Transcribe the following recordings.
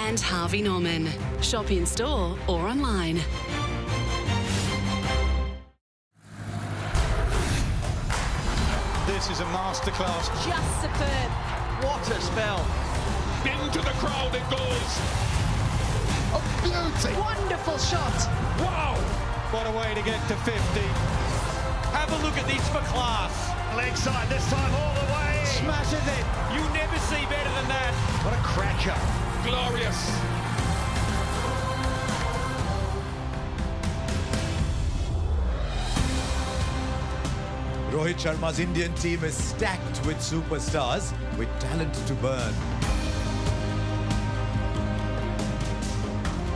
and Harvey Norman. Shop in store or online. This is a masterclass. Just superb. What a spell. Into the crowd it goes. A beauty. Wonderful shot. Wow. What a way to get to 50. Have a look at this for class. Leg side this time all the way. Smashes it. You never see better than that. What a cracker. Glorious. Rohit Sharma's Indian team is stacked with superstars with talent to burn.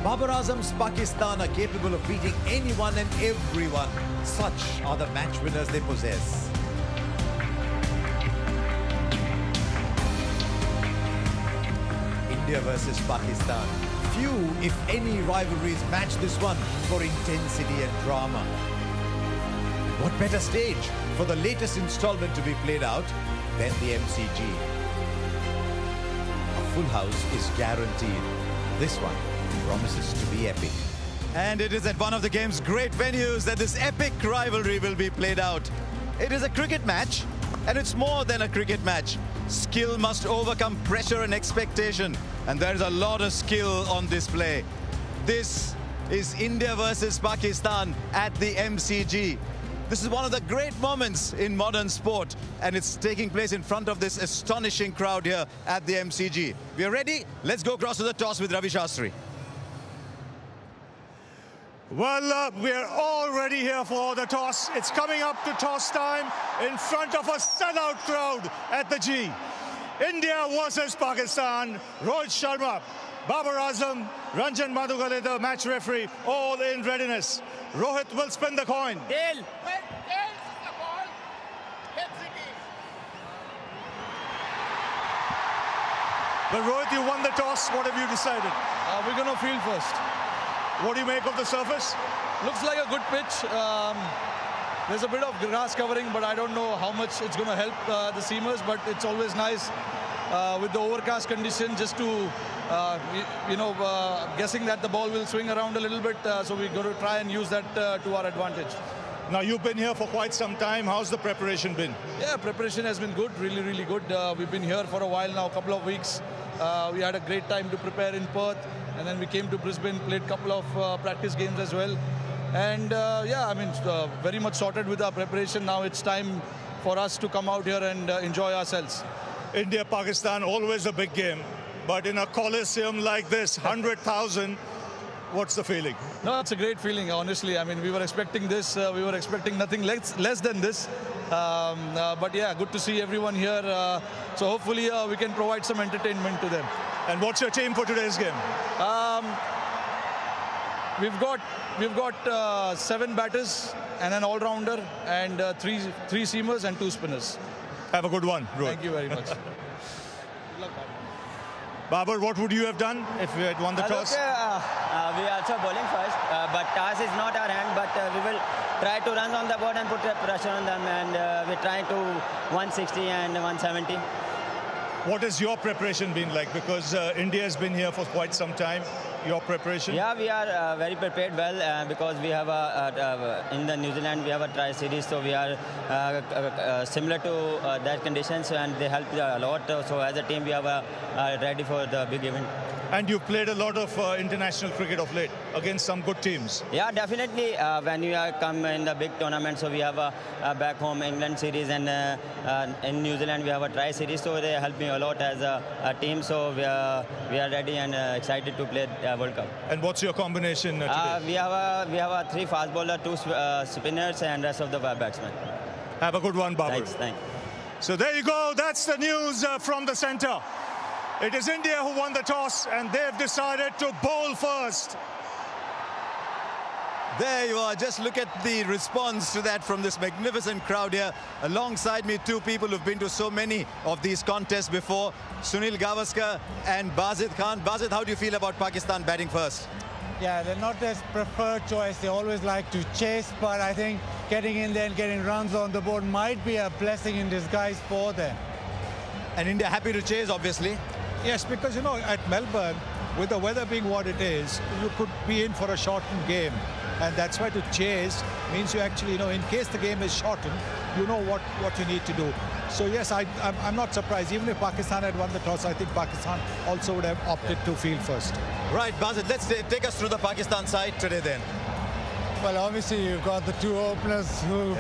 Babar Azam's Pakistan are capable of beating anyone and everyone. Such are the match winners they possess. India versus Pakistan. Few, if any, rivalries match this one for intensity and drama. What better stage for the latest installment to be played out than the MCG? A full house is guaranteed. This one promises to be epic. And it is at one of the game's great venues that this epic rivalry will be played out. It is a cricket match, and it's more than a cricket match. Skill must overcome pressure and expectation, and there is a lot of skill on display. This is India versus Pakistan at the MCG. This is one of the great moments in modern sport, and it's taking place in front of this astonishing crowd here at the MCG. We are ready. Let's go across to the toss with Ravi Shastri. Well, we're all ready here for the toss. It's coming up to toss time in front of a sellout crowd at the G. India versus Pakistan. Rohit Sharma, Babar Azam, Ranjan Madhukar, the match referee, all in readiness. Rohit will spin the coin. Dale. But Rohit, you won the toss. What have you decided? We're going to field first. What do you make of the surface? Looks like a good pitch. There's a bit of grass covering, but I don't know how much it's going to help the seamers. But it's always nice with the overcast condition just to, guessing that the ball will swing around a little bit. So we're going to try and use that to our advantage. Now, you've been here for quite some time. How's the preparation been? Yeah, preparation has been good, really, really good. We've been here for a while now, a couple of weeks. We had a great time to prepare in Perth, and then we came to Brisbane, played a couple of practice games as well. And very much sorted with our preparation. Now it's time for us to come out here and enjoy ourselves. India-Pakistan, always a big game. But in a coliseum like this, 100,000, what's the feeling? No, it's a great feeling, honestly. I mean, we were expecting this. We were expecting nothing less than this. But yeah, good to see everyone here. So hopefully we can provide some entertainment to them. And what's your team for today's game? We've got 7 batters and an all-rounder, and three seamers and 2 spinners. Have a good one, Rohit. Thank you very much. Good luck, Babar, what would you have done if we had won the toss? We are also bowling first, but toss is not our hand, but we will try to run on the board and put pressure on them, and we're trying to 160 and 170. What has your preparation been like? Because India has been here for quite some time. Your preparation? Yeah, we are very prepared well because we have in the New Zealand we have a tri-series, so we are similar to that conditions, and they help a lot. So as a team, we are ready for the big event. And you've played a lot of international cricket of late against some good teams. Yeah, definitely. When you come in the big tournament, so we have a back home England series, and in New Zealand we have a tri-series, so they help me a lot as a team. So we are ready and excited to play World Cup. And what's your combination today? We have a 3 fast bowler, 2 spinners, and rest of the batsmen. Have a good one, Babar. Thanks. So there you go. That's the news from the centre. It is India who won the toss, and they've decided to bowl first. There you are. Just look at the response to that from this magnificent crowd here. Alongside me, 2 people who've been to so many of these contests before, Sunil Gavaskar and Bazid Khan. Bazid, how do you feel about Pakistan batting first? Yeah, they're not their preferred choice. They always like to chase, but I think getting in there and getting runs on the board might be a blessing in disguise for them. And India happy to chase, obviously. Yes, because, at Melbourne, with the weather being what it is, you could be in for a shortened game. And that's why to chase means you actually, in case the game is shortened, you know what you need to do. So, yes, I'm not surprised. Even if Pakistan had won the toss, I think Pakistan also would have opted to field first. Right, Basit, let's take us through the Pakistan side today then. Well, obviously, you've got the two openers who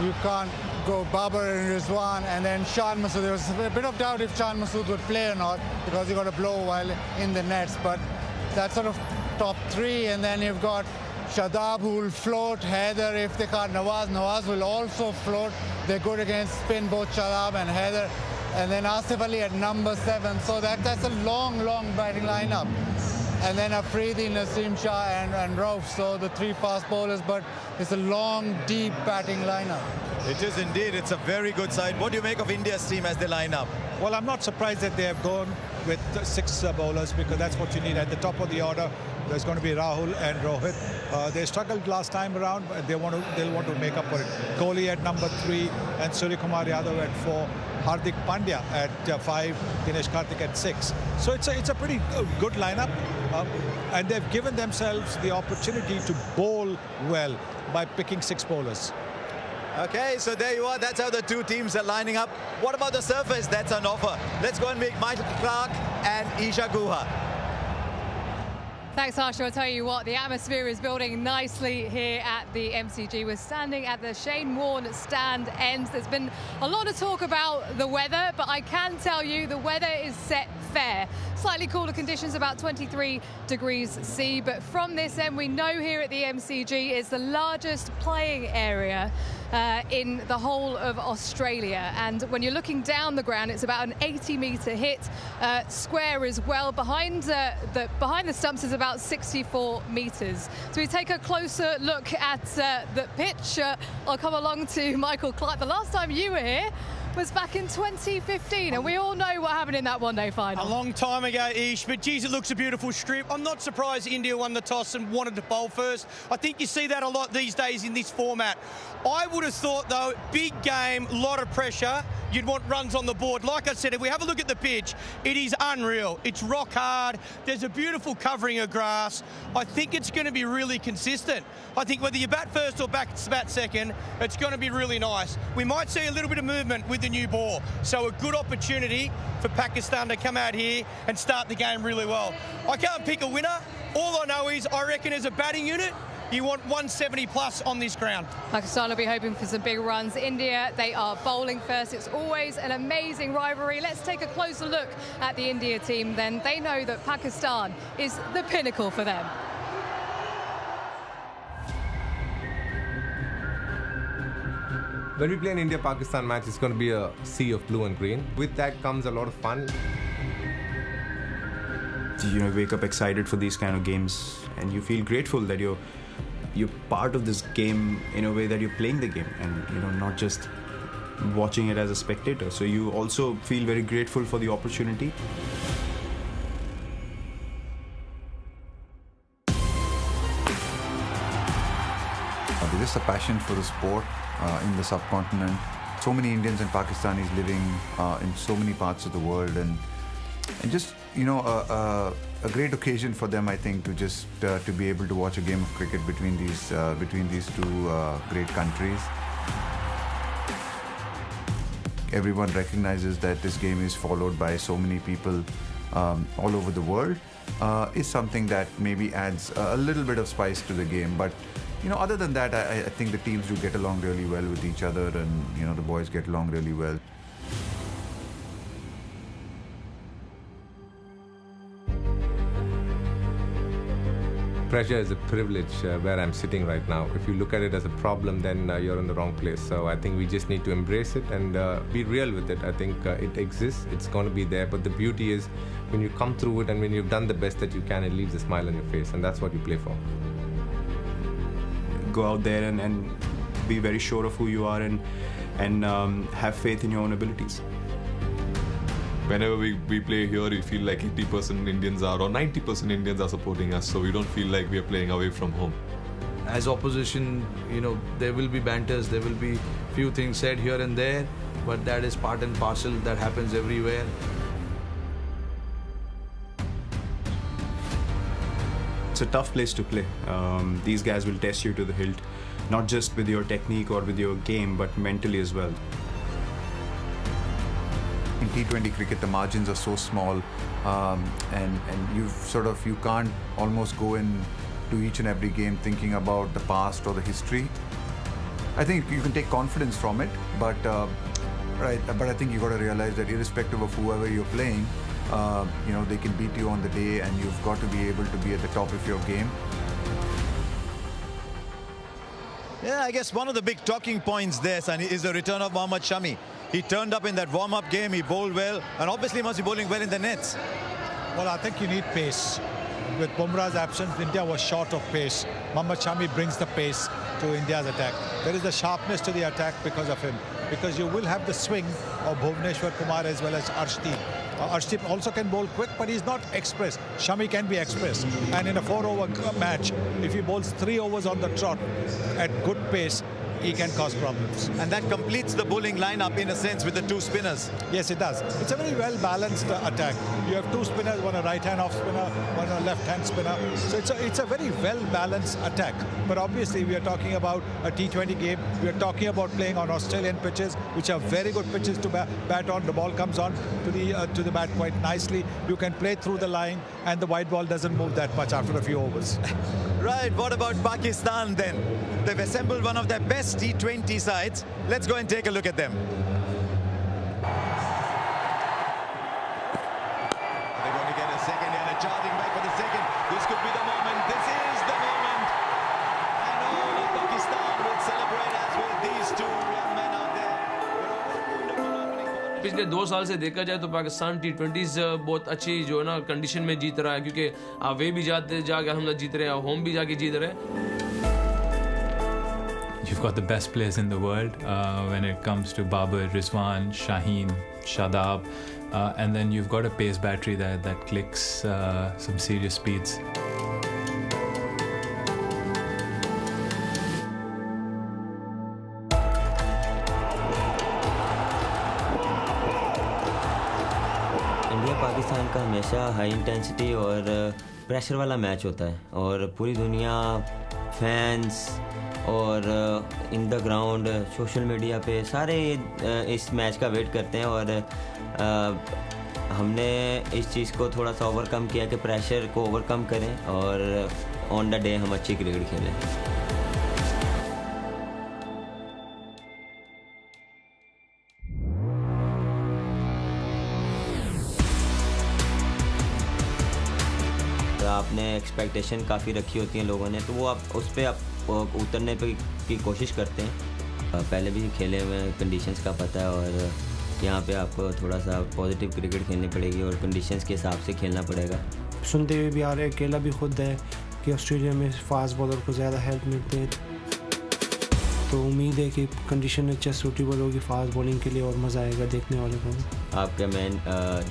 you can't go Babar and Rizwan, and then Shan Masood. There was a bit of doubt if Shan Masood would play or not because he got a blow while in the nets. But that's sort of top three, and then you've got Shadab who will float, Haider if they can't, Nawaz will also float. They're good against spin, both Shadab and Haider. And then Asif Ali at number 7. So that's a long batting lineup. And then Afridi, Naseem Shah and Rauf. So the 3 fast bowlers, but it's a long, deep batting lineup. It is indeed. It's a very good side. What do you make of India's team as they line up? Well, I'm not surprised that they have gone with 6 bowlers because that's what you need. At the top of the order, there's going to be Rahul and Rohit. They struggled last time around, but they'll want to make up for it. Kohli at number 3 and Suryakumar Yadav at 4. Hardik Pandya at 5, Dinesh Karthik at 6. So it's a pretty good lineup, and they've given themselves the opportunity to bowl well by picking 6 bowlers. Okay, so there you are. That's how the two teams are lining up. What about the surface? That's on offer. Let's go and meet Michael Clark and Isha Guha. Thanks, Harsha. I'll tell you what, the atmosphere is building nicely here at the MCG. We're standing at the Shane Warne stand end. There's been a lot of talk about the weather, but I can tell you the weather is set fair. Slightly cooler conditions, about 23 degrees C. But from this end, we know here at the MCG it's the largest playing area in the whole of Australia. And when you're looking down the ground, it's about an 80-metre hit, square as well. Behind the stumps is about 64 metres. So we take a closer look at the pitch. I'll come along to Michael Clark. The last time you were here was back in 2015, and we all know what happened in that one-day final. A long time ago, Ish, but geez, it looks a beautiful strip. I'm not surprised India won the toss and wanted to bowl first. I think you see that a lot these days in this format. I would have thought, though, big game, lot of pressure. You'd want runs on the board. Like I said, if we have a look at the pitch, it is unreal. It's rock hard. There's a beautiful covering of grass. I think it's going to be really consistent. I think whether you bat first or bat second, it's going to be really nice. We might see a little bit of movement with the new ball. So a good opportunity for Pakistan to come out here and start the game really well. I can't pick a winner. All I know is I reckon as a batting unit, you want 170 plus on this ground. Pakistan will be hoping for some big runs. India, they are bowling first. It's always an amazing rivalry. Let's take a closer look at the India team then. They know that Pakistan is the pinnacle for them. When we play an India-Pakistan match, it's going to be a sea of blue and green. With that comes a lot of fun. You wake up excited for these kind of games, and you feel grateful that you're part of this game in a way that you're playing the game, and not just watching it as a spectator. So you also feel very grateful for the opportunity. There's just a passion for the sport in the subcontinent. So many Indians and Pakistanis living in so many parts of the world, and just a great occasion for them, I think, to just to be able to watch a game of cricket between these two great countries. Everyone recognizes that this game is followed by so many people all over the world. Is something that maybe adds a little bit of spice to the game, but other than that, I think the teams do get along really well with each other, and the boys get along really well. Pressure is a privilege where I'm sitting right now. If you look at it as a problem, then you're in the wrong place. So I think we just need to embrace it and be real with it. I think it exists, it's going to be there, but the beauty is when you come through it and when you've done the best that you can, it leaves a smile on your face, and that's what you play for. Go out there and be very sure of who you are, and have faith in your own abilities. Whenever we play here, we feel like 80% Indians are, or 90% Indians are supporting us, so we don't feel like we are playing away from home. As opposition, there will be banters, there will be few things said here and there, but that is part and parcel, that happens everywhere. a tough place to play. These guys will test you to the hilt, not just with your technique or with your game, but mentally as well. In T20 cricket, the margins are so small, and you can't almost go in to each and every game thinking about the past or the history. I think you can take confidence from it, but I think you got to realize that irrespective of whoever you're playing, they can beat you on the day, and you've got to be able to be at the top of your game. Yeah, I guess one of the big talking points there, Sunny, is the return of Mohammad Shami. He turned up in that warm-up game, he bowled well, and obviously must be bowling well in the nets. Well, I think you need pace. With Bumrah's absence, India was short of pace. Mohammad Shami brings the pace to India's attack. There is a sharpness to the attack because of him. Because you will have the swing of Bhuvneshwar Kumar as well as Arshdeep. Arshdeep also can bowl quick, but he's not express. Shami can be express. And in a 4-over match, if he bowls 3 overs on the trot at good pace, he can cause problems. And that completes the bowling lineup in a sense with the 2 spinners. Yes, it does. It's a very well-balanced attack. You have 2 spinners, one a right-hand off spinner, one a left-hand spinner. So it's a very well-balanced attack. But obviously, we are talking about a T20 game. We are talking about playing on Australian pitches, which are very good pitches to bat on. The ball comes on to the bat quite nicely. You can play through the line, and the white ball doesn't move that much after a few overs. Right, what about Pakistan then? They've assembled one of their best T20 sides. Let's go and take a look at them. They're going to get a second and a charging back for the second. This could be the moment. This is the moment. And all of Pakistan will celebrate as will these 2 young men out there. पिछले 2 साल से देखा जाए तो Pakistan T20s बहुत अच्छी जो है ना कंडीशन में जीत रहा है, क्योंकि वे भी जाके हम जीत रहे हैं, होम भी जाके जीत रहे हैं. You've got the best players in the world when it comes to Babar, Rizwan, Shaheen, Shadab, and then you've got a pace battery that clicks some serious speeds. India Pakistan का हमेशा हाई इंटेंसिटी और pressure वाला match होता है, और पूरी दुनिया fans और in the ground social media पे सारे इस मैच का वेट करते हैं. और हमने इस चीज़ को थोड़ा सा ओवरकम किया कि प्रेशर को ओवरकम करें और ऑन द डे हम अच्छी क्रिकेट खेलें. आपने एक्सपेक्टेशन काफ़ी रखी होती हैं लोगों ने, तो वो आप उस पर आप उतरने की कोशिश करते हैं. पहले भी खेले हुए कंडीशंस का पता है, और यहाँ पे आपको थोड़ा सा पॉजिटिव क्रिकेट खेलनी पड़ेगी और कंडीशंस के हिसाब से खेलना पड़ेगा. सुनते हुए भी आ रहे अकेला भी खुद है कि ऑस्ट्रेलिया में फास्ट बॉलर को ज़्यादा हेल्प मिलते हैं, तो उम्मीद है कि कंडीशन अच्छा सूटेबल होगी फास्ट बॉलिंग के लिए और मज़ा आएगा देखने वाले को. आपका मेन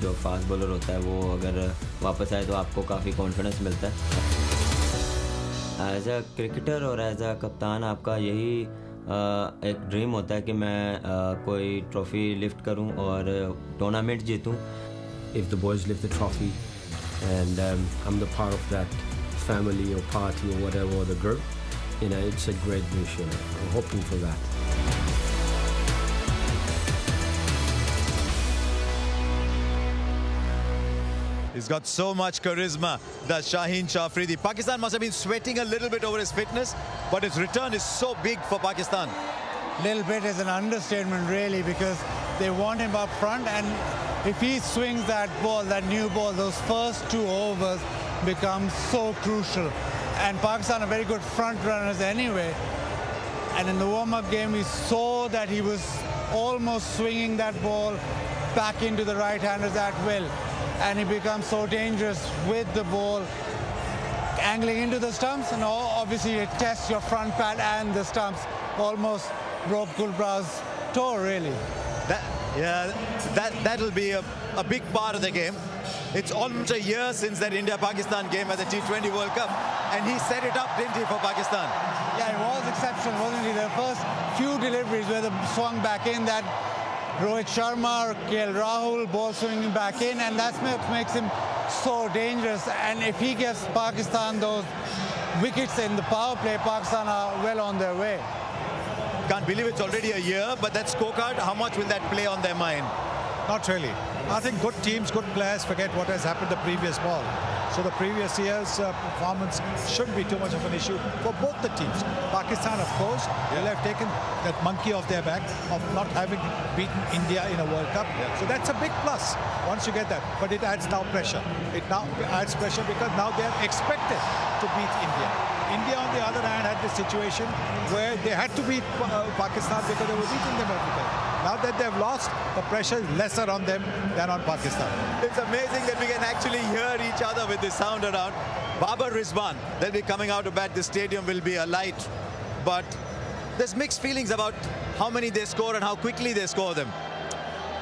जो फास्ट बॉलर होता है वो अगर वापस आए तो आपको काफ़ी कॉन्फिडेंस मिलता है. एज अ क्रिकेटर और एज अ कप्तान आपका यही एक ड्रीम होता है कि मैं कोई ट्रॉफी लिफ्ट करूं और tournament जीतूं. If the boys lift the trophy and I'm the part of that family or party or whatever, or the group, it's a great wish. I'm hoping for that. He's got so much charisma, that Shaheen Shafridi. Pakistan must have been sweating a little bit over his fitness, but his return is so big for Pakistan. Little bit is an understatement, really, because they want him up front, and if he swings that ball, that new ball, those first 2 overs become so crucial. And Pakistan are very good front runners anyway. And in the warm-up game, we saw that he was almost swinging that ball back into the right-handers at will. And he becomes so dangerous with the ball angling into the stumps, and obviously it tests your front pad and the stumps. Almost broke Gulbrah's toe, really. That'll be a big part of the game. It's almost a year since that India-Pakistan game at the T20 World Cup, and he set it up, didn't he, for Pakistan? Yeah, it was exceptional, wasn't he? The first few deliveries where they swung back in, that Rohit Sharma or KL Rahul ball swinging back in, and that's what makes him so dangerous. And if he gives Pakistan those wickets in the power play, Pakistan are well on their way. Can't believe it's already a year, but that scorecard, how much will that play on their mind? Not really. I think good teams, good players forget what has happened the previous ball. So the previous year's performance shouldn't be too much of an issue for both the teams. Pakistan, of course, will have taken that monkey off their back of not having beaten India in a World Cup. So that's a big plus once you get that. But it adds now pressure. It now adds pressure because now they are expected to beat India. India, on the other hand, had this situation where they had to beat Pakistan because they were beating them every day. Now that they've lost, the pressure is lesser on them than on Pakistan. It's amazing that we can actually hear each other with this sound around. Babar Rizwan, they'll be coming out to bat. The stadium will be alight. But there's mixed feelings about how many they score and how quickly they score them.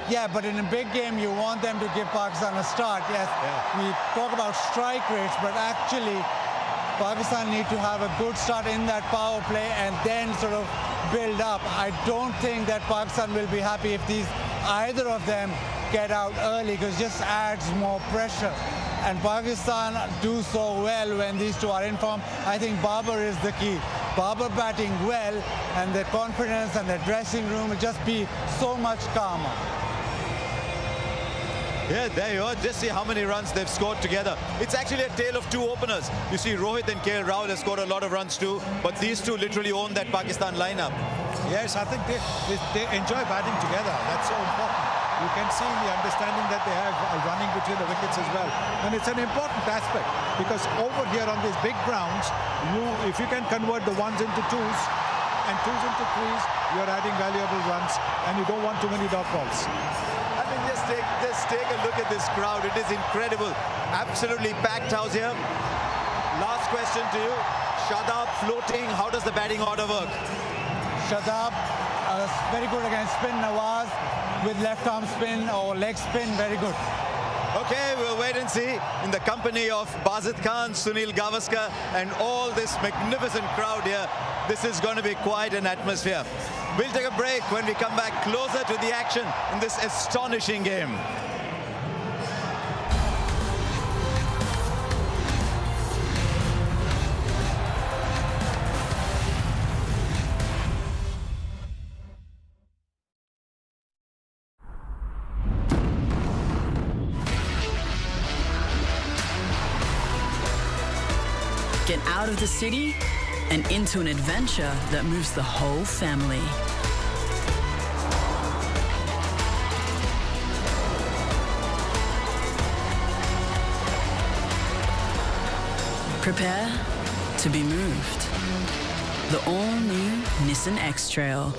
Yeah, but in a big game, you want them to give Pakistan a start. Yes, we talk about strike rates, but actually, Pakistan need to have a good start in that power play and then sort of build up. I don't think that Pakistan will be happy if either of them get out early, because it just adds more pressure. And Pakistan do so well when these two are in form. I think Babar is the key. Babar batting well, and their confidence and their dressing room will just be so much calmer. Yeah, there you are. Just see how many runs they've scored together. It's actually a tale of two openers. You see, Rohit and KL Rahul have scored a lot of runs too, but these two literally own that Pakistan lineup. Yes, I think they enjoy batting together. That's so important. You can see the understanding that they have running between the wickets as well. And it's an important aspect because over here on these big grounds, if you can convert the ones into twos and twos into threes, you're adding valuable runs and you don't want too many dot balls. I mean, just take a look at this crowd. It is incredible. Absolutely packed house here. Last question to you. Shadab floating. How does the batting order work? Shadab very good against spin. Nawaz with left arm spin or leg spin, very good. Okay, we'll wait and see. In the company of Bazid Khan, Sunil Gavaskar, and all this magnificent crowd here, this is going to be quite an atmosphere. We'll take a break. When we come back, closer to the action in this astonishing game. Get out of the city and into an adventure that moves the whole family. Prepare to be moved. The all-new Nissan X-Trail.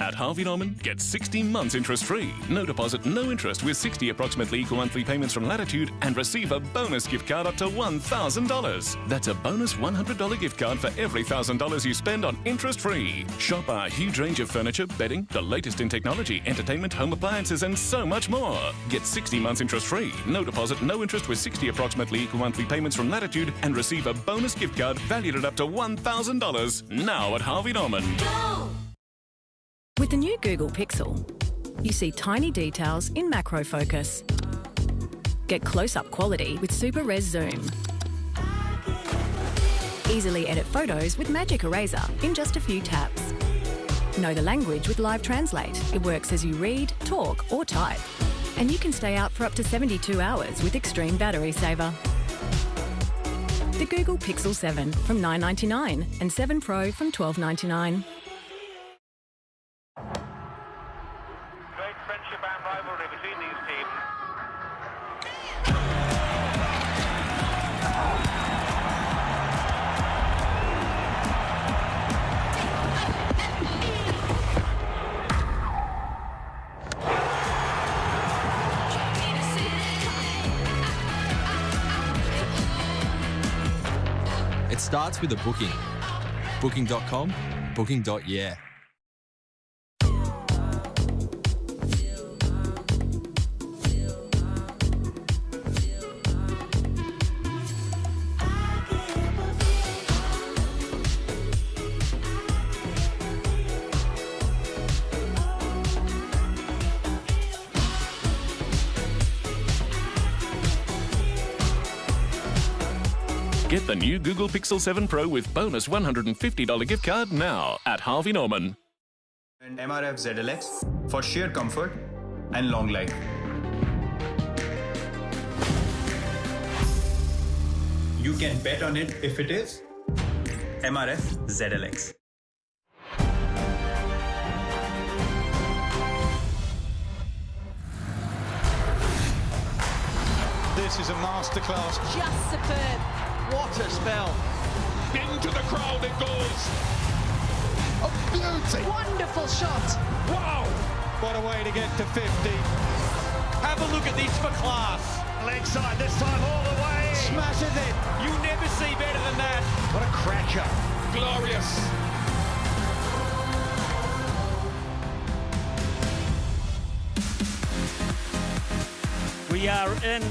At Harvey Norman, get 16 months interest-free. No deposit, no interest with 60 approximately equal monthly payments from Latitude and receive a bonus gift card up to $1,000. That's a bonus $100 gift card for every $1,000 you spend on interest-free. Shop our huge range of furniture, bedding, the latest in technology, entertainment, home appliances, and so much more. Get 60 months interest-free. No deposit, no interest with 60 approximately equal monthly payments from Latitude and receive a bonus gift card valued at up to $1,000. Now at Harvey Norman. Go! With the new Google Pixel, you see tiny details in macro focus. Get close-up quality with super res zoom. Easily edit photos with Magic Eraser in just a few taps. Know the language with Live Translate. It works as you read, talk or type. And you can stay out for up to 72 hours with extreme battery saver. The Google Pixel 7 from $999 and 7 Pro from $1299. Great friendship and rivalry between these teams. It starts with a booking. Booking.com, booking.yeah. Get the new Google Pixel 7 Pro with bonus $150 gift card now at Harvey Norman. And MRF ZLX for sheer comfort and long life. You can bet on it if it is MRF ZLX. This is a masterclass. Just superb. What a spell. Into the crowd it goes. A beauty. Wonderful shot. Wow. What a way to get to 50. Have a look at this for class. Leg side this time all the way. Smashes it. You never see better than that. What a cracker. Glorious. We are in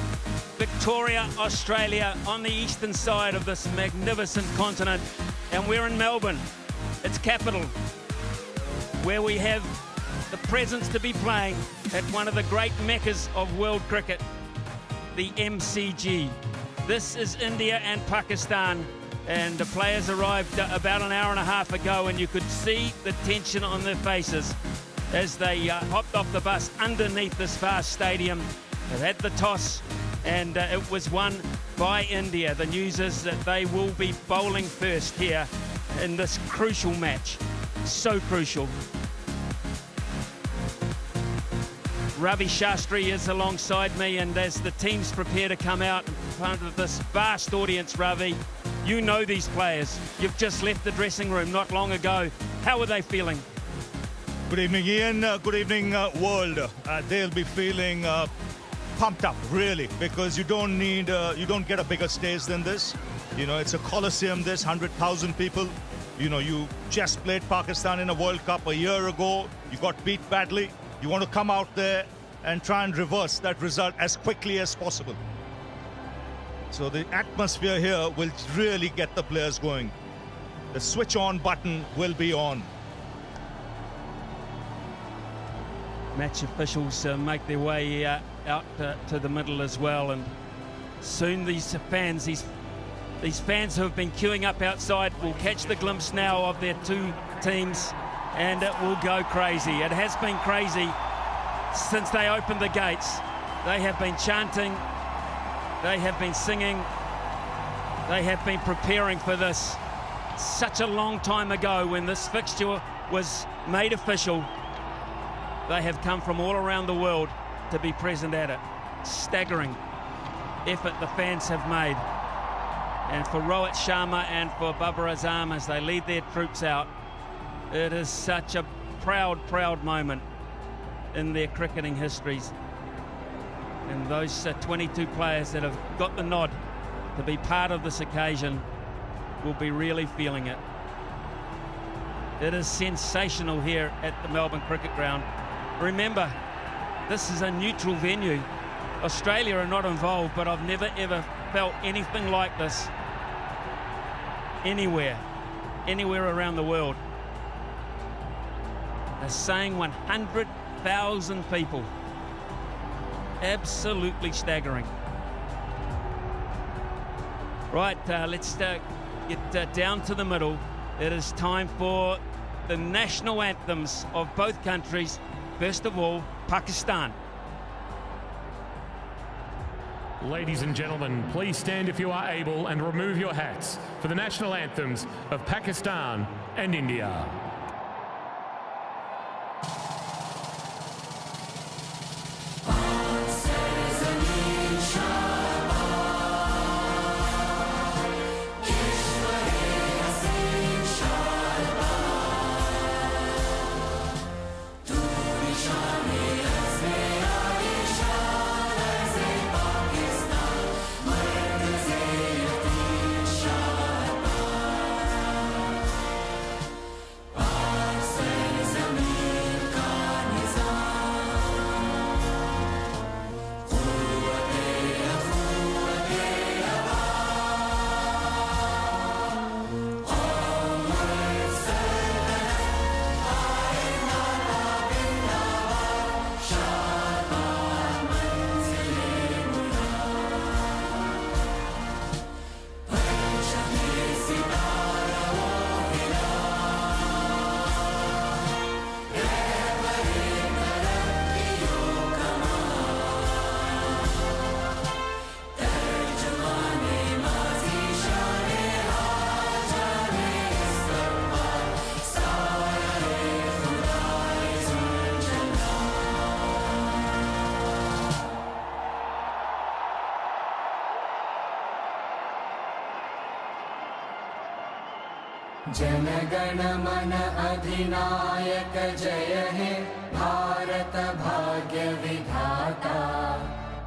Victoria, Australia, on the eastern side of this magnificent continent, and we're in Melbourne, its capital, where we have the presence to be playing at one of the great meccas of world cricket, the MCG. This is India and Pakistan, and the players arrived about an hour and a half ago, and you could see the tension on their faces as they hopped off the bus underneath this vast stadium. They've had the toss, and it was won by India. The news is that they will be bowling first here in this crucial match. So crucial. Ravi Shastri is alongside me, and as the teams prepare to come out in front of this vast audience, Ravi, you know these players. You've just left the dressing room not long ago. How are they feeling? Good evening, Ian. Good evening, world. They'll be feeling pumped up, really, because you don't get a bigger stage than this. You know, it's a coliseum, this 100,000 people. You know, you just played Pakistan in a World Cup a year ago. You got beat badly. You want to come out there and try and reverse that result as quickly as possible. So the atmosphere here will really get the players going. The switch on button will be on. Match officials make their way out to the middle as well, and soon these fans who have been queuing up outside will catch the glimpse now of their two teams, and it will go crazy. It has been crazy since they opened the gates. They have been chanting, they have been singing, they have been preparing for this. Such a long time ago when this fixture was made official, they have come from all around the world to be present at it. Staggering effort the fans have made. And for Rohit Sharma and for Babar Azam as they lead their troops out, it is such a proud, proud moment in their cricketing histories. And those 22 players that have got the nod to be part of this occasion will be really feeling it. It is sensational here at the Melbourne Cricket Ground. Remember, this is a neutral venue. Australia are not involved, but I've never ever felt anything like this anywhere around the world. They're saying 100,000 people. Absolutely staggering. Right, let's get down to the middle. It is time for the national anthems of both countries. First of all, Pakistan. Ladies and gentlemen, please stand if you are able and remove your hats for the national anthems of Pakistan and India. Pakistan जनगण मन अधिनायक जय हे भारत भाग्य विधाता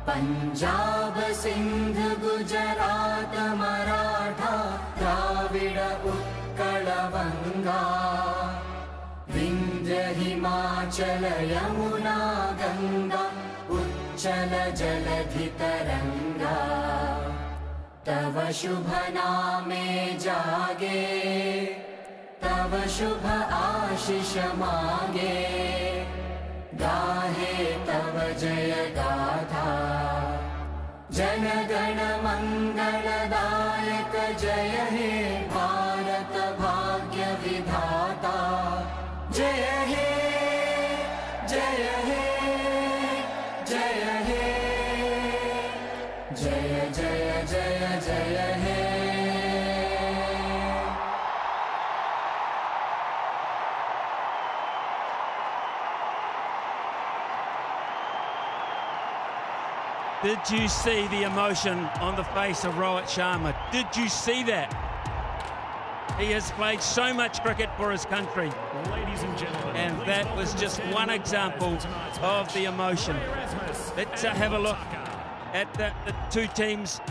पंजाब सिंध गुजरात मराठा द्राविड उत्कल गंगा विंध्य हिमाचल यमुना गंगा उच्चल जलधि तरंगा तव शुभ नामे जागे तव शुभ आशीष मागे गाहे तव जय गाथा जनगण मंगलदायक जय हे भारत भाग्य विधाता जय हे जय हे जय हे जय जय जय जय हे Did you see the emotion on the face of Rohit Sharma? Did you see that? He has played so much cricket for his country. Ladies and gentlemen. And that was just one example of the emotion. Let's have a look at the two teams.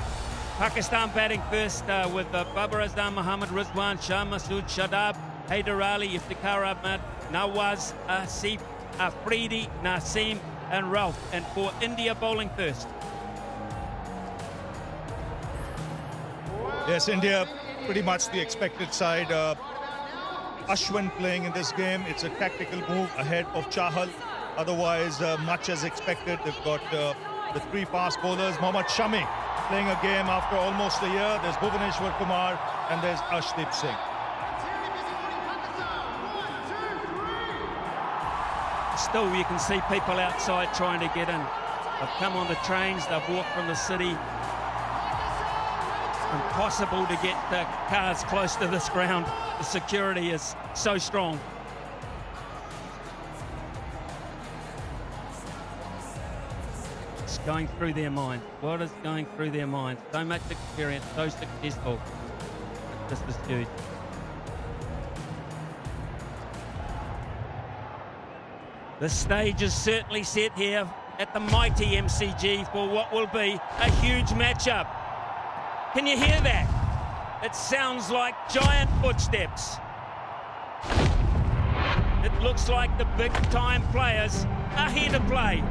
Pakistan batting first with Babar Azam, Mohammad Rizwan, Shah Masood, Shadab, Haider Ali, Iftikhar Ahmed, Nawaz, Asif, Afridi, Naseem and Ralph. And for India bowling first. Yes, India pretty much the expected side. Ashwin playing in this game. It's a tactical move ahead of Chahal. Otherwise, much as expected. They've got the three fast bowlers. Mohammad Shami playing a game after almost a year. There's Bhuvaneshwar Kumar and there's Arshdeep Singh. Still, you can see people outside trying to get in. They've come on the trains, they've walked from the city. Impossible to get cars close to this ground. The security is so strong. It's going through their mind. What is going through their mind? So much experience, so successful. This is huge. The stage is certainly set here at the mighty MCG for what will be a huge matchup. Can you hear that? It sounds like giant footsteps. It looks like the big-time players are here to play.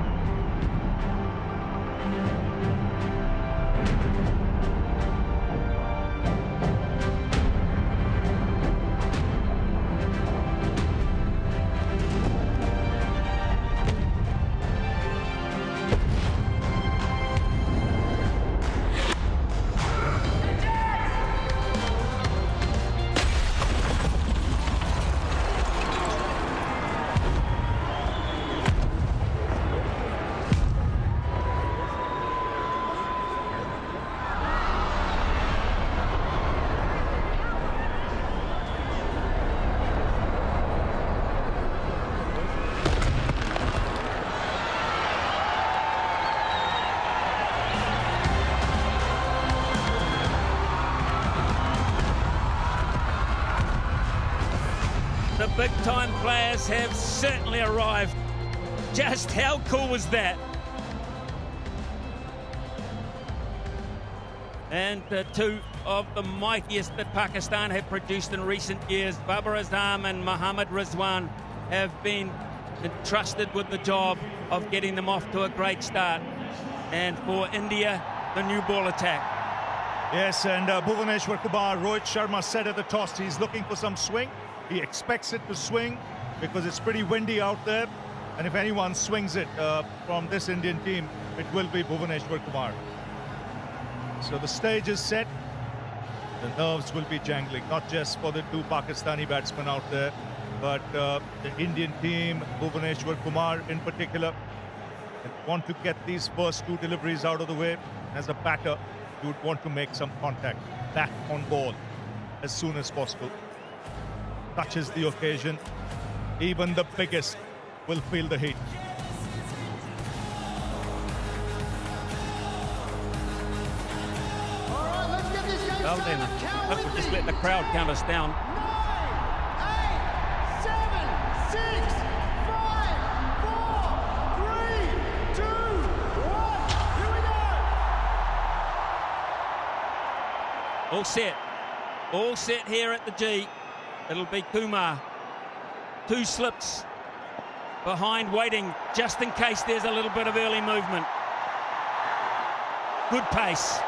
The big-time players have certainly arrived. Just how cool was that? And two of the mightiest that Pakistan have produced in recent years, Babar Azam and Mohammad Rizwan, have been entrusted with the job of getting them off to a great start. And for India, the new ball attack. Yes, and Bhuvaneshwar Kumar, Rohit Sharma said at the toss, he's looking for some swing. He expects it to swing because it's pretty windy out there. And if anyone swings it from this Indian team, it will be Bhuvaneshwar Kumar. So the stage is set. The nerves will be jangling, not just for the two Pakistani batsmen out there, but the Indian team, Bhuvaneshwar Kumar in particular, want to get these first two deliveries out of the way. As a batter, you would want to make some contact back on ball as soon as possible. Touches the occasion, even the biggest will feel the heat. Well then, let's just let the crowd count us down. All set. All set here at the G. It'll be Kumar. 2 slips behind, waiting just in case there's a little bit of early movement. Good pace.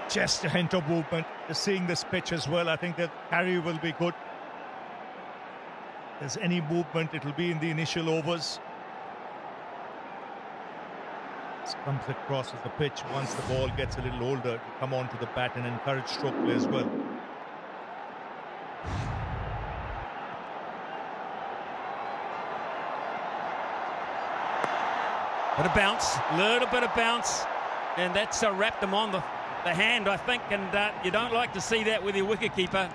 Just a hint of movement. Just seeing this pitch as well, I think that carry will be good. If there's any movement, it'll be in the initial overs. This comes across as the pitch once the ball gets a little older to come onto the bat and encourage stroke play as well. Bit of bounce, little bit of bounce, and that's wrapped them on the hand, I think, and you don't like to see that with your wicketkeeper.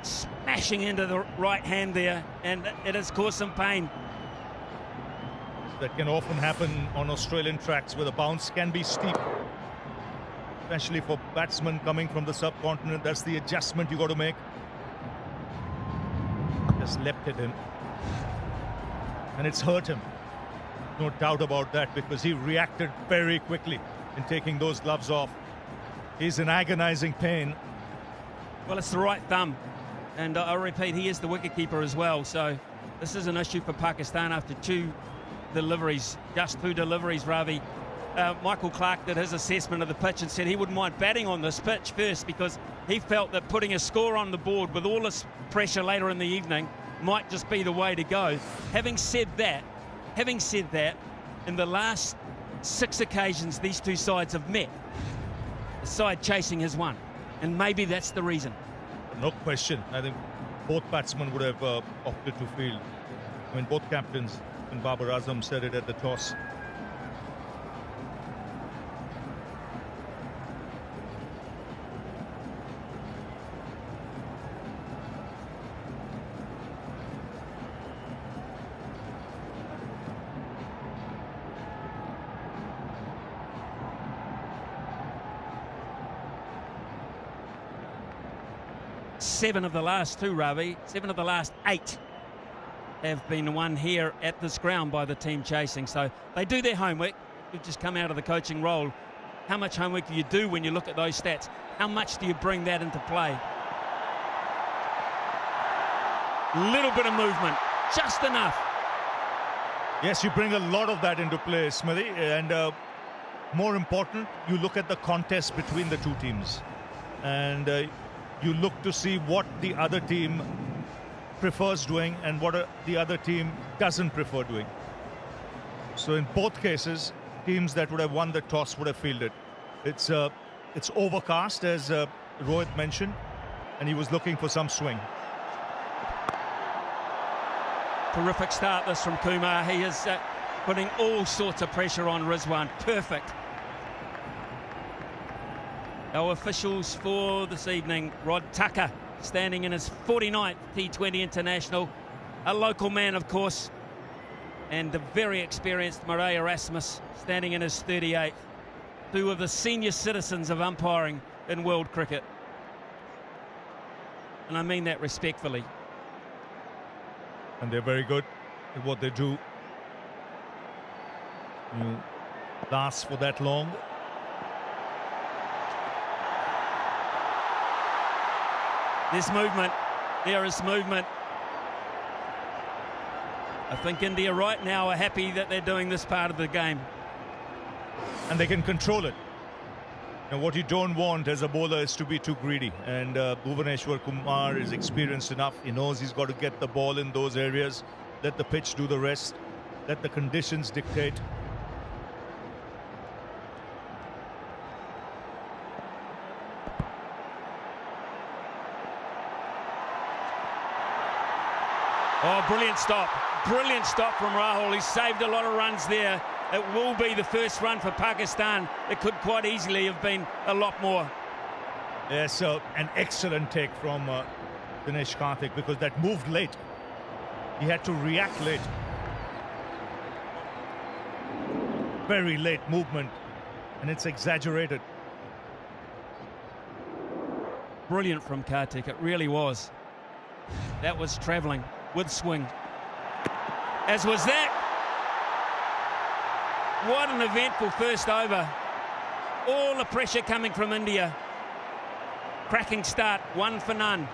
Smashing into the right hand there, and it has caused some pain. That can often happen on Australian tracks where the bounce can be steep. Especially for batsmen coming from the subcontinent, that's the adjustment you got to make. Just leapt at him. And it's hurt him. No doubt about that, because he reacted very quickly in taking those gloves off. He's in agonizing pain. Well, it's the right thumb. And I repeat, he is the wicketkeeper as well. So this is an issue for Pakistan after 2 deliveries, just 2 deliveries, Ravi. Michael Clark did his assessment of the pitch and said he wouldn't mind batting on this pitch first because he felt that putting a score on the board with all this pressure later in the evening might just be the way to go. Having said that, in the last 6 occasions these 2 sides have met, the side chasing has won, and maybe that's the reason. No question. I think both batsmen would have opted to field. I mean, both captains, and Babar Azam said it at the toss. Seven of the last 2, Ravi, 7 of the last 8 have been won here at this ground by the team chasing. So they do their homework. You've just come out of the coaching role. How much homework do you do when you look at those stats? How much do you bring that into play? Little bit of movement, just enough. Yes, you bring a lot of that into play, Smithy. And more important, you look at the contest between the 2 teams. And you look to see what the other team prefers doing and what the other team doesn't prefer doing. So in both cases, teams that would have won the toss would have fielded. It's overcast, as Rohit mentioned, and he was looking for some swing. Terrific start this from Kumar. He is putting all sorts of pressure on Rizwan. Perfect. Our officials for this evening, Rod Tucker, standing in his 49th T20 International. A local man, of course. And the very experienced Murray Erasmus, standing in his 38th. 2 of the senior citizens of umpiring in world cricket. And I mean that respectfully. And they're very good at what they do. You last for that long. There's movement. There is movement. I think India right now are happy that they're doing this part of the game. And they can control it. Now, what you don't want as a bowler is to be too greedy. And Bhuvaneshwar Kumar is experienced enough. He knows he's got to get the ball in those areas. Let the pitch do the rest. Let the conditions dictate. Oh, brilliant stop. Brilliant stop from Rahul. He saved a lot of runs there. It will be the first run for Pakistan. It could quite easily have been a lot more. Yes, so an excellent take from Dinesh Karthik, because that moved late. He had to react late. Very late movement, and it's exaggerated. Brilliant from Karthik. It really was. That was travelling with swing. As was that. What an eventful first over. All the pressure coming from India. Cracking start, 1 for none.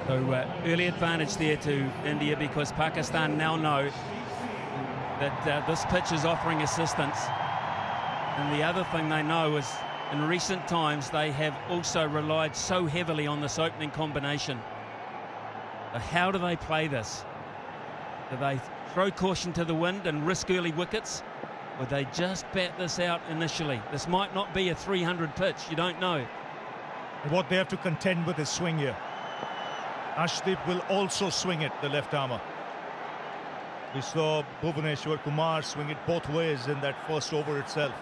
So early advantage there to India, because Pakistan now know that this pitch is offering assistance. And the other thing they know is, in recent times, they have also relied so heavily on this opening combination. So how do they play this? Do they throw caution to the wind and risk early wickets? Or they just bat this out initially? This might not be a 300 pitch, you don't know. What they have to contend with is swing here. Ashdeep will also swing it, the left armer. We saw Bhuvaneshwar Kumar swing it both ways in that first over itself.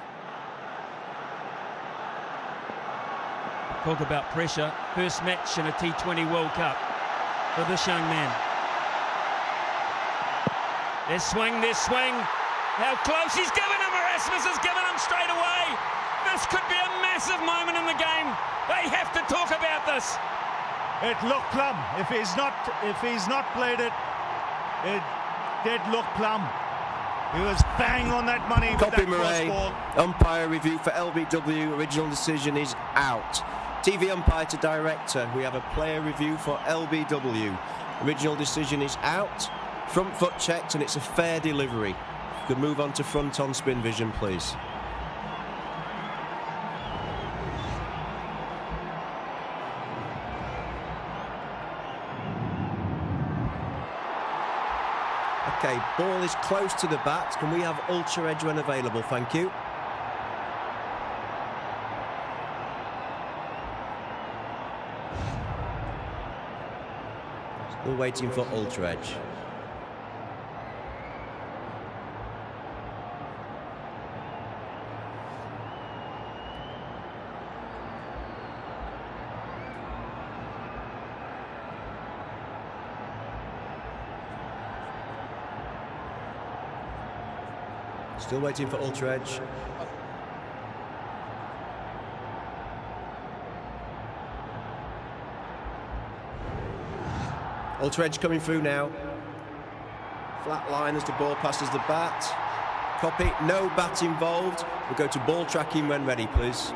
Talk about pressure. First match in a T20 World Cup for this young man. There's swing, there's swing. How close he's given him. Erasmus has given him straight away. This could be a massive moment in the game. They have to talk about this. It looked plumb. If he's not played it, it did look plumb. He was bang on that money with Copy that first Murray. ball. Umpire review for LBW. Original decision is out. TV umpire to director. We have a player review for LBW. Original decision is out. Front foot checked, and it's a fair delivery. You could move on to front on spin vision, please. Okay, ball is close to the bat. Can we have ultra edge when available? Thank you. Still waiting for ultra edge. Still waiting for ultra edge. Ultra edge coming through now. Flat line as the ball passes the bat. Copy, no bat involved. We'll go to ball tracking when ready, please.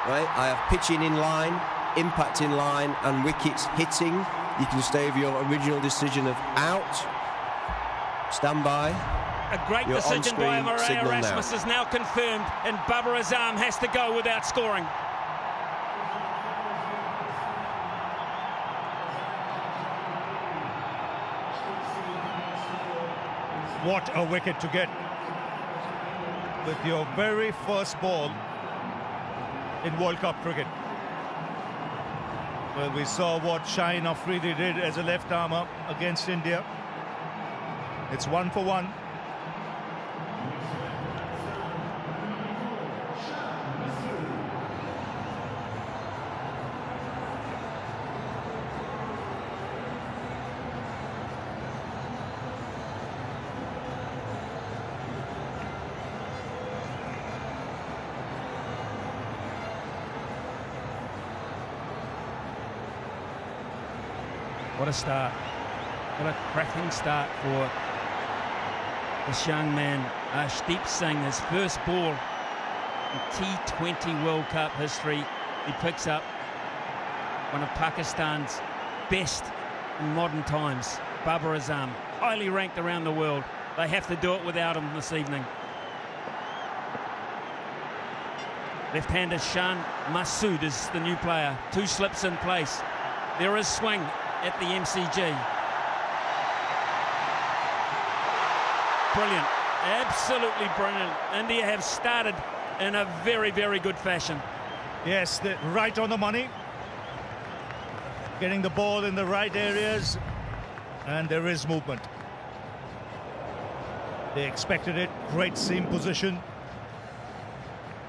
Right, I have pitching in line, impact in line, and wickets hitting. You can stay with your original decision of out. Stand by. A great Your decision by on-screen Murray. signal Erasmus now. is now confirmed, and Babar Azam has to go without scoring. What a wicket to get with your very first ball in World Cup cricket. Well, we saw what Shaheen Afridi did as a left armer against India. It's 1 for 1. What a start. What a cracking start for this young man, Arshdeep Singh. His first ball in T20 World Cup history. He picks up one of Pakistan's best in modern times, Babar Azam, highly ranked around the world. They have to do it without him this evening. Left-hander Shan Masood is the new player. 2 slips in place. There is swing at the MCG. Brilliant, absolutely brilliant. India have started in a very, very good fashion. Yes, right on the money. Getting the ball in the right areas and there is movement. They expected it. Great seam position.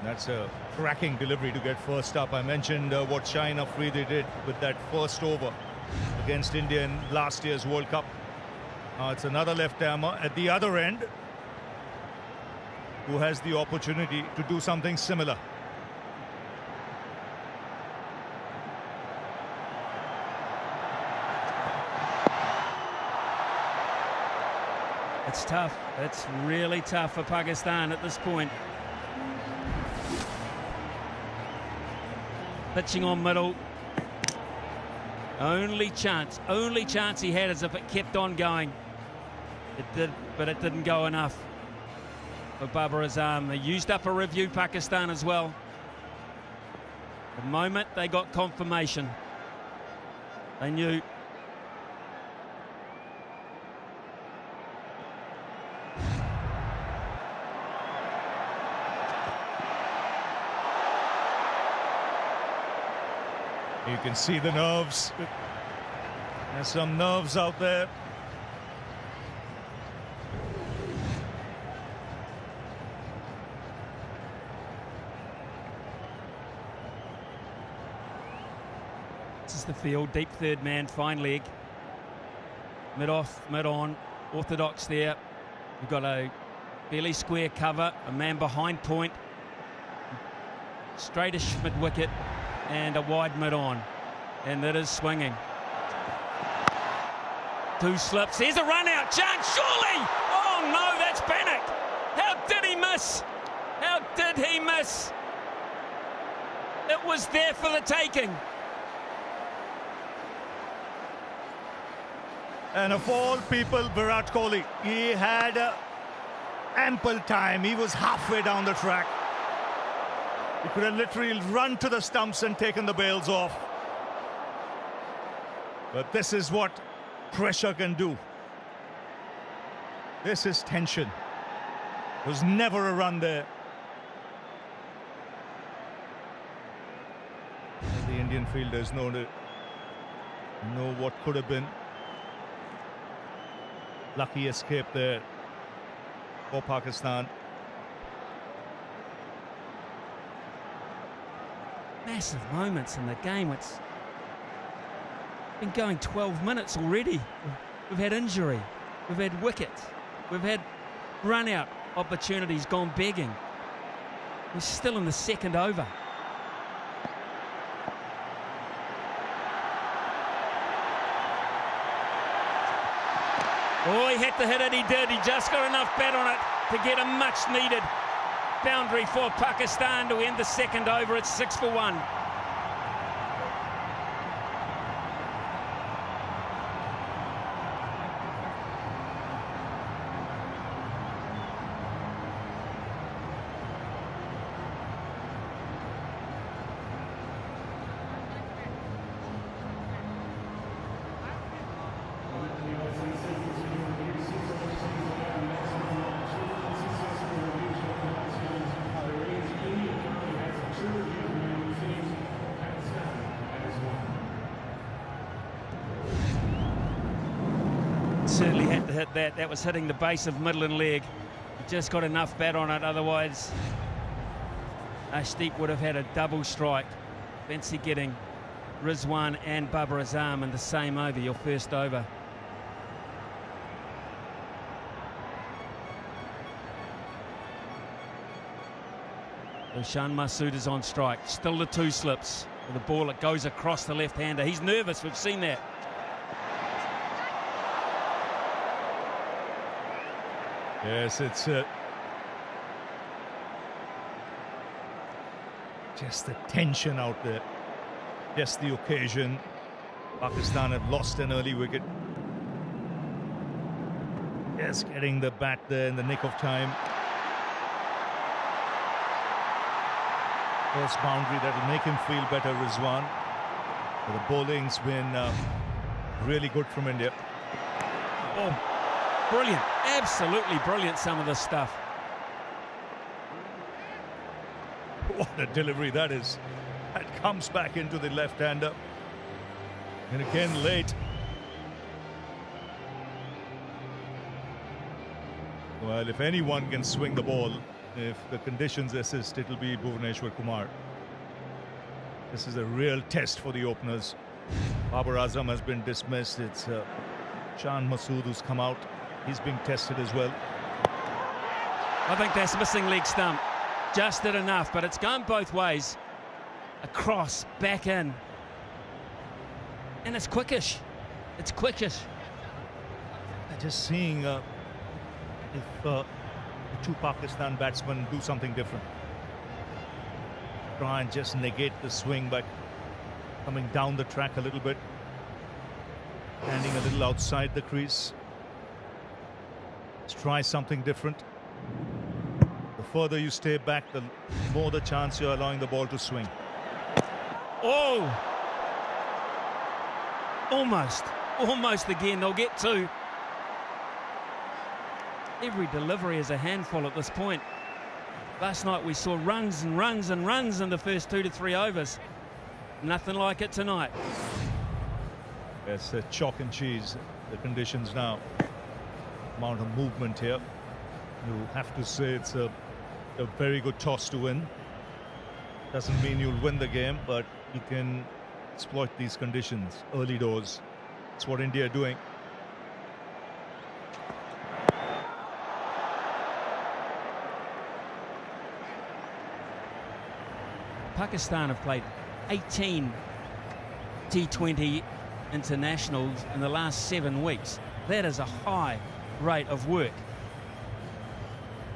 That's a cracking delivery to get first up. I mentioned what Shaheen Afridi did with that first over against India in last year's World Cup. Now it's another left-armer at the other end who has the opportunity to do something similar. It's tough. It's really tough for Pakistan at this point. Pitching on middle. Only chance he had is if it kept on going. It did, but it didn't go enough for Babar Azam. They used up a review, Pakistan, as well. The moment they got confirmation, they knew. You can see the nerves. There's some nerves out there. This is the field, deep third man, fine leg. Mid off, mid on, orthodox there. We've got a fairly square cover, a man behind point, straightish mid wicket, and a wide mid on, and it is swinging. Two slips. Here's a run out chance, surely! Oh no, that's panic! How did he miss? How did he miss? It was there for the taking. And of all people, Virat Kohli, he had ample time. He was halfway down the track. He could have literally run to the stumps and taken the bails off. But this is what pressure can do. This is tension. There was never a run there. And the Indian fielders know what could have been. Lucky escape there for Pakistan. Massive moments in the game. It's been going 12 minutes already. We've had injury, we've had wickets, we've had run out opportunities gone begging. We're still in the second over. Oh, he had to hit it, he did. He just got enough bat on it to get a much needed boundary for Pakistan to end the second over. It's 6 for 1. Certainly had to hit that. That was hitting the base of middle and leg. He just got enough bat on it, otherwise Ashdeep would have had a double strike. Fancy getting Rizwan and Babar Azam in the same over, your first over. Roshan Masood is on strike. Still the two slips. With the ball, it goes across the left-hander. He's nervous, we've seen that. Yes, it's just the tension out there. Just the occasion. Pakistan had lost an early wicket. Just getting the bat there in the nick of time. First boundary that'll make him feel better, Rizwan. But the bowling's been really good from India. Oh. Brilliant, absolutely brilliant, some of this stuff. What a delivery that is. That comes back into the left-hander. And again, late. Well, if anyone can swing the ball, if the conditions assist, it'll be Bhuvaneshwar Kumar. This is a real test for the openers. Babar Azam has been dismissed. It's Shan Masood who's come out. He's being tested as well. I think that's missing leg stump. Just did enough, but it's gone both ways. Across, back in. And it's quickish. It's quickish. Just seeing if the two Pakistan batsmen do something different. Try and just negate the swing by coming down the track a little bit. Standing a little outside the crease. Let's try something different. The further you stay back, the more the chance you're allowing the ball to swing. Oh! Almost again. They'll get two. Every delivery is a handful at this point. Last night we saw runs and runs and runs in the first 2 to 3 overs. Nothing like it tonight. It's chalk and cheese, the conditions now. Amount of movement here. You have to say it's a very good toss to win. Doesn't mean you'll win the game, but you can exploit these conditions early doors. That's what India are doing. Pakistan have played 18 T20 internationals in the last 7 weeks. That is a high rate of work.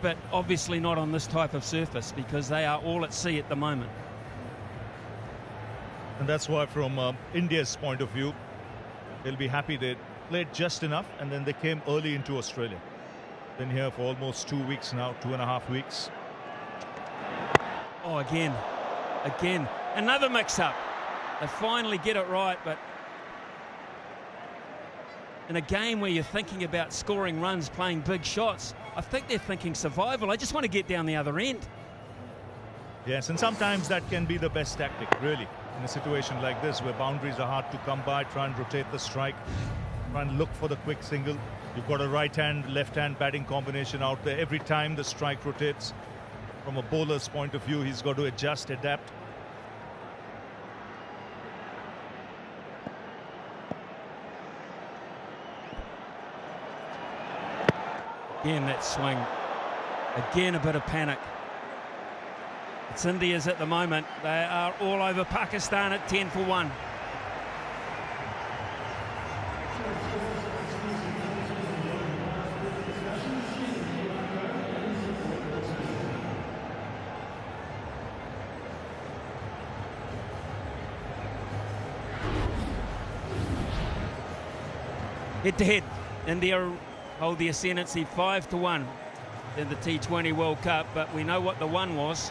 But obviously not on this type of surface, because they are all at sea at the moment. And that's why, from India's point of view, they'll be happy they played just enough, and then they came early into Australia. Been here for almost 2 weeks now, 2.5 weeks. Oh, again, another mix-up. They finally get it right, but in a game where you're thinking about scoring runs, playing big shots, I think they're thinking survival. I just want to get down the other end. Yes, and sometimes that can be the best tactic, really, in a situation like this where boundaries are hard to come by. Try and rotate the strike, try and look for the quick single. You've got a right-hand, left-hand batting combination out there. Every time the strike rotates, from a bowler's point of view, he's got to adjust, adapt. Again, that swing. Again, a bit of panic. It's India's at the moment. They are all over Pakistan at 10 for 1. Head to head, India hold the ascendancy 5 to 1 in the T20 World Cup, but we know what the one was.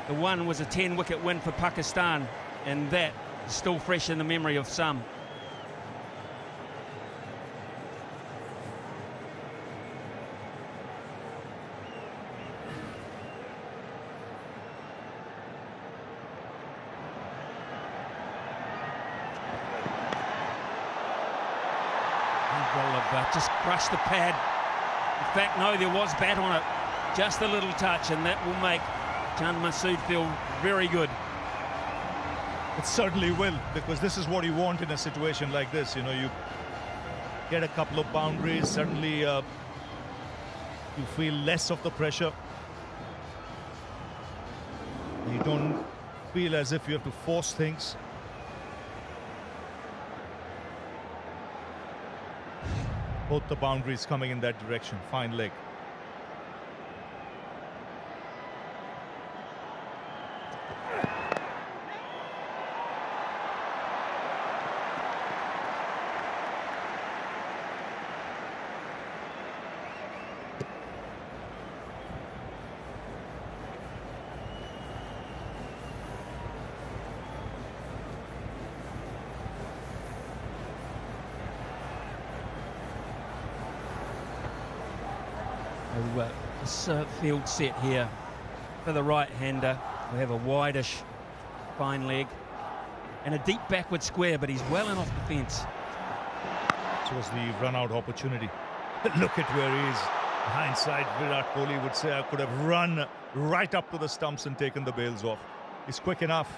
The one was a 10-wicket win for Pakistan, and that is still fresh in the memory of some. Just crushed the pad. In fact, no, there was bat on it. Just a little touch, and that will make Shan Masood feel very good. It certainly will, because this is what you want in a situation like this. You know, you get a couple of boundaries, suddenly you feel less of the pressure. You don't feel as if you have to force things. Both the boundaries coming in that direction. Fine leg. This field set here for the right-hander. We have a wideish fine leg and a deep backward square, but he's well in off the fence. This was the run-out opportunity. Look at where he is. Hindsight, Virat Kohli would say, I could have run right up to the stumps and taken the bails off. He's quick enough.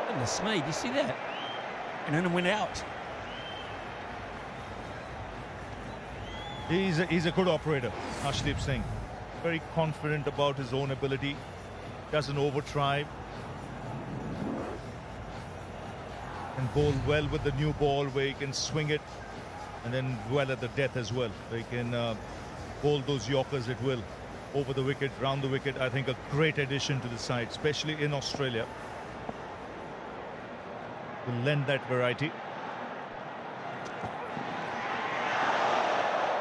Goodness me, do you see that? And then it went out. He's a good operator, Arshdeep Singh. Very confident about his own ability. Doesn't over-try. And bowl well with the new ball where he can swing it and then well at the death as well. They can bowl those Yorkers at will. Over the wicket, round the wicket. I think a great addition to the side, especially in Australia. Will lend that variety.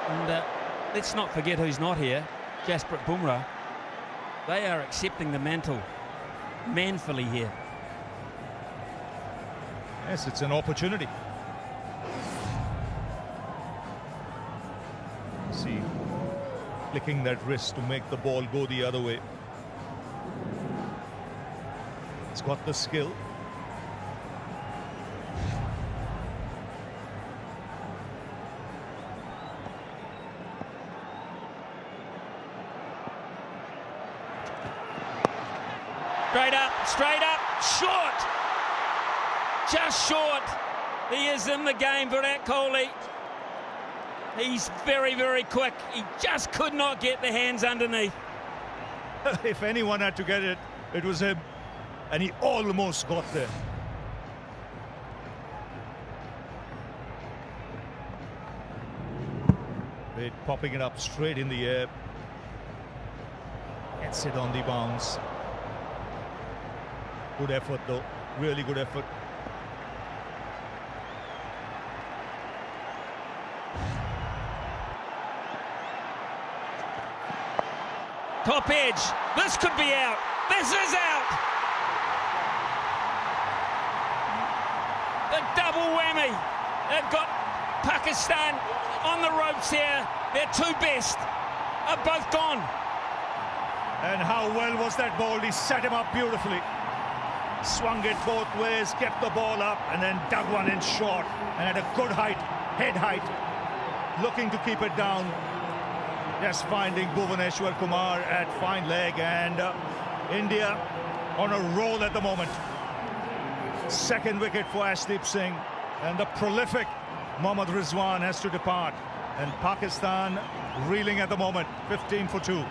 And let's not forget who's not here. Jasprit Bumrah. They are accepting the mantle manfully here. Yes, it's an opportunity. See, flicking that wrist to make the ball go the other way. He's got the skill. Straight up, short. Just short. He is in the game, Virat Kohli. He's very, very quick. He just could not get the hands underneath. If anyone had to get it, it was him. And he almost got there. Wade popping it up straight in the air. Gets it on the bounce. Good effort though, really good effort. Top edge, this could be out, this is out! The double whammy, they've got Pakistan on the ropes here, their two best are both gone. And how well was that ball? He set him up beautifully. Swung it both ways, kept the ball up, and then dug one in short. And at a good height, head height, looking to keep it down. Just finding Bhuvaneshwar Kumar at fine leg, and India on a roll at the moment. Second wicket for Arshdeep Singh, and the prolific Mohammad Rizwan has to depart. And Pakistan reeling at the moment, 15 for 2.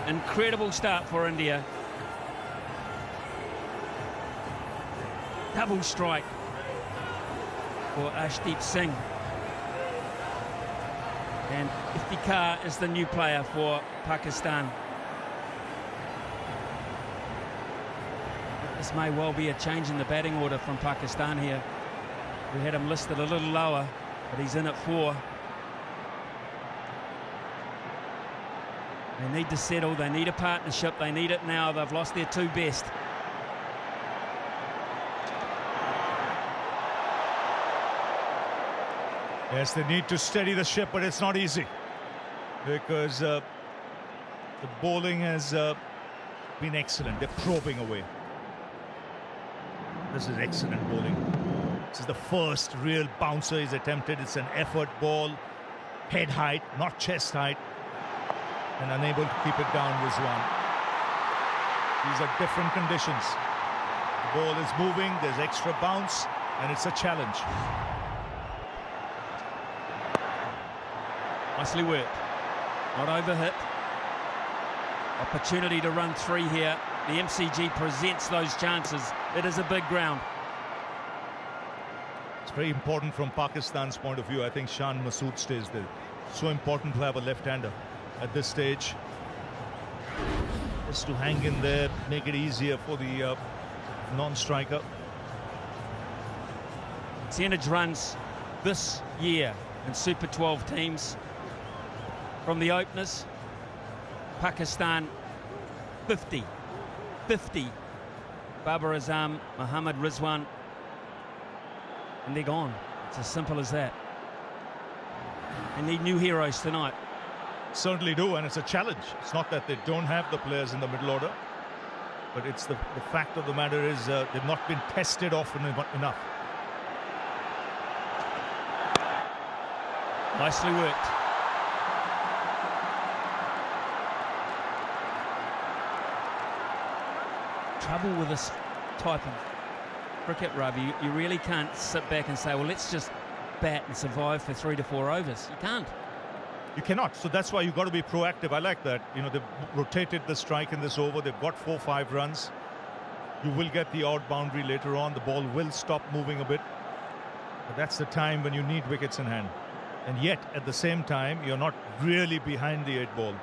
Incredible start for India. Double strike for Arshdeep Singh. And Iftikhar is the new player for Pakistan. This may well be a change in the batting order from Pakistan here. We had him listed a little lower, but he's in at 4. They need to settle, they need a partnership, they need it now. They've lost their two best. Yes, they need to steady the ship, but it's not easy. Because the bowling has been excellent. They're probing away. This is excellent bowling. This is the first real bouncer he's attempted. It's an effort ball. Head height, not chest height. And unable to keep it down, Rizwan. These are different conditions. The ball is moving, there's extra bounce, and it's a challenge. Nicely worked. Not overhit. Opportunity to run 3 here. The MCG presents those chances. It is a big ground. It's very important from Pakistan's point of view. I think Shan Masood stays there. So important to have a left-hander at this stage. Just to hang in there, make it easier for the non-striker. Percentage runs this year in Super 12 teams. from the openers. Pakistan 50. Babar Azam, Mohammad Rizwan, and they're gone. It's as simple as that. They need new heroes tonight. Certainly do, and it's a challenge. It's not that they don't have the players in the middle order, but it's the fact of the matter is they've not been tested often enough. Nicely worked. Trouble with this type of cricket, Ravi, you really can't sit back and say, well, let's just bat and survive for 3 to 4 overs. You can't. You cannot. So that's why you've got to be proactive. I like that. You know, they've rotated the strike in this over. They've got 4-5 runs. You will get the odd boundary later on. The ball will stop moving a bit. But that's the time when you need wickets in hand. And yet, at the same time, you're not really behind the 8 ball.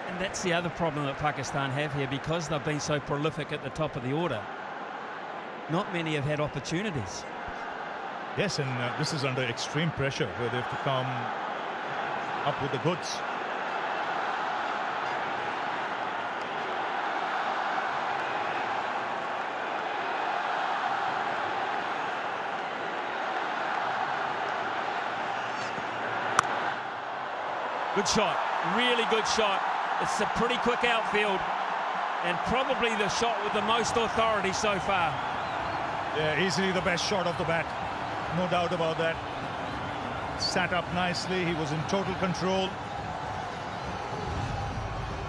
And that's the other problem that Pakistan have here, because they've been so prolific at the top of the order. Not many have had opportunities. Yes, and this is under extreme pressure where they have to come up with the goods. Good shot, really good shot. It's a pretty quick outfield and probably the shot with the most authority so far. Yeah, easily the best shot of the bat. No doubt about that. Sat up nicely. He was in total control.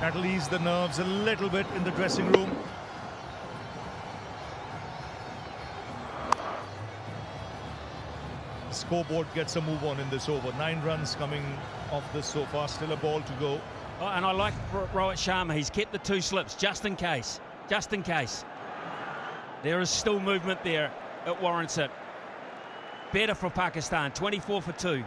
That'll ease the nerves a little bit in the dressing room. The scoreboard gets a move on in this over. 9 runs coming off this so far. Still a ball to go. Oh, and I like Rohit Sharma. He's kept the 2 slips just in case. Just in case. There is still movement there. It warrants it. Better for Pakistan. 24 for 2.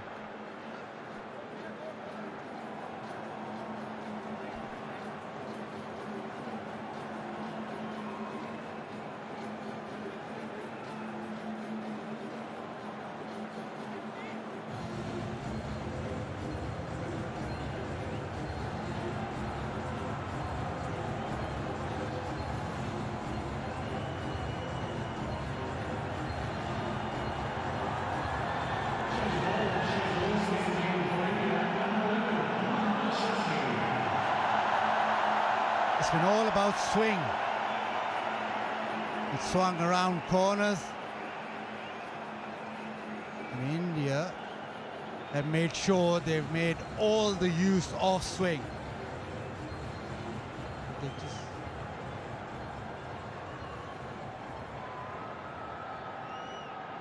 It's been all about swing. It swung around corners. And India have made sure they've made all the use of swing. They just...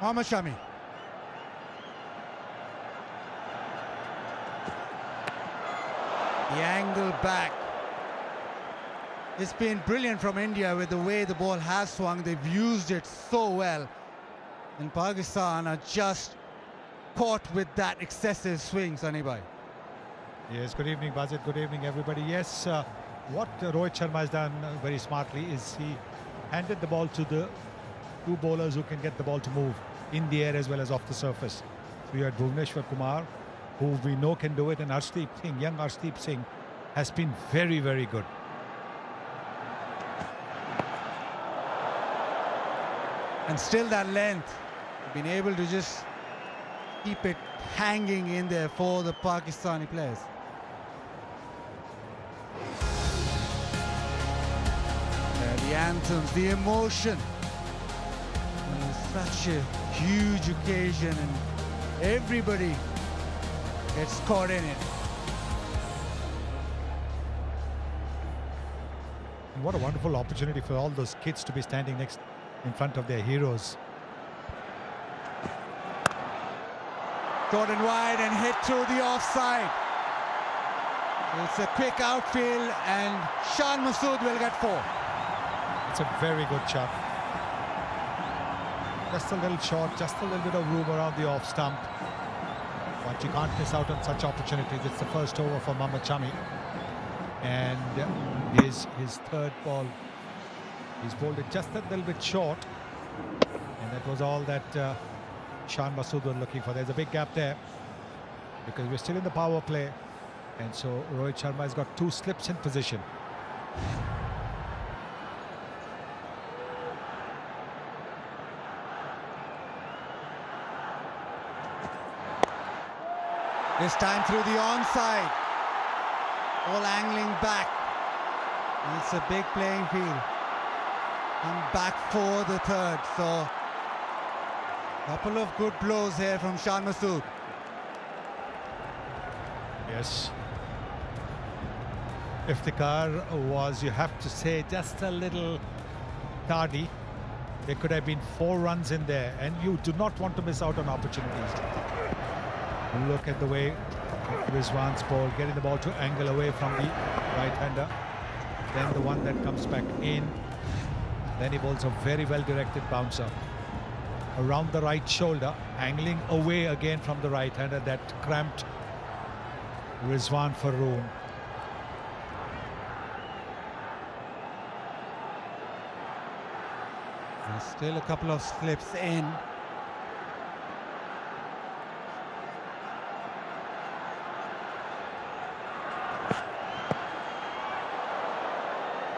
Mohammad Shami. The angle back. It's been brilliant from India with the way the ball has swung. They've used it so well. And Pakistan are just caught with that excessive swing, Sunny Bhai. Yes, good evening, Bazit. Good evening, everybody. Yes, what Rohit Sharma has done very smartly is he handed the ball to the 2 bowlers who can get the ball to move in the air as well as off the surface. So you had Bhuvneshwar Kumar, who we know can do it, and Arshdeep Singh, young Arshdeep Singh, has been very, very good. And still that length, been able to just keep it hanging in there for the Pakistani players. The anthems, the emotion. Such a huge occasion and everybody gets caught in it. And what a wonderful opportunity for all those kids to be standing next in front of their heroes. Jordan wide and hit through the offside. It's a quick outfield and Shan Masood will get 4. It's a very good shot. Just a little short, just a little bit of room around the off stump. But you can't miss out on such opportunities. It's the first over for Mohammad Shami. And his 3rd ball He's bowled it just a little bit short. And that was all that Shan Masood was looking for. There's a big gap there because we're still in the power play. And so Rohit Sharma has got 2 slips in position. This time through the onside. All angling back. It's a big playing field. And back for the third. So, couple of good blows here from Shan Masood. Yes. Iftikhar was, you have to say, just a little tardy. There could have been 4 runs in there, and you do not want to miss out on opportunities. Look at the way Rizwan's ball, getting the ball to angle away from the right-hander. Then the one that comes back in. Then he bowls a very well-directed bouncer around the right shoulder, angling away again from the right-hander. That cramped Rizwan for room. There's still a couple of slips in.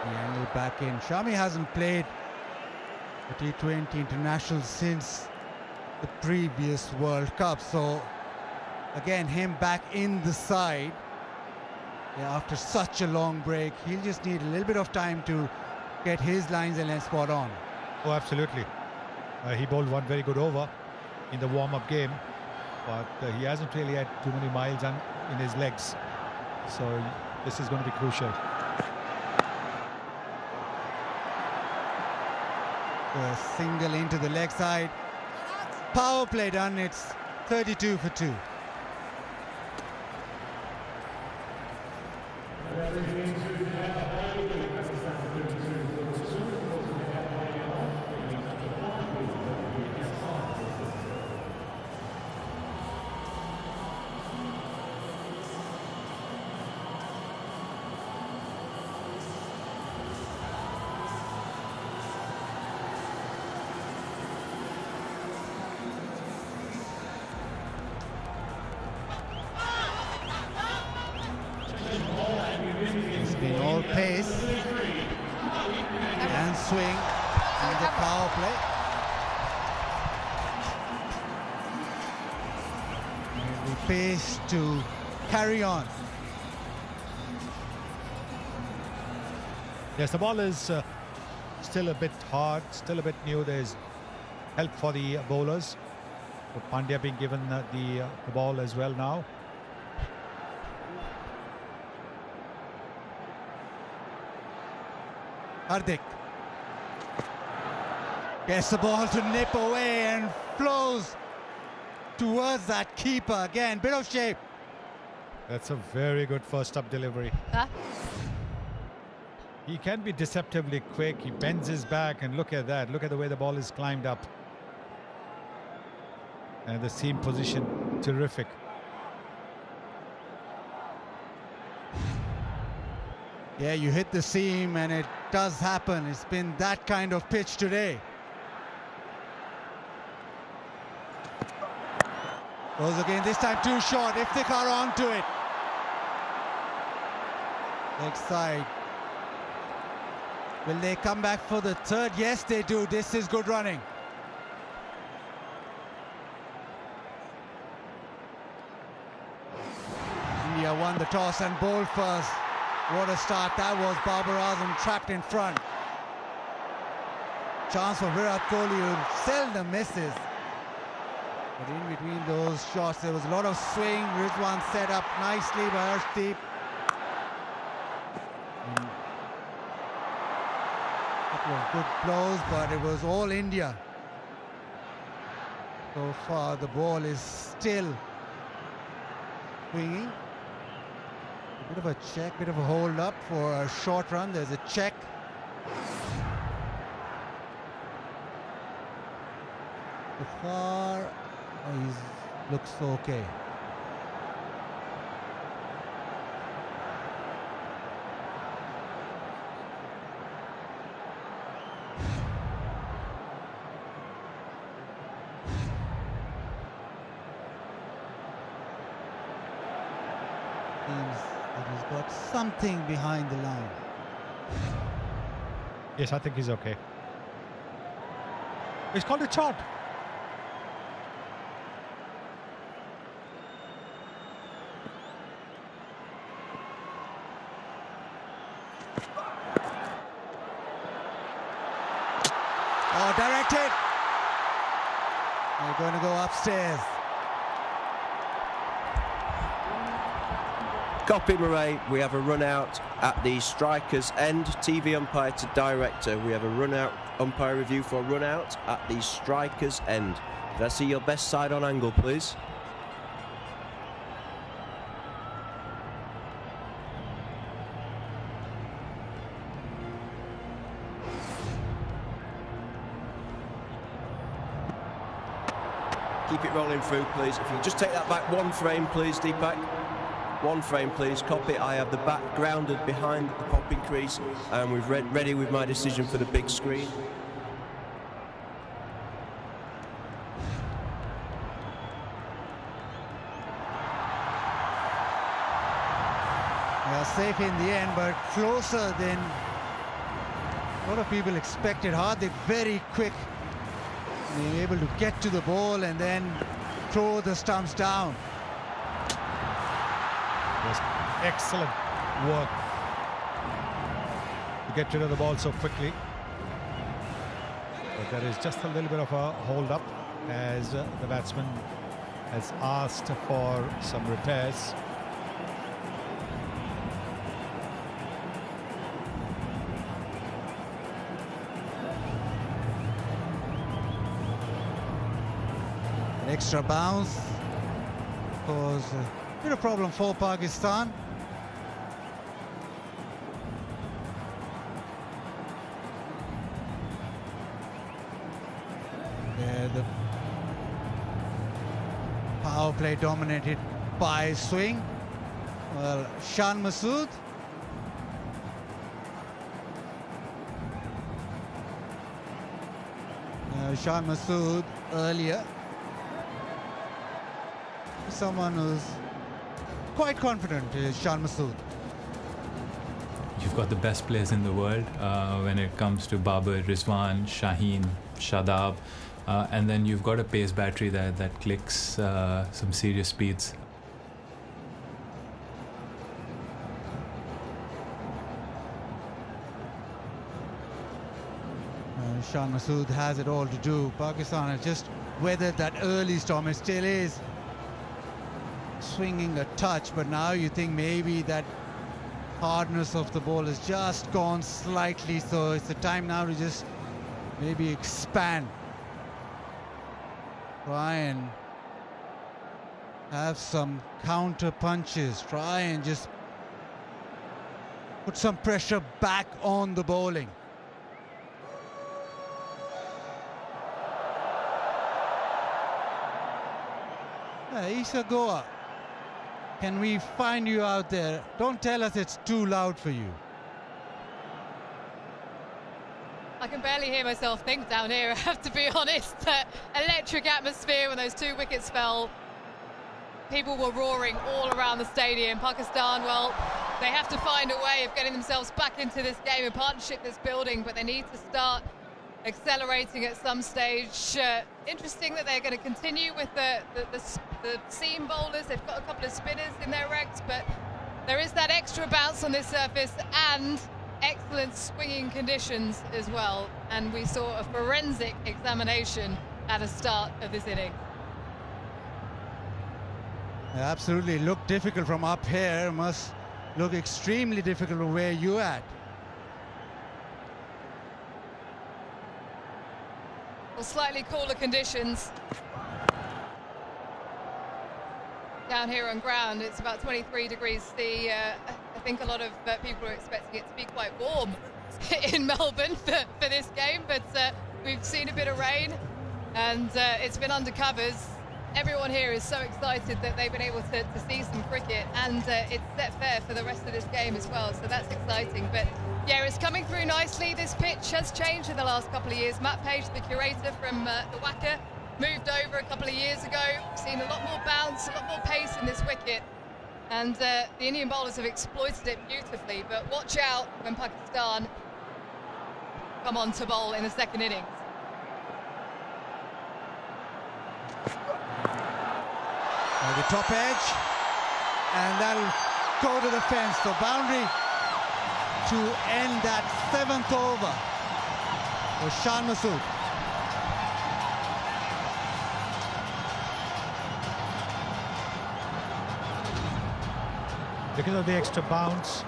The angle back in. Shami hasn't played a T20 international since the previous World Cup, so again him back in the side, after such a long break. He'll just need a little bit of time to get his lines and length spot on. Oh, absolutely. He bowled one very good over in the warm-up game, but he hasn't really had too many miles in his legs, so this is going to be crucial. A single into the leg side. Power play done. It's 32 for 2. It's been all pace and swing and the power play. And the pace to carry on. Yes, the ball is still a bit hard, still a bit new. There's help for the bowlers. But Pandya being given the ball as well now. Hardik gets the ball to nip away and flows towards that keeper. Again, bit of shape. That's a very good first up delivery. He can be deceptively quick. He bends his back, and look at that. Look at the way the ball is climbed up. And the seam position, terrific. Yeah, you hit the seam and it does happen. It's been that kind of pitch today. Goes again, this time too short. Iftikhar onto it. Leg side. Will they come back for the third? Yes, they do. This is good running. India won the toss and bowled first. What a start that was. Babar Azam trapped in front. Chance for Virat Kohli, who seldom misses. But in between those shots, there was a lot of swing. Rizwan set up nicely by Arshdeep. A couple of good blows, but it was all India. So far, the ball is still swinging. A bit of a check, bit of a hold up for a short run. There's a check. So far, he looks okay. But he's got something behind the line. Yes, I think he's okay. It's called a shot. Oh, directed. They're going to go upstairs. Copy, Murray. We have a run out at the striker's end. TV umpire to director. We have a run out umpire review for run out at the striker's end. Can I see your best side on angle, please? Keep it rolling through, please. If you just take that back one frame, please, Deepak. One frame, please. Copy. I have the bat grounded behind the popping crease, and we've ready with my decision for the big screen. They are safe in the end, but closer than a lot of people expected. Hardik very quick. Being able to get to the ball and then throw the stumps down. Yes, excellent work to get rid of the ball so quickly. But there is just a little bit of a hold up as the batsman has asked for some repairs. An extra bounce cause a bit of problem for Pakistan. Yeah, the power play dominated by swing. Well, Shan Masood. Shan Masood earlier. Someone who's quite confident is Shan Masood. You've got the best players in the world when it comes to Babar, Rizwan, Shaheen, Shadab, and then you've got a pace battery that clicks some serious speeds. Shan Masood has it all to do. Pakistan has just weathered that early storm. It still is swinging a touch, but now you think maybe that hardness of the ball has just gone slightly, so it's the time now to just maybe expand, try and have some counter punches, try and just put some pressure back on the bowling. Isa Goa, can we find you out there? Don't tell us it's too loud for you. I can barely hear myself think down here, I have to be honest. Electric atmosphere when those 2 wickets fell. People were roaring all around the stadium. Pakistan, well, they have to find a way of getting themselves back into this game. A partnership that's building, but they need to start accelerating at some stage. Interesting that they're going to continue with the seam bowlers. They've got a couple of spinners in their ranks, but there is that extra bounce on this surface and excellent swinging conditions as well. And we saw a forensic examination at the start of this inning. Absolutely looked difficult from up here. Must look extremely difficult from where you're at. Well, slightly cooler conditions down here on ground. It's about 23 degrees C. I think a lot of people are expecting it to be quite warm in Melbourne for this game, but we've seen a bit of rain and it's been under covers. Everyone here is so excited that they've been able to see some cricket, and it's set fair for the rest of this game as well, so that's exciting. But yeah, it's coming through nicely. This pitch has changed in the last couple of years. Matt Page, the curator from the Wacker, moved over a couple of years ago. We've seen a lot more bounce, a lot more pace in this wicket. And the Indian bowlers have exploited it beautifully, but watch out when Pakistan come on to bowl in the second innings. The top edge, and that'll go to the fence. So boundary to end that 7th over for Shan Masood. Because of the extra bounce,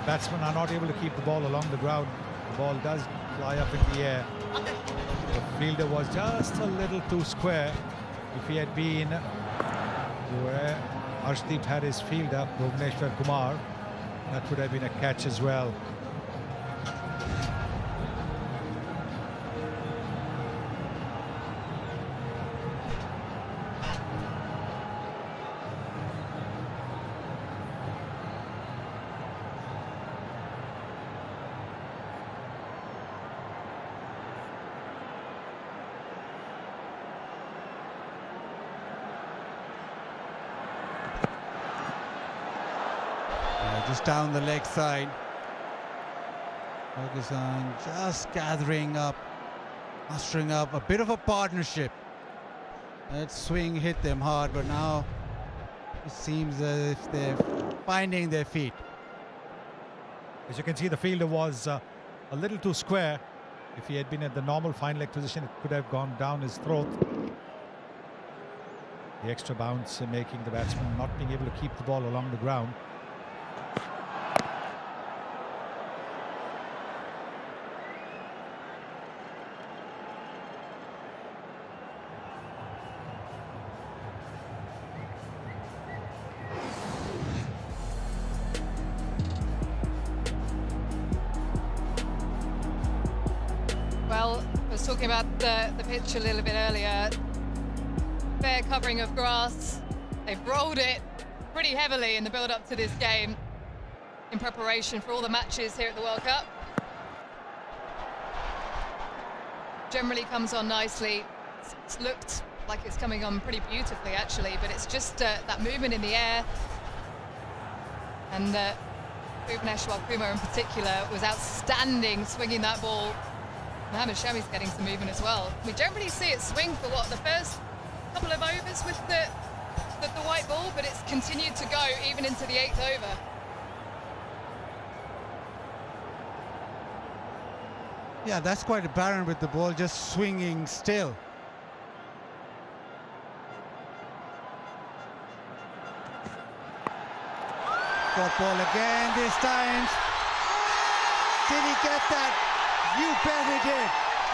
batsmen are not able to keep the ball along the ground. The ball does fly up in the air. The fielder was just a little too square. If he had been where Arshdeep had his fielder, Bhuvneshwar Kumar, that would have been a catch as well. Just down the leg side. Pakistan just gathering up, mustering up a bit of a partnership. That swing hit them hard, but now it seems as if they're finding their feet. As you can see, the fielder was a little too square. If he had been at the normal fine leg position, it could have gone down his throat. The extra bounce making the batsman not being able to keep the ball along the ground. Well, I was talking about the pitch a little bit earlier. Fair covering of grass. They've rolled it pretty heavily in the build-up to this game in preparation for all the matches here at the World Cup. Generally comes on nicely. It's looked like it's coming on pretty beautifully, actually, but it's just that movement in the air. And Bhuvneshwar Kumar in particular was outstanding swinging that ball. Mohammad Shami's getting some movement as well. We don't really see it swing for what, the first couple of overs with the white ball, but it's continued to go even into the 8th over. Yeah, that's quite apparent with the ball just swinging still. Got ball again this time. Did he get that? You bet he did.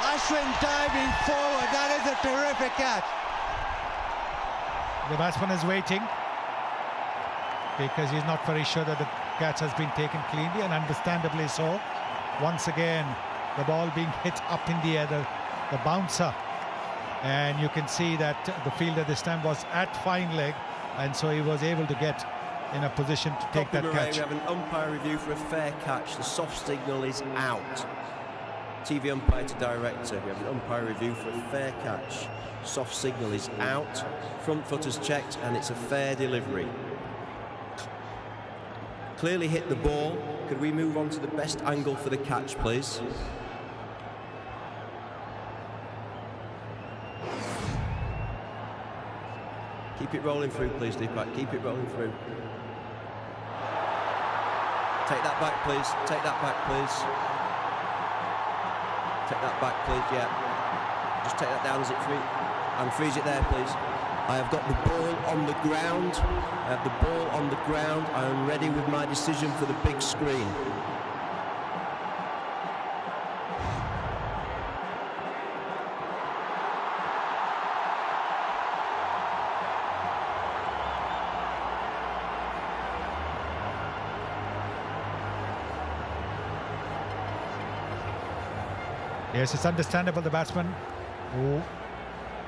Ashwin diving forward. That is a terrific catch. The batsman is waiting because he's not very sure that the catch has been taken cleanly, and understandably so. Once again, the ball being hit up in the air, the bouncer. And you can see that the fielder this time was at fine leg, and so he was able to get in a position to take that catch. We have an umpire review for a fair catch. The soft signal is out. TV umpire to director. We have an umpire review for a fair catch. Soft signal is out. Front footer's checked, and it's a fair delivery. Clearly hit the ball. Could we move on to the best angle for the catch, please? Keep it rolling through, please, Deepak. Keep it rolling through. Take that back, please. Take that back, please. Take that back, please, yeah. Just take that down as it free. And freeze it there, please. I have got the ball on the ground. I have the ball on the ground. I am ready with my decision for the big screen. Yes, it's understandable the batsman who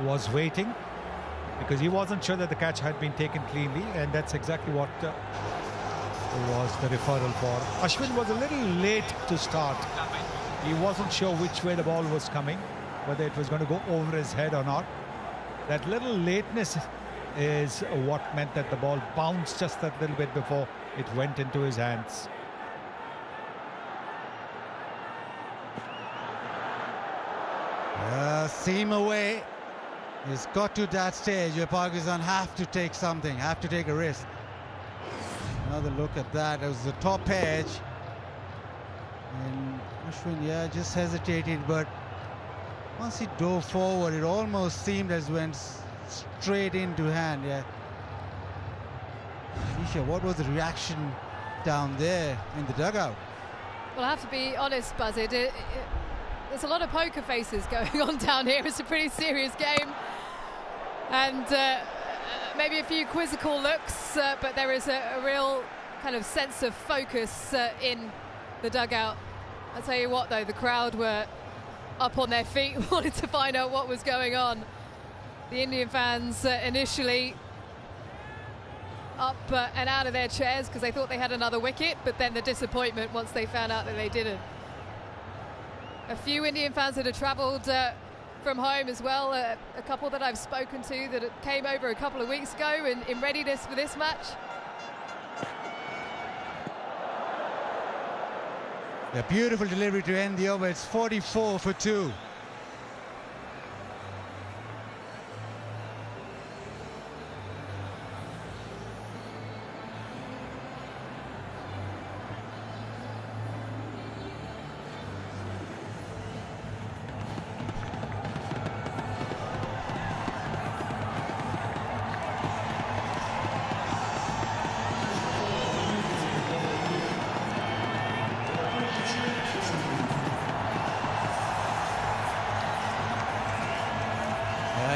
was waiting because he wasn't sure that the catch had been taken cleanly, and that's exactly what was the referral for. Ashwin was a little late to start. He wasn't sure which way the ball was coming, whether it was going to go over his head or not. That little lateness is what meant that the ball bounced just a little bit before it went into his hands. Seam away. It's got to that stage where Pakistan have to take something, have to take a risk. Another look at that. It was the top edge. And Ashwin, yeah, just hesitated, but once he dove forward, it almost seemed as went straight into hand. Yeah. Isha, what was the reaction down there in the dugout? Well, I have to be honest, Buzzard. There's a lot of poker faces going on down here. It's a pretty serious game. And maybe a few quizzical looks, but there is a real kind of sense of focus in the dugout. I'll tell you what, though, the crowd were up on their feet, wanted to find out what was going on. The Indian fans initially up and out of their chairs because they thought they had another wicket, but then the disappointment once they found out that they didn't. A few Indian fans that had travelled from home as well, a couple that I've spoken to that came over a couple of weeks ago in readiness for this match. A beautiful delivery to end the over. It's 44 for 2.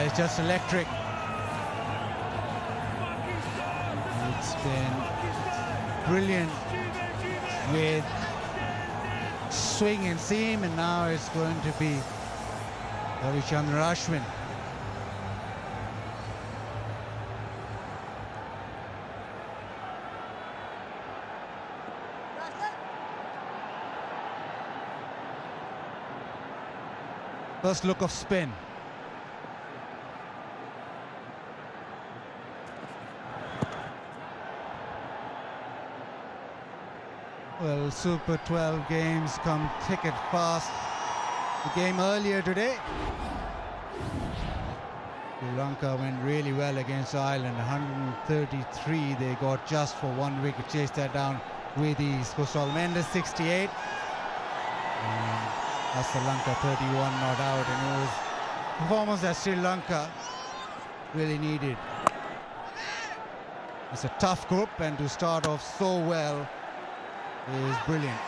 It's just electric. It's been brilliant with swing and seam, and now it's going to be Ravichandran Ashwin. First look of spin. Well, Super 12 games come thick and fast. The game earlier today, Sri Lanka went really well against Ireland. 133 they got just for 1 wicket. Chased that down with ease. Kusal Mendes 68. And Sri Lanka 31 not out. And it was a performance that Sri Lanka really needed. It's a tough group, and to start off so well is brilliant.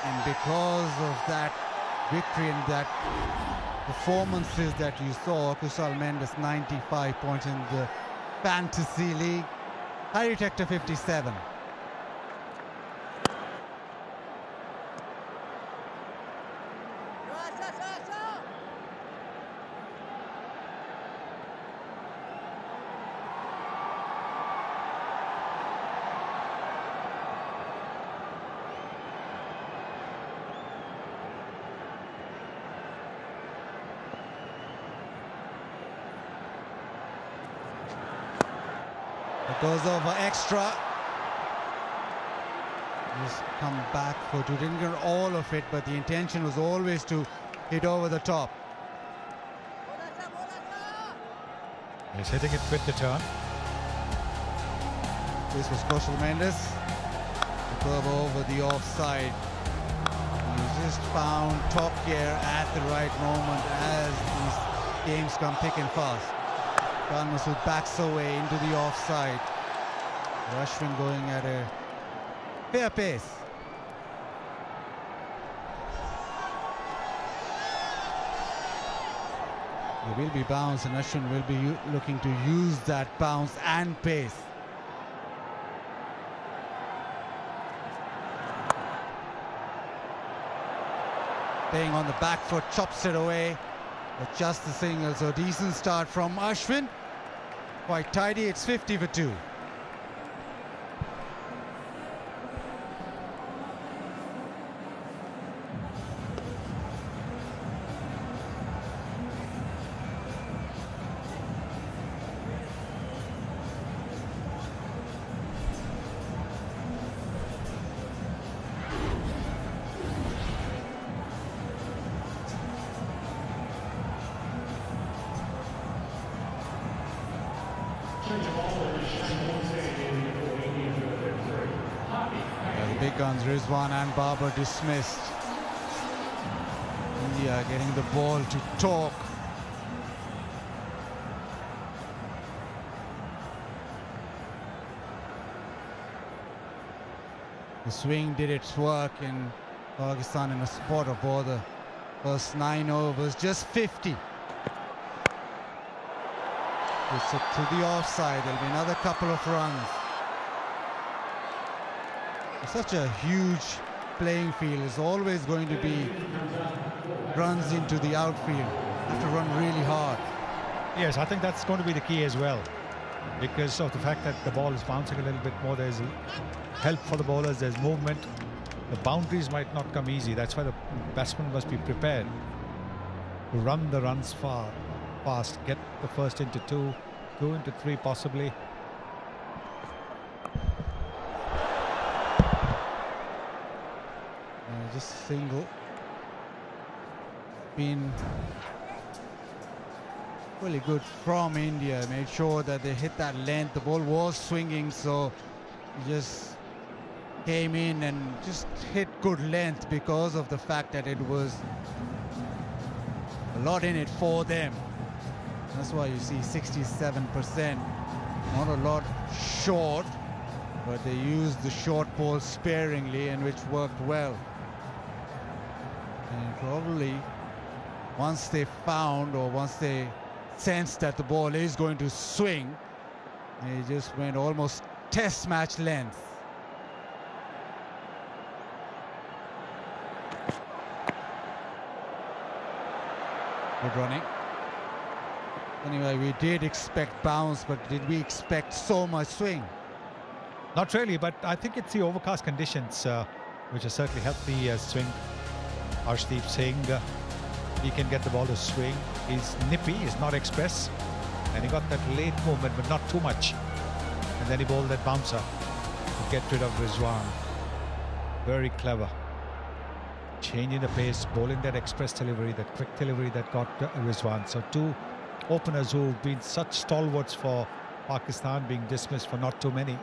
And because of that victory and that performances that you saw, Kusal Mendes 95 points in the Fantasy League, Harry Tector 57. Goes over extra. Just come back for two. Didn't get all of it, but the intention was always to hit over the top. He's hitting it with the turn. This was Kusal Mendes. The curve over the offside. He just found top gear at the right moment as these games come thick and fast. Khan Masood backs away into the offside. Ashwin going at a fair pace. There will be bounce, and Ashwin will be looking to use that bounce and pace. Playing on the back foot, chops it away. But just the single, so decent start from Ashwin. Quite tidy, it's 50 for 2. big guns, Rizwan and Babar dismissed. India getting the ball to talk. The swing did its work in Pakistan in a spot of bother. First 9 overs, just 50. It's to the offside. There'll be another couple of runs. It's such a huge playing field. There's always going to be runs into the outfield. You have to run really hard. Yes, I think that's going to be the key as well, because of the fact that the ball is bouncing a little bit more. There's help for the bowlers, there's movement. The boundaries might not come easy. That's why the batsman must be prepared to run the runs fast, get the first into 2, go into 3 possibly. Just single. Been really good from India. Made sure that they hit that length. The ball was swinging, so just came in and just hit good length because of the fact that it was a lot in it for them. That's why you see 67%. Not a lot short, but they used the short ball sparingly, and which worked well. And probably once they found, or once they sensed that the ball is going to swing, they just went almost test match length. Good running. Anyway, we did expect bounce, but did we expect so much swing? Not really, but I think it's the overcast conditions which has certainly helped the swing. Arshdeep Singh, he can get the ball to swing. He's nippy, he's not express, and he got that late movement, but not too much. And then he bowled that bouncer to get rid of Rizwan. Very clever. Changing the pace, bowling that express delivery, that quick delivery that got Rizwan. So 2 openers who've been such stalwarts for Pakistan being dismissed for not too many.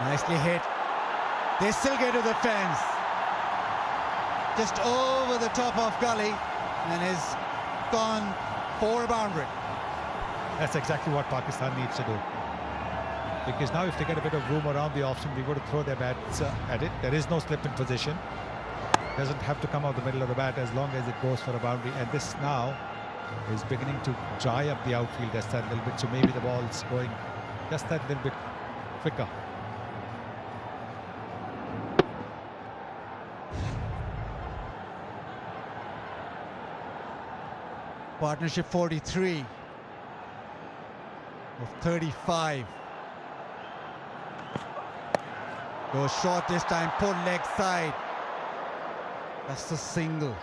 Nicely hit. They still get to the fence. Just over the top of Gully, and is gone for a boundary. That's exactly what Pakistan needs to do. Because now if they get a bit of room around the off-spin, they've got to throw their bats at it. There is no slip in position. Doesn't have to come out the middle of the bat as long as it goes for a boundary. And this now is beginning to dry up the outfield just that little bit. So maybe the ball's going just that little bit quicker. Partnership 43 of 35. Goes short this time, pull leg side. That's the single.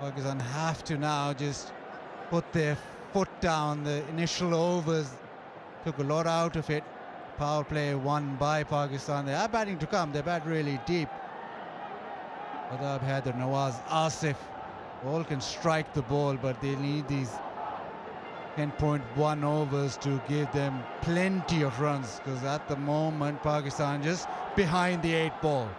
Pakistan have to now just put their foot down. The initial overs took a lot out of it. Power play won by Pakistan. They are batting to come. They bat really deep. Adab Haider, Nawaz, Asif, all can strike the ball, but they need these 10.1 overs to give them plenty of runs, because at the moment Pakistan just behind the 8 ball.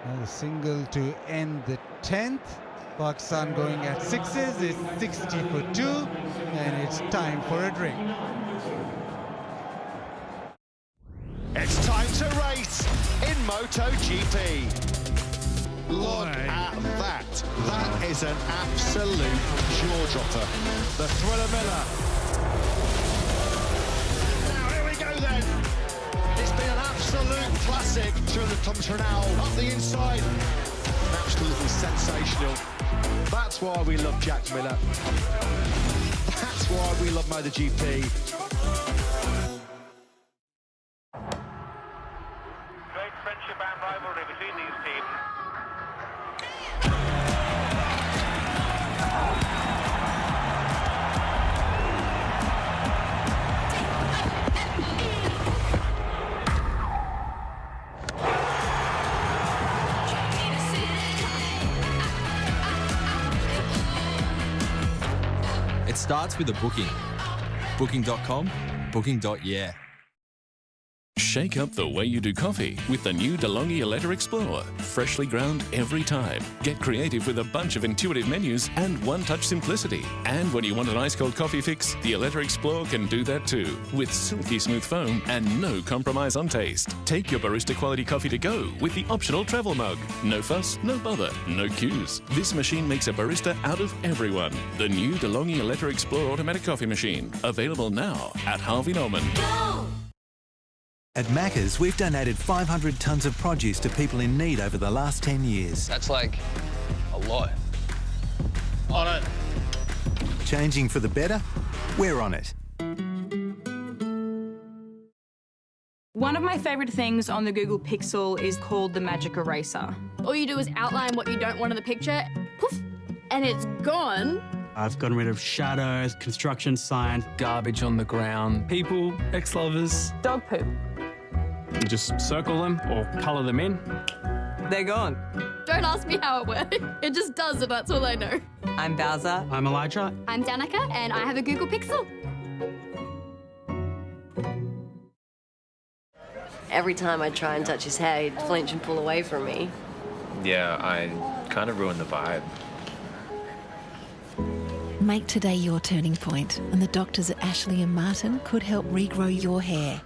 Another single to end the 10th. Pakistan going at 6s. It's 60 for 2, and it's time for a drink. It's time to race in MotoGP. Look at that. That is an absolute jaw-dropper. The Thriller Miller. Now, here we go then. It's been an absolute classic through the Thomas Ronald. Up the inside. Absolutely sensational. That's why we love Jack Miller. That's why we love MotoGP. starts with a booking. Booking.com, booking.yeah. Shake up the way you do coffee with the new DeLonghi Eletta Explorer. Freshly ground every time. Get creative with a bunch of intuitive menus and one-touch simplicity. And when you want an ice-cold coffee fix, the Eletta Explorer can do that too, with silky smooth foam and no compromise on taste. Take your barista quality coffee to go with the optional travel mug. No fuss, no bother, no queues. This machine makes a barista out of everyone. The new DeLonghi Eletta Explorer automatic coffee machine. Available now at Harvey Norman. At Macca's, we've donated 500 tonnes of produce to people in need over the last 10 years. That's like a lot. On it. Changing for the better? We're on it. One of my favourite things on the Google Pixel is called the Magic Eraser. All you do is outline what you don't want in the picture, poof, and it's gone. I've gotten rid of shadows, construction signs, garbage on the ground, people, ex-lovers. Dog poop. You just circle them or colour them in. They're gone. Don't ask me how it works. It just does it, that's all I know. I'm Bowser. I'm Elijah. I'm Danica, and I have a Google Pixel. Every time I try and touch his hair, he'd flinch and pull away from me. Yeah, I kind of ruined the vibe. Make today your turning point, and the doctors at Ashley and Martin could help regrow your hair.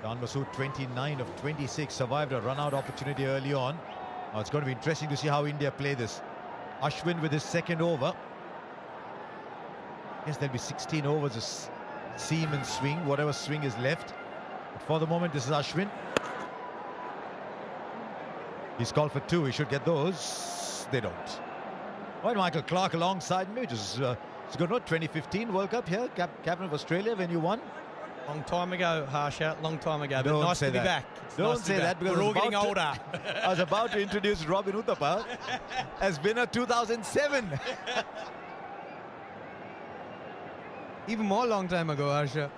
Don Masood, 29 of 26, survived a run-out opportunity early on. Now it's going to be interesting to see how India play this. Ashwin with his second over. Yes, there'll be 16 overs of seam and swing, whatever swing is left. But for the moment, this is Ashwin. He's called for 2. He should get those. They don't. Right, Michael Clark alongside me, which is it's good. 2015 World Cup here, captain of Australia when you won. Long time ago, Harsha, long time ago, but Don't nice say to be that. back. Don't say that, because we're all getting older. I was about to introduce Robin Uthappa as winner 2007. Even more long time ago, Harsha.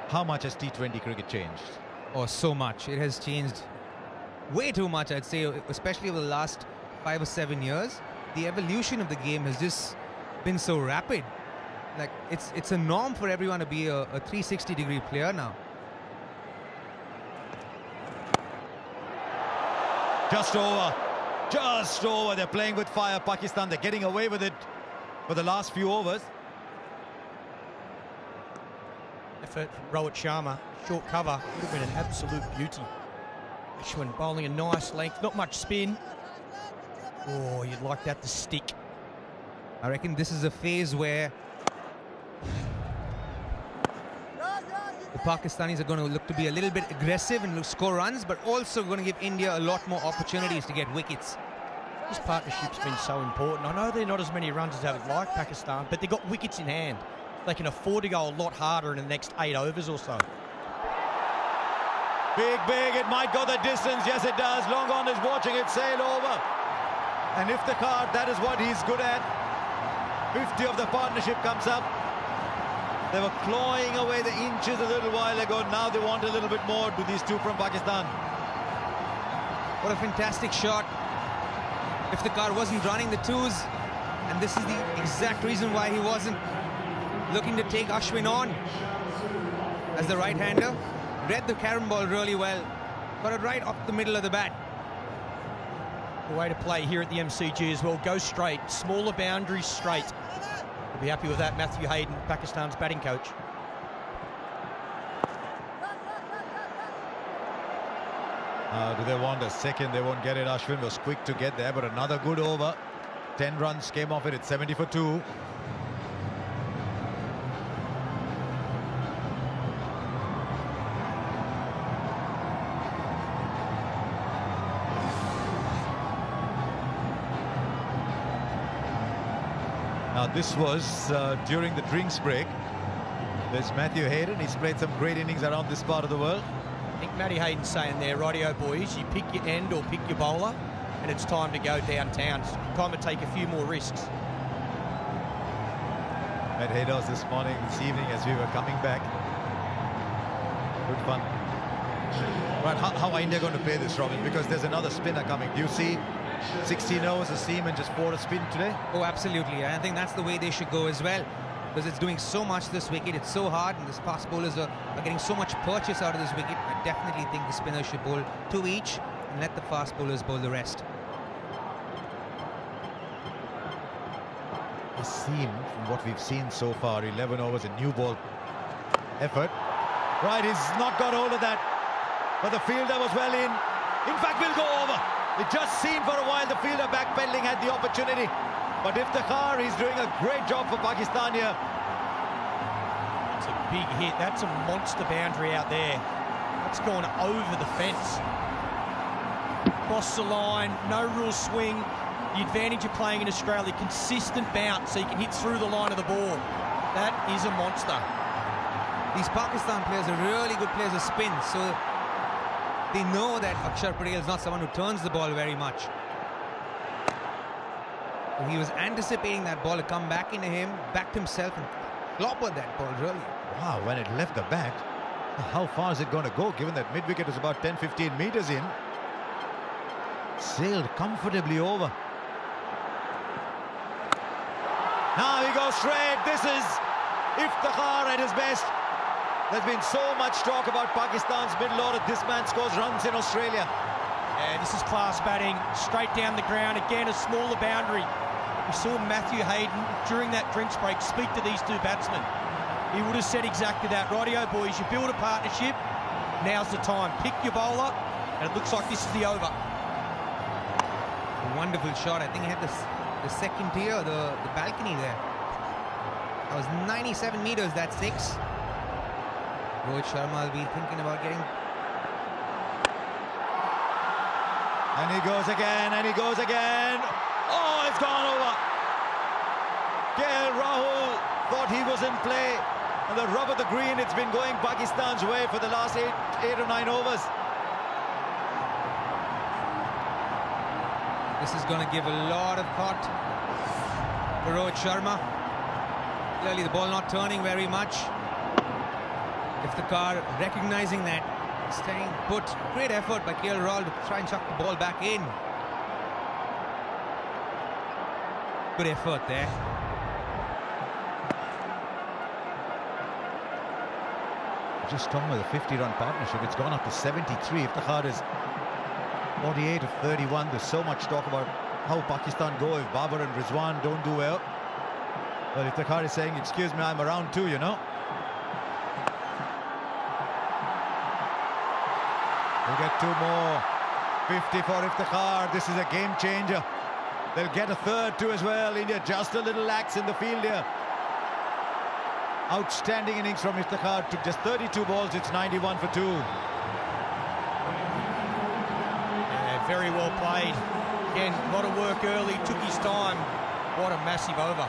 How much has T20 cricket changed? Oh, so much. It has changed way too much, I'd say, especially over the last 5 or 7 years. The evolution of the game has just been so rapid. Like, it's a norm for everyone to be a 360-degree player now. Just over. Just over. They're playing with fire, Pakistan. They're getting away with it for the last few overs. Effort from Rohit Sharma. Short cover. Would have been an absolute beauty. Ashwin bowling a nice length. Not much spin. Oh, you'd like that to stick. I reckon this is a phase where the Pakistanis are going to look to be a little bit aggressive and score runs, but also going to give India a lot more opportunities to get wickets. This partnership's been so important. I know they're not as many runs as they would like, Pakistan, but they've got wickets in hand. They can afford to go a lot harder in the next 8 overs or so. Big, big. It might go the distance. Yes, it does. Long on is watching it sail over. And if the card, that is what he's good at. 50 of the partnership comes up. They were clawing away the inches a little while ago. Now they want a little bit more to these two from Pakistan. What a fantastic shot. If the card wasn't running the 2s, and this is the exact reason why he wasn't looking to take Ashwin on as the right-hander. Read the carom ball really well. Got it right off the middle of the bat. The way to play here at the MCG as well. Go straight. Smaller boundaries straight. We'll be happy with that. Matthew Hayden, Pakistan's batting coach. Do they want a second? They won't get it. Ashwin was quick to get there, but another good over. 10 runs came off it. It's 70 for 2. Now this was during the drinks break. There's Matthew Hayden. He's played some great innings around this part of the world. I think Matty Hayden's saying there, rightio boys, you pick your end or pick your bowler, and it's time to go downtown. It's time to take a few more risks. Met Haydos this evening as we were coming back. Good fun. Right, how are India going to play this, Robin? Because there's another spinner coming. Do you see 16 overs a seam and just 4 a spin today? Oh, absolutely. I think that's the way they should go as well, because it's doing so much this wicket. It's so hard, and the fast bowlers are getting so much purchase out of this wicket. I definitely think the spinners should bowl 2 each and let the fast bowlers bowl the rest. A seam, from what we've seen so far, 11 overs, a new ball effort. Right, he's not got hold of that, but the fielder was well in. In fact, will go over. It just seemed for a while the fielder backpedaling had the opportunity, but Iftikhar, he's doing a great job for Pakistan here. It's a big hit. That's a monster boundary out there. That's gone over the fence. Cross the line, no real swing. The advantage of playing in Australia, consistent bounce, so you can hit through the line of the ball. That is a monster. These Pakistan players are really good players of spin, so they know that Akshar Patel is not someone who turns the ball very much. He was anticipating that ball to come back into him, backed himself and clobbered that ball, really. Wow, when it left the bat, how far is it going to go, given that mid-wicket was about 10-15 meters in? Sailed comfortably over. Now he goes straight. This is Iftikhar at his best. There's been so much talk about Pakistan's middle order. This man scores runs in Australia. Yeah, this is class batting, straight down the ground. Again, a smaller boundary. We saw Matthew Hayden during that drinks break speak to these 2 batsmen. He would have said exactly that. Rightio, boys, you build a partnership. Now's the time. Pick your bowler, and it looks like this is the over. A wonderful shot. I think he had the second tier, the balcony there. That was 97 meters, that's 6. Rohit Sharma will be thinking about getting... And he goes again, and he goes again. Oh, it's gone over. KL Rahul thought he was in play. And the rub of the green, it's been going Pakistan's way for the last 8 or 9 overs. This is going to give a lot of thought for Rohit Sharma. Clearly the ball not turning very much. Iftikhar recognizing that, staying put. Great effort by KL Rahul to try and chuck the ball back in. Good effort there. Just talking about the 50-run partnership, it's gone up to 73. Iftikhar is 48 of 31. There's so much talk about how Pakistan go if Babar and Rizwan don't do well. But Iftikhar is saying, excuse me, I'm around too, you know. We'll get 2 more. 50 for Iftikhar. This is a game changer. They'll get a 3rd too as well. India just a little lax in the field here. Outstanding innings from Iftikhar. Took just 32 balls. It's 91 for 2. Yeah, very well played. Again, a lot of work early. Took his time. What a massive over.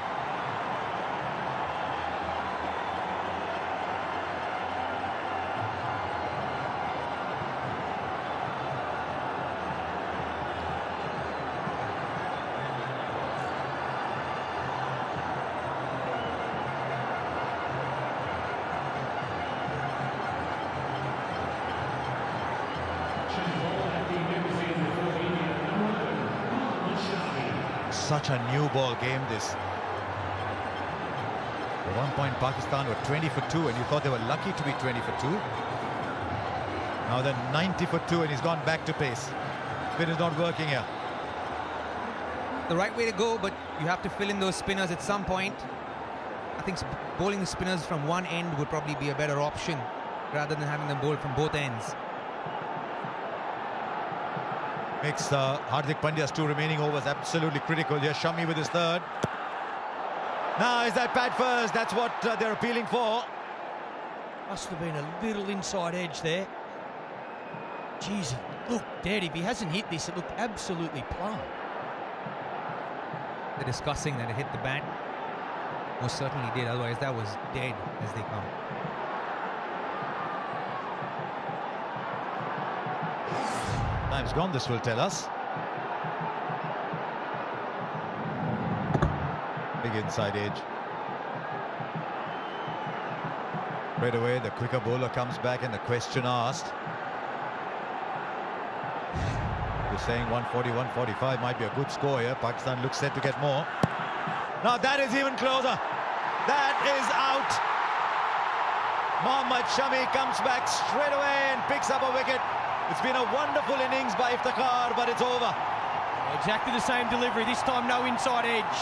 Such a new ball game, this. At one point, Pakistan were 20 for 2, and you thought they were lucky to be 20 for 2. Now they're 90 for 2, and he's gone back to pace. Spin is not working here. The right way to go, but you have to fill in those spinners at some point. I think bowling the spinners from one end would probably be a better option, rather than having them bowled from both ends. Makes Hardik Pandya's 2 remaining overs absolutely critical. Here's Shami with his 3rd. Now is that pad first? That's what they're appealing for. Must have been a little inside edge there. Jeez, it looked dead. If he hasn't hit this, it looked absolutely plumb. They're discussing that it hit the bat. Most certainly did, otherwise that was dead as they come. Time's gone, this will tell us. Big inside edge. Right away, the quicker bowler comes back and the question asked, was saying 140, 145 might be a good score here. Pakistan looks set to get more. Now that is even closer. That is out. Mohammad Shami comes back straight away and picks up a wicket. It's been a wonderful innings by Iftikhar, but it's over. Exactly the same delivery, this time no inside edge.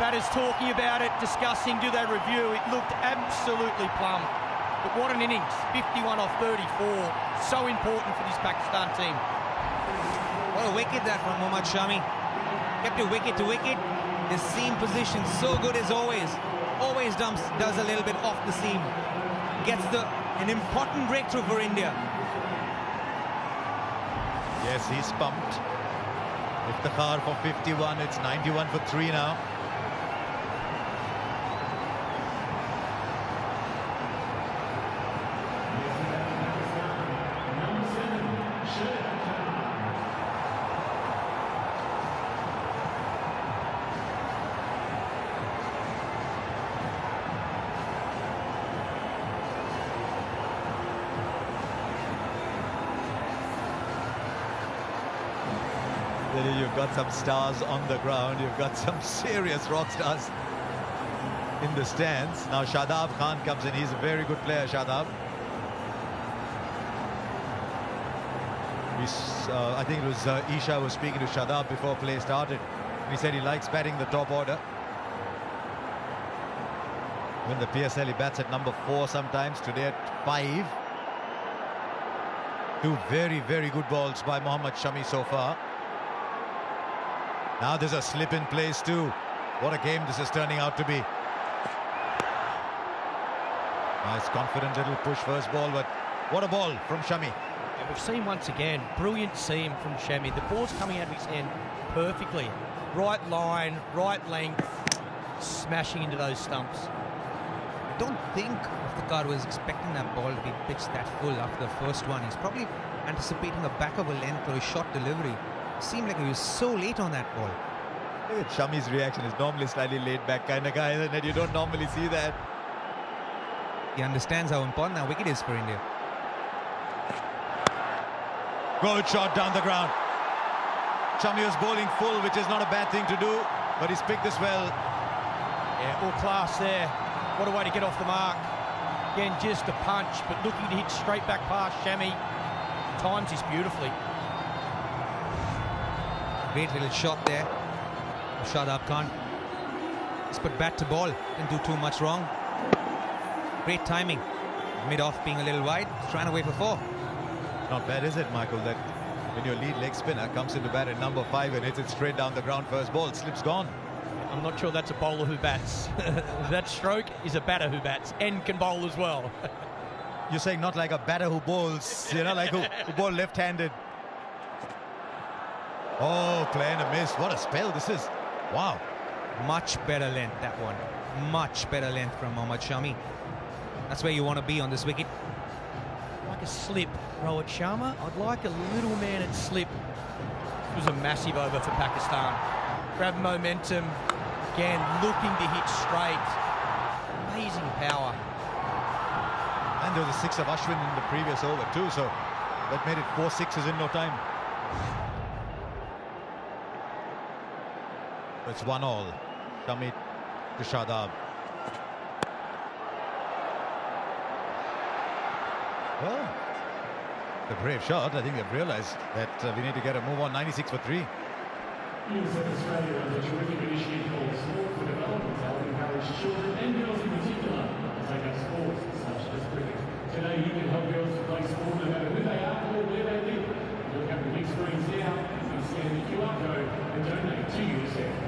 Batters talking about it, discussing, do they review? It looked absolutely plumb. But what an innings, 51 off 34. So important for this Pakistan team. What a wicket that from Mohammad Shami. Kept it wicket to wicket. The seam position so good as always. Always does a little bit off the seam. Gets an important breakthrough for India. Yes, he's pumped. Iftikhar for 51. It's 91 for 3 now. You've got some stars on the ground. You've got some serious rock stars in the stands. Now Shadab Khan comes in. He's a very good player, Shadab. I think it was Isha was speaking to Shadab before play started. He said he likes batting the top order. When the PSL, he bats at number 4 sometimes. Today at 5. 2 very, very good balls by Mohammad Shami so far. Now there's a slip in place too. What a game this is turning out to be. Nice confident little push first ball, but what a ball from Shami. And we've seen once again, brilliant seam from Shami. The ball's coming out of his hand perfectly. Right line, right length, smashing into those stumps. I don't think Iftikhar was expecting that ball to be pitched that full after the first one. He's probably anticipating a back of a length or a short delivery. Seemed like he was so late on that ball. Look at Shami's reaction. He's normally slightly laid back kind of guy, isn't it? You don't normally see that. He understands how important that wicket is for India. Good shot down the ground. Shami was bowling full, which is not a bad thing to do, but he's picked this well. Yeah, all class there. What a way to get off the mark. Again, just a punch, but looking to hit straight back past Shami. Times this beautifully. Great little shot there. Shadab Khan. He's put bat to ball. Didn't do too much wrong. Great timing. Mid-off being a little wide. Trying to wait for 4. Not bad, is it, Michael, that when your lead leg spinner comes into bat at number 5 and hits it straight down the ground first ball, slips gone. I'm not sure that's a bowler who bats. That stroke is a batter who bats and can bowl as well. You're saying not like a batter who bowls, you know, like who bowl left-handed. Oh, playing a miss. What a spell this is. Wow. Much better length, that one. Much better length from Mohammad Shami. That's where you want to be on this wicket. Like a slip, Rohit Sharma. I'd like a little man at slip. This was a massive over for Pakistan. Grab momentum. Again, looking to hit straight. Amazing power. And there was a 6 of Ashwin in the previous over too, so that made it 4 sixes in no time. It's 1-all. Shami to Shadab. Well, the brave shot. I think they've realized that we need to get a move on. 96 for 3. Australia has a terrific initiative called Sport for Development to help encourage children and girls in particular to take up sports such as cricket. Today you can help girls to play sport no matter who they are or where they live. Look at the big screens now and scan the QR code and donate to UNICEF.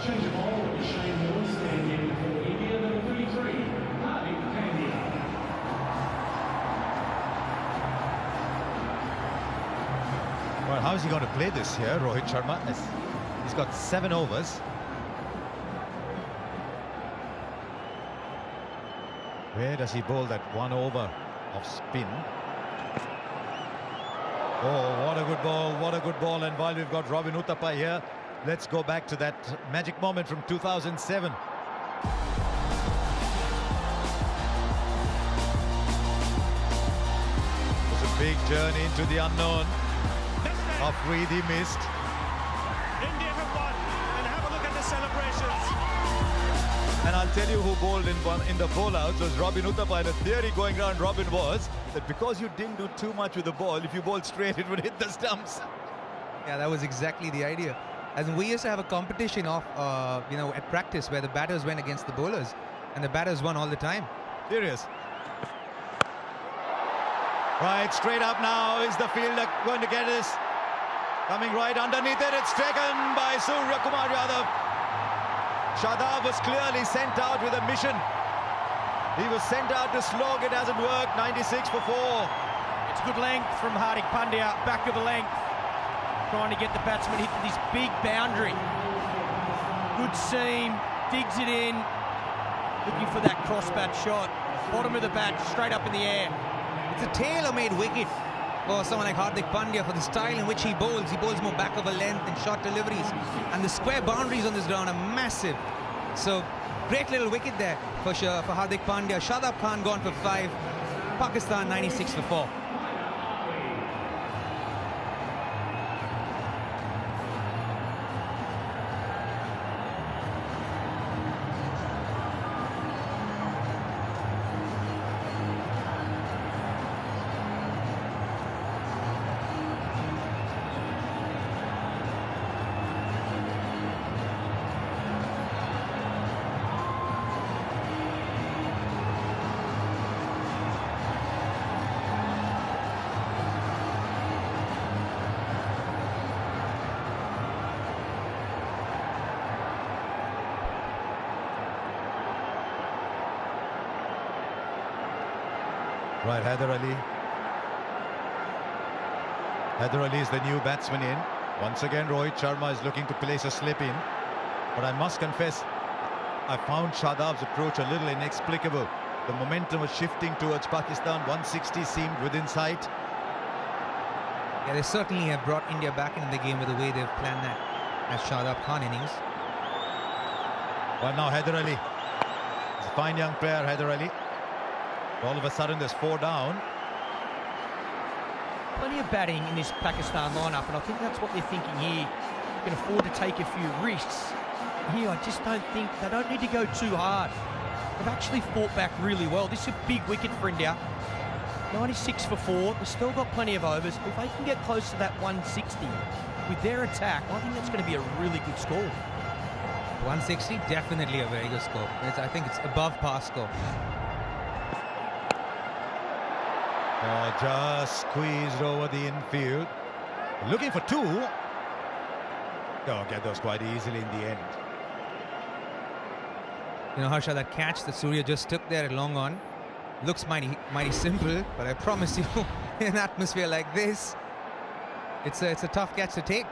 Change of ball with Shane Moore standing for India, number 33, Hardik Pandya. Well, how is he going to play this here, Rohit Sharma? He's got 7 overs. Where does he bowl that 1 over of spin? Oh, what a good ball, what a good ball. And while we've got Robin Uthappa here, Let's go back to that magic moment from 2007. It was a big journey into the unknown. Afridi missed. India have won, and have a look at the celebrations. And I'll tell you who bowled in the bowlouts was Robin Uthappa. And the theory going around Robin was that because you didn't do too much with the ball, if you bowled straight, it would hit the stumps. Yeah, that was exactly the idea. As we used to have a competition of, at practice where the batters went against the bowlers, and the batters won all the time. Serious. Right, straight up now. Is the fielder going to get this? Coming right underneath it. It's taken by Surya Kumar Yadav. Shadab was clearly sent out with a mission. He was sent out to slog. It hasn't worked. 96 for 4. It's good length from Hardik Pandya. Back of the length. Trying to get the batsman hit this big boundary. Good seam. Digs it in. Looking for that cross-bat shot. Bottom of the bat, straight up in the air. It's a tailor-made wicket for someone like Hardik Pandya for the style in which he bowls. He bowls more back of a length and short deliveries. And the square boundaries on this ground are massive. So, great little wicket there for Hardik Pandya. Shadab Khan gone for 5. Pakistan 96 for 4. Right, Haider Ali. Haider Ali is the new batsman in. Once again, Rohit Sharma is looking to place a slip in. But I must confess, I found Shadab's approach a little inexplicable. The momentum was shifting towards Pakistan. 160 seemed within sight. Yeah, they certainly have brought India back into the game with the way they've planned that as Shadab Khan innings. Well, now Haider Ali. He's a fine young player, Haider Ali. All of a sudden, there's 4 down. Plenty of batting in this Pakistan lineup, and I think that's what they're thinking here. You can afford to take a few risks. Here, I just don't think they don't need to go too hard. They've actually fought back really well. This is a big wicket for India. 96 for 4. They've still got plenty of overs. If they can get close to that 160 with their attack, I think that's going to be a really good score. 160, definitely a very good score. I think it's above par score. Oh, just squeezed over the infield. Looking for 2. Oh, get those quite easily in the end. You know, Harsha, that catch that Surya just took there at long on looks mighty simple, but I promise you, in an atmosphere like this, it's a tough catch to take.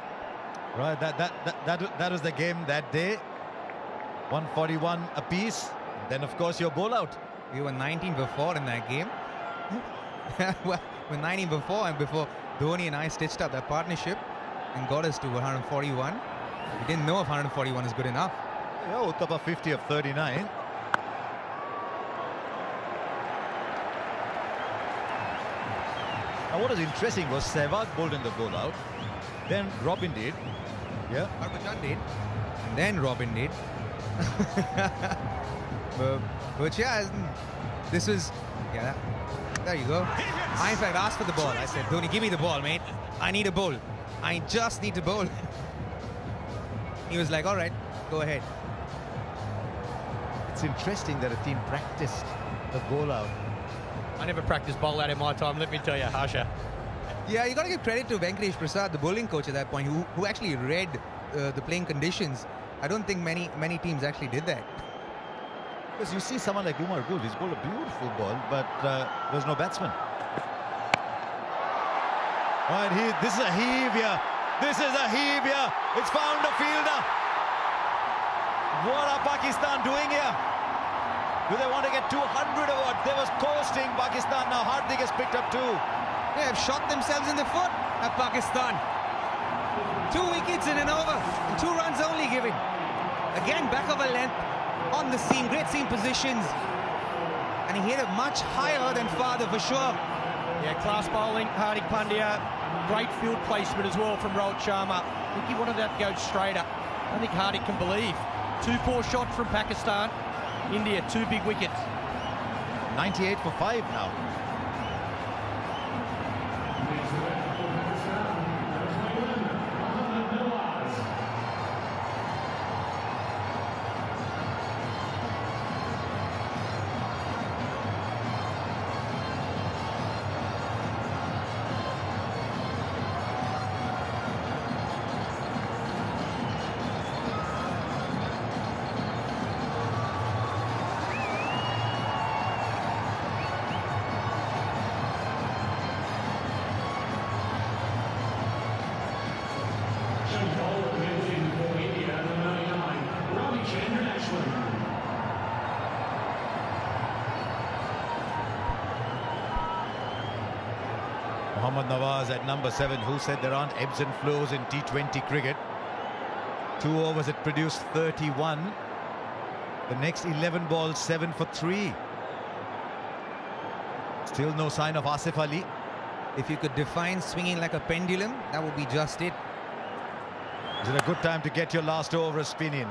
Right, that was the game that day. 141 apiece. Then, of course, your bowl out. We were 19 for 4 in that game. Well, we're 19 for 4, and before Dhoni and I stitched up that partnership and got us to 141. We didn't know if 141 is good enough. Yeah, Uthappa 50 of 39. Now, what was interesting was Sehwag bowled in the bowl out. Then Robin did. Yeah. Harbhajan did. And then Robin did. but yeah, this was... Yeah, there you go. I, in fact, asked for the ball. I said, Dhoni, give me the ball, mate. I need a bowl. I just need to bowl. He was like, all right, go ahead. It's interesting that a team practiced the bowl out. I never practiced bowl out in my time, let me tell you, Harsha. Yeah, you got to give credit to Venkatesh Prasad, the bowling coach at that point, who actually read the playing conditions. I don't think many teams actually did that. Because you see someone like Umar Gul, he's bowled a beautiful ball, but there's no batsman. Right, this is a heave here. This is a heave here. It's found a fielder. What are Pakistan doing here? Do they want to get 200 or what? They was coasting Pakistan. Now Hardik has picked up 2. They have shot themselves in the foot at Pakistan. 2 wickets in an over, and 2 runs only given. Again, back over length on the seam, great seam positions. And he hit it much higher than father for sure. Yeah, class bowling, Hardik Pandya. Great field placement as well from Rohit Sharma. I think he wanted that to go straight up. I think Hardik can believe. 2 poor shots from Pakistan. India, 2 big wickets. 98 for 5 now. Mohammad Nawaz at number 7, who said there aren't ebbs and flows in T20 cricket. 2 overs, it produced 31. The next 11 balls, 7 for 3. Still no sign of Asif Ali. If you could define swinging like a pendulum, that would be just it. Is it a good time to get your last over of spin in?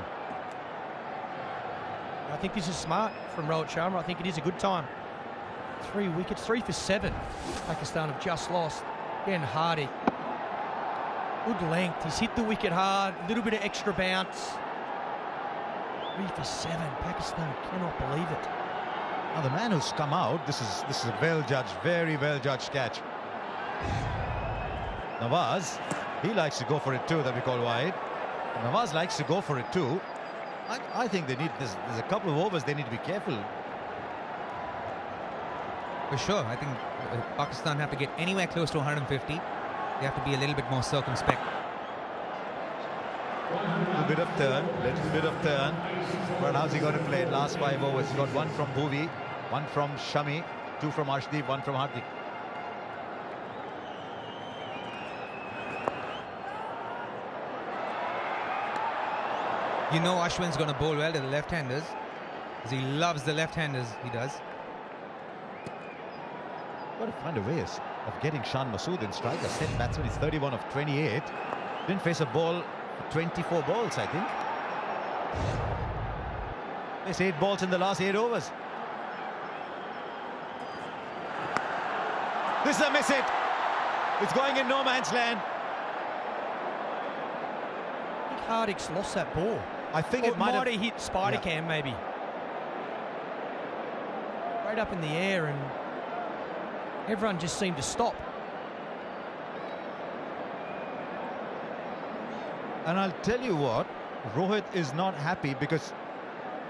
I think this is smart from Rohit Sharma. I think it is a good time. 3 wickets, 3 for 7. Pakistan have just lost. Again, Hardik. Good length. He's hit the wicket hard. A little bit of extra bounce. 3 for 7. Pakistan cannot believe it. Now the man who's come out, this is a well-judged, very well-judged catch. Nawaz, he likes to go for it too, that we call wide. Nawaz likes to go for it too. I think they need, there's a couple of overs they need to be careful. For sure, I think Pakistan have to get anywhere close to 150. They have to be a little bit more circumspect. Little bit of turn. But how's he going to play last 5 overs? He got 1 from Bhuvi, 1 from Shami, 2 from Arshdeep, 1 from Hardik. You know Ashwin's going to bowl well to the left-handers, because he loves the left-handers, he does. Got to find a way of getting Shan Masood in strike. A set batsman is 31 of 28. Didn't face a ball for 24 balls, I think. Faced 8 balls in the last 8 overs. This is a miss hit. It's going in no man's land. I think Hardik's lost that ball. I think it might have hit Spider Cam, maybe. Right up in the air, and everyone just seemed to stop. And I'll tell you what, Rohit is not happy because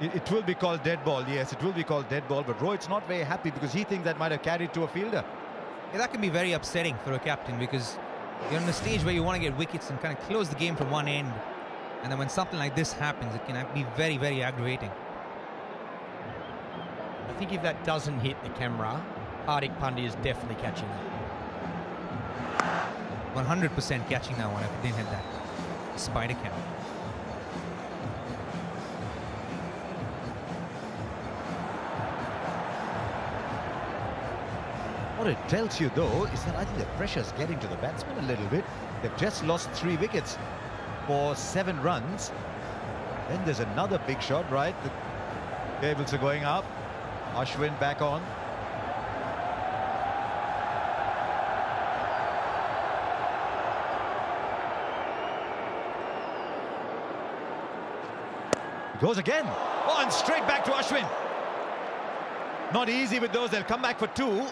it will be called dead ball. Yes, it will be called dead ball, but Rohit's not very happy because he thinks that might have carried to a fielder. Yeah, that can be very upsetting for a captain, because you're in a stage where you want to get wickets and kind of close the game from one end. And then when something like this happens, it can be very, very aggravating. I think if that doesn't hit the camera, Hardik Pandya is definitely catching that. 100% catching that one if it didn't hit that spider cam. What it tells you, though, is that I think the pressure's getting to the batsmen a little bit. They've just lost 3 wickets for 7 runs. Then there's another big shot, right? The cables are going up. Ashwin back on. Goes again. Oh, and straight back to Ashwin. Not easy with those. They'll come back for 2.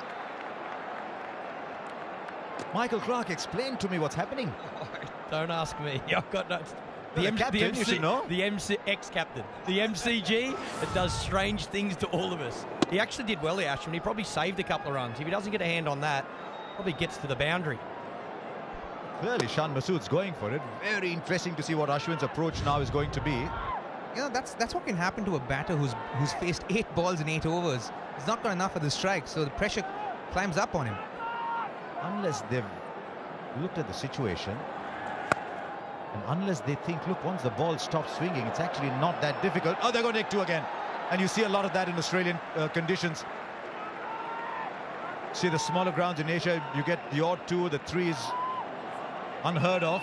Michael Clark, explain to me what's happening. Oh, don't ask me. I've got no... The captain, you should know. The ex-captain. The MCG, it does strange things to all of us. He actually did well here, Ashwin. He probably saved a couple of runs. If he doesn't get a hand on that, probably gets to the boundary. Clearly, Shan Masood's going for it. Very interesting to see what Ashwin's approach now is going to be. You know, that's what can happen to a batter who's faced 8 balls in 8 overs. He's not got enough of the strike, so the pressure climbs up on him. Unless they've looked at the situation. And unless they think, look, once the ball stops swinging, it's actually not that difficult. Oh, they're going to take two again. And you see a lot of that in Australian conditions. See, the smaller grounds in Asia, you get the odd two, the three is unheard of.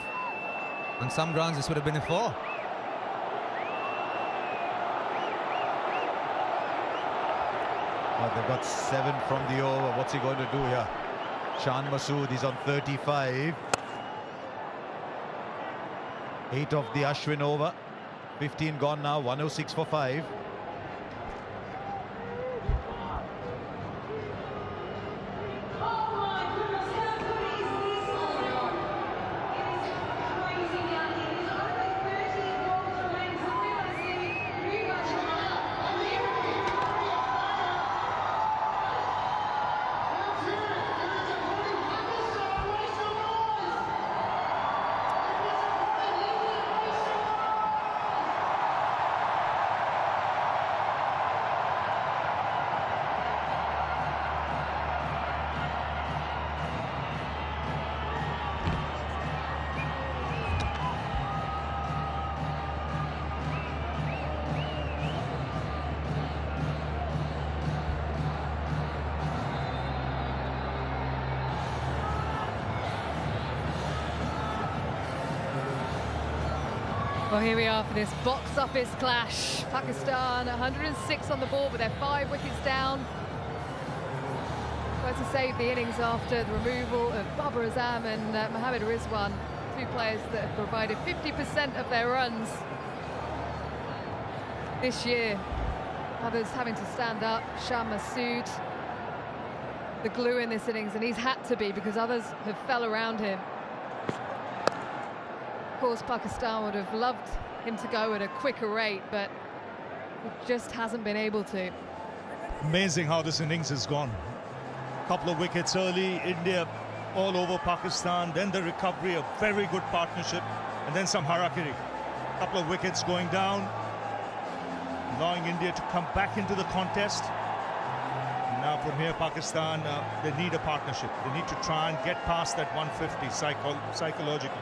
On some grounds, this would have been a 4. Well, they've got 7 from the over. What's he going to do here? Shan Masood, he's on 35. 8 of the Ashwin over. 15 gone now, 106 for 5. Well, here we are for this box office clash. Pakistan 106 on the board with their 5 wickets down. Tries to save the innings after the removal of Babar Azam and Mohammad Rizwan, 2 players that have provided 50% of their runs this year. Others having to stand up. Shan Masood, the glue in this innings, and he's had to be because others have fell around him. Of course, Pakistan would have loved him to go at a quicker rate, but he just hasn't been able to. Amazing how this innings has gone. A couple of wickets early, India all over Pakistan, then the recovery, a very good partnership, and then some harakiri. A couple of wickets going down, allowing India to come back into the contest. And now from here, Pakistan, they need a partnership. They need to try and get past that 150 psychologically.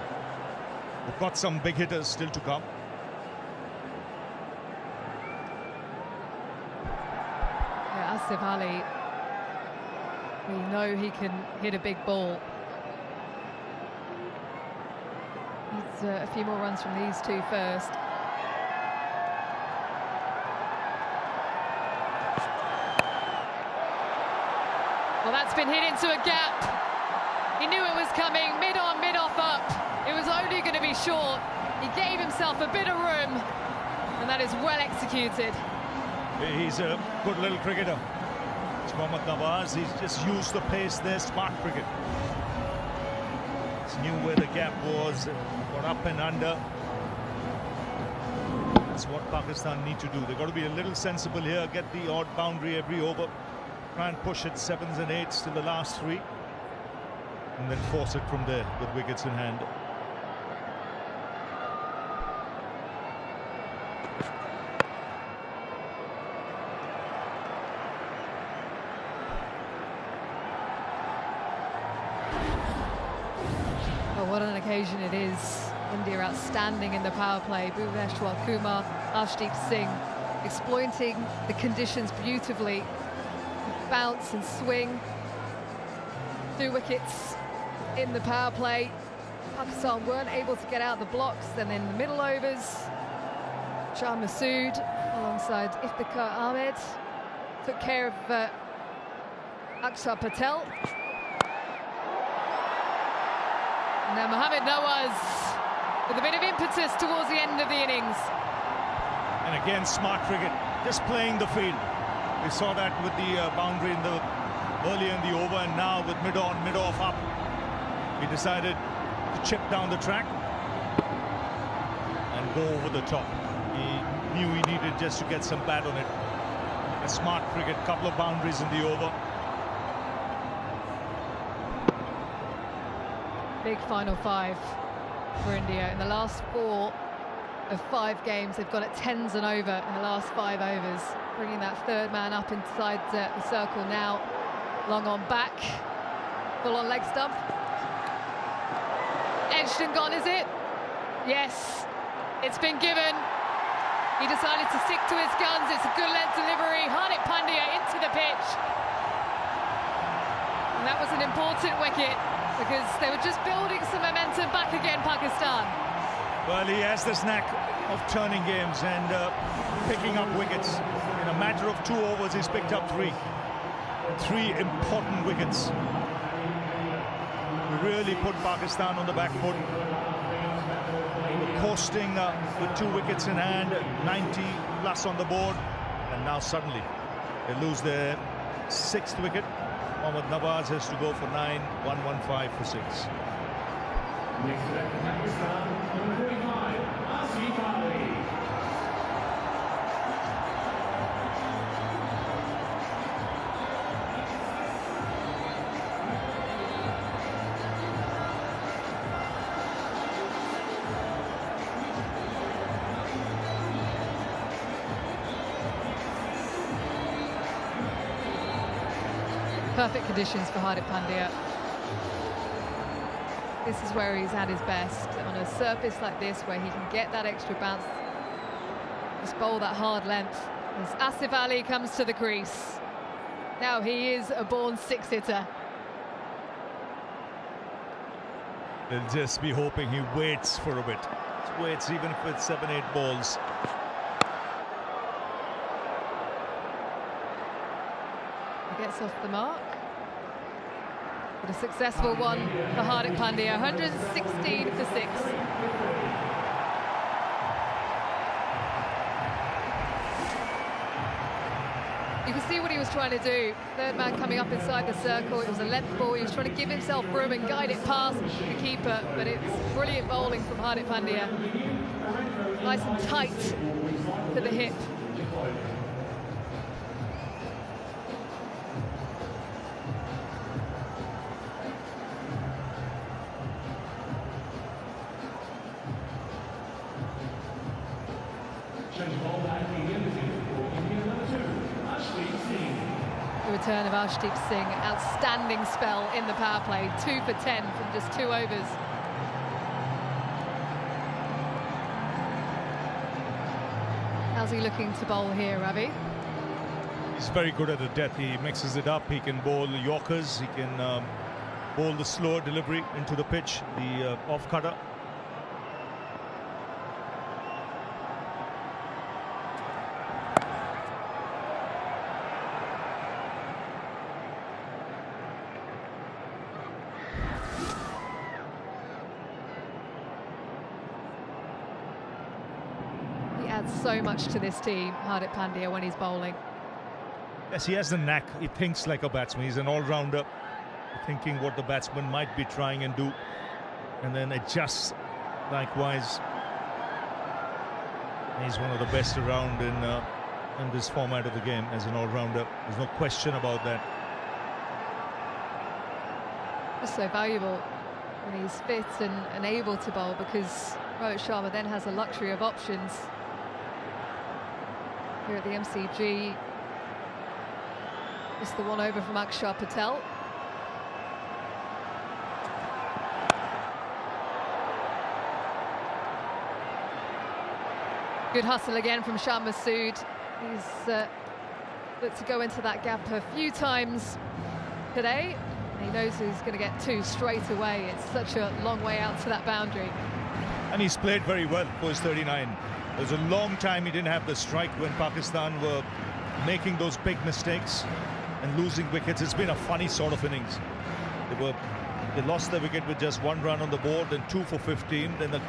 We've got some big hitters still to come. Yeah, Asif Ali, we know he can hit a big ball. Needs a few more runs from these 2 first. Well, that's been hit into a gap. He knew it was coming, mid-on, mid-off up. It was only going to be short. He gave himself a bit of room, and that is well executed. He's a good little cricketer. It's Mohammad Nawaz. He's just used the pace there, smart cricket. He knew where the gap was, got up and under. That's what Pakistan need to do. They've got to be a little sensible here, get the odd boundary every over, try and push it 7s and 8s to the last 3, and then force it from there with wickets in hand. What an occasion it is. India outstanding in the power play. Bhuvneshwar Kumar, Arshdeep Singh exploiting the conditions beautifully. Bounce and swing. 2 wickets in the power play. Pakistan weren't able to get out the blocks. Then in the middle overs, Shan Masood alongside Iftikhar Ahmed took care of Akshar Patel. And now Mohammad Nawaz with a bit of impetus towards the end of the innings. And again, smart cricket, just playing the field. We saw that with the boundary in the earlier in the over, and now with mid-on, mid-off up. He decided to chip down the track and go over the top. He knew he needed just to get some bat on it. A smart cricket, couple of boundaries in the over. Big final 5 for India. In the last 4 of 5 games, they've got it 10s and over in the last 5 overs, bringing that 3rd man up inside the circle now. Long on back, full on leg stump. Edged and gone, is it? Yes, it's been given. He decided to stick to his guns. It's a good length delivery. Hardik Pandya into the pitch. And that was an important wicket because they were just building some momentum back again, Pakistan. Well, he has this knack of turning games and picking up wickets. In a matter of 2 overs, he's picked up 3. 3 important wickets. He really put Pakistan on the back foot. Coasting with 2 wickets in hand, 90 plus on the board, and now suddenly they lose their 6th wicket. Mohammad Nawaz has to go for 9, 115 for 6. Next back for Pakistan, number 45, Asif Ali. Perfect conditions for Hardik Pandya. This is where he's at his best, on a surface like this where he can get that extra bounce, just bowl that hard length. As Asif Ali comes to the crease. Now he is a born 6-hitter. They'll just be hoping he waits for a bit. Just waits even if it's 7-8 balls. Gets off the mark. But a successful one for Hardik Pandya, 116 for 6. You can see what he was trying to do. Third man coming up inside the circle. It was a length ball. He was trying to give himself room and guide it past the keeper. But it's brilliant bowling from Hardik Pandya. Nice and tight to the hip. The return of Arshdeep Singh, outstanding spell in the power play, 2 for 10 from just 2 overs. How's he looking to bowl here, Ravi? He's very good at the depth. He mixes it up. He can bowl Yorkers. He can bowl the slower delivery into the pitch, the off-cutter. So much to this team, Hardik Pandya, when he's bowling. Yes, he has the knack. He thinks like a batsman. He's an all-rounder, thinking what the batsman might be trying and do, and then adjusts likewise. He's one of the best around in this format of the game as an all-rounder. There's no question about that. Just so valuable when he's fit and able to bowl, because Rohit Sharma then has a luxury of options. Here at the MCG, just the one over from Akshar Patel. Good hustle again from Shah Masood. He's looked to go into that gap a few times today. He knows he's going to get 2 straight away. It's such a long way out to that boundary. And he's played very well for his 39. It was a long time he didn't have the strike when Pakistan were making those big mistakes and losing wickets. It's been a funny sort of innings. They lost their wicket with just 1 run on the board, then 2 for 15, then a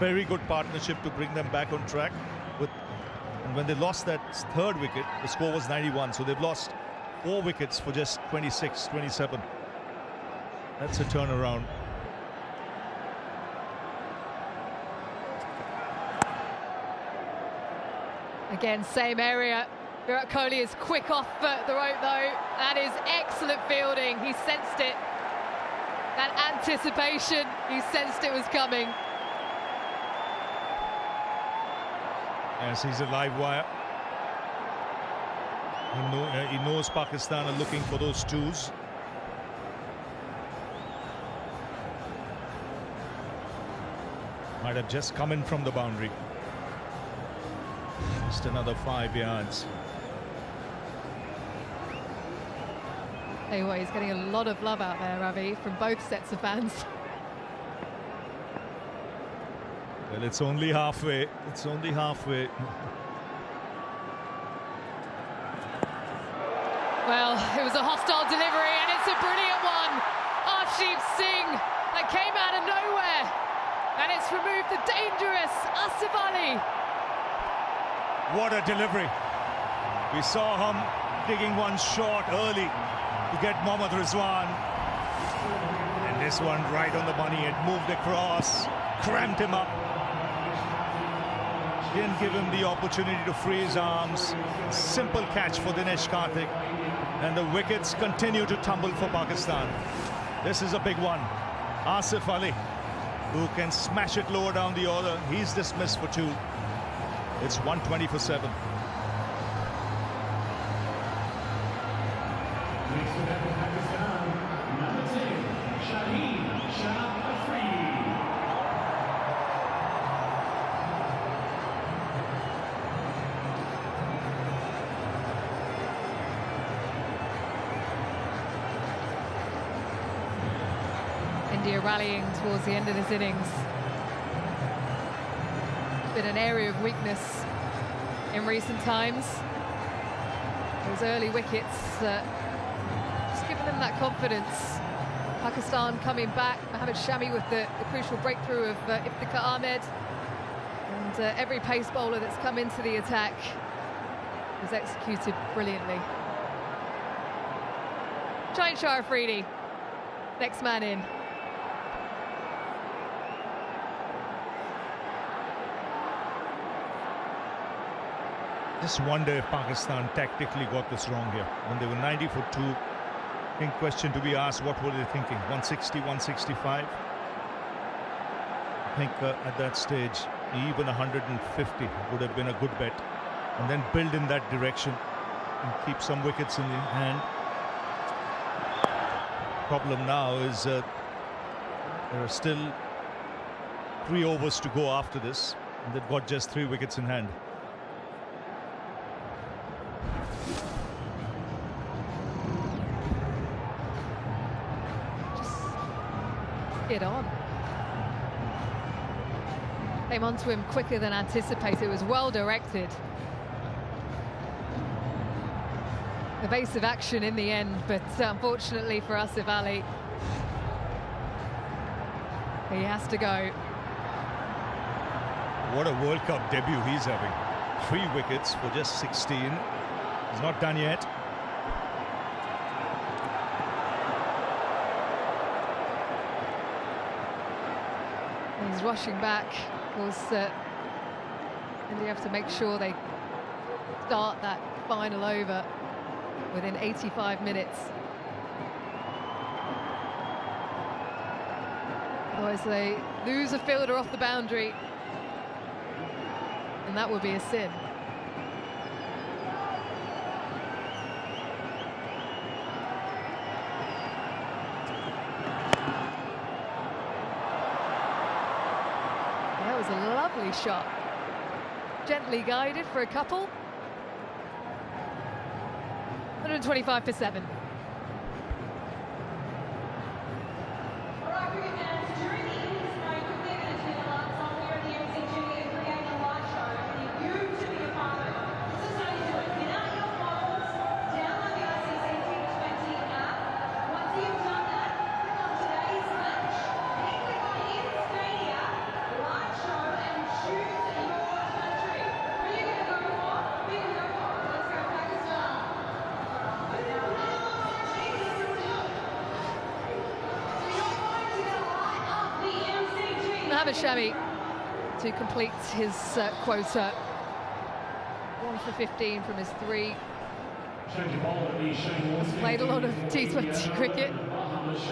very good partnership to bring them back on track. And when they lost that 3rd wicket, the score was 91. So they've lost 4 wickets for just 26, 27. That's a turnaround. Again, same area. Virat Kohli is quick off the rope, though. That is excellent fielding. He sensed it. That anticipation, he sensed it was coming. Yes, he's a live wire. He knows Pakistan are looking for those 2s. Might have just come in from the boundary. Just another 5 yards. Tell you what, he's getting a lot of love out there, Ravi, from both sets of fans. Well, it's only halfway. It's only halfway. Well, it was a hostile delivery, and it's a brilliant one. Arshdeep Singh, that came out of nowhere. And it's removed the dangerous Asif Ali. What a delivery. We saw him digging one short early to get Mohammad Rizwan. And this one right on the money. It moved across, cramped him up. Didn't give him the opportunity to free his arms. Simple catch for Dinesh Karthik. And the wickets continue to tumble for Pakistan. This is a big one. Asif Ali, who can smash it lower down the order. He's dismissed for 2. It's 120 for 7. India rallying towards the end of this innings. It's been an area of weakness in recent times. Those early wickets just giving them that confidence. Pakistan coming back. Mohammad Shami with the crucial breakthrough of Iftikhar Ahmed. And every pace bowler that's come into the attack was executed brilliantly. Shaheen Shah Afridi, next man in. Just wonder if Pakistan tactically got this wrong here. When they were 90 for 2, I think question to be asked, what were they thinking? 160, 165? I think at that stage, even 150 would have been a good bet. And then build in that direction and keep some wickets in the hand. Problem now is there are still 3 overs to go after this, and they've got just 3 wickets in hand. Get on. Came onto him quicker than anticipated. It was well directed. Evasive action in the end, but unfortunately for Asif Ali, he has to go. What a World Cup debut he's having. 3 wickets for just 16. He's not done yet. He's rushing back. Of course, and you have to make sure they start that final over within 85 minutes. Otherwise they lose a fielder off the boundary, and that would be a sin. That was a lovely shot. Gently guided for a couple. 125 for 7. Mohammad Shami to complete his quota. 1 for 15 from his 3. He's played a lot of T20 cricket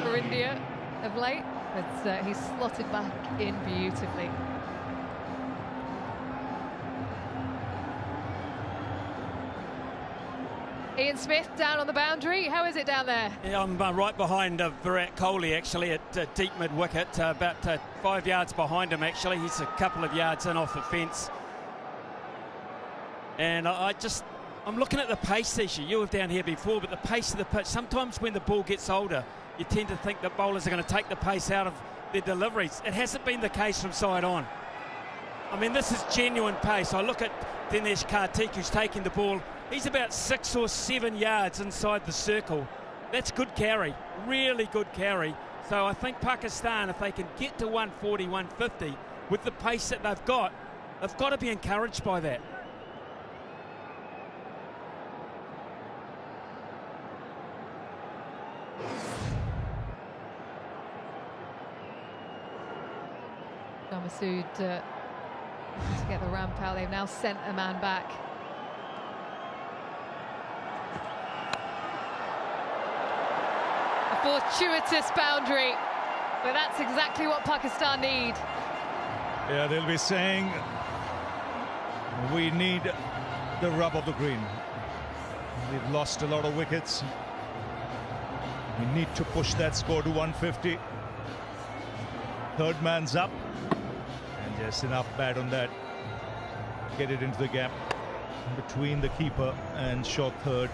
for India of late, but he's slotted back in beautifully. Ian Smith down on the boundary. How is it down there? Yeah, I'm right behind Virat Kohli, actually, at deep mid-wicket, about 5 yards behind him, actually. He's a couple of yards in off the fence. And I'm looking at the pace issue. You were down here before, but the pace of the pitch, sometimes when the ball gets older, you tend to think that bowlers are going to take the pace out of their deliveries. It hasn't been the case from side on. I mean, this is genuine pace. I look at Dinesh Karthik, who's taking the ball. He's about 6 or 7 yards inside the circle. That's good carry, really good carry. So I think Pakistan, if they can get to 140, 150 with the pace that they've got to be encouraged by that. Masood to get the ramp out. They've now sent a man back. A fortuitous boundary, but that's exactly what Pakistan need. Yeah, they'll be saying we need the rub of the green. We've lost a lot of wickets. We need to push that score to 150. Third man's up. And just enough bat on that. Get it into the gap between the keeper and short third.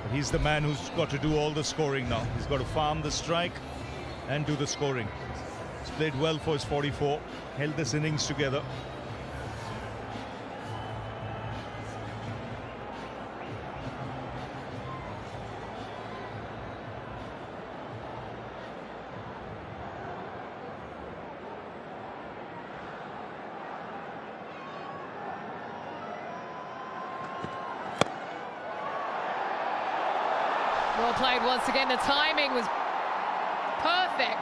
But he's the man who's got to do all the scoring now. He's got to farm the strike and do the scoring. He's played well for his 44. Held this innings together. Well played once again. The timing was perfect.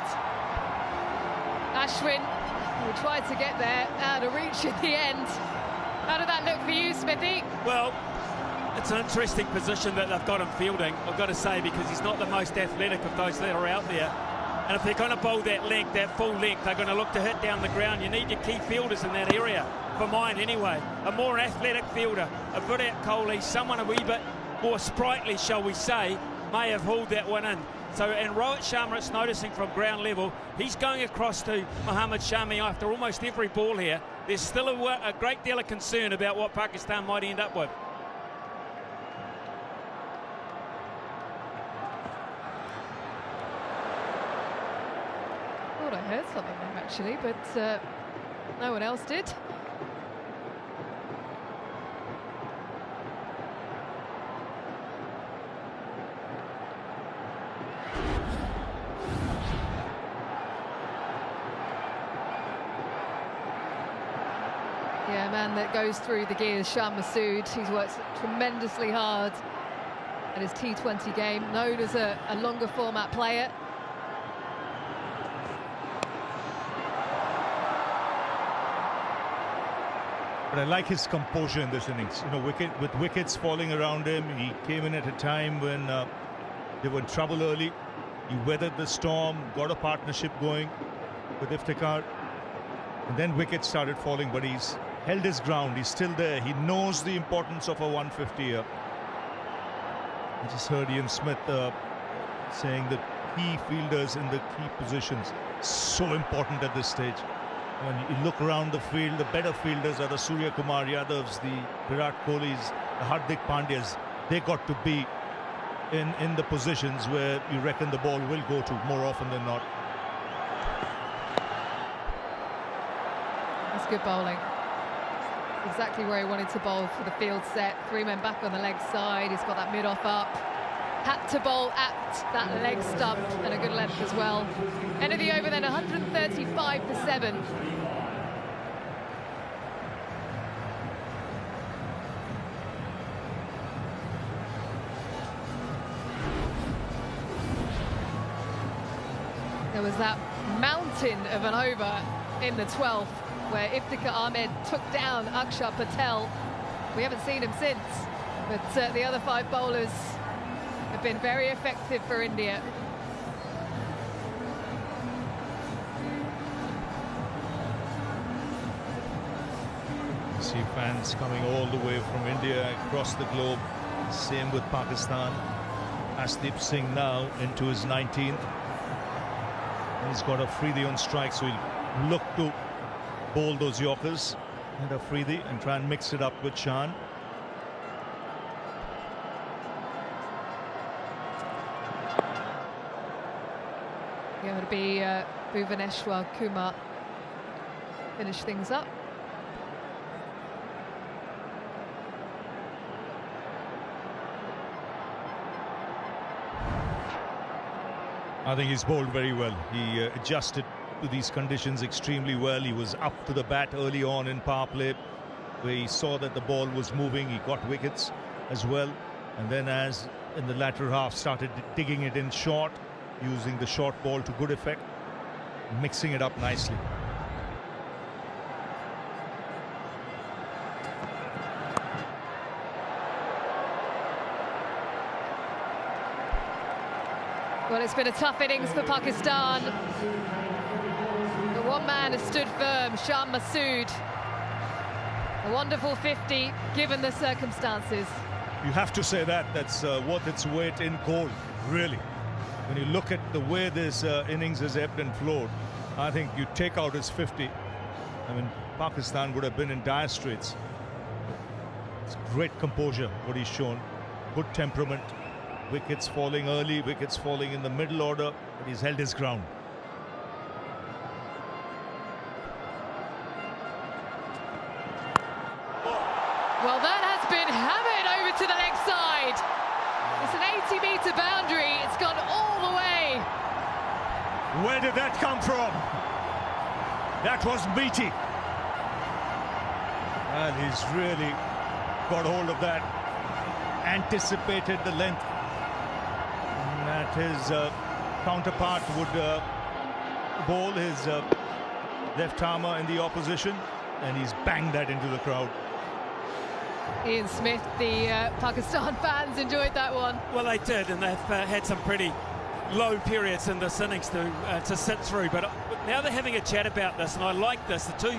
Ashwin, who tried to get there, out of reach at the end. How did that look for you, Smithy? Well, it's an interesting position that they've got him fielding, I've got to say, because he's not the most athletic of those that are out there. And if they're going to bowl that length, that full length, they're going to look to hit down the ground. You need your key fielders in that area, for mine anyway. A more athletic fielder, a Virat Kohli, someone a wee bit more sprightly, shall we say, may have hauled that one in. So, and Rohit Sharma, it's noticing from ground level, he's going across to Mohammad Shami after almost every ball here. There's still a great deal of concern about what Pakistan might end up with. Thought I heard something there, actually, but no one else did. Yeah, a man that goes through the gears, Shan Masood. He's worked tremendously hard at his T20 game, known as a longer format player. But I like his composure in this innings. You know, with wickets falling around him, he came in at a time when they were in trouble early. He weathered the storm, got a partnership going with Iftikhar. And then wickets started falling, but he's held his ground. He's still there. He knows the importance of a 150 here. I just heard Ian Smith saying that key fielders in the key positions, so important at this stage. When you look around the field, the better fielders are the Surya Kumar Yadavs, the Virat Kohlis, the Hardik Pandyas. They got to be in the positions where you reckon the ball will go to more often than not. That's good bowling. Exactly where he wanted to bowl for the field set. 3 men back on the leg side. He's got that mid-off up. Had to bowl at that leg stump and a good length as well. End of the over then, 135 for 7. There was that mountain of an over in the 12th where Iftikhar Ahmed took down Akshar Patel. We haven't seen him since, but the other 5 bowlers have been very effective for India. You see fans coming all the way from India across the globe Same with Pakistan. Ashdeep Singh now into his 19th. He's got a Afridi on strike, so he'll look to bowl those Yorkers and Afridi and try and mix it up with Shan. Yeah, it'll be Bhuvaneshwar Kumar finish things up. I think he's bowled very well. He adjusted to these conditions extremely well. He was up to the bat early on in power play, where he saw that the ball was moving. He got wickets as well. And then as in the latter half started digging it in short, using the short ball to good effect, mixing it up nicely. Well, it's been a tough innings for Pakistan. The one man has stood firm, Shan Masood. A wonderful 50, given the circumstances. You have to say that. That's worth its weight in gold, really. When you look at the way this innings has ebbed and flowed, I think you take out his 50. I mean, Pakistan would have been in dire straits. It's great composure, what he's shown. Good temperament. Wickets falling early, wickets falling in the middle order, but he's held his ground. Well, that has been hammered over to the leg side. It's an 80-metre boundary. It's gone all the way. Where did that come from? That was meaty. Well, he's really got hold of that. Anticipated the length that his counterpart would bowl, his left armer in the opposition, and he's banged that into the crowd. Ian Smith, the Pakistan fans enjoyed that one. Well, they did, and they've had some pretty low periods in this innings to sit through. But now they're having a chat about this, and I like this. The two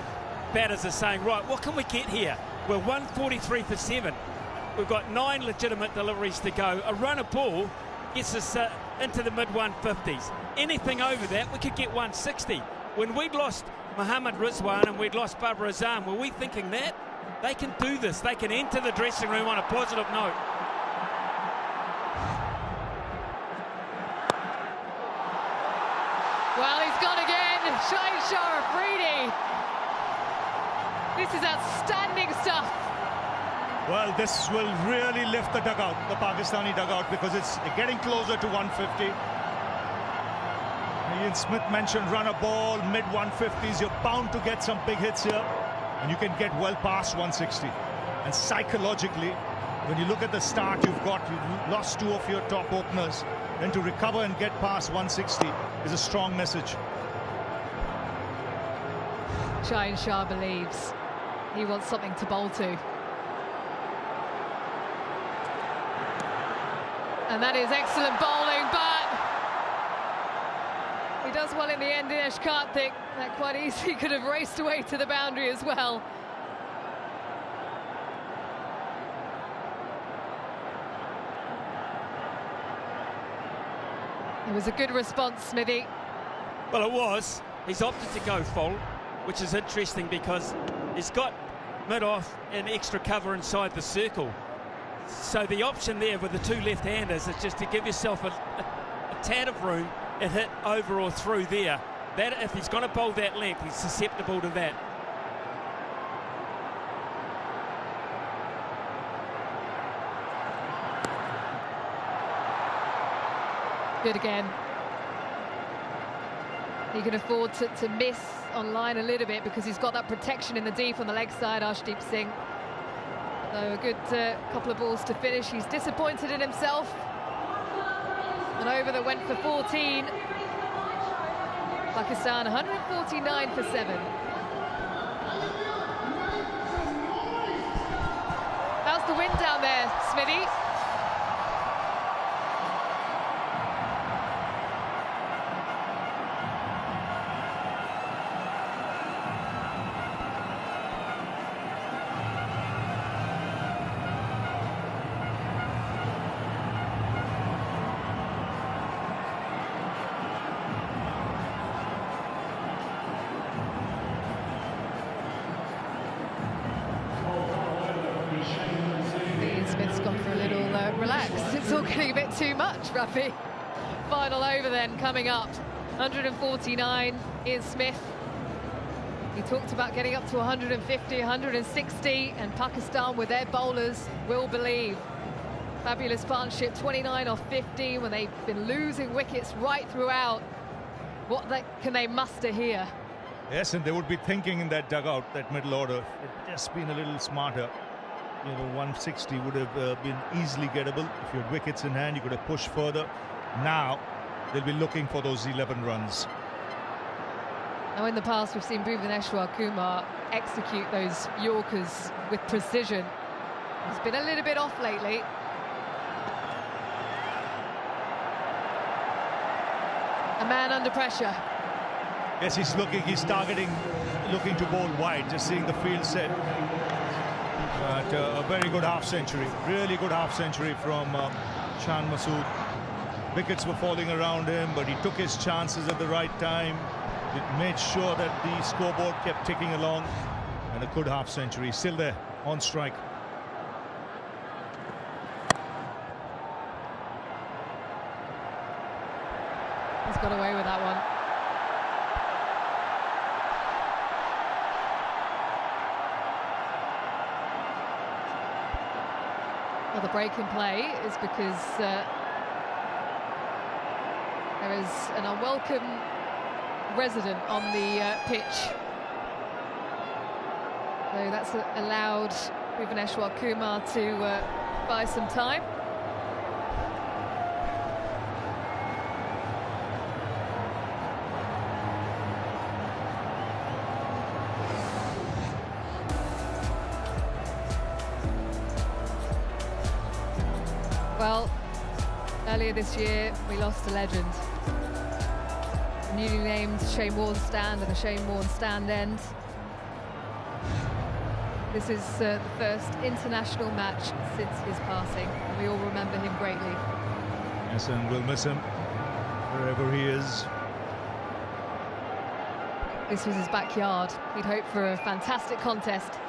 batters are saying, right, what can we get here? We're 143 for 7. We've got 9 legitimate deliveries to go. A run of ball gets us into the mid-150s. Anything over that, we could get 160. When we'd lost Mohammad Rizwan and we'd lost Babar Azam, were we thinking that? They can do this. They can enter the dressing room on a positive note. Well, he's gone again. Shah Afridi. This is outstanding stuff. Well, this will really lift the dugout, the Pakistani dugout, because it's getting closer to 150. Ian Smith mentioned run a ball, mid-150s. You're bound to get some big hits here, and you can get well past 160. And psychologically, when you look at the start you've lost 2 of your top openers, then to recover and get past 160 is a strong message. Shah believes he wants something to bowl to. And that is excellent bowling, but he does well in the end. Dinesh Karthik, that quite easily could have raced away to the boundary as well. It was a good response, Smithy. Well, it was. He's opted to go full, which is interesting because he's got mid-off and extra cover inside the circle. So the option there with the 2 left-handers is just to give yourself a tad of room and hit over or through there. That, if he's going to bowl that length, he's susceptible to that. Good again. He can afford to miss on line a little bit because he's got that protection in the deep on the leg side, Ashdeep Singh. So a good couple of balls to finish. He's disappointed in himself. An over that went for 14. Pakistan 149 for 7. How's the wind down there, Smithy? it's all getting a bit too much, Rafi. Final over then coming up. 149 Ian Smith. He talked about getting up to 150, 160, and Pakistan with their bowlers will believe. Fabulous partnership, 29 off 50 when they've been losing wickets right throughout. What can they muster here? Yes, and they would be thinking in that dugout, that middle order, if they'd just been a little smarter. You know, 160 would have been easily gettable. If you had wickets in hand, you could have pushed further. Now, they'll be looking for those 11 runs. Now, in the past, we've seen Bhuvaneshwar Kumar execute those Yorkers with precision. He's been a little bit off lately. A man under pressure. Yes, he's targeting, looking to bowl wide, just seeing the field set. But a very good half-century, really good half-century from Shan Masood. Wickets were falling around him, but he took his chances at the right time. It made sure that the scoreboard kept ticking along, and a good half-century. Still there, on strike. He's got away with that one. Well, the break in play is because there is an unwelcome resident on the pitch. So that's allowed Bhuvaneshwar Kumar to buy some time. Well, earlier this year we lost a legend. The newly named Shane Warne stand and a Shane Warne stand end. This is the first international match since his passing, and we all remember him greatly. Yes, and we'll miss him wherever he is. This was his backyard. He'd hoped for a fantastic contest.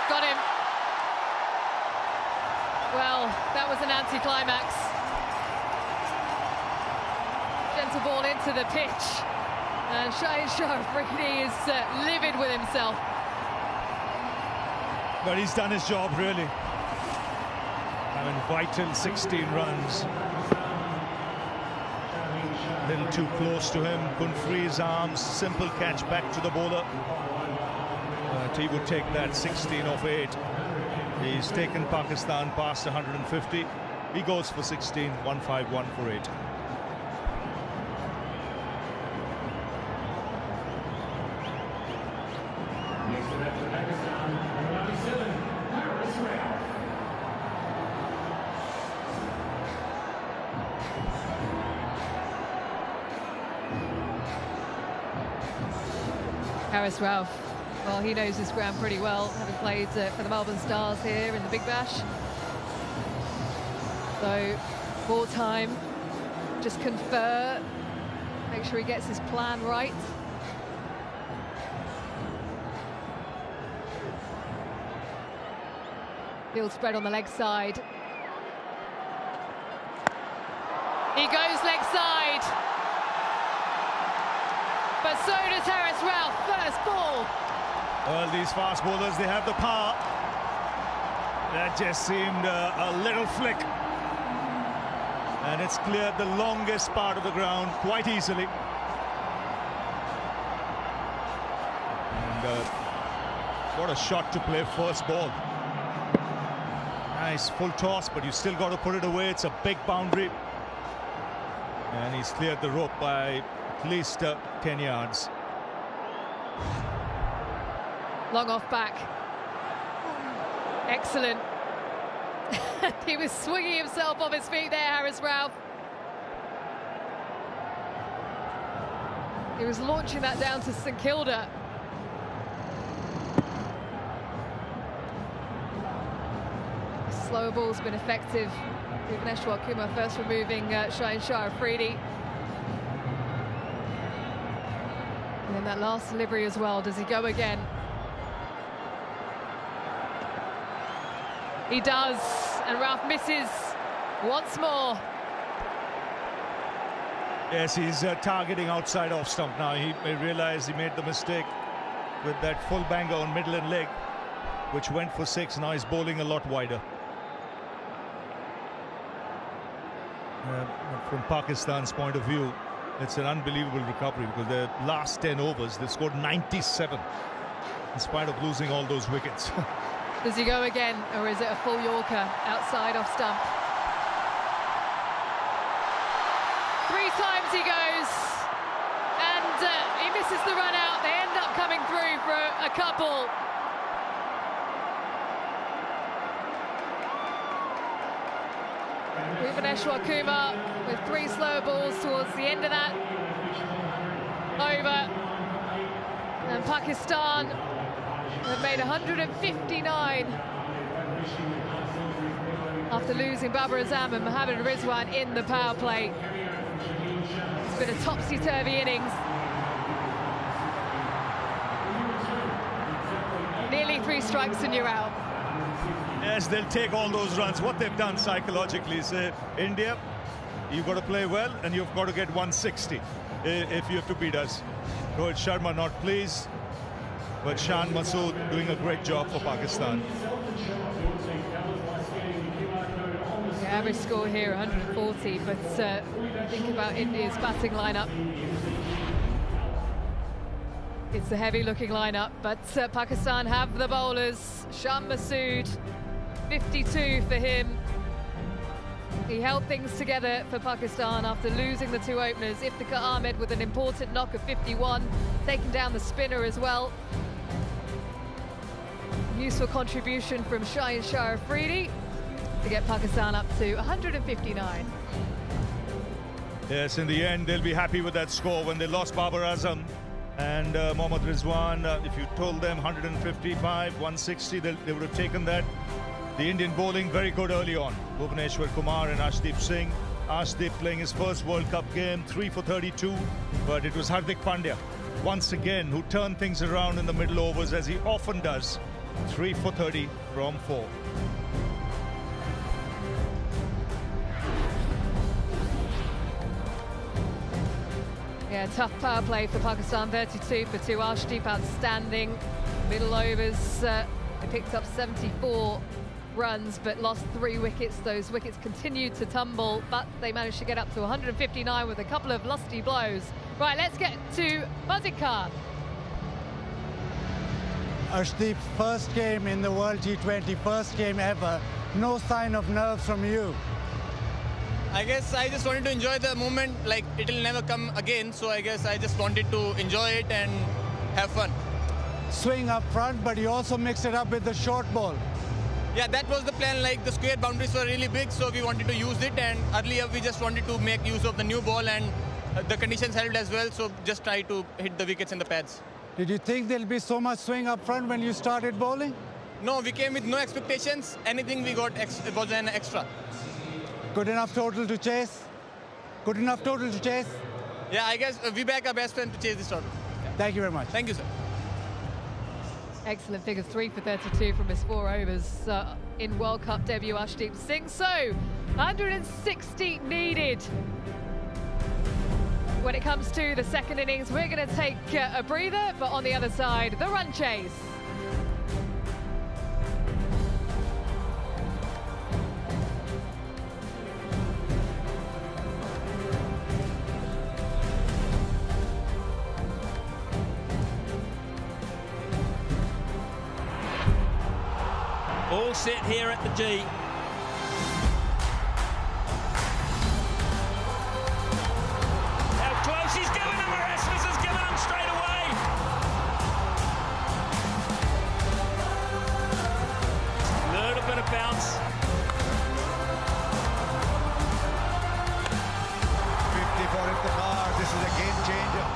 Got him. Well, that was an anti-climax. Gentle ball into the pitch. And Shah Afridi is livid with himself. But he's done his job, really. I mean, vital 16 runs. A little too close to him, couldn't free his arms. Simple catch back to the bowler. But he would take that 16 off 8. He's taken Pakistan past 150. He goes for 16, 151 for 8. Haris Rauf, well, he knows this ground pretty well, having played for the Melbourne Stars here in the Big Bash. So, more time, just confer, make sure he gets his plan right. Field spread on the leg side. He goes leg side. But so does Haris Rauf, first ball. Well, these fast bowlers, they have the power. That just seemed a little flick. And it's cleared the longest part of the ground quite easily. And what a shot to play first ball. Nice full toss, but you still got to put it away. It's a big boundary. And he's cleared the rope by at least 10 yards. Long off back. Excellent. He was swinging himself off his feet there, Haris Rauf. He was launching that down to St Kilda. Slower ball's been effective. Bhuvaneshwar Kumar first removing Shah Afridi. And then that last delivery as well. Does he go again? He does. and Ralph misses once more. Yes, he's targeting outside off stump now. He realized he made the mistake with that full banger on middle and leg, which went for 6. Now he's bowling a lot wider. From Pakistan's point of view, it's an unbelievable recovery because their last 10 overs, they scored 97 in spite of losing all those wickets. Does he go again, or is it a full Yorker outside off stump? 3 times he goes, and he misses the run out. They end up coming through for a couple. Bhuvaneshwar Kumar with 3 slow balls towards the end of that over. And Pakistan have made 159 after losing Babar Azam and Mohammad Rizwan in the power play. It's been a topsy-turvy innings. Nearly 3 strikes and you're out. Yes, they'll take all those runs. What they've done psychologically is India, you've got to play well and you've got to get 160 if you have to beat us. Rohit Sharma not pleased, but Shan Masood doing a great job for Pakistan. The average score here 140, but think about India's batting lineup. It's a heavy looking lineup, but Pakistan have the bowlers. Shan Masood, 52 for him. He held things together for Pakistan after losing the 2 openers. Iftikhar Ahmed with an important knock of 51, taking down the spinner as well. Useful contribution from Shaheen Shah Afridi to get Pakistan up to 159. Yes, in the end, they'll be happy with that score. When they lost Babar Azam and Mohammad Rizwan, if you told them 155, 160, they would have taken that. The Indian bowling very good early on. Bhuvaneshwar Kumar and Arshdeep Singh. Arshdeep playing his first World Cup game, 3 for 32, but it was Hardik Pandya once again who turned things around in the middle overs, as he often does. 3 for 30 from 4. Yeah, tough power play for Pakistan, 32 for 2. Arshdeep outstanding. Middle overs, they picked up 74 runs, but lost 3 wickets. Those wickets continued to tumble, but they managed to get up to 159 with a couple of lusty blows. Right, let's get to Mazid Khan. Arshdeep, first game in the World T20, first game ever. No sign of nerves from you. I guess I just wanted to enjoy the moment, like it'll never come again, so I guess I just wanted to enjoy it and have fun. Swing up front, but you also mixed it up with the short ball. Yeah, that was the plan. Like the square boundaries were really big, so we wanted to use it, and earlier we just wanted to make use of the new ball, and the conditions helped as well, so just try to hit the wickets in the pads. Did you think there'll be so much swing up front when you started bowling? No, we came with no expectations. Anything we got was an extra. Good enough total to chase? Good enough total to chase? Yeah, I guess we back our best friend to chase this total. Yeah. Thank you very much. Thank you, sir. Excellent figures, 3 for 32 from his 4 overs in World Cup debut, Arshdeep Singh. So, 160 needed. When it comes to the second innings, we're going to take a breather, but on the other side, the run chase. All set here at the G. How close he's given him, Erasmus has given him straight away. Little bit of bounce. 50 for Iftikhar. This is a game changer.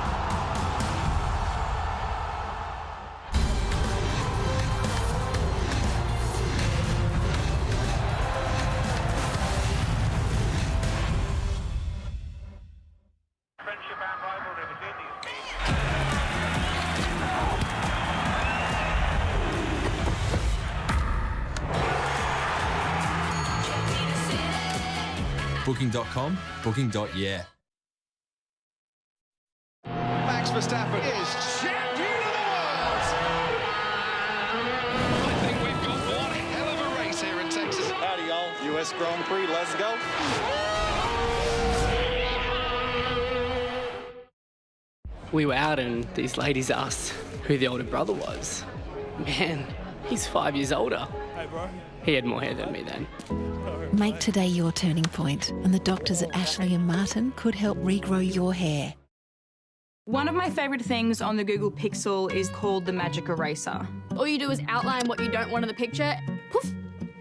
Booking.com, booking.yeah. Max Verstappen is champion of the world! I think we've got one hell of a race here in Texas. Howdy, y'all. US Grand Prix, let's go. We were out and these ladies asked who the older brother was. Man, he's 5 years older. Hey, bro. He had more hair than me then. Make today your turning point, and the doctors at Ashley and Martin could help regrow your hair. One of my favourite things on the Google Pixel is called the Magic Eraser. All you do is outline what you don't want in the picture, poof,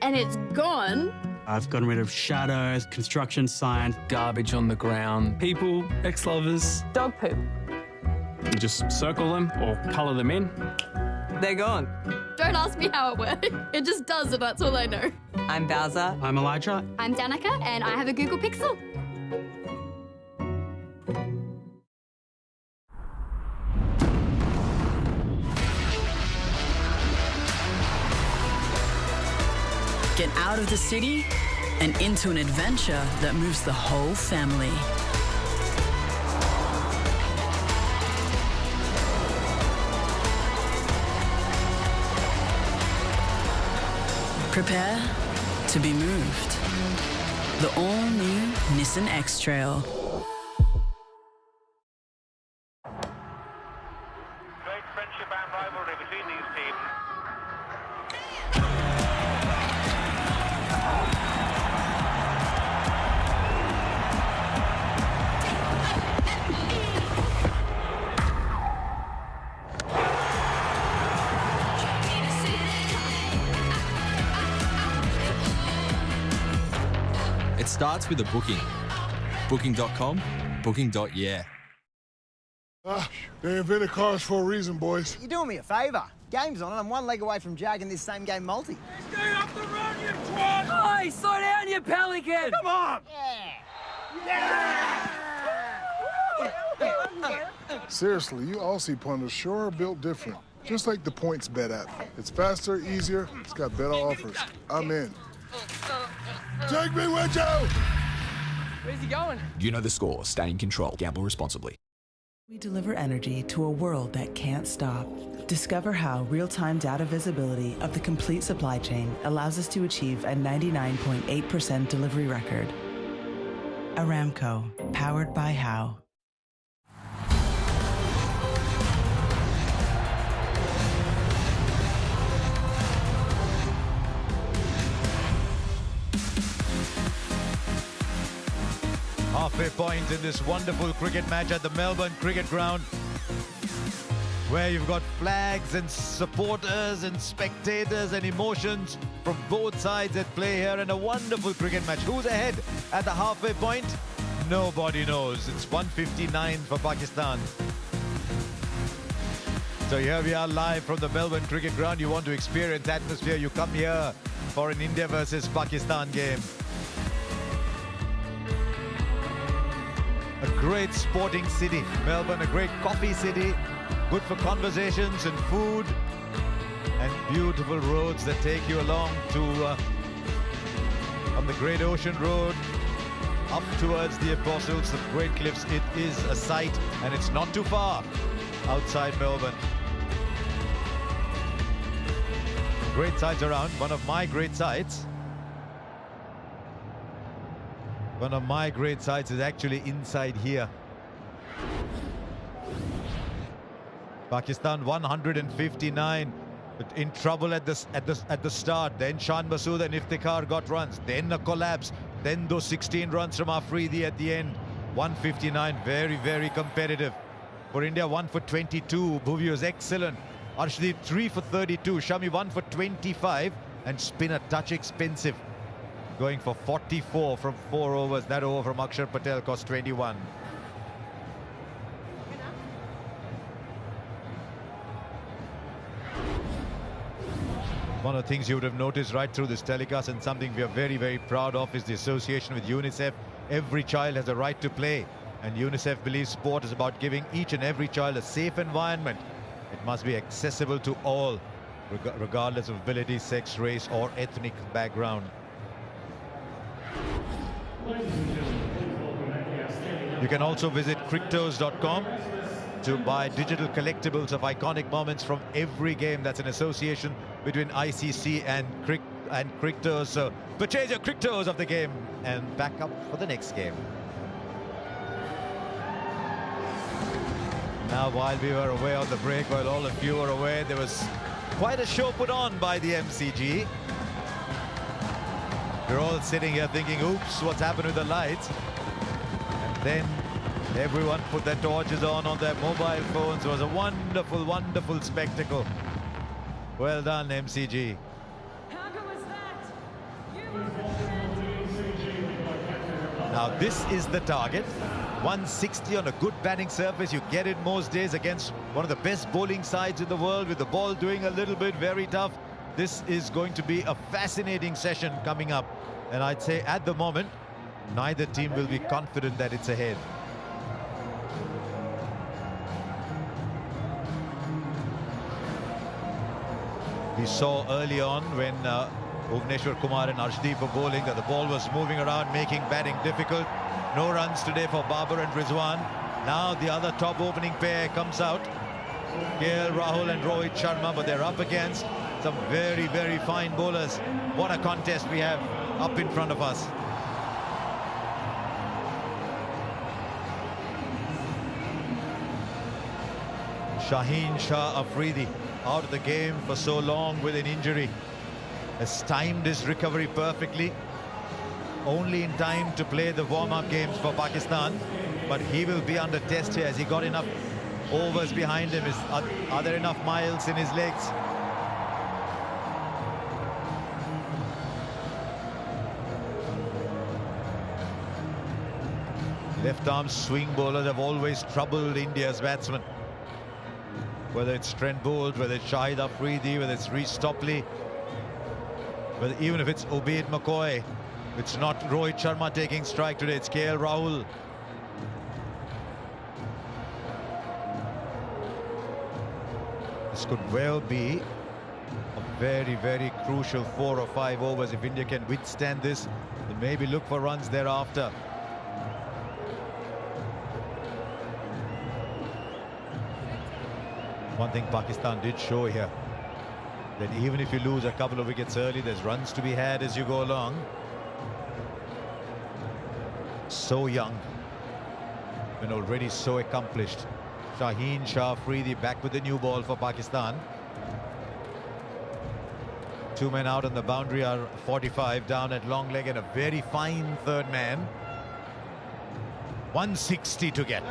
and it's gone. I've gotten rid of shadows, construction signs, garbage on the ground, people, ex-lovers. Dog poop. You just circle them or colour them in. They're gone. Don't ask me how it works. It just does, and that's all I know. I'm Bowser. I'm Elijah. I'm Danica, and I have a Google Pixel. Get out of the city and into an adventure that moves the whole family. Prepare to be moved. The all-new Nissan X-Trail. Great friendship and rivalry between these teams. It starts with a booking. Booking.com, booking.yeah. They invented cars for a reason, boys. You're doing me a favour. Game's on and I'm one leg away from jagging this same game multi. Stay up the run, you twat! Oi, slow down, you pelican! Come on! Seriously, you Aussie punters sure are built different. Just like the points bet app. It's faster, easier, it's got better offers. I'm in. Take me with you! Where's he going? You know the score. Stay in control. Gamble responsibly. We deliver energy to a world that can't stop. Discover how real-time data visibility of the complete supply chain allows us to achieve a 99.8% delivery record. Aramco, powered by How. Halfway point in this wonderful cricket match at the Melbourne Cricket Ground, where you've got flags and supporters and spectators and emotions from both sides at play here, and a wonderful cricket match. Who's ahead at the halfway point? Nobody knows. It's 159 for Pakistan. So here we are live from the Melbourne Cricket Ground. You want to experience atmosphere, you come here for an India versus Pakistan game. A great sporting city, Melbourne, a great coffee city, good for conversations and food, and beautiful roads that take you along to on the Great Ocean Road up towards the Apostles, the Great Cliffs. It is a sight, and it's not too far outside Melbourne. Great sights around. One of my great sights is actually inside here. Pakistan 159, but in trouble at the start. Then Shan Masood and Iftikhar got runs. Then a collapse. Then those 16 runs from Afridi at the end. 159, very, very competitive. For India, 1 for 22. Bhuvi was excellent. Arshdeep 3 for 32. Shami 1 for 25. And spin a touch expensive, going for 44 from 4 overs. That over from Akshar Patel cost 21. One of the things you would have noticed right through this telecast, and something we are very, very proud of, is the association with UNICEF. Every child has a right to play, and UNICEF believes sport is about giving each and every child a safe environment. It must be accessible to all, regardless of ability, sex, race, or ethnic background. You can also visit Crictos.com to buy digital collectibles of iconic moments from every game. That's an association between ICC and Crictos. So purchase your Crictos of the game and back up for the next game. Now, while we were away on the break, while all of you were away, there was quite a show put on by the MCG. We're all sitting here thinking, oops, what's happened with the lights? And then everyone put their torches on their mobile phones. It was a wonderful, wonderful spectacle. Well done, MCG. Now, this is the target. 160 on a good batting surface. You get it most days against one of the best bowling sides in the world, with the ball doing a little bit very tough. This is going to be a fascinating session coming up. And I'd say at the moment, neither team will be confident that it's ahead. We saw early on when Bhuvneshwar Kumar and Arshdeep were bowling that the ball was moving around, making batting difficult. No runs today for Babar and Rizwan. Now the other top opening pair comes out. KL Rahul and Rohit Sharma, but they're up against some very, very fine bowlers. What a contest we have up in front of us. Shaheen Shah Afridi out of the game for so long with an injury. Has timed his recovery perfectly. Only in time to play the warm-up games for Pakistan, but he will be under test here. Has he got enough overs behind him? Are there enough miles in his legs? Left-arm swing bowlers have always troubled India's batsmen. Whether it's Trent Boult, whether it's Shahid Afridi, whether it's Reece Topley, whether even if it's Ubaid McCoy. It's not Rohit Sharma taking strike today, it's KL Rahul. This could well be a very, very crucial 4 or 5 overs. If India can withstand this, then maybe look for runs thereafter. One thing Pakistan did show here, that even if you lose a couple of wickets early, there's runs to be had as you go along. So young and already so accomplished. Shaheen Shah Afridi back with the new ball for Pakistan. 2 men out on the boundary are 45 down at long leg, and a very fine third man. 160 to get.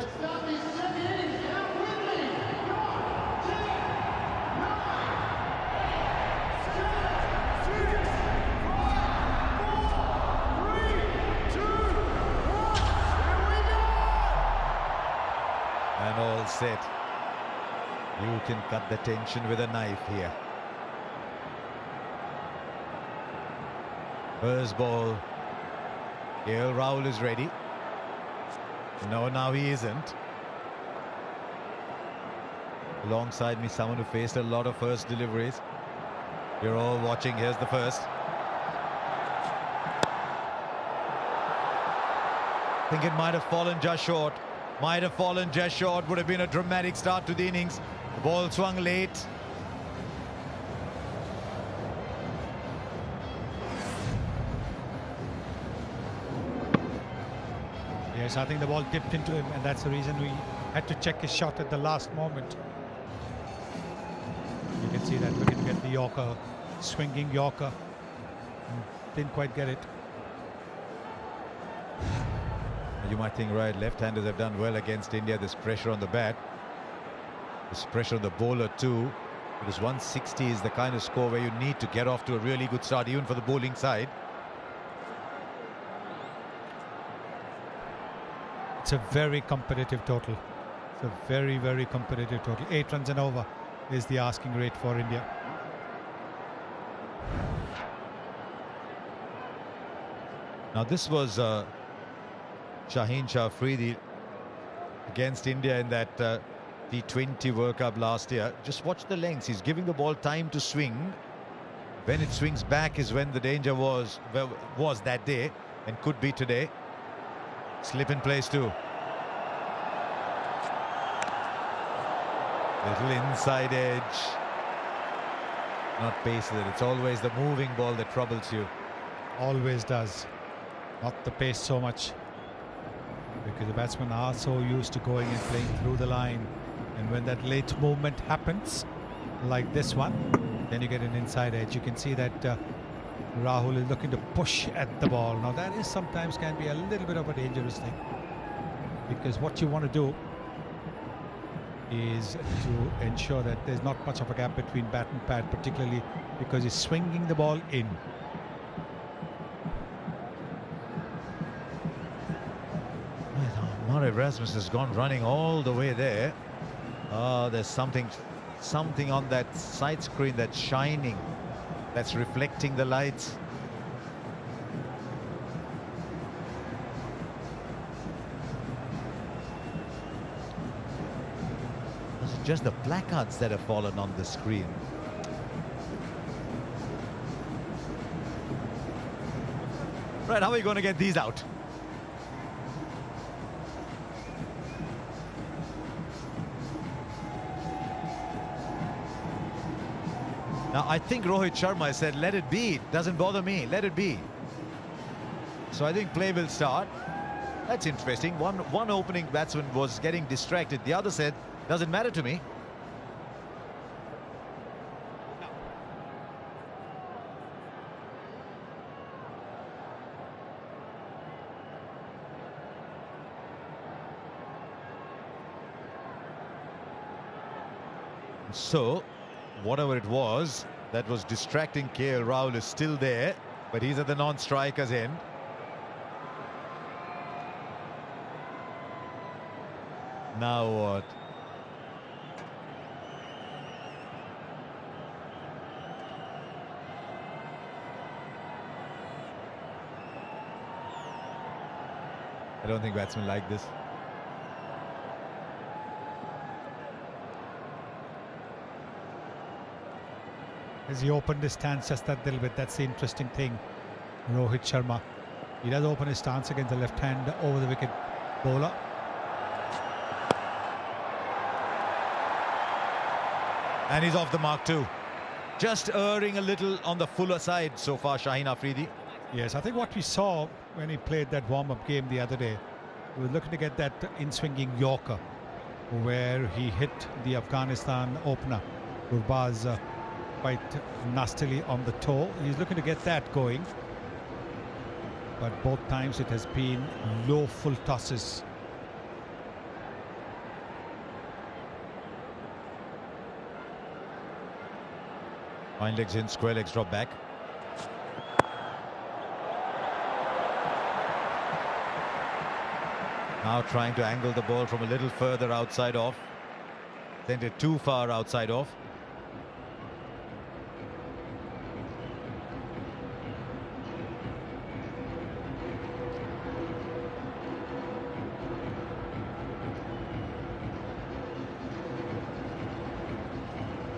And all set. You can cut the tension with a knife here. First ball. KL Rahul is ready. No, now he isn't. Alongside me, someone who faced a lot of first deliveries. You're all watching. Here's the first. I think it might have fallen just short. Might have fallen just short. Would have been a dramatic start to the innings. The ball swung late. Yes, I think the ball dipped into him, and that's the reason we had to check his shot at the last moment. You can see that we can get the Yorker, swinging Yorker. Didn't quite get it. You might think, right, left-handers have done well against India. There's pressure on the bat. There's pressure on the bowler too. Because 160 is the kind of score where you need to get off to a really good start, even for the bowling side. It's a very competitive total. It's a very, very competitive total. 8 runs and over is the asking rate for India. Now this was Shaheen Shah Afridi against India in that T20 World Cup last year. Just watch the lengths. He's giving the ball time to swing. When it swings back is when the danger was that day, and could be today. Slip in place too. Little inside edge. Not pace with it. It's always the moving ball that troubles you. Always does. Not the pace so much. Because the batsmen are so used to going and playing through the line. And when that late movement happens, like this one, then you get an inside edge. You can see that Rahul is looking to push at the ball. Now that is sometimes can be a little bit of a dangerous thing. Because what you want to do is to ensure that there's not much of a gap between bat and pad, particularly because he's swinging the ball in. Well, Erasmus has gone running all the way there. There's something on that side screen that's shining, that's reflecting the lights. Just the placards that have fallen on the screen. Right, how are we going to get these out? Now, I think Rohit Sharma said, let it be. It doesn't bother me. Let it be. So I think play will start. That's interesting. One opening batsman was getting distracted. The other said, doesn't matter to me. So, whatever it was that was distracting KL Rahul is still there, but he's at the non-striker's end. Now what? I don't think batsmen like this. As he opened his stance just that little bit, that's the interesting thing. Rohit Sharma, he does open his stance against the left hand over the wicket bowler. And he's off the mark too. Just erring a little on the fuller side so far, Shaheen Afridi. Yes, I think what we saw when he played that warm-up game the other day, he was looking to get that in-swinging Yorker, where he hit the Afghanistan opener, Gurbaz, quite nastily on the toe. He's looking to get that going. But both times it has been low full tosses. Fine legs in, square legs drop back. Now trying to angle the ball from a little further outside off. Sent it too far outside off.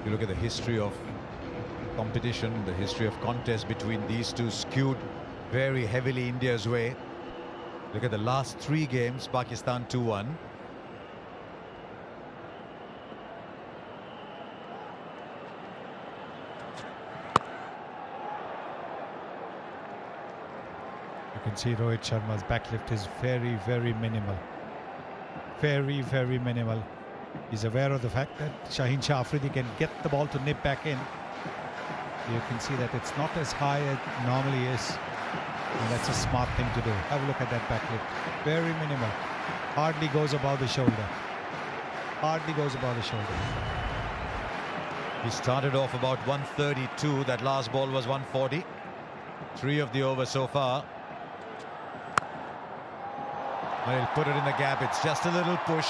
You look at the history of competition, the history of contest between these two skewed very heavily India's way. Look at the last 3 games, Pakistan 2-1. You can see Rohit Sharma's backlift is very, very minimal. Very, very minimal. He's aware of the fact that Shaheen Shah Afridi can get the ball to nip back in. You can see that it's not as high as it normally is. And that's a smart thing to do. Have a look at that backlift. Very minimal. Hardly goes above the shoulder. Hardly goes above the shoulder. He started off about 132. That last ball was 140. 3 of the over so far. Well, he'll put it in the gap. It's just a little push.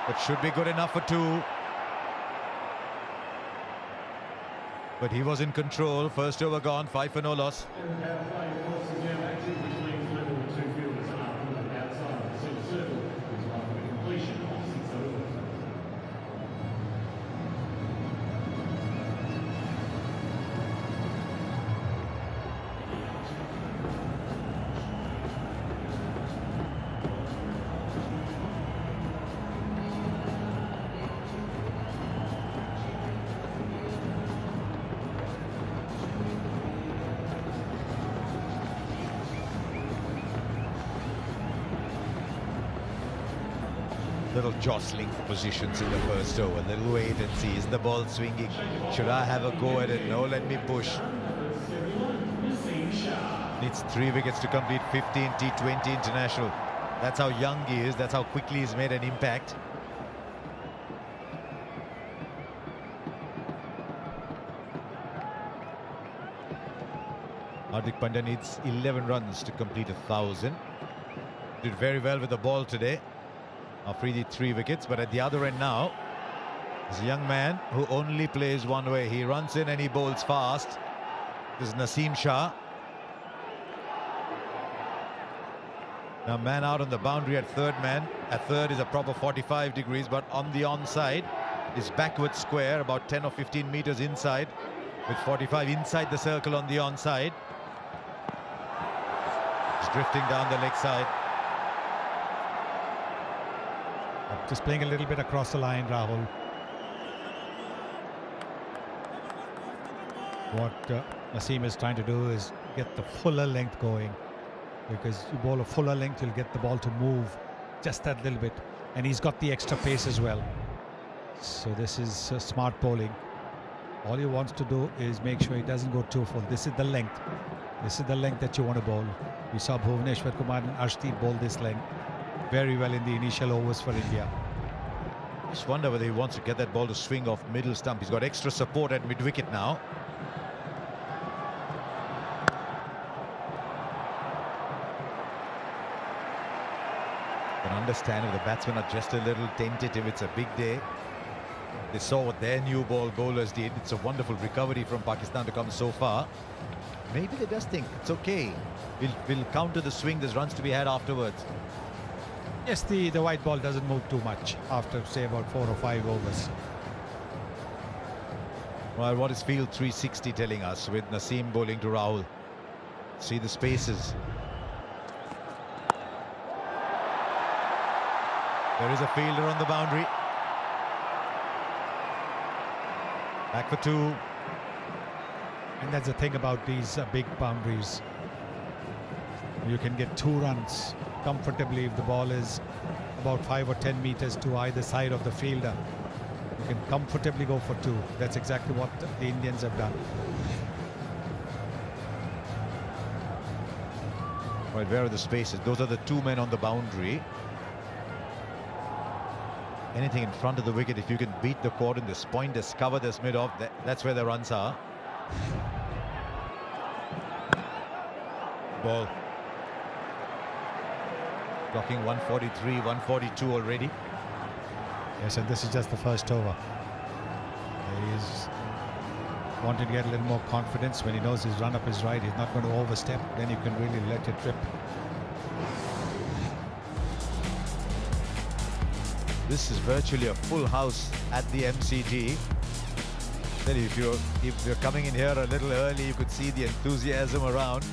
But should be good enough for 2. But he was in control. First over gone. 5 for no loss. of jostling for positions in the first over. They'll wait and see. Is the ball swinging? Should I have a go at it? No, let me push. Needs 3 wickets to complete 15 T20 international. That's how young he is. That's how quickly he's made an impact. Hardik Pandya needs 11 runs to complete 1,000. Did very well with the ball today. Afridi 3 wickets, but at the other end now, there's a young man who only plays one way. He runs in and he bowls fast. This is Naseem Shah. Now man out on the boundary at third man. At third is a proper 45 degrees, but on the onside is backward square, about 10 or 15 meters inside, with 45 inside the circle on the onside. It's drifting down the leg side. Just playing a little bit across the line, Rahul. What Naseem is trying to do is get the fuller length going, because you bowl a fuller length, you'll get the ball to move just that little bit, and he's got the extra pace as well. So this is smart bowling. All he wants to do is make sure he doesn't go too full. This is the length. This is the length that you want to bowl. We saw Bhuvneshwar Kumar and Arshdeep bowl this length very well in the initial overs for India. Just wonder whether he wants to get that ball to swing off middle stump. He's got extra support at mid-wicket now. Can understand if the batsmen are just a little tentative. It's a big day. They saw what their new ball bowlers did. It's a wonderful recovery from Pakistan to come so far. Maybe they just think it's okay. We'll counter the swing. There's runs to be had afterwards. Yes, the white ball doesn't move too much after, say, about 4 or 5 overs. Well, what is field 360 telling us with Naseem bowling to Rahul? See the spaces. There is a fielder on the boundary. Back for 2. And that's the thing about these big boundaries. You can get 2 runs comfortably if the ball is about 5 or 10 meters to either side of the fielder. You can comfortably go for 2. That's exactly what the Indians have done. Right, where are the spaces? Those are the 2 men on the boundary. Anything in front of the wicket, if you can beat the cordon, this point, this cover, this mid-off, that's where the runs are. Ball. Clocking 143, 142 already. Yes, and this is just the first over. He's wanting to get a little more confidence. When he knows his run-up is right, he's not going to overstep, then you can really let it rip. This is virtually a full house at the MCG. Tell you, if you're coming in here a little early, you could see the enthusiasm around.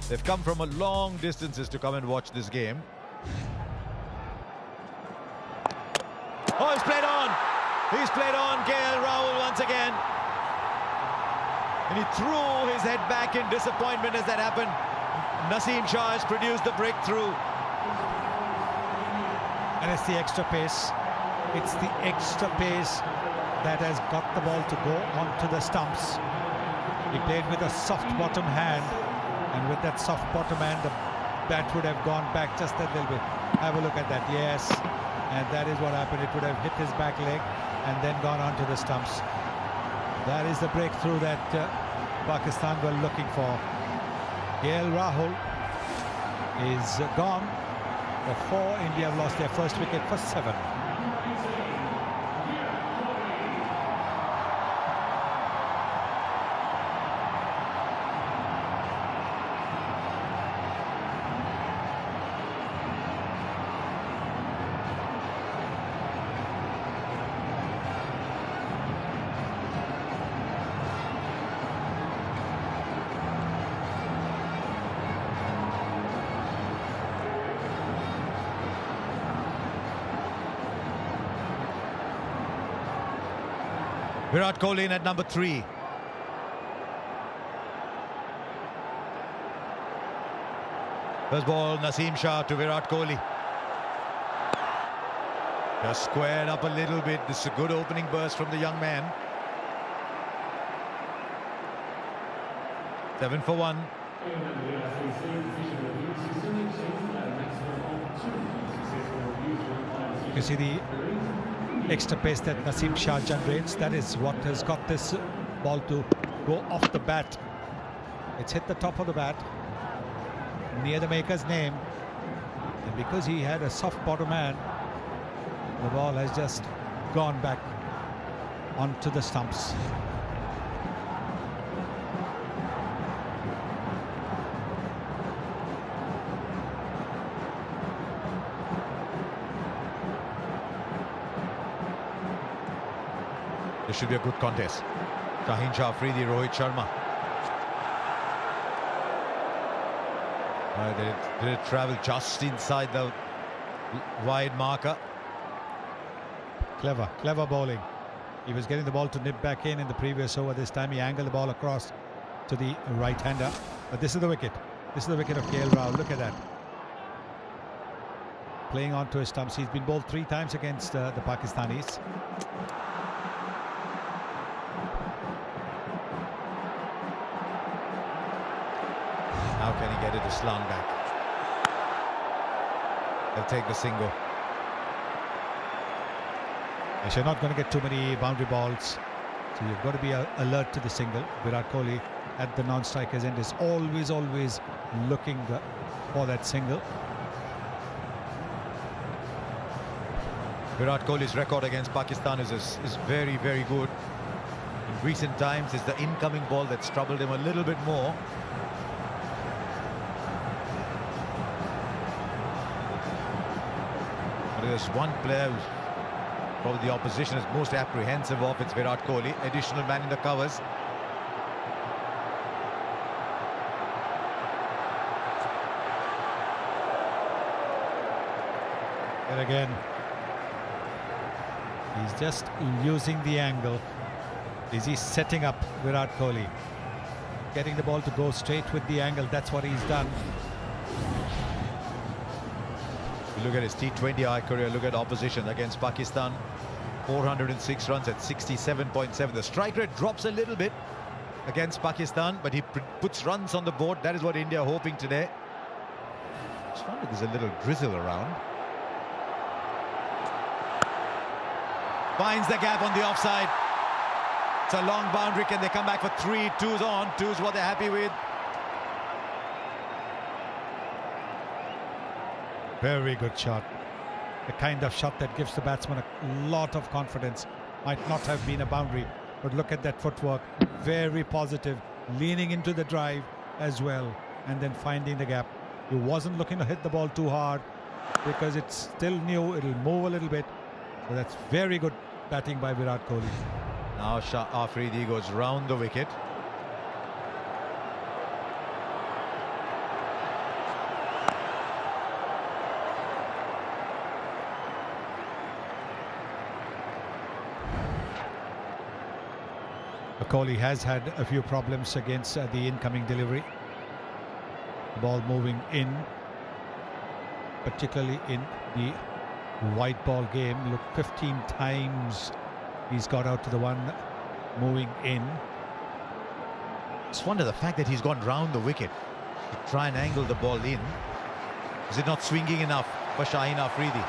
They've come from a long distances to come and watch this game. Oh, he's played on. He's played on KL Rahul once again. And he threw his head back in disappointment as that happened. Naseem Shah has produced the breakthrough. And it's the extra pace. It's the extra pace that has got the ball to go onto the stumps. He played with a soft bottom hand, and with that soft bottom hand, the bat would have gone back just a little bit. Have a look at that. Yes, and that is what happened. It would have hit his back leg and then gone onto the stumps. That is the breakthrough that Pakistan were looking for. KL Rahul is gone for 4. India have lost their first wicket for 7. Virat Kohli in at number 3. First ball, Naseem Shah to Virat Kohli. Just squared up a little bit. This is a good opening burst from the young man. 7 for 1. You see the extra pace that Naseem Shah generates. That is what has got this ball to go off the bat. It's hit the top of the bat, near the maker's name. And because he had a soft bottom hand, the ball has just gone back onto the stumps. This should be a good contest. Shaheen Shah Afridi, Rohit Sharma. Did it travel just inside the wide marker? Clever bowling. He was getting the ball to nip back in the previous over. This time he angled the ball across to the right-hander. But this is the wicket. This is the wicket of KL Rahul. Look at that. Playing onto his stumps. He's been bowled 3 times against the Pakistanis. How can he get it to slant back? They'll take the single. Yes, you're not going to get too many boundary balls, so you've got to be alert to the single. Virat Kohli at the non-striker's end is always looking for that single. Virat Kohli's record against Pakistan is very, very good. In recent times, it's the incoming ball that's troubled him a little bit more. But there's one player who's probably the opposition is most apprehensive of. It's Virat Kohli, additional man in the covers. And again, he's just using the angle. Is he setting up Virat Kohli? Getting the ball to go straight with the angle. That's what he's done. Look at his T20 career. Look at opposition against Pakistan. 406 runs at 67.7. The strike rate drops a little bit against Pakistan, but he puts runs on the board. That is what India are hoping today. Just wonder there's a little drizzle around. Finds the gap on the offside. It's a long boundary. Can they come back for 3? 2's on. 2's what they're happy with. Very good shot. The kind of shot that gives the batsman a lot of confidence. Might not have been a boundary, but look at that footwork. Very positive, leaning into the drive as well, and then finding the gap. He wasn't looking to hit the ball too hard because it's still new. It'll move a little bit. So that's very good batting by Virat Kohli. Now Shah Afridi goes round the wicket. Kohli has had a few problems against the incoming delivery. The ball moving in, particularly in the white ball game. Look, 15 times he's got out to the one moving in. Just wonder the fact that he's gone round the wicket to try and angle the ball in. Is it not swinging enough for Shaheen Afridi?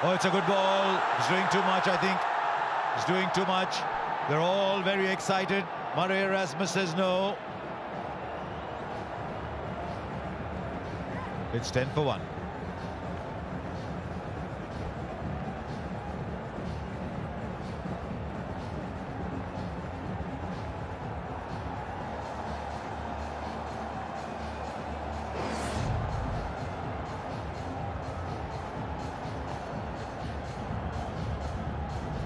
Oh, it's a good ball. He's doing too much, I think. He's doing too much. They're all very excited. Murray Erasmus says no. It's 10 for 1.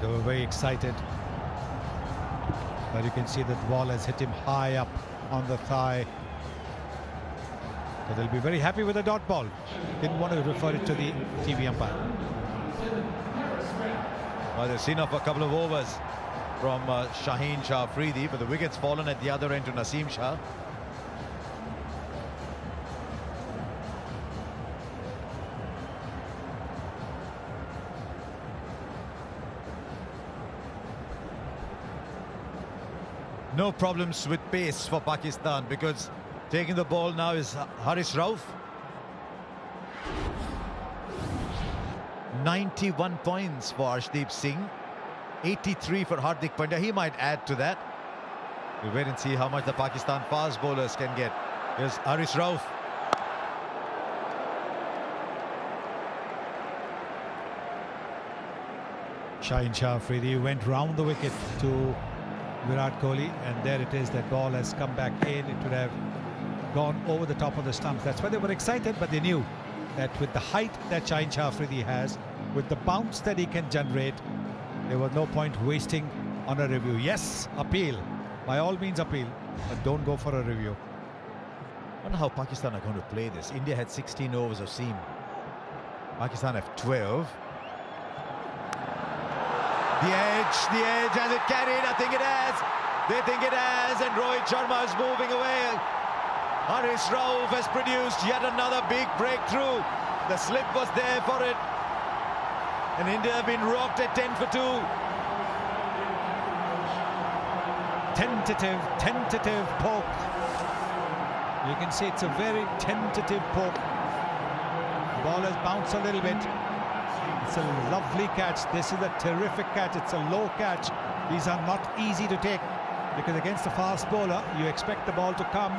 They were very excited, but you can see that the ball has hit him high up on the thigh. So they'll be very happy with the dot ball. Didn't want to refer it to the TV umpire. Well, they've seen off a couple of overs from Shaheen Shah Afridi, but the wicket's fallen at the other end to Naseem Shah. no problems with pace for Pakistan, because taking the ball now is Haris Rauf. 91 points for Arshdeep Singh, 83 for Hardik Pandya. He might add to that. We'll wait and see how much the Pakistan fast bowlers can get. Here's Haris Rauf. Shaheen Shah Afridi went round the wicket to Virat Kohli, and there it is. That ball has come back in. It would have gone over the top of the stumps. That's why they were excited, but they knew that with the height that Shaheen Shah Afridi has, with the bounce that he can generate, there was no point wasting on a review. Yes, appeal. By all means appeal, but don't go for a review. I wonder how Pakistan are going to play this. India had 16 overs of seam. Pakistan have 12. The edge, has it carried? I think it has. They think it has, and Rohit Sharma is moving away. Haris Rauf has produced yet another big breakthrough. The slip was there for it. And India have been rocked at 10 for 2. Tentative poke. You can see it's a very tentative poke. The ball has bounced a little bit. It's a lovely catch. This is a terrific catch. It's a low catch. These are not easy to take, because against a fast bowler, you expect the ball to come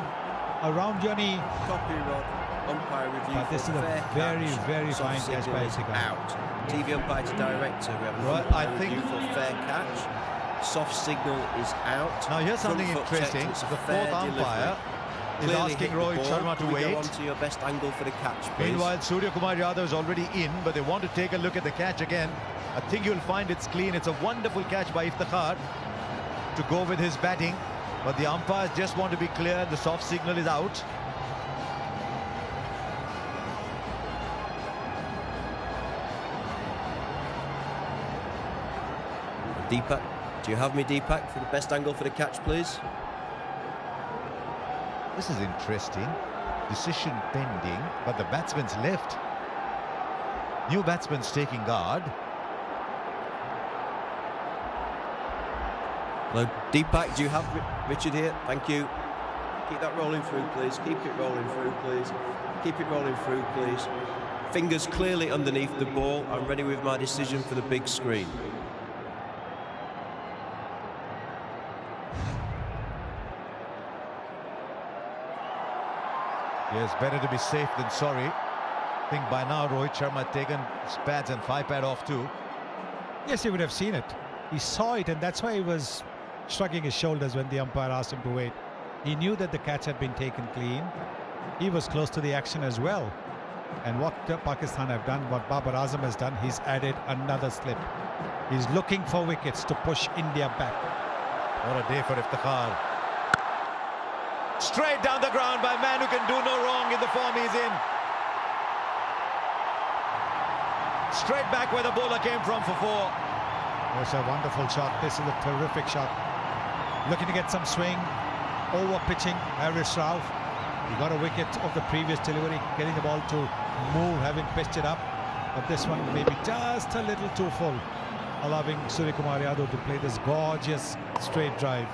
around your knee. Copy, Rod. Umpire review. But this is a very fine catch by Sikar. Out. TV umpire to director. We have a Right, I think review for fair catch. Soft signal is out. Now here's something Front foot interesting. checked. The fourth umpire is Clearly asking hit the Rohit ball. Sharma to Can we go wait. on to your best angle for the catch, please? Meanwhile, Surya Kumar Yadav is already in, but they want to take a look at the catch again. I think you'll find it's clean. It's a wonderful catch by Iftikhar to go with his batting, but the umpires just want to be clear. The soft signal is out. Deepak, do you have me, Deepak, for the best angle for the catch, please? This is interesting. Decision pending, but the batsman's left. New batsman's taking guard. Hello, Deepak, do you have Richard here? Thank you. Keep that rolling through, please. Keep it rolling through, please. Keep it rolling through, please. Fingers clearly underneath the ball. I'm ready with my decision for the big screen. Yes, better to be safe than sorry. I think by now Rohit Sharma had taken his pads and 5-pad off too. Yes, he would have seen it. He saw it, and that's why he was shrugging his shoulders when the umpire asked him to wait. He knew that the catch had been taken clean. He was close to the action as well. And what Pakistan have done, what Babar Azam has done, he's added another slip. He's looking for wickets to push India back. What a day for Iftikhar. Straight down the ground by a man who can do no wrong in the form he's in. Straight back where the bowler came from for 4. It's a wonderful shot. This is a terrific shot. Looking to get some swing. Over pitching Haris Rauf. He got a wicket of the previous delivery, getting the ball to move, having pitched it up. But this one maybe just a little too full, allowing Surya Kumar Yadav to play this gorgeous straight drive.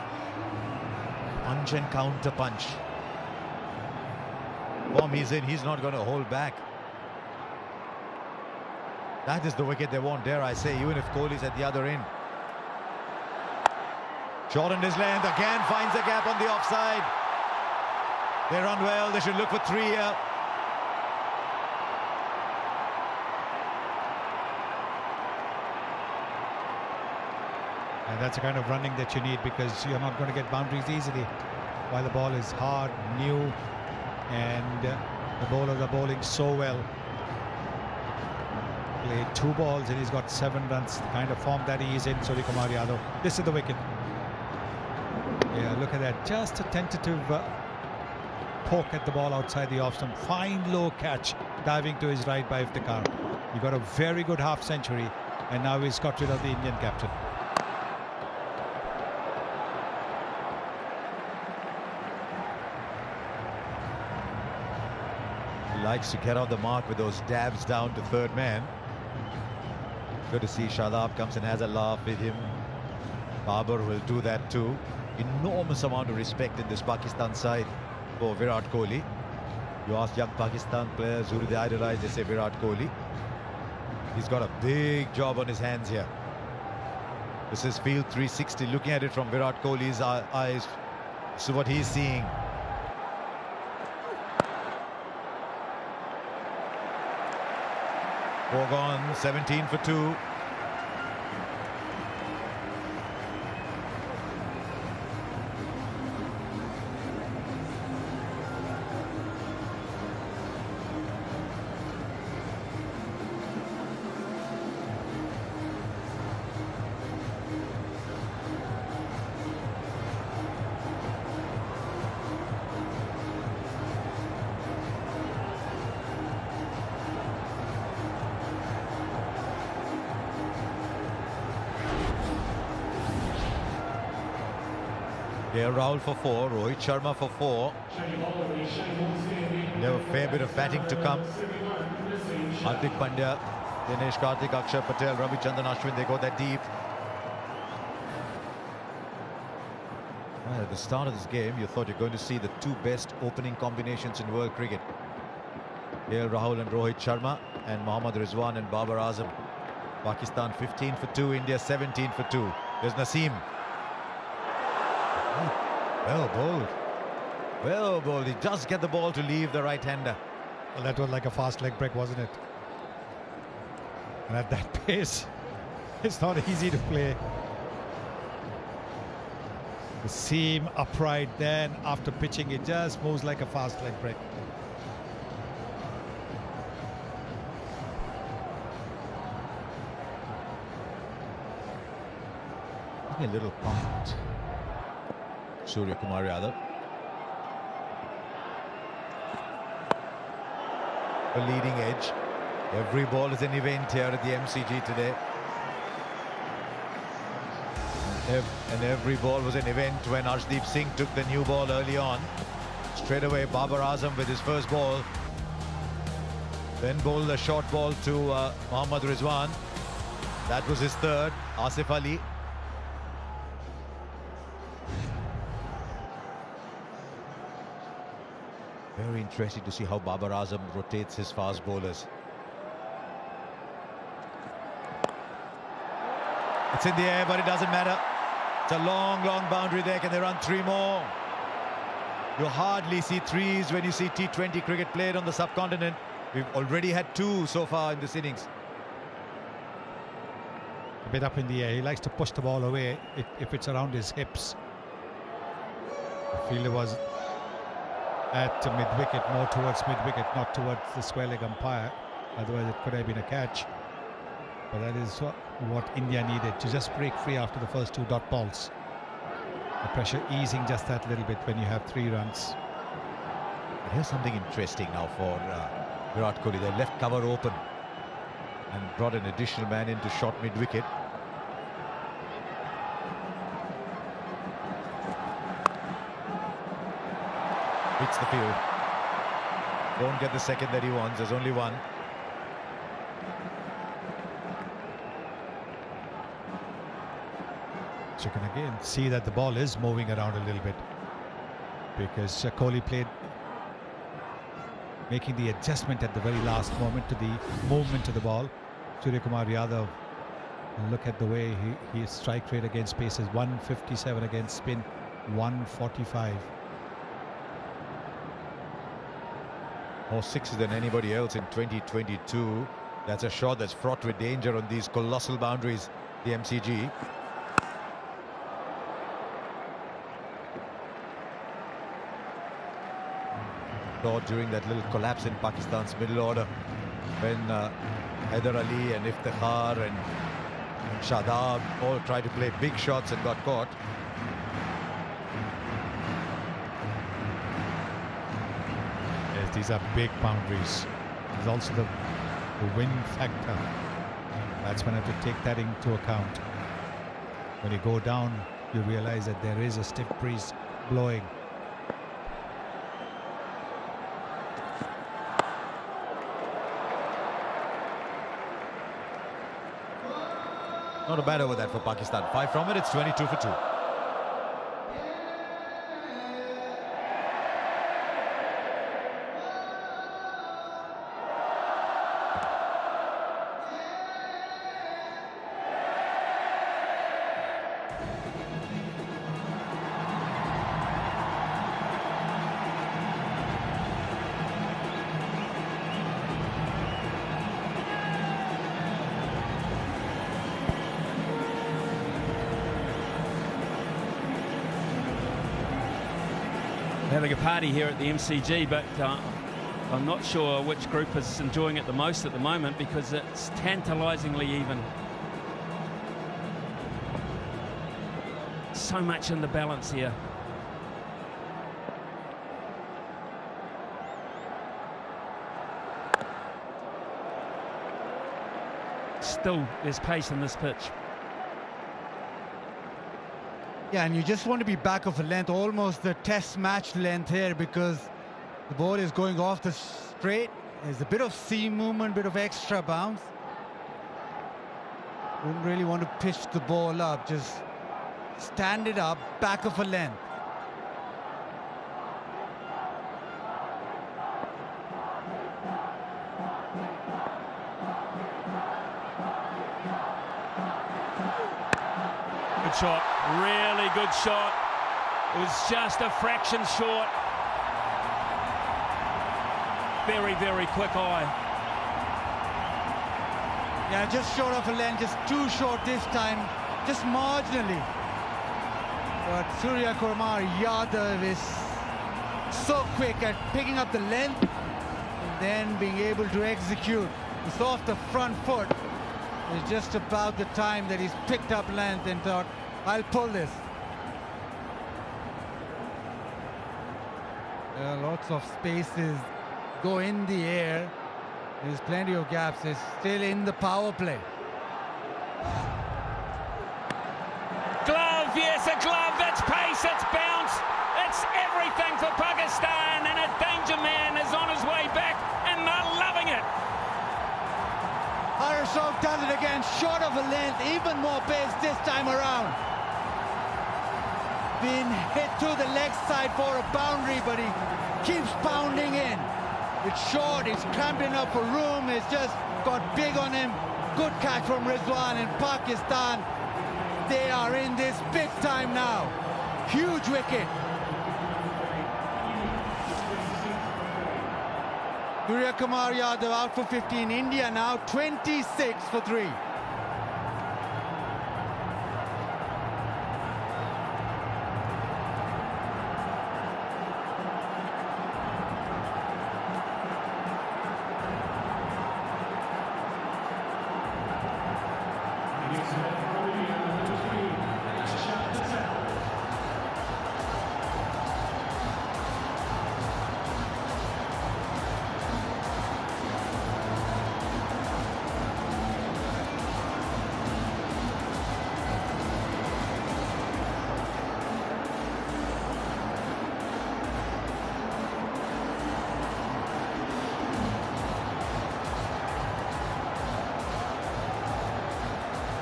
Punch and counter punch. Form he's in, he's not going to hold back. That is the wicket they want, dare I say, even if Kohli's at the other end. Shortened his length, again finds a gap on the offside. They run well, they should look for 3 here. And that's the kind of running that you need, because you're not going to get boundaries easily while the ball is hard, new, and the bowlers are bowling so well. Played 2 balls and he's got 7 runs, the kind of form that he is in, Surya Kumar Yadav. This is the wicket. Yeah, look at that. Just a tentative poke at the ball outside the off stump. Fine low catch, diving to his right by Iftikhar. He got a very good half century, and now he's got rid of the Indian captain. He likes to get on the mark with those dabs down to third man. Good to see Shadab comes and has a laugh with him. Babar will do that too. enormous amount of respect in this Pakistan side for Virat Kohli. You ask young Pakistan players who do they idolize, they say Virat Kohli. He's got a big job on his hands here. This is Field 360, looking at it from Virat Kohli's eyes. This is what he's seeing. Four gone, 17 for 2. Here Rahul for 4, Rohit Sharma for 4. They have a fair bit of batting to come. Hardik Pandya, Dinesh Karthik, Akshar Patel, Ravichandran Ashwin, they go that deep. Well, at the start of this game, you thought you're going to see the two best opening combinations in world cricket. Here Rahul and Rohit Sharma, and Mohammad Rizwan and Babar Azam. Pakistan 15 for 2, India 17 for 2. There's Naseem. Well bowled. Well bowled. He does get the ball to leave the right-hander. Well, that was like a fast leg break, wasn't it? And at that pace, it's not easy to play. The seam upright, then after pitching, it just moves like a fast leg break. A little pumped. Surya Kumar Yadav. A leading edge. Every ball is an event here at the MCG today. And every ball was an event when Arshdeep Singh took the new ball early on. Straight away, Babar Azam with his first ball. Then bowled a short ball to Mohammad Rizwan. That was his third. Asif Ali. Very interesting to see how Babar Azam rotates his fast bowlers. It's in the air, but it doesn't matter. It's a long, long boundary there. Can they run 3 more? You hardly see 3s when you see T20 cricket played on the subcontinent. We've already had 2 so far in this innings. A bit up in the air. He likes to push the ball away if it's around his hips. The fielder was at mid-wicket, more towards mid-wicket, not towards the square leg umpire. Otherwise it could have been a catch. But that is what India needed, to just break free after the first 2 dot balls. The pressure easing just that little bit when you have 3 runs. But here's something interesting now for Virat Kohli. They left cover open and brought an additional man into short mid-wicket. Hits the field. Don't get the second that he wants. There's only one. So you can again see that the ball is moving around a little bit, because Kohli played, making the adjustment at the very last moment to the movement of the ball. Surya Kumar Yadav, look at the way his strike rate against pace is 157 against spin, 145. More 6s than anybody else in 2022. That's a shot that's fraught with danger on these colossal boundaries, the MCG. During that little collapse in Pakistan's middle order, when Haider Ali and Iftikhar and Shadab all tried to play big shots and got caught. Yes, these are big boundaries. There's also the wind factor. Batsmen have to take that into account. When you go down, you realize that there is a stiff breeze blowing. Not a bad over that for Pakistan. 5 from it, it's 22 for 2. having a party here at the MCG, but I'm not sure which group is enjoying it the most at the moment, because it's tantalisingly even. So much in the balance here. Still, there's pace in this pitch. Yeah, and you just want to be back of a length, almost the test match length here, because the ball is going off the straight. There's a bit of seam movement, bit of extra bounce. Wouldn't really want to pitch the ball up, just stand it up, back of a length. Good shot, really good shot. It was just a fraction short. Very, very quick eye. Yeah, just short of a length, just too short this time, just marginally. But Surya Kumar Yadav is so quick at picking up the length and then being able to execute. It's off the front foot. It's just about the time that he's picked up length and thought, I'll pull this. Lots of spaces go in the air. There's plenty of gaps. It's still in the power play. Glove, yes, a glove. That's pace, that's bounce. It's everything for Pakistan, and a danger man is on his way back, and they're loving it. Harshav does it again, short of a length, even more pace this time around. Been hit through the leg side for a boundary, but he keeps pounding in. It's short, he's cramping up for room, it's just got big on him. Good catch from Rizwan in Pakistan. They are in this big time now. Huge wicket. Surya Kumar Yadav out for 15. India now 26 for 3.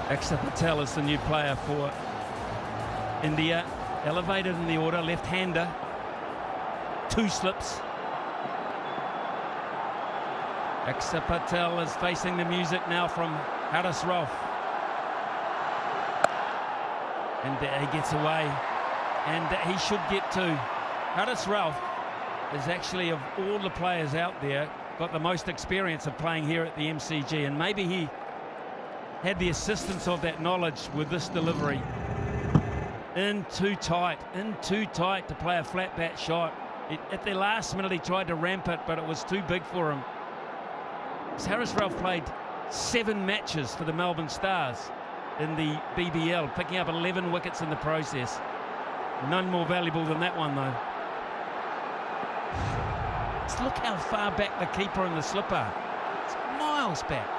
Akshar Patel is the new player for India. Elevated in the order, left-hander. 2 slips. Akshar Patel is facing the music now from Haris Rauf. And he gets away. And he should get to. Haris Rauf is actually, of all the players out there, got the most experience of playing here at the MCG. And maybe he had the assistance of that knowledge with this delivery. In too tight to play a flat bat shot. At the last minute he tried to ramp it, but it was too big for him. Haris Rauf played 7 matches for the Melbourne Stars in the BBL, picking up 11 wickets in the process. None more valuable than that one, though. Just look how far back the keeper and the slipper. It's miles back.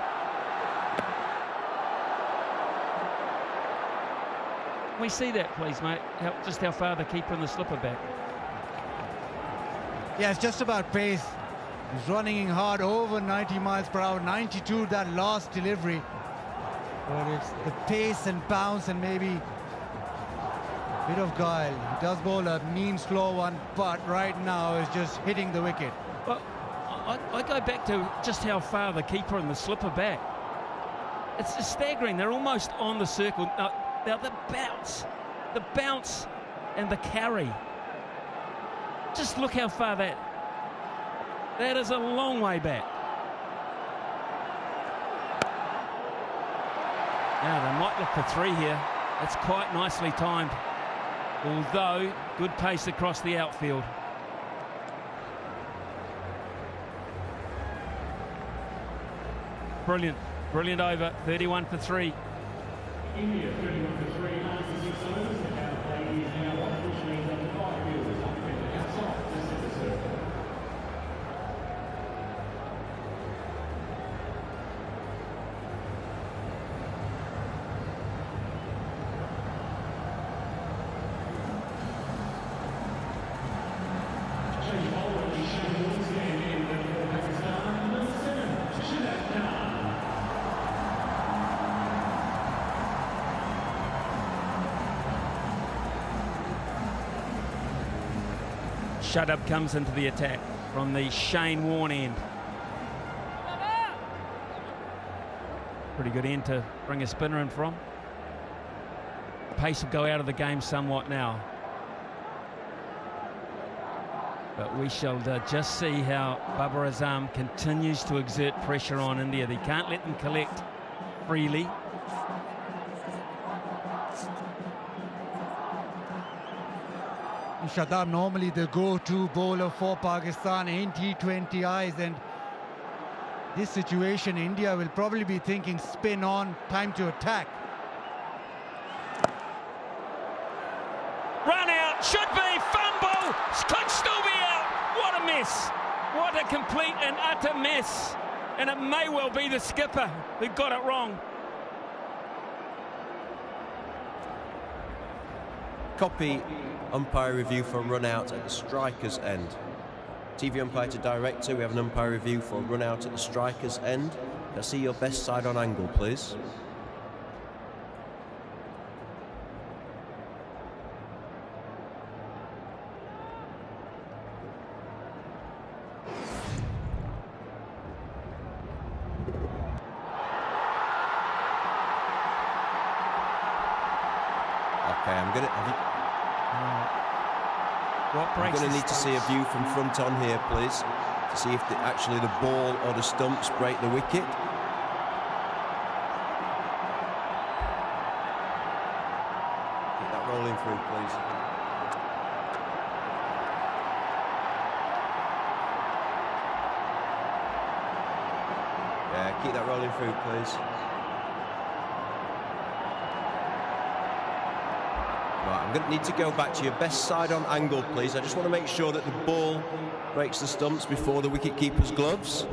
Can we see that, please, mate? Just how far the keeper and the slipper back. Yeah, it's just about pace. He's running in hard, over 90 miles per hour, 92 that last delivery. But it's the pace and bounce and maybe a bit of guile. He does bowl a mean, slow one, but right now is just hitting the wicket. Well, I go back to just how far the keeper and the slipper back. It's staggering. They're almost on the circle. Now the bounce and the carry. Just look how far that is a long way back. Now they might look for 3 here. That's quite nicely timed. Although, good pace across the outfield. Brilliant. Brilliant over. 31 for 3. India 31 for 3, 96 overs, the power play is now on, which means under 5 viewers are committed outside the centre circle. Shudab comes into the attack from the Shane Warne end. Pretty good end to bring a spinner in from. Pace will go out of the game somewhat now. But we shall just see how Babar Azam continues to exert pressure on India. They can't let them collect freely. Shadab normally the go-to bowler for Pakistan in T20 eyes, and this situation India will probably be thinking spin on, time to attack. Run out, should be, fumble, could still be out. What a mess, what a complete and utter mess. And it may well be the skipper who got it wrong. Copy umpire review for run out at the striker's end. TV umpire to director, we have an umpire review for run out at the striker's end. Can I see your best side on angle, please? Okay, I'm going to need to see a view from front on here, please, to see if actually the ball or the stumps break the wicket. Keep that rolling through, please. Yeah, keep that rolling through, please. I'm going to need to go back to your best side on angle, please. I just want to make sure that the ball breaks the stumps before the wicket-keeper's gloves.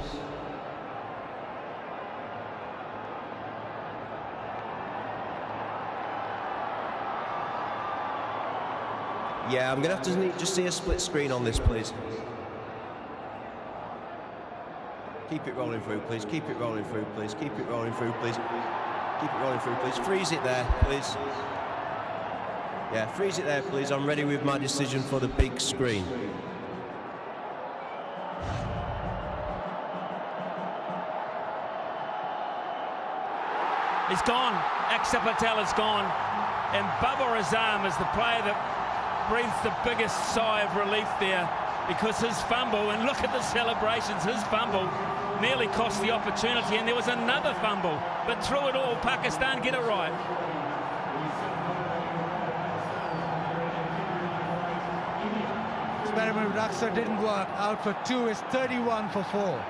Yeah, I'm going to have to just see a split screen on this, please. Keep it rolling through, please. Keep it rolling through, please. Keep it rolling through, please. Keep it rolling through, please. Freeze it there, please. Yeah, freeze it there, please. I'm ready with my decision for the big screen. He's gone. Akshar Patel is gone. And Babar Azam is the player that breathes the biggest sigh of relief there, because his fumble, and look at the celebrations, his fumble nearly cost the opportunity, and there was another fumble. But through it all, Pakistan get it right. Experiment with Akshar didn't work. Out for 2 is 31 for 4.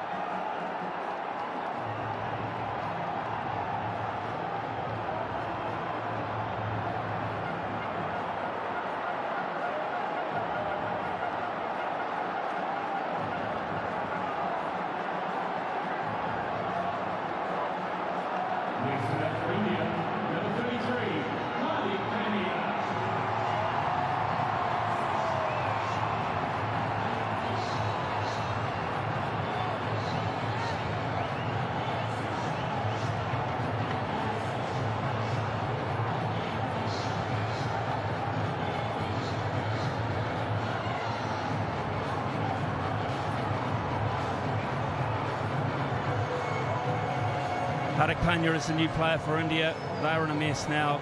Hardik Pandya is the new player for India. They're in a mess now.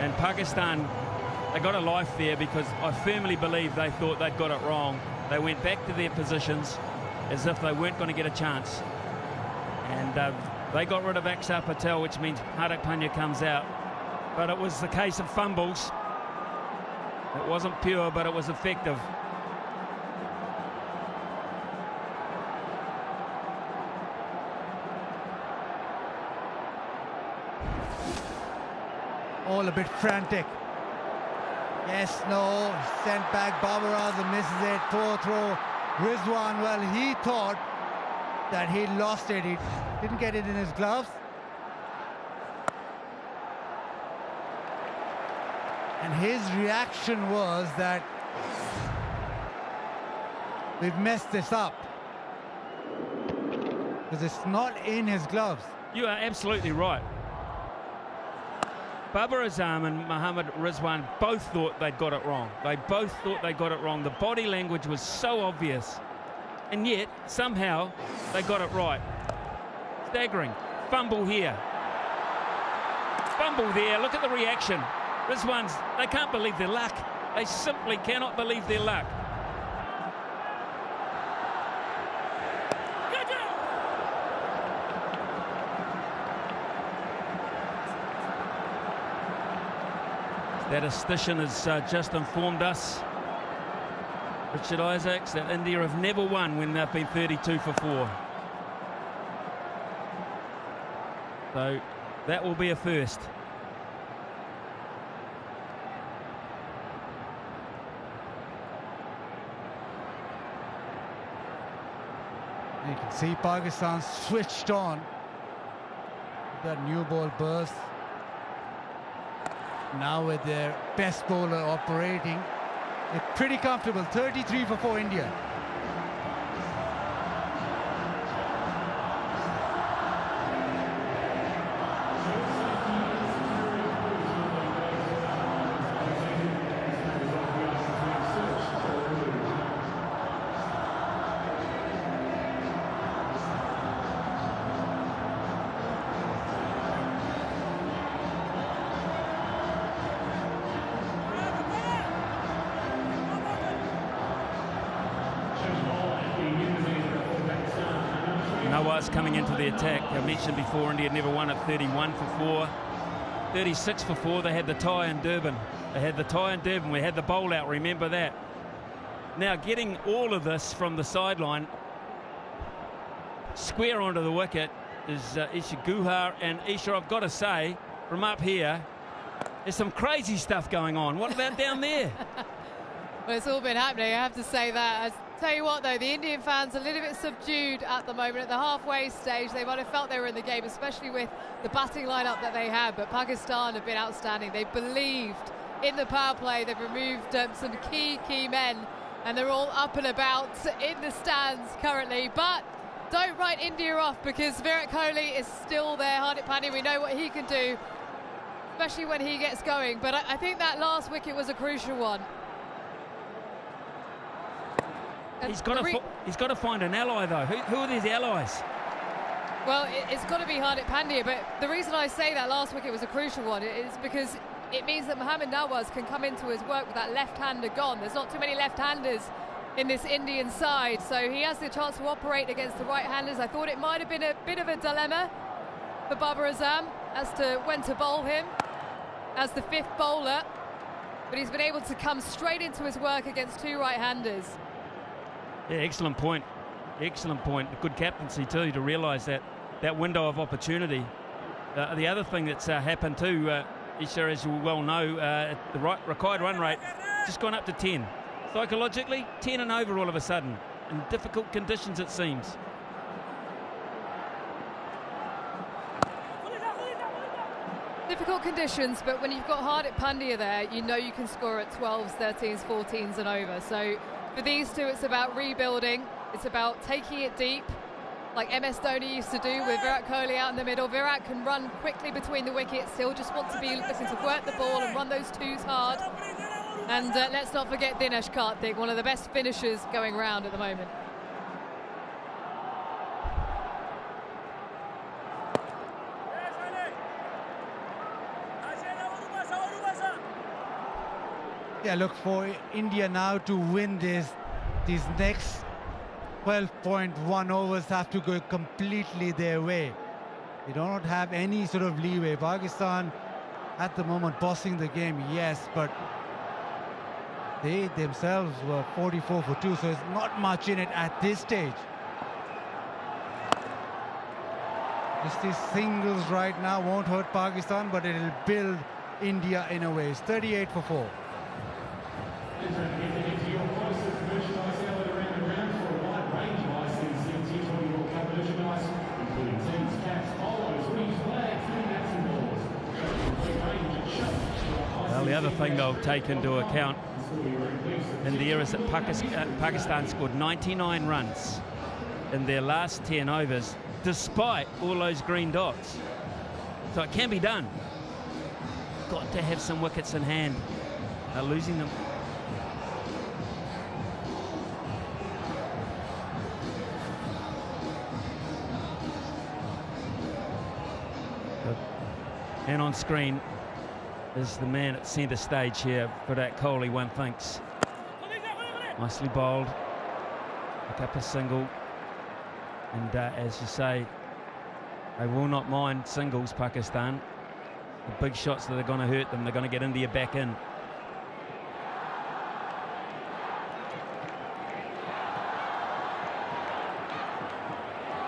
And Pakistan, they got a life there, because I firmly believe they thought they'd got it wrong. They went back to their positions as if they weren't going to get a chance. And they got rid of Akshar Patel, which means Hardik Pandya comes out. But it was the case of fumbles. It wasn't pure, but it was effective. all a bit frantic. Yes, no, sent back. Babar Azam misses it. Poor throw. Rizwan, well, he thought that he lost it. He didn't get it in his gloves. And his reaction was that we've messed this up. Because it's not in his gloves. You are absolutely right. Babar Azam and Mohammad Rizwan both thought they'd got it wrong. They both thought they got it wrong. The body language was so obvious. And yet, somehow, they got it right. Staggering. Fumble here. Fumble there. Look at the reaction. Rizwan's, they can't believe their luck. They simply cannot believe their luck. Statistician has just informed us, Richard Isaacs, that India have never won when they've been 32 for 4. So that will be a first. You can see Pakistan switched on. That new ball burst. Now with their best bowler operating, they're pretty comfortable. 33 for 4 India. Coming into the attack. I mentioned before, India had never won at 31 for 4. 36 for 4. They had the tie in Durban. We had the bowl out, remember that. Now getting all of this from the sideline, square onto the wicket, is Isha Guhar. And Isha, I've got to say, from up here, there's some crazy stuff going on. What about down there? Well, it's all been happening, I have to say that. Tell you what though, the Indian fans are a little bit subdued at the moment. At the halfway stage, they might have felt they were in the game, especially with the batting lineup that they had. But Pakistan have been outstanding. They believed in the power play. They've removed some key men, and they're all up and about in the stands currently. But don't write India off, because Virat Kohli is still there. Hardik Pandya, we know what he can do, especially when he gets going. But I think that last wicket was a crucial one. He's got to find an ally, though. Who are these allies? Well, it's got to be Hardik Pandya, but the reason I say that last wicket was a crucial one is because it means that Mohammad Nawaz can come into his work with that left-hander gone. There's not too many left-handers in this Indian side, so he has the chance to operate against the right-handers. I thought it might have been a bit of a dilemma for Babar Azam as to when to bowl him as the 5th bowler, but he's been able to come straight into his work against 2 right-handers. Yeah, excellent point. Excellent point. Good captaincy too, to realise that window of opportunity. The other thing that's happened too, Isha, as you well know, the required run rate just gone up to 10. Psychologically, 10 and over all of a sudden, in difficult conditions it seems. Difficult conditions, but when you've got Hardik Pandya there, you know you can score at 12s, 13s, 14s and over. So for these two, it's about rebuilding. It's about taking it deep, like MS Dhoni used to do with Virat Kohli out in the middle. Virat can run quickly between the wickets. He'll just want to be looking to work the ball and run those 2s hard. And let's not forget Dinesh Karthik, one of the best finishers going round at the moment. Yeah, look, for India now to win these next 12.1 overs have to go completely their way. They don't have any sort of leeway. Pakistan at the moment bossing the game, yes, but they themselves were 44 for 2, so it's not much in it at this stage. Just these singles right now won't hurt Pakistan, but it'll build India in a way. It's 38 for 4. Well, the other thing they'll take into account in there is that Pakistan scored 99 runs in their last 10 overs, despite all those green dots. So it can be done. Got to have some wickets in hand. They're losing them. And on screen is the man at centre stage here, Virat Kohli, one thinks. Nicely bowled. Pick up a single. And as you say, they will not mind singles, Pakistan. The big shots that are going to hurt them, they're going to get India back in.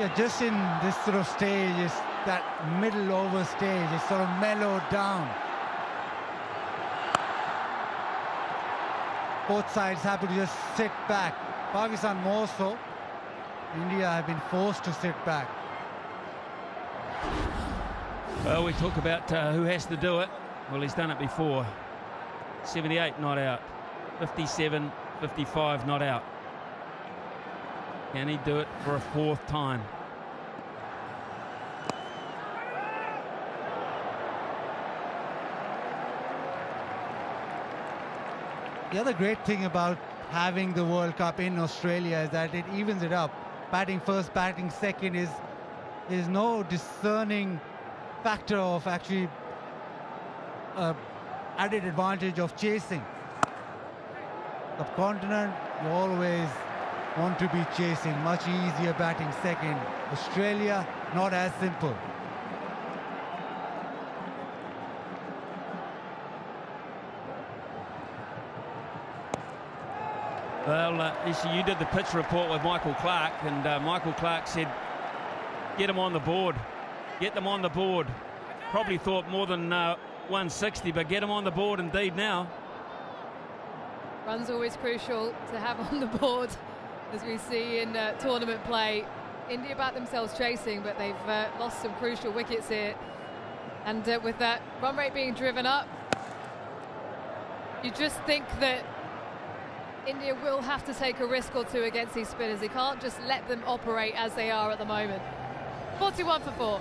Yeah, just in this sort of stage, is that middle over stage, it's sort of mellowed down. Both sides happy to just sit back. Pakistan more so. India have been forced to sit back. Well, we talk about who has to do it. Well, he's done it before. 78 not out. 57, 55 not out. Can he do it for a fourth time? The other great thing about having the World Cup in Australia is that it evens it up. Batting first, batting second is no discerning factor of actually added advantage of chasing. Subcontinent, you always want to be chasing, much easier batting second. Australia, not as simple. Well, you did the pitch report with Michael Clark, and Michael Clark said, get them on the board. Get them on the board. Probably thought more than 160, but get them on the board indeed now. Runs always crucial to have on the board, as we see in tournament play. India back themselves chasing, but they've lost some crucial wickets here. And with that run rate being driven up, you just think that India will have to take a risk or two against these spinners. They can't just let them operate as they are at the moment. 41 for 4.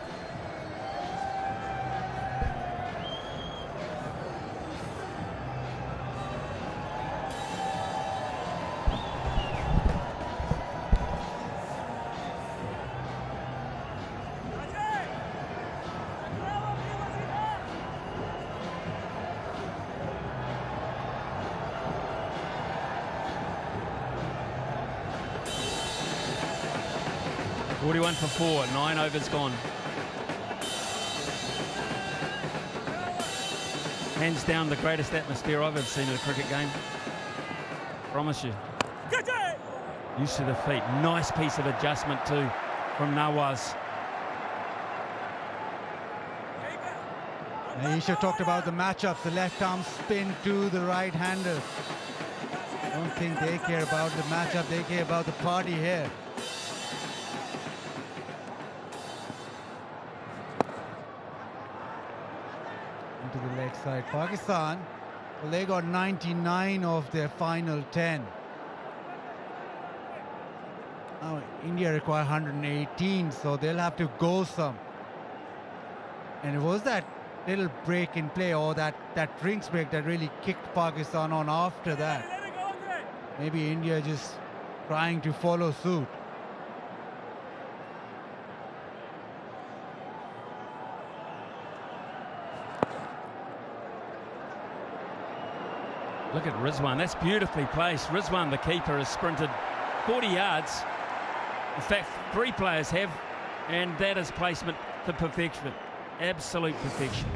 For 4, 9 overs gone. Hands down the greatest atmosphere I've ever seen in a cricket game. Promise you. Use to the feet. Nice piece of adjustment too from Nawaz. Aisha talked about the matchups, the left arm spin to the right-hander. I don't think they care about the matchup, they care about the party here. To the leg side. Pakistan, well, they got 99 of their final 10. Now India require 118, so they'll have to go some. And it was that little break in play, or that drinks break, that really kicked Pakistan on after that. Maybe India just trying to follow suit. Look at Rizwan, that's beautifully placed. Rizwan, the keeper, has sprinted 40 yards. In fact, 3 players have, and that is placement to perfection. Absolute perfection.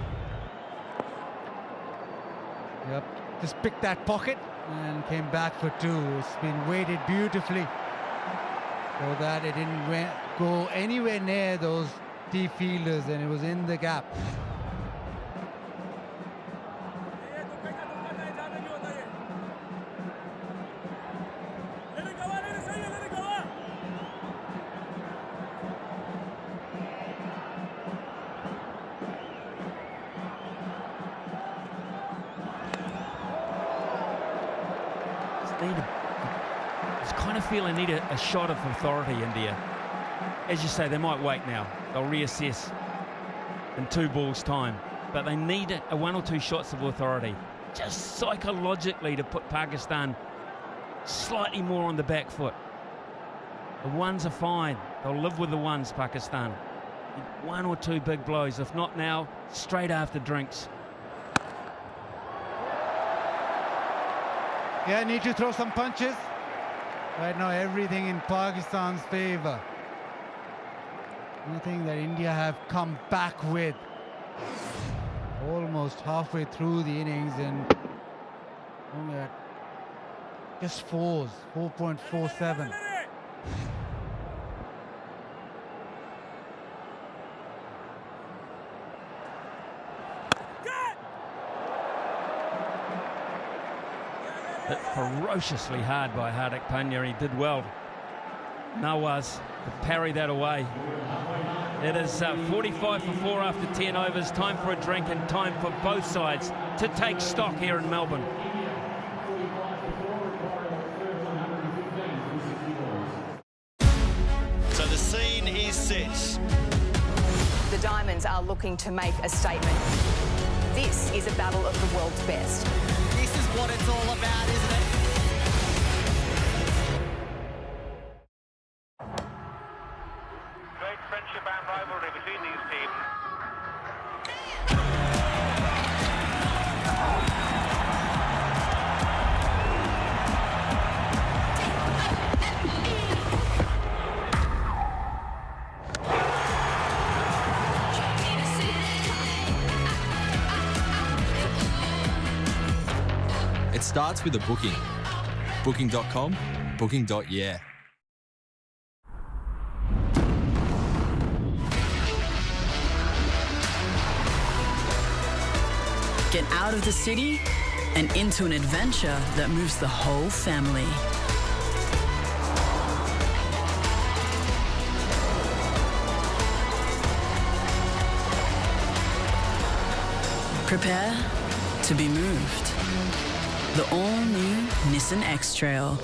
Yep, just picked that pocket and came back for 2. It's been weighted beautifully so that it didn't go anywhere near those deep fielders, and it was in the gap. It's kind of feel they need a shot of authority, India. As you say, they might wait now. They'll reassess in 2 balls' time. But they need a 1 or 2 shots of authority, just psychologically, to put Pakistan slightly more on the back foot. The ones are fine. They'll live with the ones, Pakistan. 1 or 2 big blows. If not now, straight after drinks. Yeah, need to throw some punches. Right now, everything in Pakistan's favor. Nothing that India have come back with. Almost halfway through the innings and only at just 4.47. Hit ferociously hard by Hardik Pandya. He did well. Nawaz to parry that away. It is 45 for 4 after 10 overs. Time for a drink and time for both sides to take stock here in Melbourne. So the scene is set. The Diamonds are looking to make a statement. This is a battle of the world's best. This is what it's all about, isn't it? Great friendship and rivalry between these teams. It starts with a booking. Booking.com, booking.yeah. Get out of the city and into an adventure that moves the whole family. Prepare to be moved. The all-new Nissan X-Trail.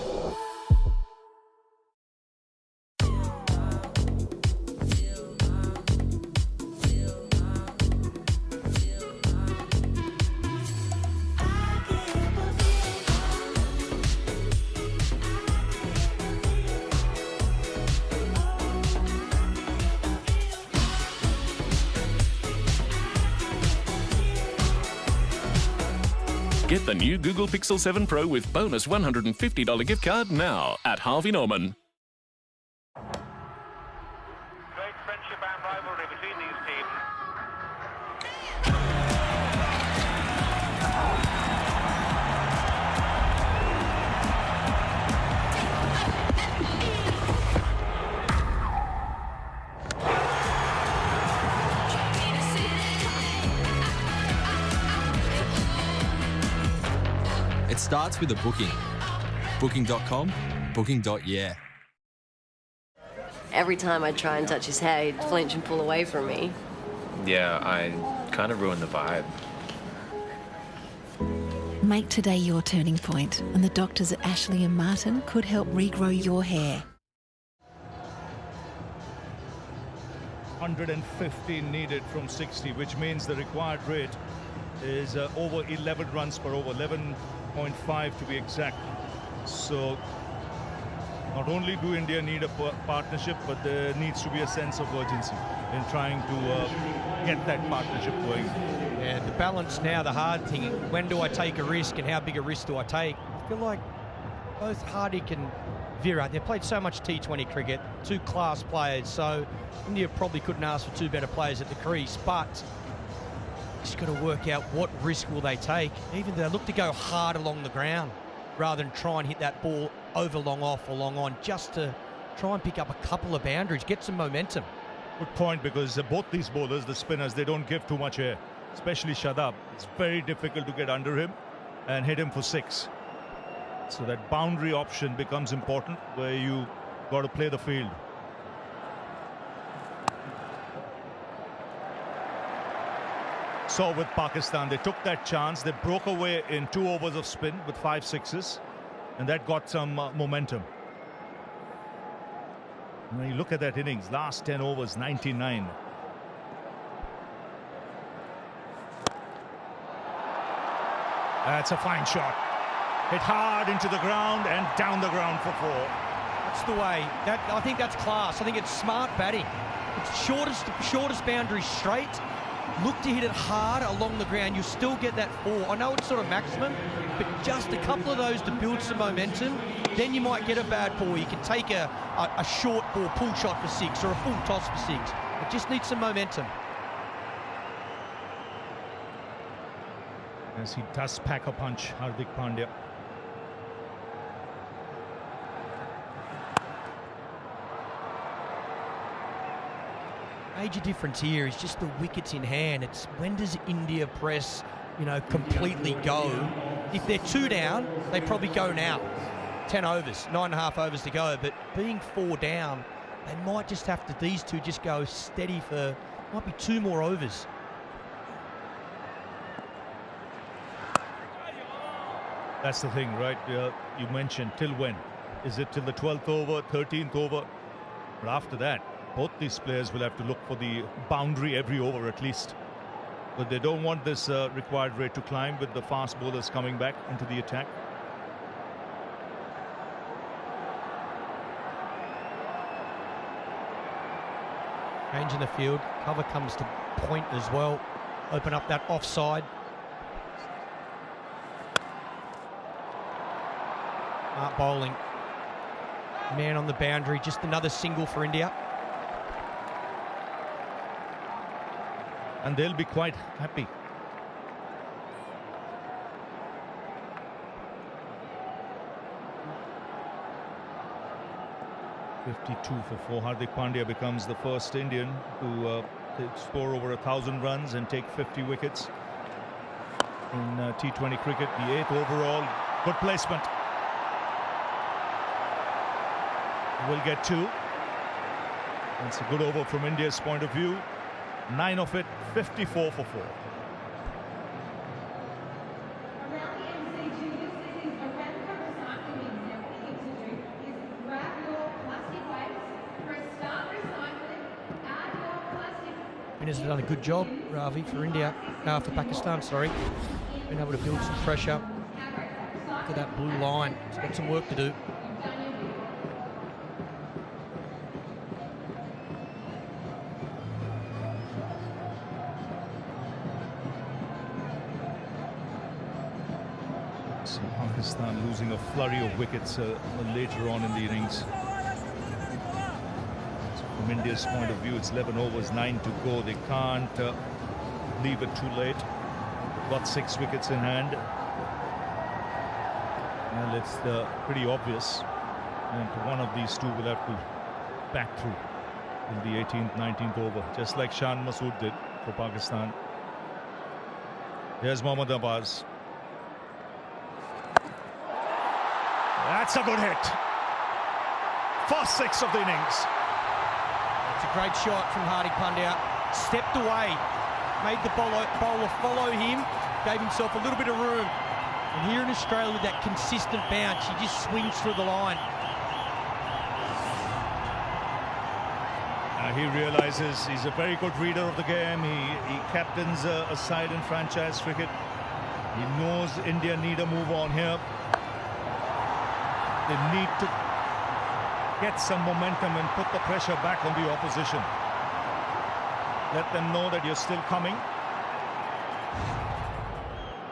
Get the new Google Pixel 7 Pro with bonus $150 gift card now at Harvey Norman. Great friendship and rivalry between these teams. It starts with a booking. Booking.com, booking.yeah. Every time I try and touch his hair, he'd flinch and pull away from me. Yeah, I kind of ruined the vibe. Make today your turning point, and the doctors at Ashley and Martin could help regrow your hair. 115 needed from 60, which means the required rate is over 11 runs per over, 11.5 to be exact. So not only do India need a partnership, but there needs to be a sense of urgency in trying to get that partnership going. Yeah, the balance now, the hard thing, when do I take a risk and how big a risk do I take? I feel like both Hardik and Virat, they've played so much T20 cricket, 2 class players, so India probably couldn't ask for 2 better players at the crease, but just got to work out what risk will they take. Even they look to go hard along the ground rather than try and hit that ball over long off or long on, just to try and pick up a couple of boundaries, get some momentum. Good point, because both these bowlers, the spinners, they don't give too much air, especially Shadab. It's very difficult to get under him and hit him for 6. So that boundary option becomes important, where you got to play the field. So with Pakistan, they took that chance. They broke away in 2 overs of spin with 5 sixes. and that got some momentum. When you look at that innings, last 10 overs, 99. That's a fine shot. Hit hard into the ground and down the ground for 4. That's the way. I think that's class. I think it's smart batting. It's shortest boundary straight. Look to hit it hard along the ground. You still get that 4. I know it's sort of maximum, but just a couple of those to build some momentum. Then you might get a bad ball. You can take a short ball, pull shot for 6, or a full toss for 6. It just needs some momentum. As he does pack a punch, Hardik Pandya. Major difference here is just the wickets in hand. It's when does India press, completely go? If they're 2 down, they probably go now. 10 overs, 9.5 overs to go. But being 4 down, they might just have to, these two just go steady for, might be 2 more overs. That's the thing, right? You mentioned till when? Is it till the 12th over, 13th over? But after that, both these players will have to look for the boundary every over at least. But they don't want this required rate to climb with the fast bowlers coming back into the attack. Change in the field. Cover comes to point as well. Open up that offside. Smart bowling. Man on the boundary. Just another single for India. And they'll be quite happy. .52 for 4. Hardik Pandya becomes the first Indian to score over 1,000 runs and take 50 wickets in T20 cricket. The 8th overall. Good placement. Will get 2. It's a good over from India's point of view. 9 of it, 54 for 4. Spinners have done a good job, Ravi, for India, for Pakistan, sorry. Been able to build some pressure. Look at that blue line. It's got some work to do. So Pakistan losing a flurry of wickets later on in the innings. From India's point of view, it's 11 overs, 9 to go. They can't leave it too late. Got 6 wickets in hand. Well, it's pretty obvious. And one of these two will have to back through in the 18th, 19th over, just like Shan Masood did for Pakistan. Here's Mohammad Abbas. That's a good hit. First 6 of the innings. It's a great shot from Hardik Pandya. Stepped away, made the bowler follow him, gave himself a little bit of room. And here in Australia with that consistent bounce, he just swings through the line. He realizes he's a very good reader of the game. He captains a side in franchise cricket. He knows India need a move on here. They need to get some momentum and put the pressure back on the opposition. Let them know that you're still coming.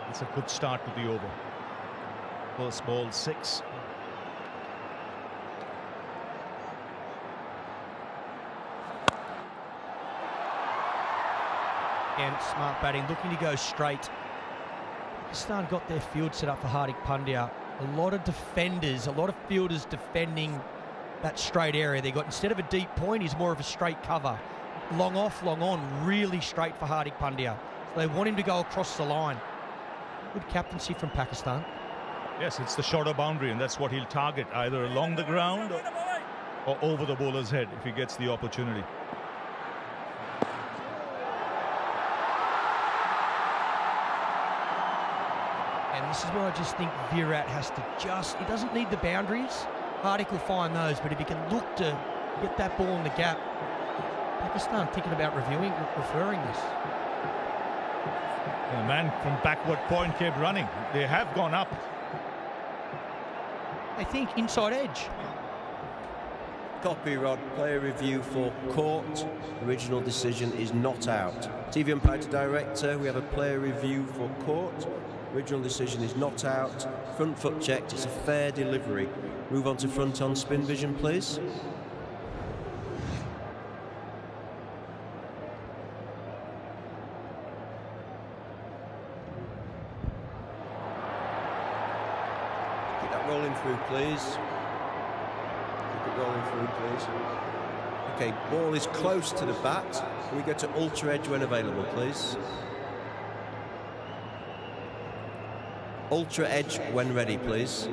It's a good start to the over. First ball 6. And smart batting, looking to go straight. Pakistan got their field set up for Hardik Pandya. A lot of defenders, a lot of fielders defending that straight area. They got, instead of a deep point, he's more of a straight cover. Long off, long on, really straight for Hardik Pandya. So they want him to go across the line. Good captaincy from Pakistan. Yes, it's the shorter boundary, and that's what he'll target, either along the ground or over the bowler's head if he gets the opportunity. And this is where I just think Virat has to he doesn't need the boundaries. Hardik will find those, but if he can look to get that ball in the gap, Pakistan thinking about referring this. The man from backward point kept running. They have gone up. I think inside edge. Copy, Rod. Player review for court. Original decision is not out. TV umpire to director. We have a player review for court. Original decision is not out. Front foot checked. It's a fair delivery. Move on to front on spin vision, please. Keep that rolling through, please. Keep it rolling through, please. Okay, ball is close to the bat. Can we go to ultra edge when available, please? Ultra edge when ready, please.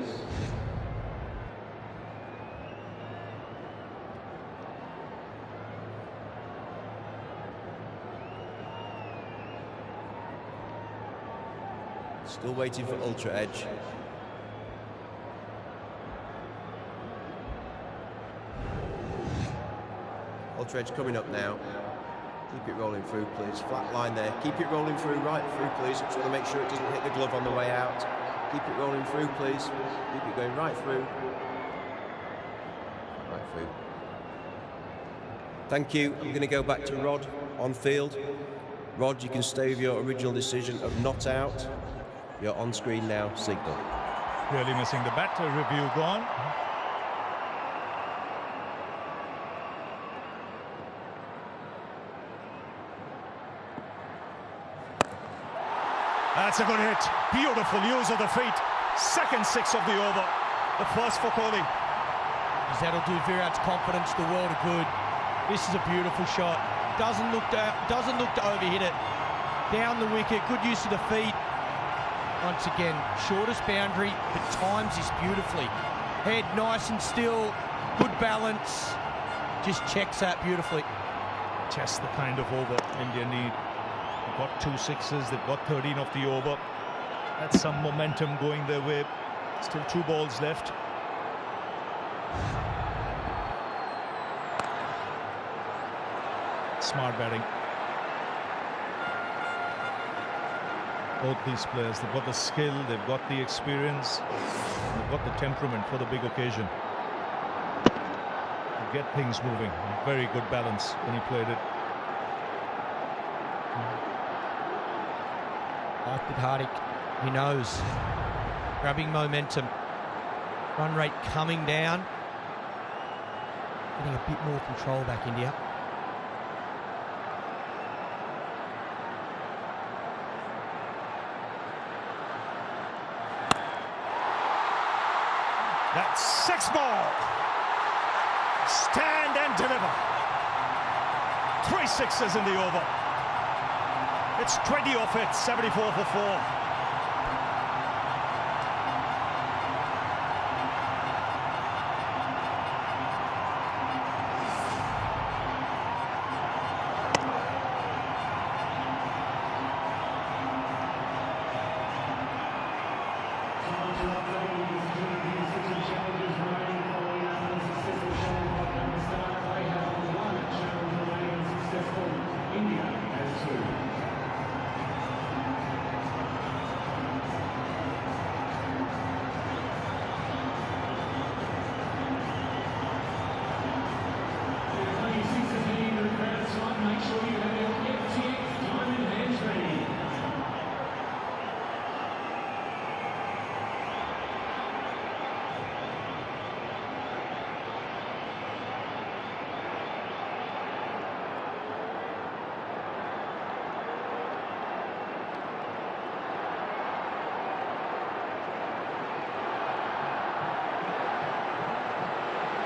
Still waiting for ultra edge. Ultra edge coming up now. Keep it rolling through, please. Flat line there. Keep it rolling through, right through, please. Just want to make sure it doesn't hit the glove on the way out. Keep it rolling through, please. Keep it going right through. Right through. Thank you. I'm going to go back to Rod on field. Rod, you can stay with your original decision of not out. You're on screen now. Signal. Really missing the bat. Review gone. That's a good hit. Beautiful use of the feet. Second six of the over. The first for Kohli. That'll do Virat's confidence the world of good. This is a beautiful shot. Doesn't look to overhit it. Down the wicket. Good use of the feet. Once again, shortest boundary, but times this beautifully. Head nice and still. Good balance. Just checks that beautifully. Just the kind of over India need. They've got 2 sixes, they've got 13 of the over. That's some momentum going their way. Still 2 balls left. Smart batting. Both these players, they've got the skill, they've got the experience, they've got the temperament for the big occasion. To get things moving. Very good balance when he played it. Like with Hardik, he knows. Grabbing momentum. Run rate coming down. Getting a bit more control back, India. That's 6 more. Stand and deliver. 3 sixes in the over. It's 20 off it, 74 for 4.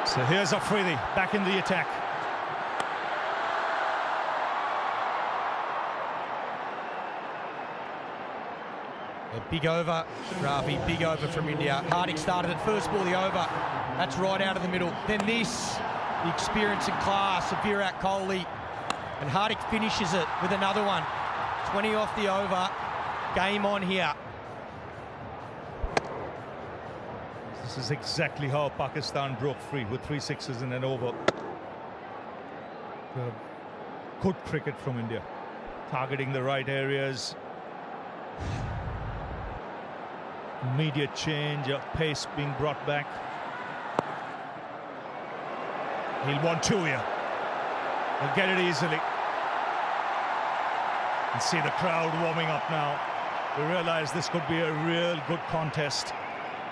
So here's Afridi back in the attack. A big over, Ravi, big over from India. Hardik started at first ball, the over. That's right out of the middle. Then this, the experience and class of Virat Kohli. And Hardik finishes it with another one. 20 off the over. Game on here. This is exactly how Pakistan broke free, with 3 sixes in an over. Good cricket from India, targeting the right areas. Immediate change, pace being brought back. He'll want 2 here. He'll get it easily. And see the crowd warming up now. We realise this could be a real good contest.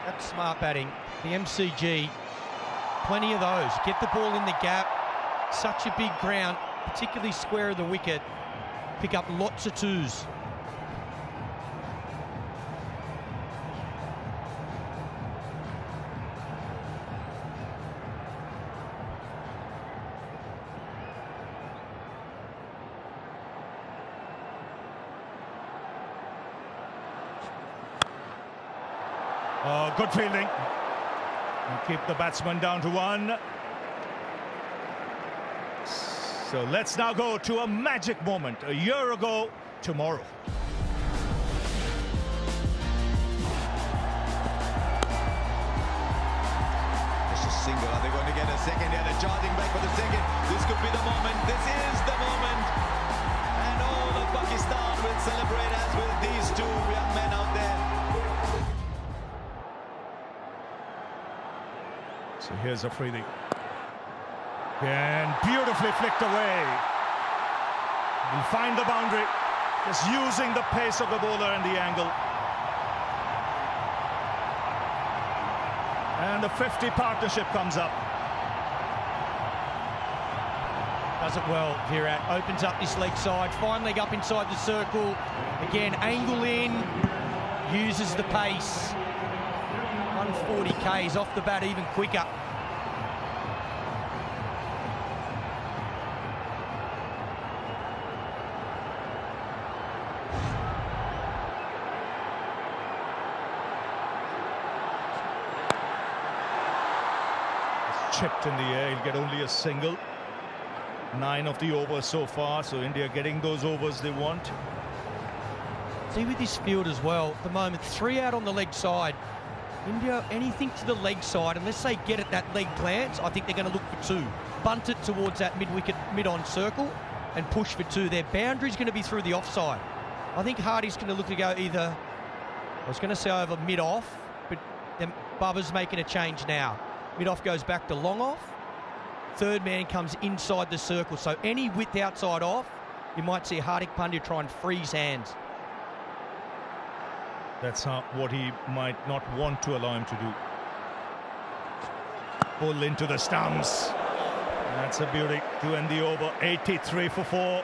That's smart batting. The MCG, plenty of those. Get the ball in the gap. Such a big ground, particularly square of the wicket. Pick up lots of 2s. Oh, good fielding. And keep the batsman down to 1. So let's now go to a magic moment. A year ago tomorrow. Just a single. Are they going to get a second? Yeah, they're charging back for the second. This could be the moment. This is the moment. And all of Pakistan will celebrate as with these 2 young men out there. So here's Afridi. And beautifully flicked away. He'll find the boundary, just using the pace of the bowler and the angle. And the 50 partnership comes up. Does it well, Virat. Opens up this leg side, fine leg up inside the circle. Again, angle in, uses the pace. 140 Ks off the bat even quicker. Chipped in the air, he'll get only a single. 9 of the overs so far, so India getting those overs they want. See with this field as well, at the moment, 3 out on the leg side. India, anything to the leg side, unless they get at that leg glance, I think they're going to look for 2. Bunt it towards that mid-wicket, mid-on circle and push for 2. Their boundary's going to be through the offside. I think Hardy's going to look to go either, I was going to say over mid-off, but then Bubba's making a change now. Mid-off goes back to long-off. 3rd man comes inside the circle. So any width outside off, you might see Hardik Pandya try and freeze hands. That's what he might not want to allow him to do. Pull into the stumps. That's a beauty to end the over. 83 for 4.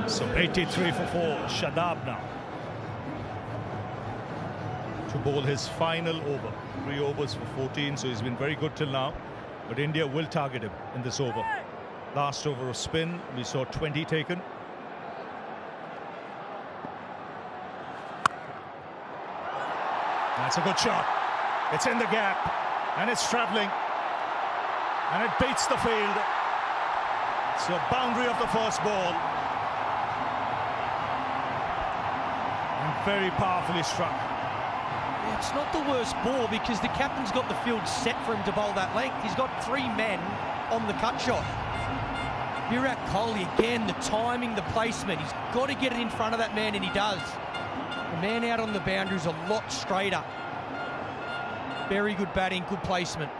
So 83 for 4, Shadab now to bowl his final over. 3 overs for 14, so he's been very good till now. But India will target him in this over. Last over of spin, we saw 20 taken. That's a good shot. It's in the gap, and it's travelling, and it beats the field. It's the boundary of the first ball. Very powerfully struck. Yeah, it's not the worst ball because the captain's got the field set for him to bowl that length. He's got 3 men on the cut shot. Virat Kohli, again, the timing, the placement. He's got to get it in front of that man, and he does. The man out on the boundary is a lot straighter. Very good batting, good placement.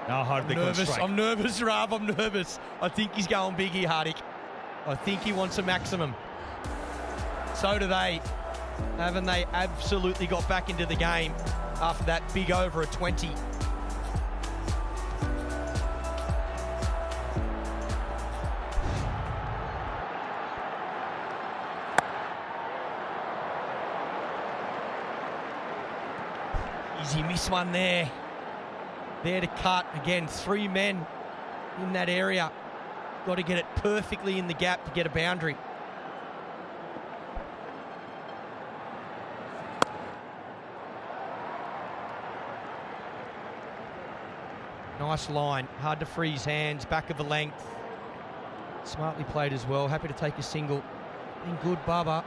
Now Hardik will strike. I'm nervous, Rav. I'm nervous. I think he's going big here, Hardik. I think he wants a maximum. So do they. Haven't they absolutely got back into the game after that big over at 20? Easy miss one there. There to cut. Again, 3 men in that area. Got to get it perfectly in the gap to get a boundary. Nice line. Hard to freeze hands. Back of the length. Smartly played as well. Happy to take a single. Been good, Bubba.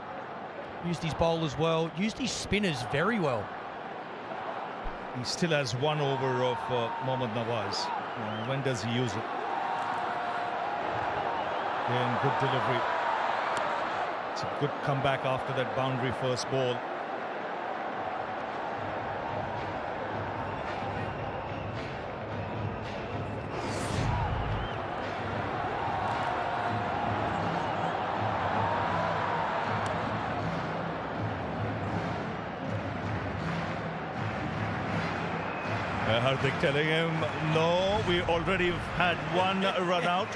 Used his bowlers well. Used his spinners very well. He still has 1 over of Mohammad Nawaz. When does he use it? Again, good delivery. It's a good comeback after that boundary first ball. Hardik telling him, no, we already had 1 run out.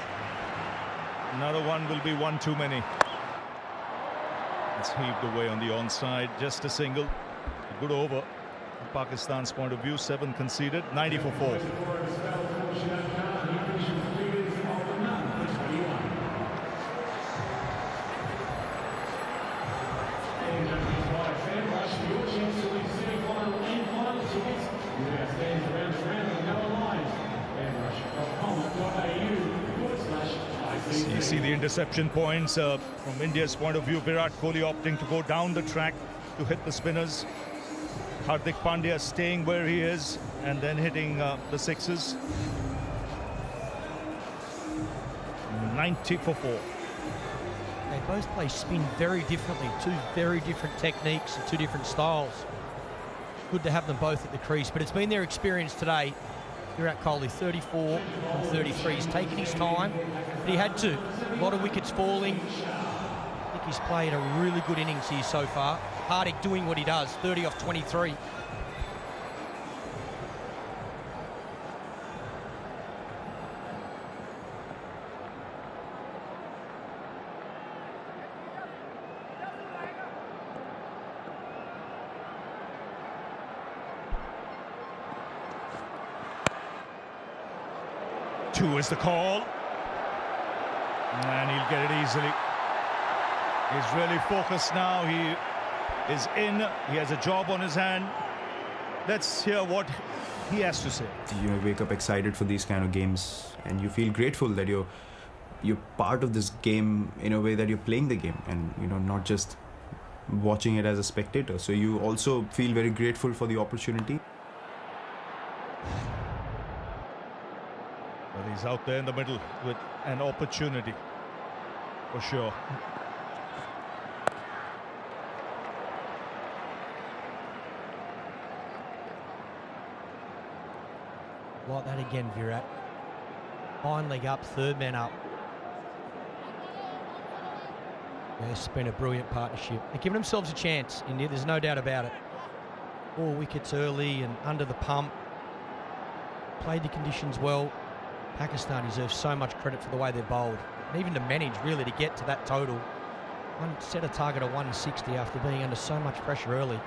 Another one will be 1 too many. It's heaved away on the onside, just a single. A good over from Pakistan's point of view. 7 conceded, 90 for 4. You see the interception points from India's point of view. Virat Kohli opting to go down the track to hit the spinners. Hardik Pandya staying where he is and then hitting the sixes. 90 for 4. They both play spin very differently. 2 very different techniques and 2 different styles. Good to have them both at the crease, but it's been their experience today. Virat Kohli, 34 from 33. He's taken his time, but he had to. A lot of wickets falling. I think he's played a really good innings here so far. Hardik doing what he does, 30 off 23. Two is the call, and he'll get it easily. He's really focused now. He is in. He has a job on his hand. Let's hear what he has to say. You wake up excited for these kind of games, and you feel grateful that you're part of this game in a way that you're playing the game, and not just watching it as a spectator. So you also feel very grateful for the opportunity. Well, he's out there in the middle with an opportunity, for sure. Like that again, Virat. Fine leg up, 3rd man up. Yeah, it's been a brilliant partnership. They're giving themselves a chance, India, there's no doubt about it. 4 wickets early and under the pump. Played the conditions well. Pakistan deserves so much credit for the way they're bowled. And even to manage, really, to get to that total. Set a target of 160 after being under so much pressure early.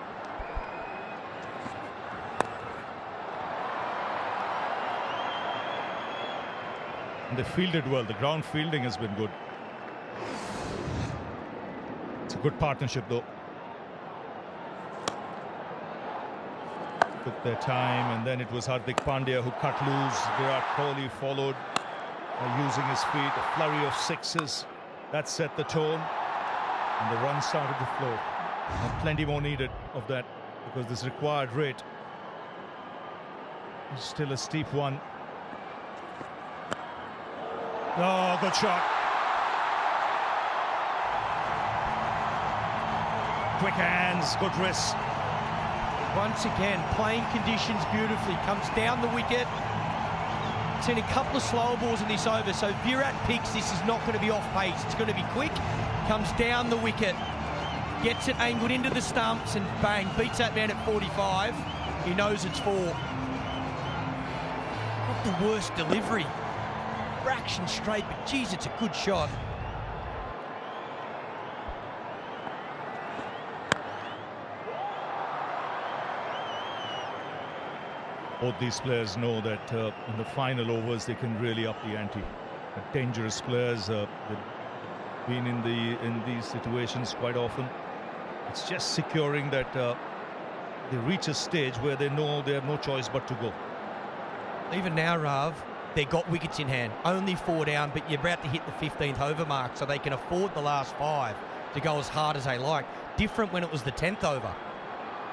And they fielded well. The ground fielding has been good. It's a good partnership, though. Took their time, and then it was Hardik Pandya who cut loose. Virat Kohli followed by using his feet. A flurry of sixes. That set the tone, and the runs started to flow. And plenty more needed of that, because this required rate is still a steep one. Oh, good shot. Quick hands, good wrist. Once again, playing conditions beautifully. Comes down the wicket. Seen a couple of slower balls in this over, so Virat picks this is not going to be off pace. It's going to be quick. Comes down the wicket. Gets it angled into the stumps and bang, beats that man at 45. He knows it's 4. Not the worst delivery. Fraction straight, but geez, it's a good shot. Both these players know that in the final overs they can really up the ante. Dangerous players, they've been in these situations quite often. It's just securing that they reach a stage where they know they have no choice but to go. Even now, Rav, they've got wickets in hand. Only 4 down, but you're about to hit the 15th over mark, so they can afford the last 5 to go as hard as they like. Different when it was the 10th over.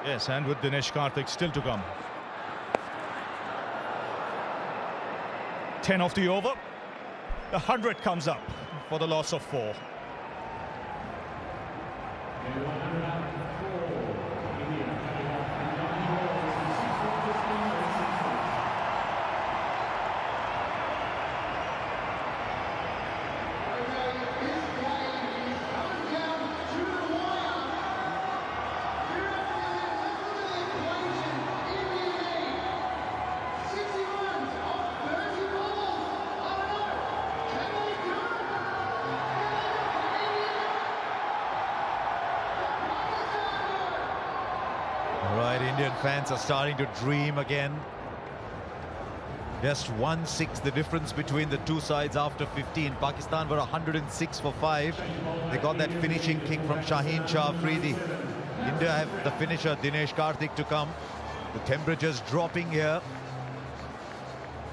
Yes, and with Dinesh Karthik still to come. 10 off the over. The 100 comes up for the loss of 4. Indian fans are starting to dream again. Just 1-6 the difference between the two sides after 15. Pakistan were 106 for 5. They got that finishing kick from Shaheen Shah Afridi. India have the finisher Dinesh Karthik to come. The temperature's dropping here.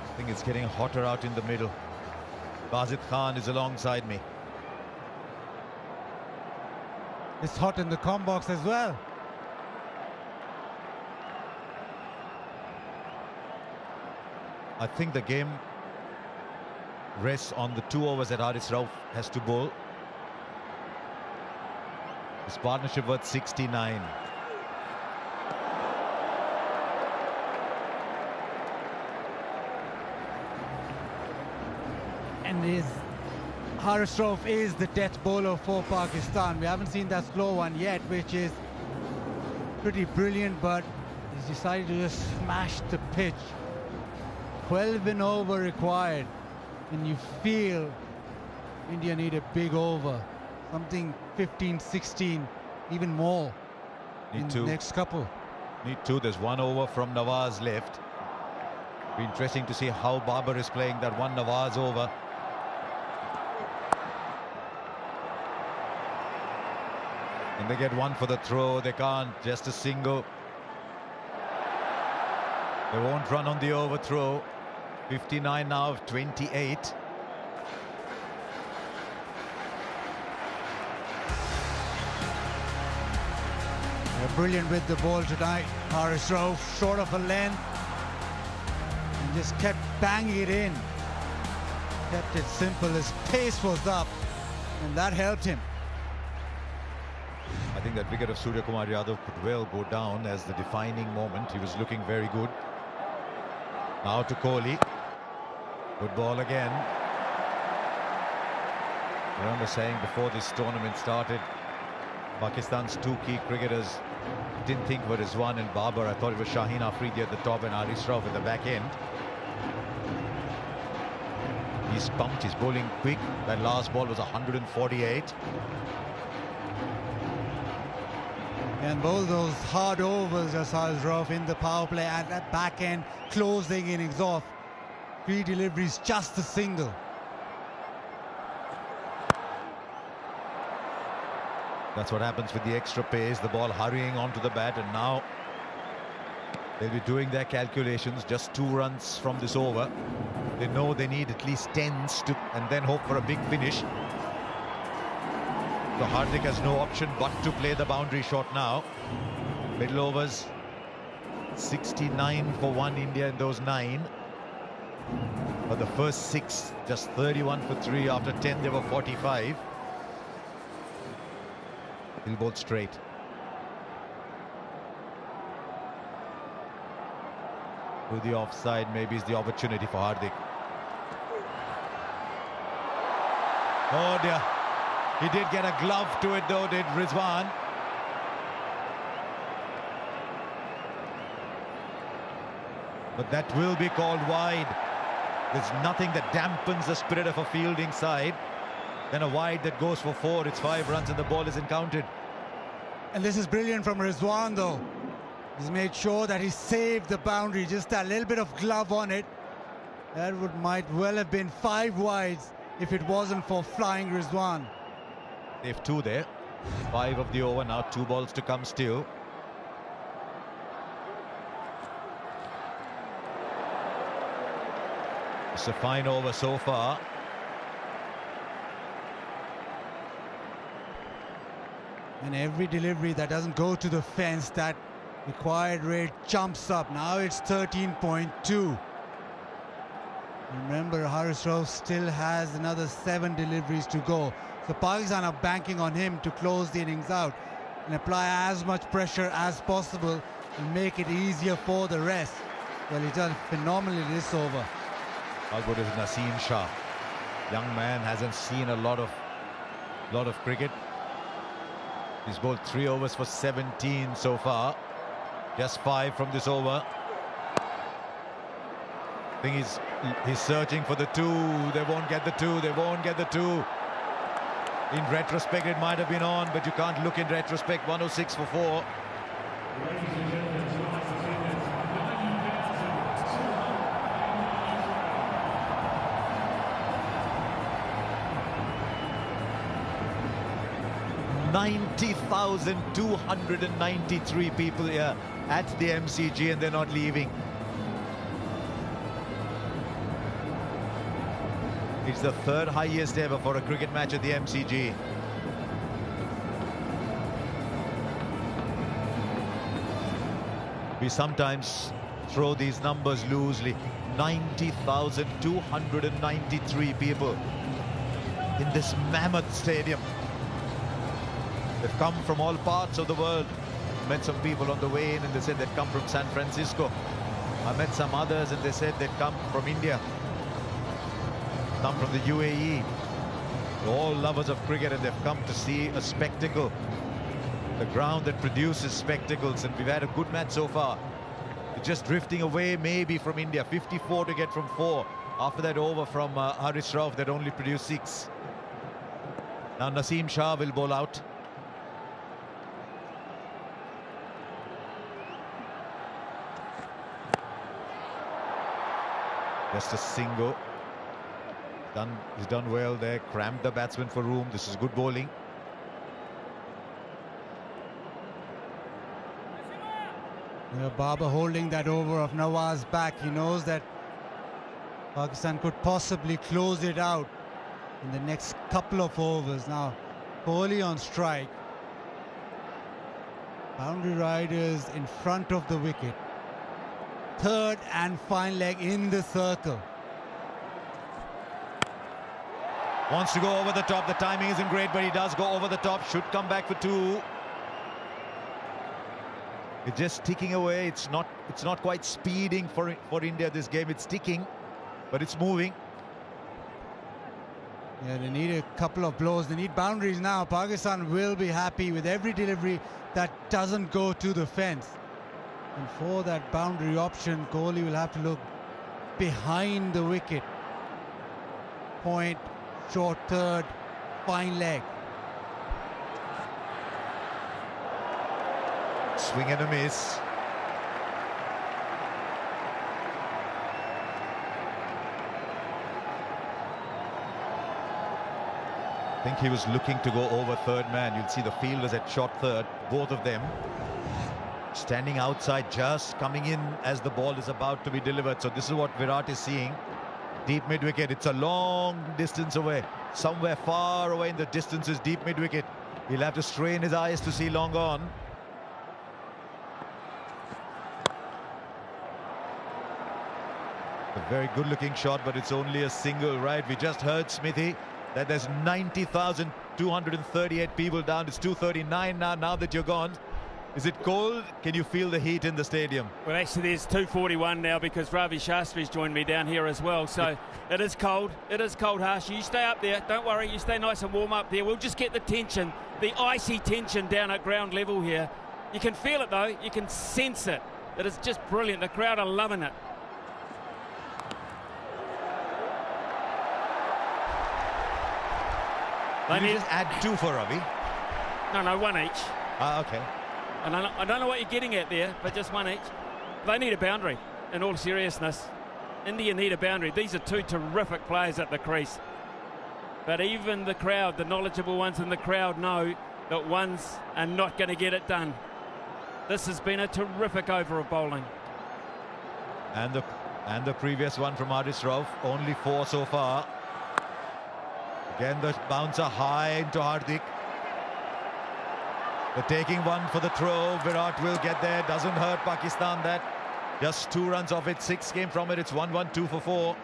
I think it's getting hotter out in the middle. Bazid Khan is alongside me. It's hot in the com box as well. I think the game rests on the 2 overs that Haris Rauf has to bowl. His partnership worth 69. And Haris Rauf is the death bowler for Pakistan. We haven't seen that slow one yet, which is pretty brilliant, but he's decided to just smash the pitch. 12 and over required, and you feel India need a big over, something 15, 16, even more in the next couple. Need 2. There's 1 over from Nawaz left. Be interesting to see how Babar is playing that one Nawaz over. And they get 1 for the throw. They can't, just a single. They won't run on the overthrow. 59 now of 28. They're brilliant with the ball tonight. Haris Rauf short of a length and just kept banging it in. Kept it simple. His pace was up and that helped him. I think that wicket of Surya Kumar Yadav could well go down as the defining moment. He was looking very good. Now to Kohli. Good ball again. I remember saying before this tournament started, Pakistan's 2 key cricketers didn't think were Rizwan and Babar. I thought it was Shaheen Afridi at the top and Haris Rauf at the back end. He's pumped, he's bowling quick. That last ball was 148. And bowl those hard overs as Haris Rauf in the power play at that back end, closing innings off. 3 deliveries, just a single. That's what happens with the extra pace, the ball hurrying onto the bat, and now they'll be doing their calculations. Just 2 runs from this over. They know they need at least 10s to, and then hope for a big finish. So Hardik has no option but to play the boundary shot now. Middle overs, 69 for 1 India in those 9. But the first 6, just 31 for 3. After 10, they were 45. He'll bowl straight. To the offside, maybe is the opportunity for Hardik. Oh dear. He did get a glove to it though, did Rizwan. But that will be called wide. There's nothing that dampens the spirit of a fielding side than a wide that goes for 4. It's 5 runs and the ball isn't counted. And this is brilliant from Rizwan though. He's made sure that he saved the boundary, just a little bit of glove on it. That might well have been 5 wides if it wasn't for flying Rizwan. They've 2 there. 5 of the over, now 2 balls to come still. It's a fine over so far. And every delivery that doesn't go to the fence, that required rate jumps up. Now it's 13.2. Remember, Haris Rauf still has another 7 deliveries to go. So Pakistan are banking on him to close the innings out and apply as much pressure as possible and make it easier for the rest. Well, he's done phenomenally this over. How good is Naseem Shah? Young man hasn't seen a lot of cricket. He's bowled 3 overs for 17 so far. Just 5 from this over. I think he's searching for the 2. They won't get the 2. They won't get the 2. In retrospect, it might have been on, but you can't look in retrospect. 106 for 4. $90,293 people here at the MCG, and they're not leaving. It's the 3rd highest ever for a cricket match at the MCG. We sometimes throw these numbers loosely. 90,293 people in this mammoth stadium. They've come from all parts of the world. Met some people on the way in and they said they'd come from San Francisco. I met some others and they said they'd come from India, come from the UAE. They're all lovers of cricket and they've come to see a spectacle. The ground that produces spectacles, and we've had a good match so far. We're just drifting away maybe from India. 54 to get from 4. After that over from Haris Rauf that only produced 6. Now Naseem Shah will bowl out. Just a single. He's done well there. Crammed the batsman for room. This is good bowling. Babar holding that over of Nawaz back. He knows that Pakistan could possibly close it out in the next couple of overs. Now Kohli on strike. Boundary riders in front of the wicket. 3rd and fine leg in the circle. Wants to go over the top. The timing isn't great, but he does go over the top. Should come back for 2. It's just ticking away. It's not quite speeding for India this game. It's ticking, but it's moving. Yeah, they need a couple of blows. They need boundaries now. Pakistan will be happy with every delivery that doesn't go to the fence. And for that boundary option, Kohli will have to look behind the wicket. Point, short 3rd, fine leg. Swing and a miss. I think he was looking to go over 3rd man. You'll see the fielders at short 3rd, both of them. Standing outside, just coming in as the ball is about to be delivered. So this is what Virat is seeing. Deep mid-wicket. It's a long distance away. Somewhere far away in the distance is deep mid-wicket. He'll have to strain his eyes to see long on. A very good-looking shot, but it's only a single, right? We just heard, Smithy, that there's 90,238 people down. It's 2:39 now that you're gone. Is it cold? Can you feel the heat in the stadium? Well, actually, there's 2:41 now because Ravi Shastri's joined me down here as well. So it is cold. It is cold, Harsh. You stay up there. Don't worry. You stay nice and warm up there. We'll just get the tension, the icy tension down at ground level here. You can feel it, though. You can sense it. It is just brilliant. The crowd are loving it. Did you just add 2 for Ravi? No, 1 each. Okay. And I don't know what you're getting at there, but just one each. They need a boundary, in all seriousness. India need a boundary. These are two terrific players at the crease. But even the crowd, the knowledgeable ones in the crowd, know that ones are not going to get it done. This has been a terrific over of bowling. And the previous one from Hardis Rauf, only 4 so far. Again, the bouncer high into Hardik. They're taking one for the throw. Virat will get there. Doesn't hurt Pakistan that. Just 2 runs off it. 6 came from it. It's 1-1, 2 for 4.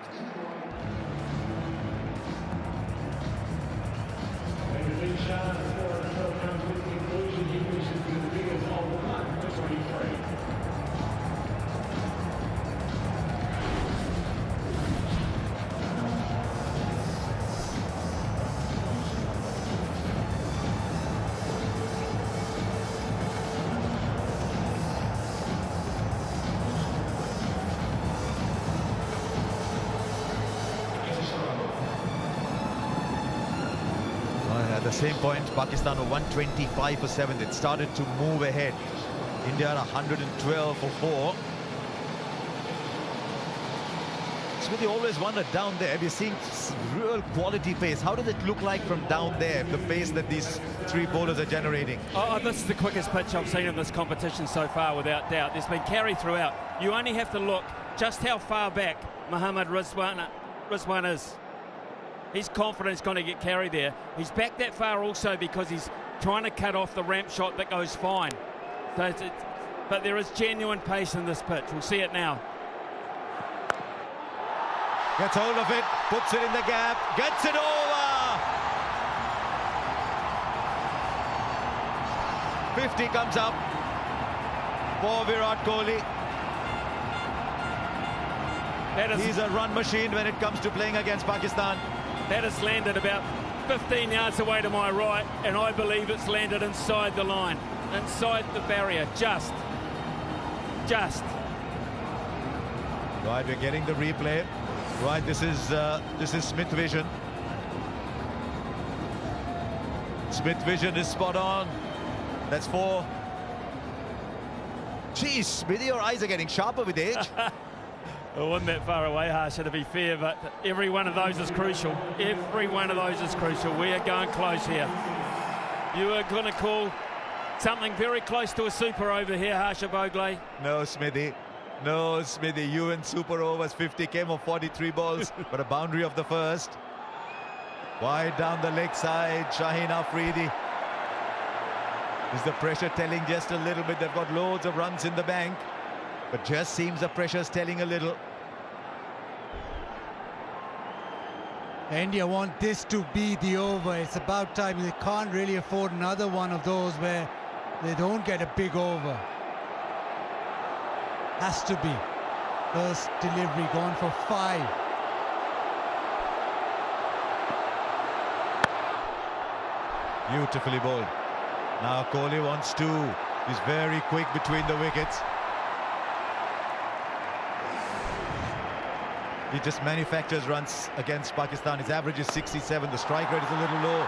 At the same point, Pakistan were 125 for 7. It started to move ahead. India are 112 for 4. Smithy always wondered down there. We're seeing real quality pace. How does it look like from down there, the pace that these 3 bowlers are generating? Oh, this is the quickest pitch I've seen in this competition so far, without doubt. There's been carry throughout. You only have to look just how far back Mohammad Rizwan is. He's confident he's going to get carried there. He's back that far also because he's trying to cut off the ramp shot that goes fine. So but there is genuine pace in this pitch. We'll see it now. Gets hold of it, puts it in the gap, gets it over! 50 comes up for Virat Kohli. He's a run machine when it comes to playing against Pakistan. That has landed about 15 yards away to my right, and I believe it's landed inside the line, inside the barrier, just. Right, we're getting the replay. Right, this is Smith vision. Smith vision is spot on. That's 4. Geez, Smithy, your eyes are getting sharper with age. It wasn't that far away, Harsha, to be fair, but every one of those is crucial. Every one of those is crucial. We are going close here. You are going to call something very close to a super over here, Harsha Bogle. No, Smithy. No, Smithy. You in super overs. 50 came of 43 balls, but a boundary of the first. Wide down the leg side, Shaheen Afridi. Is the pressure telling just a little bit? They've got loads of runs in the bank. But just seems the pressure's telling a little. India want this to be the over. It's about time. They can't really afford another one of those where they don't get a big over. Has to be. First delivery gone for 5. Beautifully bowled. Now Kohli wants 2. He's very quick between the wickets. He just manufactures runs against Pakistan. His average is 67. The strike rate is a little low,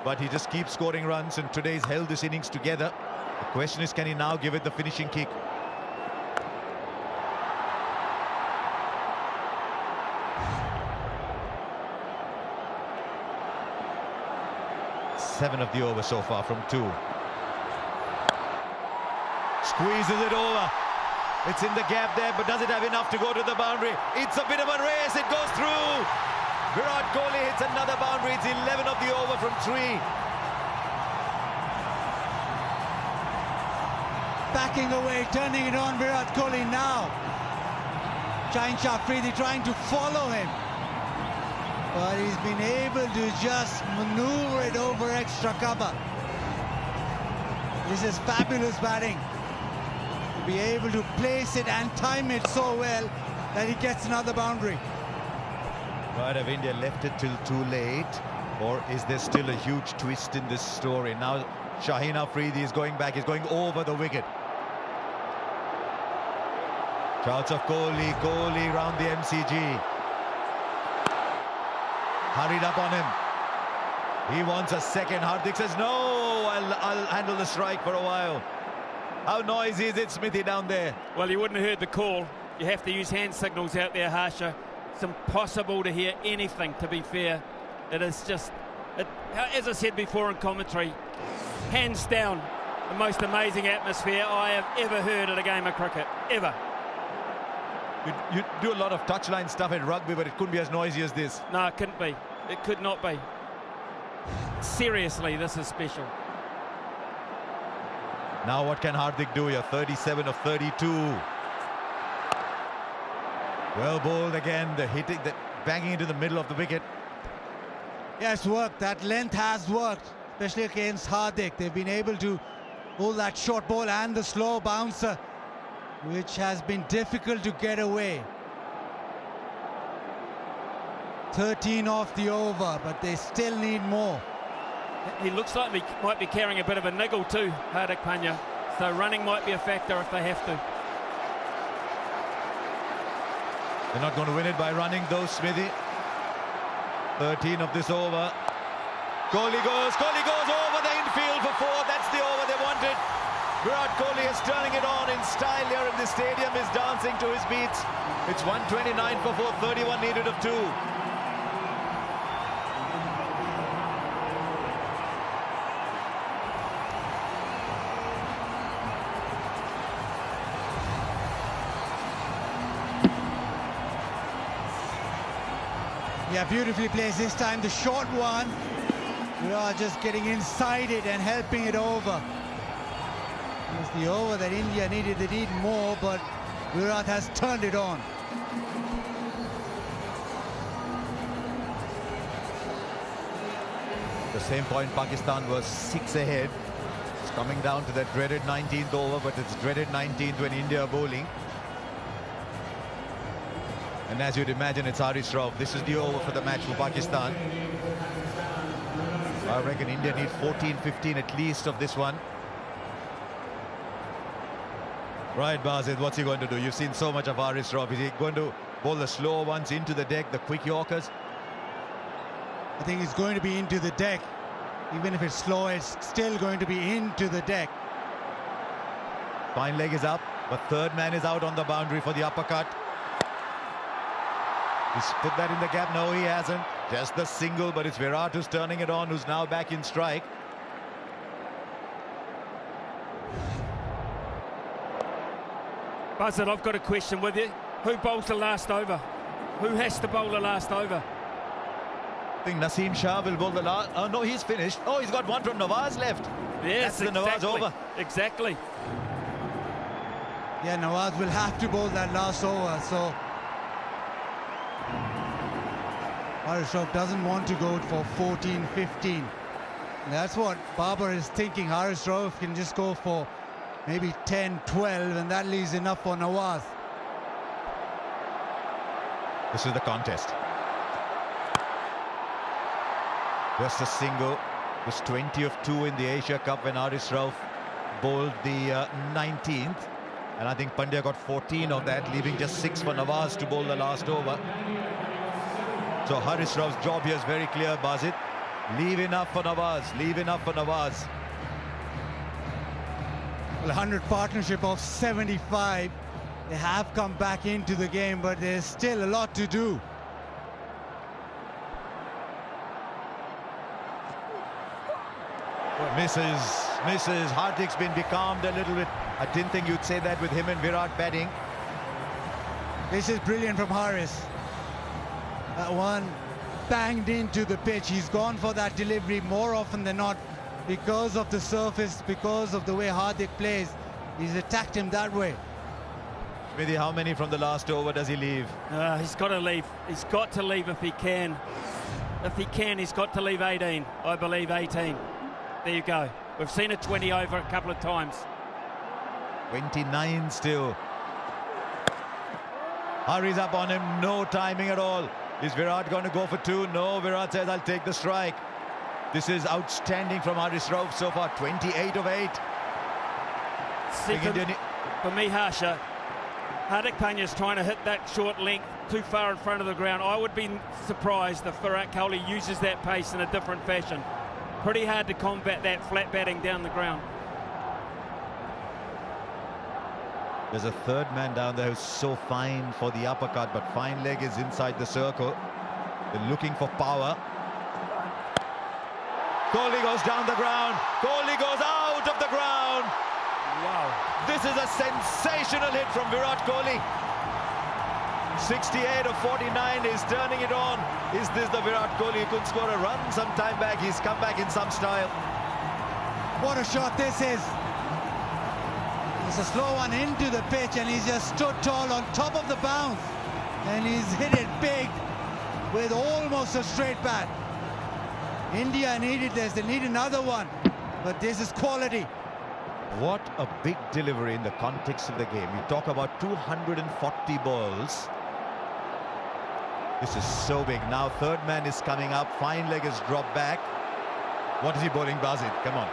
but he just keeps scoring runs, and today's held this innings together. The question is, can he now give it the finishing kick? Seven of the over so far from 2. Squeezes it over. It's in the gap there, but does it have enough to go to the boundary? It's a bit of a race. It goes through. Virat Kohli hits another boundary. It's 11 of the over from 3. Backing away, turning it on Virat Kohli now. Shaheen Afridi trying to follow him. But he's been able to just maneuver it over extra cover. This is fabulous batting. Be able to place it and time it so well that he gets another boundary. Right, have India left it till too late, or is there still a huge twist in this story? Now Shaheen Afridi is going back, he's going over the wicket. Shouts of Kohli, Kohli round the MCG. Hurried up on him. He wants a second. Hardik says, no, I'll handle the strike for a while. How noisy is it, Smithy, down there? Well, you wouldn't have heard the call. You have to use hand signals out there, Harsha. It's impossible to hear anything, to be fair. It is just, as I said before in commentary, hands down, the most amazing atmosphere I have ever heard at a game of cricket, ever. You do a lot of touchline stuff in rugby, but it couldn't be as noisy as this. No, it couldn't be. It could not be. Seriously, this is special. Now what can Hardik do here? 37 of 32. Well bowled again. The hitting, the banging into the middle of the wicket. Yeah, it's worked. That length has worked, especially against Hardik. They've been able to hold that short ball and the slow bouncer, which has been difficult to get away. 13 off the over, but they still need more. He looks like he might be carrying a bit of a niggle too, Hardik Pandya. So running might be a factor if they have to. They're not going to win it by running though, Smithy. 13 of this over. Kohli goes over the infield for 4. That's the over they wanted. Virat Kohli is turning it on in style here in the stadium, is dancing to his beats. It's 129 for 4, 31 needed of 2. Yeah, beautifully placed this time. The short one. We are just getting inside it and helping it over. It's the over that India needed. They need more, but Virat has turned it on. At the same point, Pakistan was 6 ahead. It's coming down to that dreaded 19th over, but it's dreaded 19th when India are bowling. And as you'd imagine, it's Haris Rauf. This is the over for the match for Pakistan. I reckon India need 14-15 at least of this one. Right, Basit, what's he going to do? You've seen so much of Haris Rauf. Is he going to bowl the slow ones into the deck, the quick Yorkers? I think it's going to be into the deck. Even if it's slow, it's still going to be into the deck. Fine leg is up, but third man is out on the boundary for the uppercut. He's put that in the gap. No, he hasn't. Just the single, but it's Virat who's turning it on, who's now back in strike. Buzzard, I've got a question with you. Who bowls the last over? Who has to bowl the last over? I think Naseem Shah will bowl the last. Oh, no, he's finished. Oh, he's got one from Nawaz left. Yes, that's the Nawaz over. Exactly. Yeah, Nawaz will have to bowl that last over, so Haris Rauf doesn't want to go for 14-15. That's what Babar is thinking. Haris Rauf can just go for maybe 10-12, and that leaves enough for Nawaz. This is the contest. Just a single. It was 20 of 2 in the Asia Cup when Haris Rauf bowled the 19th. And I think Pandya got 14 of that, leaving just 6 for Nawaz to bowl the last over. So Haris Rauf's job here is very clear, Basit. Leave enough for Nawaz. Leave enough for Nawaz. Well, 100 partnership of 75. They have come back into the game, but there's still a lot to do. Well, misses. Hardik's been becalmed a little bit. I didn't think you'd say that with him and Virat batting. This is brilliant from Haris. That one banged into the pitch. He's gone for that delivery more often than not because of the surface, because of the way Hardik plays. He's attacked him that way. Smithy, how many from the last over does he leave? He's got to leave. He's got to leave if he can. If he can, he's got to leave 18. I believe 18. There you go. We've seen a 20 over a couple of times. 29 still. Hurries up on him. No timing at all. Is Virat going to go for 2? No, Virat says, I'll take the strike. This is outstanding from Haris Rauf so far. 28 of 8. For me, Harsha, Hardik Pandya's trying to hit that short length too far in front of the ground. I would be surprised if Virat Kohli uses that pace in a different fashion. Pretty hard to combat that flat batting down the ground. There's a third man down there who's so fine for the uppercut, but fine leg is inside the circle. They're looking for power. Kohli goes down the ground. Kohli goes out of the ground. Wow. This is a sensational hit from Virat Kohli. 68 of 49 is turning it on. Is this the Virat Kohli who couldn't score a run some time back? He's come back in some style. What a shot this is. It's a slow one into the pitch, and he's just stood tall on top of the bounce. And he's hit it big with almost a straight bat. India needed this. They need another one. But this is quality. What a big delivery in the context of the game. You talk about 240 balls. This is so big. Now third man is coming up. Fine leg has dropped back. What is he bowling, Basit? Come on.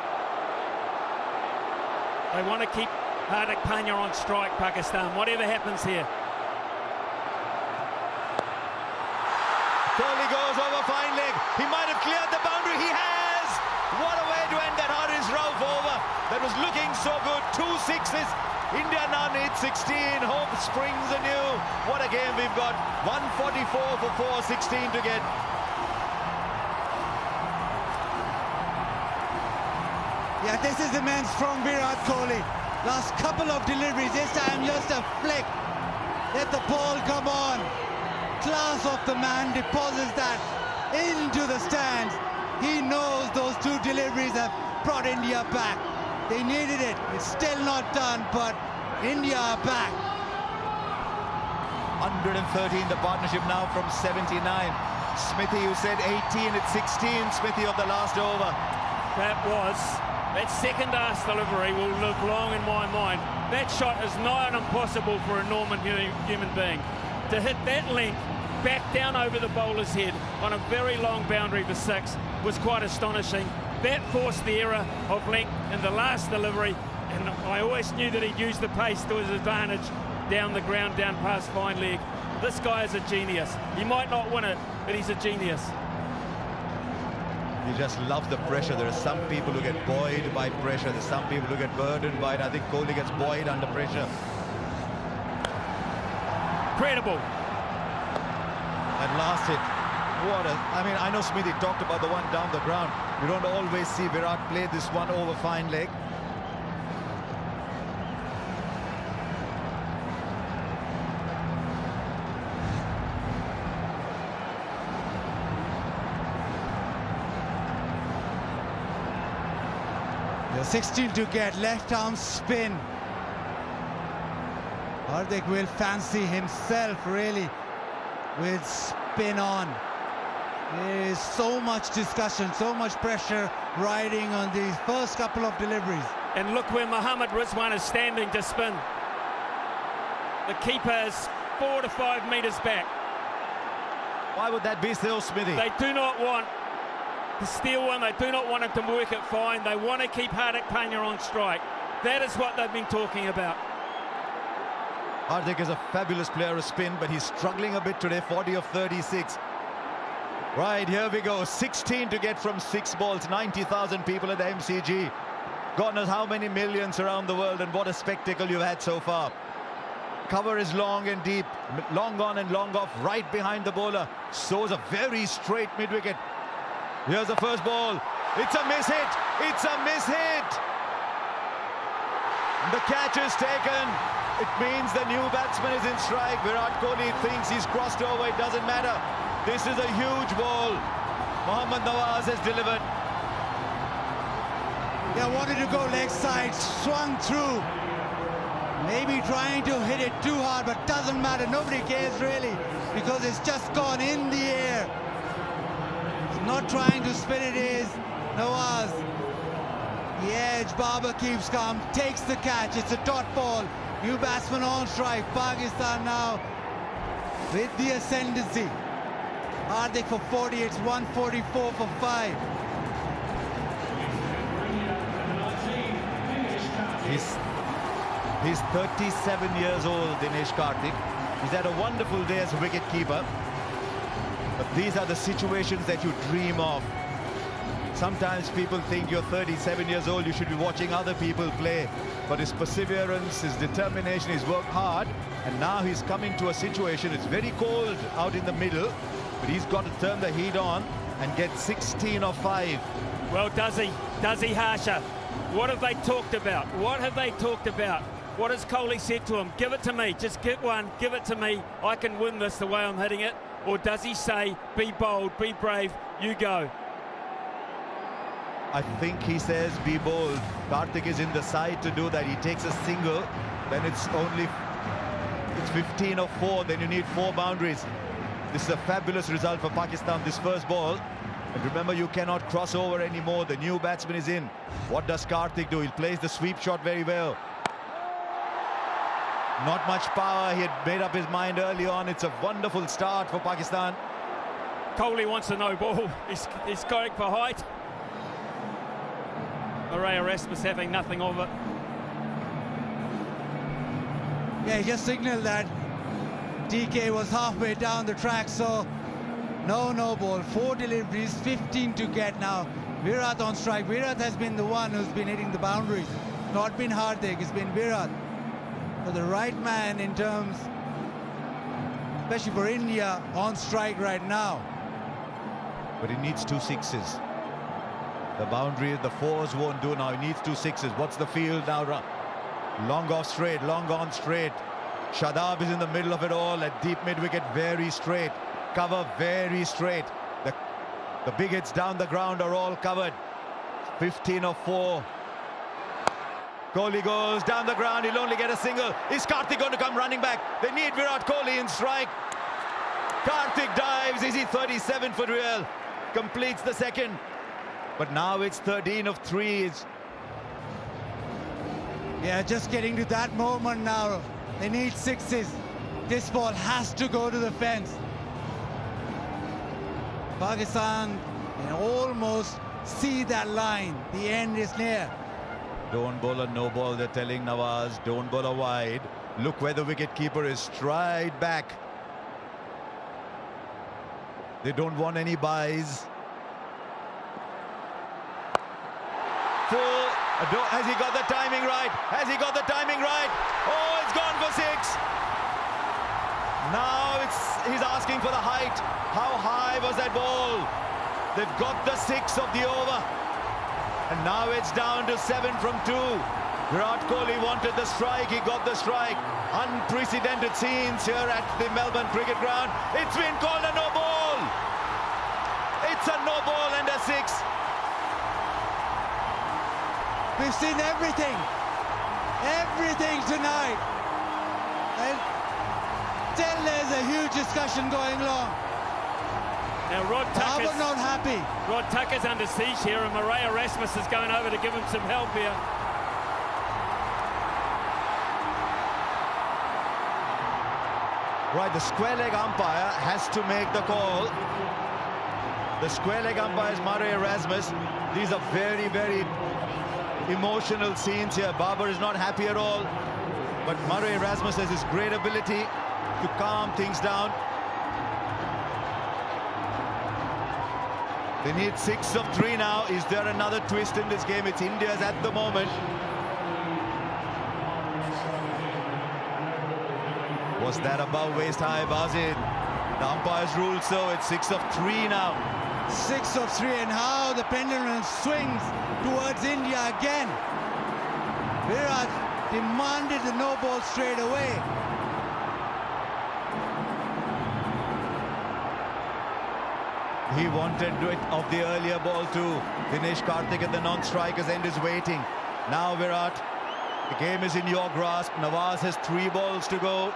They want to keep Hardik Pandya on strike, Pakistan, whatever happens here. Kohli goes over fine leg. He might have cleared the boundary. He has! What a way to end that Haris Rauf over. That was looking so good. 2 sixes. India now needs 16. Hope springs anew. What a game we've got. 144 for 4, 16 to get. Yeah, this is immense from Virat Kohli. Last couple of deliveries, this time just a flick. Let the ball come on. Class of the man, deposits that into the stands. He knows those 2 deliveries have brought India back. They needed it. It's still not done, but India are back. 113, the partnership now from 79. Smithy, you said 18, it's 16, Smithy, of the last over. That second ass delivery will live long in my mind. That shot is nigh on impossible for a normal human being. To hit that length back down over the bowler's head on a very long boundary for 6 was quite astonishing. That forced the error of length in the last delivery, and I always knew that he'd use the pace to his advantage down the ground, down past fine leg. This guy is a genius. He might not win it, but he's a genius. He just loves the pressure. There are some people who get buoyed by pressure. There's some people who get burdened by it. I think Kohli gets buoyed under pressure. Incredible. That last hit. What a... I mean, I know Smithy talked about the one down the ground. You don't always see Virat play this one over fine leg. The 16 to get, left arm spin. Hardik will fancy himself really with spin on. There is so much discussion, so much pressure riding on these first couple of deliveries. And look where Mohammad Rizwan is standing to spin. The keeper is 4 to 5 metres back. Why would that be so, Smithy? They do not want to steal one. They do not want him to work it fine. They want to keep Hardik Pandya on strike. That is what they've been talking about. Hardik is a fabulous player of spin, but he's struggling a bit today. 40 of 36. Right, here we go. 16 to get from 6 balls. 90,000 people at the MCG. God knows how many millions around the world, and what a spectacle you've had so far. Cover is long and deep. Long on and long off. Right behind the bowler. Sows a very straight mid-wicket. Here's the first ball. It's a miss hit. It's a miss hit. The catch is taken. It means the new batsman is in strike. Virat Kohli thinks he's crossed over. It doesn't matter. This is a huge ball. Mohammad Nawaz has delivered. Yeah, wanted to go leg side, swung through. Maybe trying to hit it too hard, but doesn't matter. Nobody cares really, because it's just gone in the air. Not trying to spin it is Nawaz. The edge, Barber keeps calm, takes the catch. It's a dot ball. New batsman on strike. Pakistan now with the ascendancy. Hardik for 40, it's 144 for 5. He's 37 years old, Dinesh Karthik. He's had a wonderful day as a wicket-keeper. But these are the situations that you dream of. Sometimes people think you're 37 years old, you should be watching other people play. But his perseverance, his determination, he's worked hard. And now he's coming to a situation, it's very cold out in the middle, but he's got to turn the heat on and get 16 of 5. Well, does he? Does he, Harsha? What have they talked about? What have they talked about? What has Kohli said to him? Give it to me. Just get one. Give it to me. I can win this the way I'm hitting it. Or does he say, be bold, be brave, you go? I think he says, be bold. Karthik is in the side to do that. He takes a single, then it's 15 of 4. Then you need 4 boundaries. This is a fabulous result for Pakistan, this first ball. And remember, you cannot cross over anymore. The new batsman is in. What does Karthik do? He plays the sweep shot very well. Not much power. He had made up his mind early on. It's a wonderful start for Pakistan. Kohli wants a no ball. He's going for height. Erasmus having nothing of it. Yeah, he just signaled that DK was halfway down the track, so no ball. 4 deliveries, 15 to get now. Virat on strike. Virat has been the one who's been hitting the boundaries. Not been Hardik, it's been Virat. So the right man in terms, especially for India, on strike right now. But he needs 2 sixes. The boundary, the 4s won't do now. He needs 2 sixes. What's the field now? Long off straight, long on straight. Shadab is in the middle of it all at deep mid-wicket, very straight. Cover very straight. The big hits down the ground are all covered. 15 of 4. Kohli goes down the ground. He'll only get a single. Is Karthik going to come running back? They need Virat Kohli in strike. Karthik dives. Is he 37 for real? Completes the second. But now it's 13 of 3. Yeah, just getting to that moment now. They need 6s. This ball has to go to the fence. Pakistan can almost see that line. The end is near. Don't bowl a no ball, they're telling Nawaz. Don't bowl a wide. Look where the wicketkeeper is, stride back. They don't want any buys. Full. Has he got the timing right? Has he got the timing right? Oh, it's gone for 6. Now he's asking for the height. How high was that ball? They've got the 6 of the over. And now it's down to 7 from 2. Virat Kohli wanted the strike. He got the strike. Unprecedented scenes here at the Melbourne Cricket Ground. It's been called a no ball. It's a no ball and a 6. We've seen everything tonight, and still there's a huge discussion going along. Now Rod Tucker's not happy. Rod Tucker's under siege here, and Erasmus is going over to give him some help here. Right, the square leg umpire has to make the call. The square leg umpire is Erasmus. These are very, very emotional scenes here. Babar is not happy at all, but Erasmus has his great ability to calm things down. They need 6 of 3 now. Is there another twist in this game? It's India's at the moment. Was that above waist high, Bazid? The umpires ruled so. It's 6 of 3 now. 6 of 3, and how the pendulum swings towards India again. Virat demanded the no ball straight away. He wanted it of the earlier ball too. Dinesh Karthik at the non-strikers end is waiting. Now Virat, the game is in your grasp. Nawaz has 3 balls to go.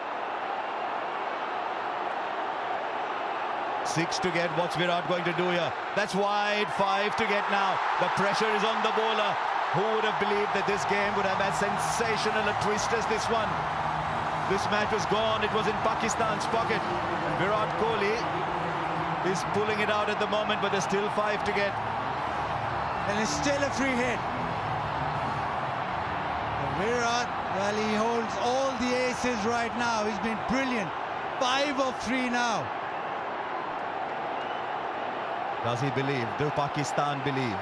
6 to get. What's Virat going to do here? That's wide. 5 to get now. The pressure is on the bowler. Who would have believed that this game would have as sensational a twist as this one? This match was gone. It was in Pakistan's pocket. And Virat Kohli is pulling it out at the moment, but there's still 5 to get. And it's still a free hit. And Virat, well, he holds all the aces right now. He's been brilliant. 5 of 3 now. Does he believe? Do Pakistan believe?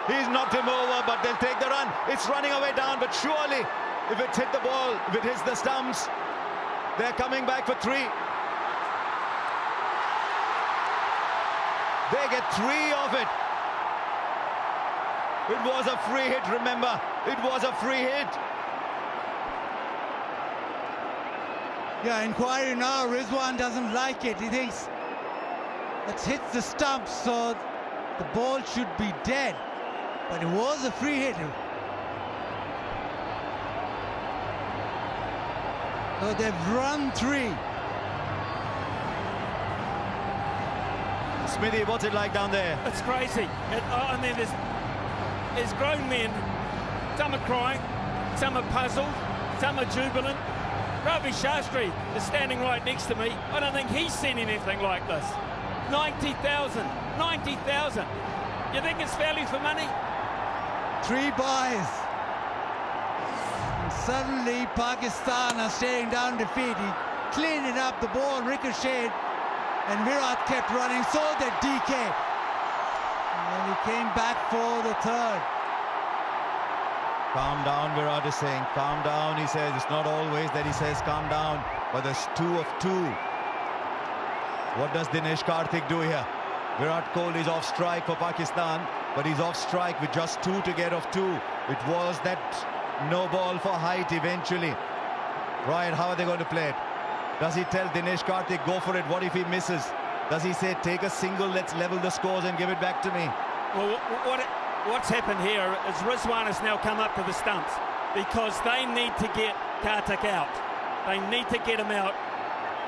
He's knocked him over, but they'll take the run. It's running away down, but surely, if it hit the ball, if it hits the stumps, they're coming back for 3. They get 3 of it. It was a free hit, remember. It was a free hit. Yeah, inquiry now. Rizwan doesn't like it. He thinks it hits the stump, so the ball should be dead. But it was a free hit. So they've run 3. Smithy, what's it like down there? It's crazy. I mean, there's grown men. Some are crying, some are puzzled, some are jubilant. Ravi Shastri is standing right next to me. I don't think he's seen anything like this. 90,000. 90,000. You think it's value for money? 3 buys. And suddenly Pakistan are staring down defeat. He cleaned it up, the ball ricocheted, and Virat kept running, so did DK. And he came back for the 3rd. Calm down, Virat is saying. Calm down, he says. It's not always that he says calm down, but there's 2 of 2. What does Dinesh Karthik do here? Virat Kohli is off strike for Pakistan, but he's off strike with just 2 to get off 2. It was that no ball for height eventually. Right, how are they going to play it? Does he tell Dinesh Karthik, go for it? What if he misses? Does he say, take a single, let's level the scores and give it back to me? Well, what's happened here is Rizwan has now come up to the stumps because they need to get Karthik out. They need to get him out,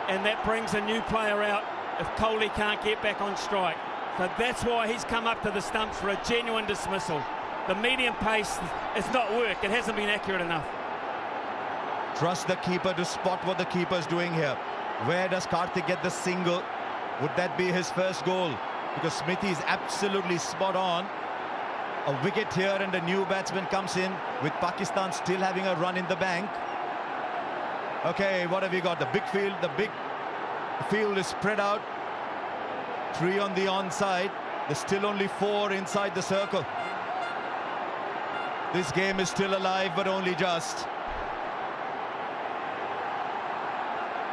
and that brings a new player out if Kohli can't get back on strike. So that's why he's come up to the stumps for a genuine dismissal. The medium pace has not worked. It hasn't been accurate enough. Trust the keeper to spot what the keeper's doing here. Where does Karthik get the single? Would that be his first goal? Because Smithy is absolutely spot on. A wicket here and a new batsman comes in with Pakistan still having a run in the bank. Okay, what have you got? The big field, the field is spread out. 3 on the onside. There's still only 4 inside the circle. This game is still alive, but only just.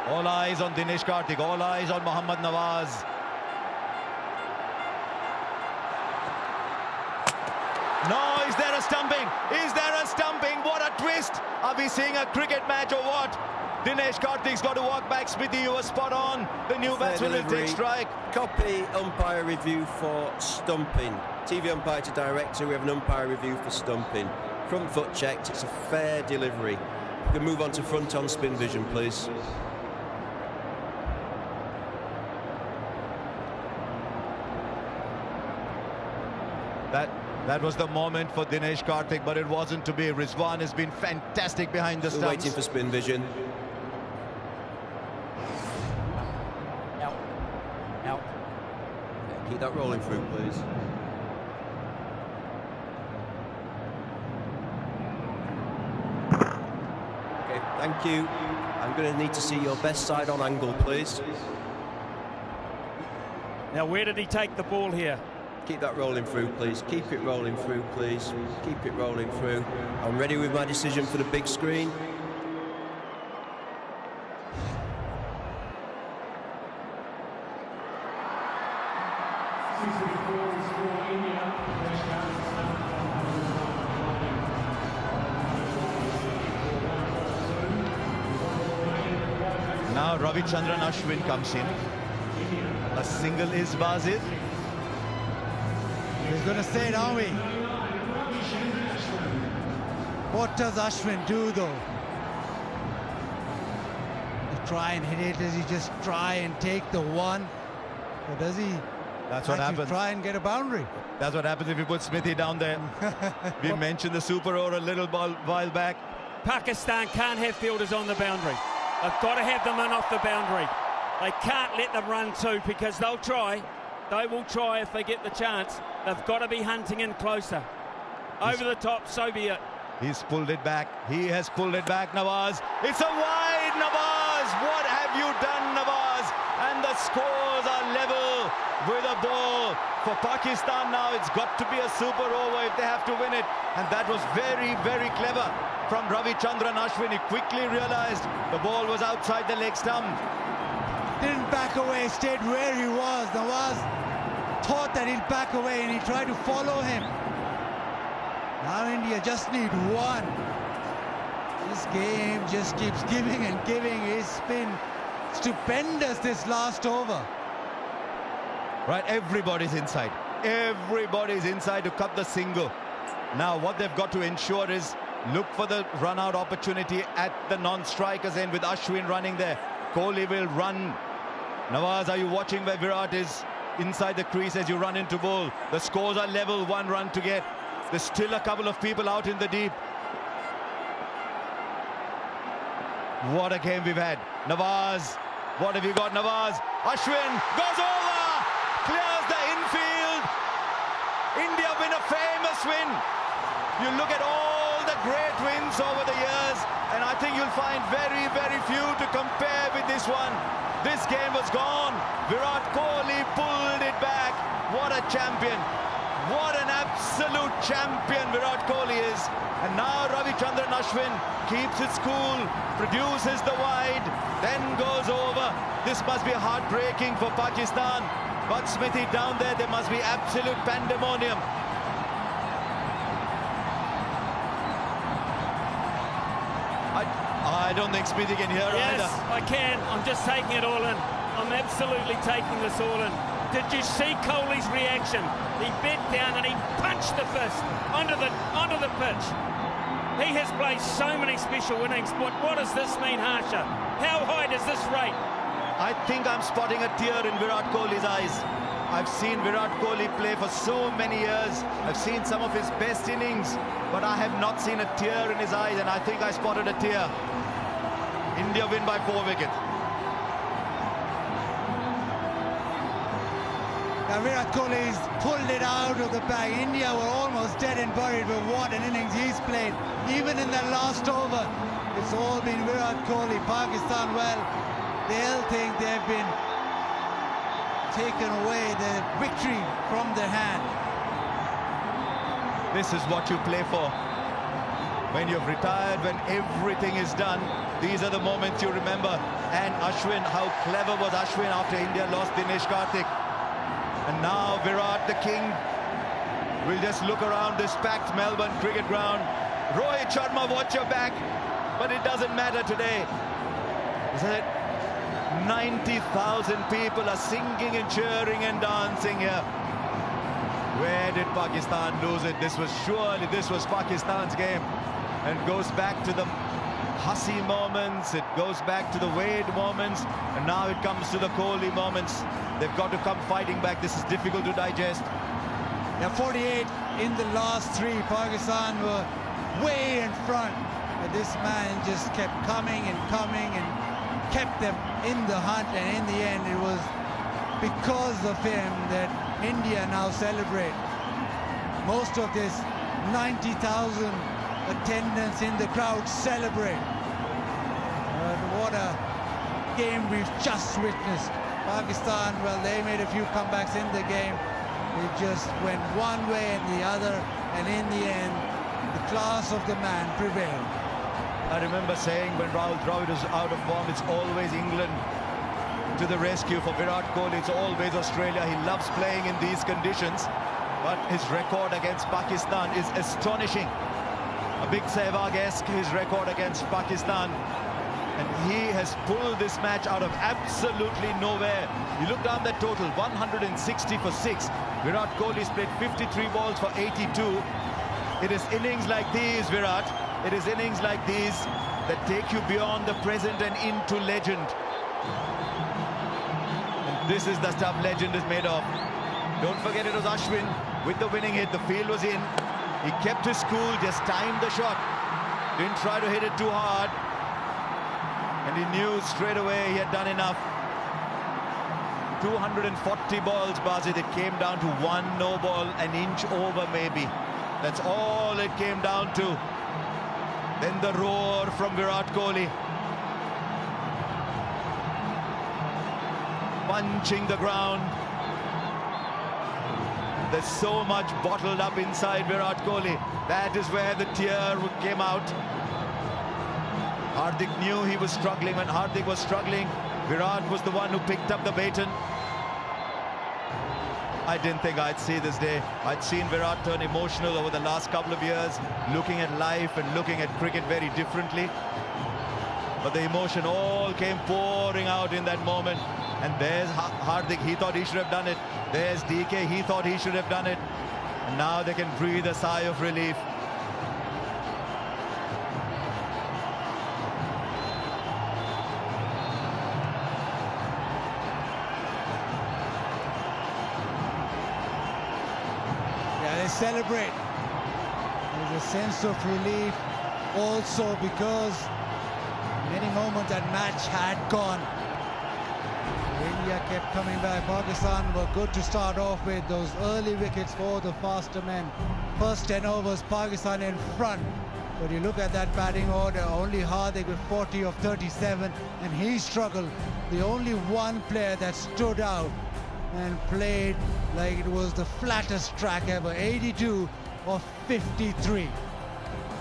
All eyes on Dinesh Karthik, all eyes on Mohammad Nawaz. No, is there a stumping? Is there a stumping? What a twist! Are we seeing a cricket match or what? Dinesh Karthik's got to walk back. Smithy, you were spot on. The new batsman will take strike. Copy umpire review for stumping. TV umpire to director, we have an umpire review for stumping. Front foot checked, it's a fair delivery. We can move on to front on spin vision, please. That was the moment for Dinesh Karthik, but it wasn't to be. Rizwan has been fantastic behind the stumps. Waiting for spin vision. Out. Yeah, keep that rolling through, please. Okay, thank you. I'm going to need to see your best side on angle, please. Now, where did he take the ball here? Keep that rolling through, please. Keep it rolling through, please. Keep it rolling through. I'm ready with my decision for the big screen. Now Ravichandran Ashwin comes in. A single is Bazir. He's going to say it, aren't we? What does Ashwin do, though? Does he try and hit it? Does he just try and take the 1? Or does he That's what happens. Try and get a boundary? That's what happens if you put Smithy down there. We mentioned the super over a little while back. Pakistan can't have fielders on the boundary. They've got to have them in off the boundary. They can't let them run 2 because they'll try. They will try if they get the chance. They've got to be hunting in closer. Over the top, so be it. He's pulled it back. He has pulled it back, Nawaz. It's a wide, Nawaz. What have you done, Nawaz? And the scores are level. with a ball. For Pakistan now, it's got to be a super over if they have to win it. And that was very, very clever from Ravichandran Ashwin. He quickly realized the ball was outside the leg stump. Didn't back away, stayed where he was. Nawaz thought that he'd back away and he tried to follow him. Now India just need one. This game just keeps giving and giving. It's been stupendous this last over. Right, everybody's inside. Everybody's inside to cut the single. Now what they've got to ensure is look for the run-out opportunity at the non-strikers end with Ashwin running there. Kohli will run. Nawaz, are you watching where Virat is inside the crease as you run into bowl? The scores are level, 1 run to get. There's still a couple of people out in the deep. What a game we've had. Nawaz, what have you got, Nawaz? Ashwin goes over, clears the infield. India win a famous win. You look at all the great wins over the years, and I think you'll find very, very few to compare with this one. This game was gone. Virat Kohli pulled it back. What a champion. What an absolute champion Virat Kohli is. And now Ravichandran Ashwin keeps it cool, produces the wide, then goes over. This must be heartbreaking for Pakistan. But Smithy, down there must be absolute pandemonium. I don't think Smithy can hear either. Yes, I can. I'm just taking it all in. I'm absolutely taking this all in. Did you see Kohli's reaction? He bent down and he punched the fist onto the pitch. He has played so many special innings. What does this mean, Harsha? How high does this rate? I think I'm spotting a tear in Virat Kohli's eyes. I've seen Virat Kohli play for so many years. I've seen some of his best innings, but I have not seen a tear in his eyes, and I think I spotted a tear. India win by 4 wickets. Now Virat Kohli's pulled it out of the bag. India were almost dead and buried, but what an innings he's played. Even in that last over, it's all been Virat Kohli. Pakistan, well, they'll think they've been taken away the victory from their hand. This is what you play for. When you've retired, when everything is done, these are the moments you remember. And Ashwin, how clever was Ashwin after India lost Dinesh Karthik. And now Virat, the king, will just look around this packed Melbourne Cricket Ground. Rohit Sharma, watch your back. But it doesn't matter today. Is it? 90,000 people are singing and cheering and dancing here. Where did Pakistan lose it? This was Pakistan's game. And goes back to the Hussey moments, it goes back to the Wade moments, and now it comes to the Kohli moments. They've got to come fighting back. This is difficult to digest. Now 48 in the last 3. Pakistan were way in front, but this man just kept coming and coming and kept them in the hunt, and in the end it was because of him that India now celebrate. Most of this 90,000 attendance in the crowd celebrate. But what a game we've just witnessed. Pakistan, well, they made a few comebacks in the game. It just went one way and the other, and in the end, the class of the man prevailed. I remember saying when Rahul Dravid was out of form, it's always England to the rescue. For Virat Kohli, it's always Australia. He loves playing in these conditions, but his record against Pakistan is astonishing. A big Sehwag-esque, his record against Pakistan. And he has pulled this match out of absolutely nowhere. You look down that total, 160 for 6. Virat Kohli's played 53 balls for 82. It is innings like these, Virat. It is innings like these that take you beyond the present and into legend. And this is the stuff legend is made of. Don't forget it was Ashwin with the winning hit. The field was in. He kept his cool, just timed the shot. Didn't try to hit it too hard. And he knew straight away he had done enough. 240 balls, Bazid. It came down to 1 no ball, an inch over maybe. That's all it came down to. Then the roar from Virat Kohli. Punching the ground. There's so much bottled up inside Virat Kohli. That is where the tear came out. Hardik knew he was struggling. When Hardik was struggling, Virat was the one who picked up the baton. I didn't think I'd see this day. I'd seen Virat turn emotional over the last couple of years, looking at life and looking at cricket very differently. But the emotion all came pouring out in that moment. And there's Hardik, he thought he should have done it. There's DK, he thought he should have done it. And now they can breathe a sigh of relief. Yeah, they celebrate. There's a sense of relief also because many moments that match had gone. India kept coming back. Pakistan were good to start off with. Those early wickets for the faster men. First 10 overs, Pakistan in front. But you look at that batting order, only Hardik with 40 of 37, and he struggled. The only one player that stood out and played like it was the flattest track ever, 82 of 53.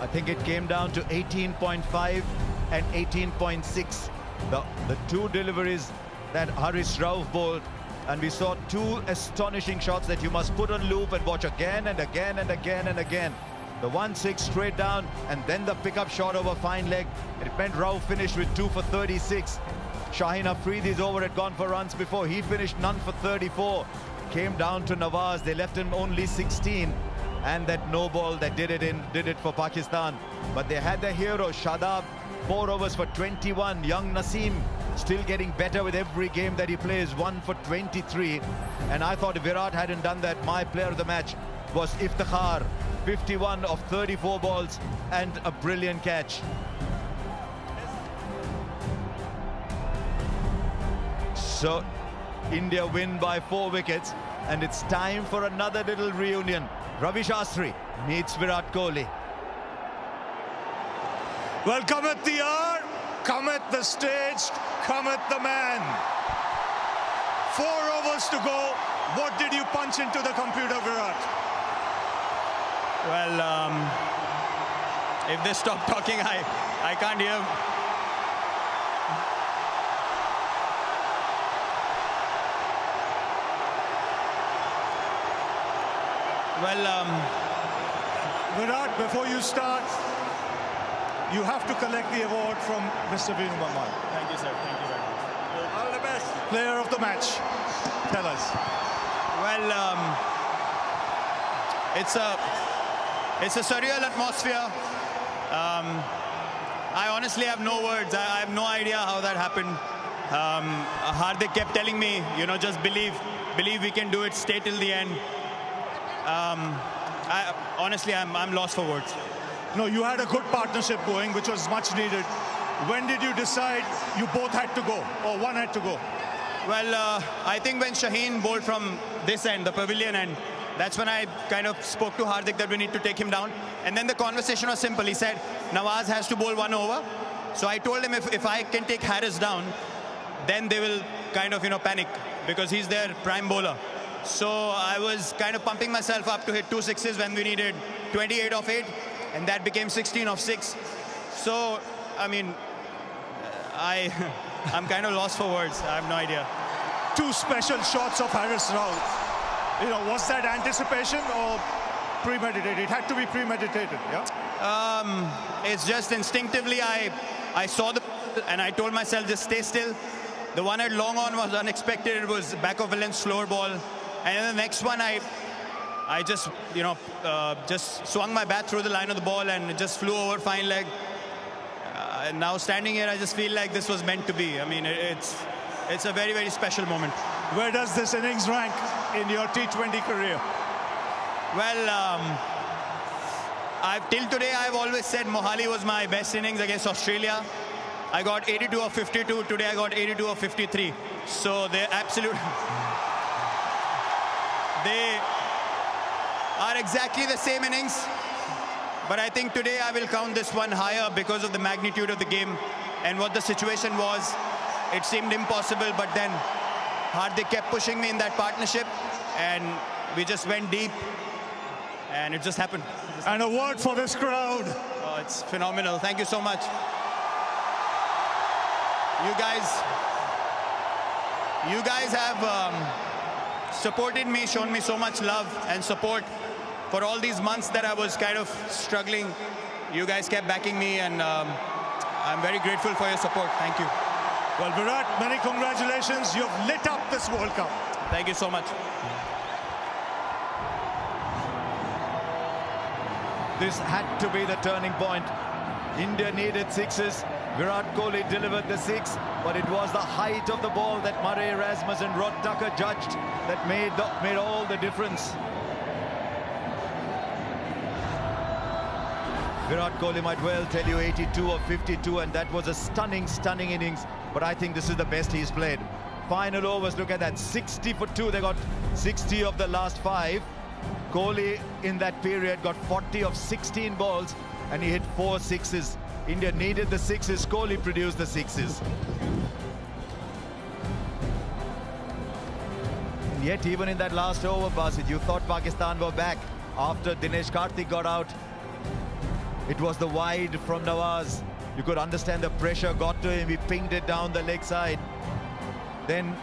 I think it came down to 18.5 and 18.6. The two deliveries that Harish Rauf bowled, and we saw two astonishing shots that you must put on loop and watch again and again and again and again. The 1-6 straight down, and then the pickup shot over fine leg. It meant Rauf finished with 2 for 36. Shaheen Afridi's over had gone for runs before. He finished none for 34. Came down to Nawaz. They left him only 16. And that no ball that did it for Pakistan. But they had their hero, Shadab, 4 overs for 21. Young Naseem still getting better with every game that he plays, 1 for 23. And I thought if Virat hadn't done that, my player of the match was Iftikhar, 51 of 34 balls and a brilliant catch. So India win by 4 wickets, and it's time for another little reunion. Ravi Shastri meets Virat Kohli. Well, cometh the hour, cometh the stage, cometh the man. 4 overs to go. What did you punch into the computer, Virat? Well, if they stop talking, I can't hear. Well, Virat, before you start, you have to collect the award from Mr. Venu Mamal. Thank you, sir. Thank you very much. All the best. Player of the match. Tell us. Well, it's a surreal atmosphere. I honestly have no words. I have no idea how that happened. Hardik kept telling me, you know, just believe we can do it, stay till the end. Honestly, I'm lost for words. No, you had a good partnership going, which was much needed. When did you decide you both had to go, or one had to go? Well, I think when Shaheen bowled from this end, the pavilion end, that's when I kind of spoke to Hardik that we need to take him down. And then the conversation was simple. He said, Nawaz has to bowl 1 over. So I told him if I can take Harris down, then they will kind of, you know, panic because he's their prime bowler. So I was kind of pumping myself up to hit 2 sixes when we needed 28 of 8. And that became 16 of 6. So, I mean, I'm kind of lost for words. I have no idea. 2 special shots of Harish Rauf. You know, was that anticipation or premeditated? It had to be premeditated, yeah? It's just instinctively I saw the and I told myself just stay still. The one at long on was unexpected. It was back of a length slower ball. And then the next one I just, you know, just swung my bat through the line of the ball and it just flew over fine leg. Now standing here, I just feel like this was meant to be. I mean, it's a very, very special moment. Where does this innings rank in your T20 career? Well, till today, I've always said Mohali was my best innings against Australia. I got 82 of 52. Today, I got 82 of 53. So they're absolute. They are exactly the same innings. But I think today I will count this one higher because of the magnitude of the game and what the situation was. It seemed impossible, but then Hardik kept pushing me in that partnership, and we just went deep, and it just happened. And a word for this crowd. Oh, it's phenomenal. Thank you so much. You guys have supported me, shown me so much love and support for all these months that I was kind of struggling. You guys kept backing me, and I'm very grateful for your support. Thank you. Well, Virat, many congratulations. You've lit up this World Cup. Thank you so much. This had to be the turning point. India needed sixes. Virat Kohli delivered the six, but it was the height of the ball that Murray Erasmus and Rod Tucker judged that made all the difference. Virat Kohli might well tell you 82 of 52, and that was a stunning, stunning innings. But I think this is the best he's played. Final overs, look at that, 60 for 2. They got 60 of the last 5. Kohli in that period got 40 of 16 balls, and he hit 4 sixes. India needed the sixes. Kohli produced the sixes. And yet, even in that last over, Basit, you thought Pakistan were back after Dinesh Karthik got out. It was the wide from Nawaz. You could understand the pressure got to him. He pinged it down the leg side. Then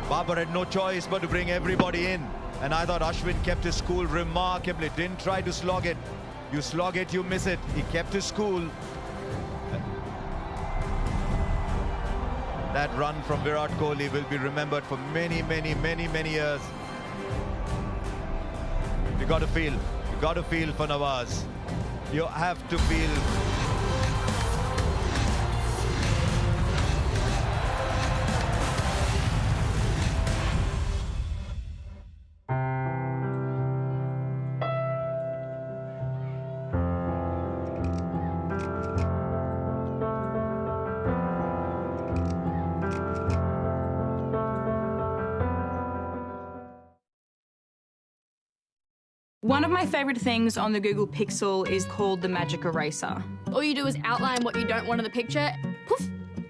Babar had no choice but to bring everybody in. And I thought Ashwin kept his cool remarkably. Didn't try to slog it. You slog it, you miss it. He kept his cool. That run from Virat Kohli will be remembered for many, many, many, many years. You got to feel for Nawaz. You have to feel. One of my favourite things on the Google Pixel is called the Magic Eraser. All you do is outline what you don't want in the picture, poof,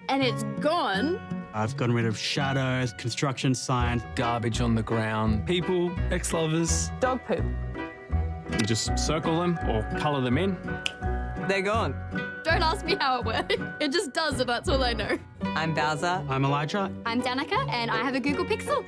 and it's gone. I've gotten rid of shadows, construction signs, garbage on the ground, people, ex-lovers. Dog poop. You just circle them or colour them in. They're gone. Don't ask me how it works. It just does, and that's all I know. I'm Bowser. I'm Elijah. I'm Danica, and I have a Google Pixel.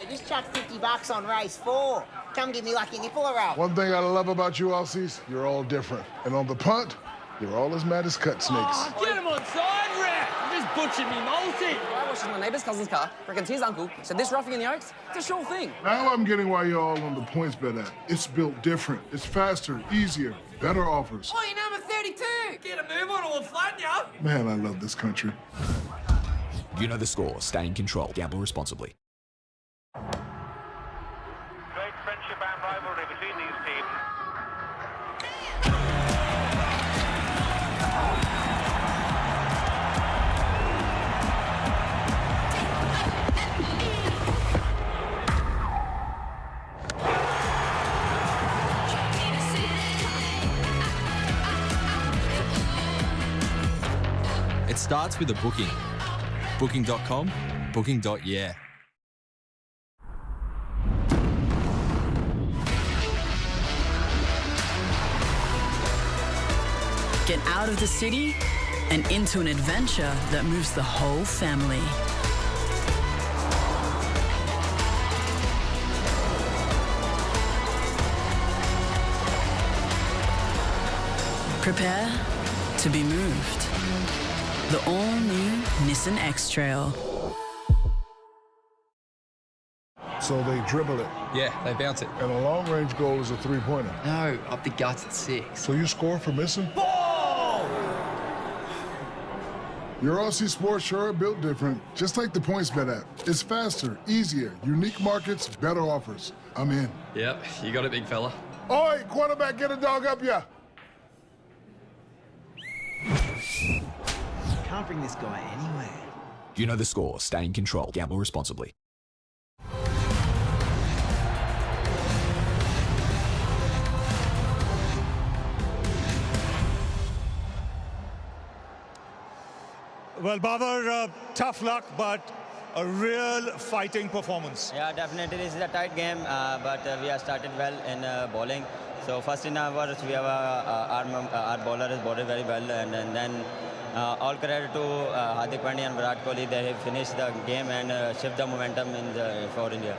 I just chucked $50 on race 4. Come give me lucky nipple a roll. One thing I love about you Aussies, you're all different. And on the punt, you're all as mad as cut snakes. Oh, get him on side, Rat! You just butchered me multi. I watched my neighbour's cousin's car, reckons his uncle said this roughing in the Oaks, it's a sure thing. Now I'm getting why you're all on the points bet app. It's built different. It's faster, easier, better offers. Oh, you're number 32! Get a move on or we'll flatten you! Man, I love this country. You know the score. Stay in control. Gamble responsibly. Great friendship and rivalry between these teams. It starts with a booking. Booking.com, booking.yeah. Get out of the city and into an adventure that moves the whole family. Prepare to be moved. The all-new Nissan X-Trail. So they dribble it. Yeah, they bounce it. And a long-range goal is a three-pointer. No, up the guts at 6. So you score for missing? Your Aussie sports sure are built different, just like the PointsBet app. It's faster, easier, unique markets, better offers. I'm in. Yep, you got it, big fella. Oi, quarterback, get a dog up ya. Can't bring this guy anywhere. You know the score. Stay in control. Gamble responsibly. Well, Babar, tough luck, but a real fighting performance. Yeah, definitely this is a tight game, but we have started well in bowling. So first in hours we have our bowler is bowled very well, and then all credit to Hardik Pandya and Virat Kohli. They have finished the game and shift the momentum for India.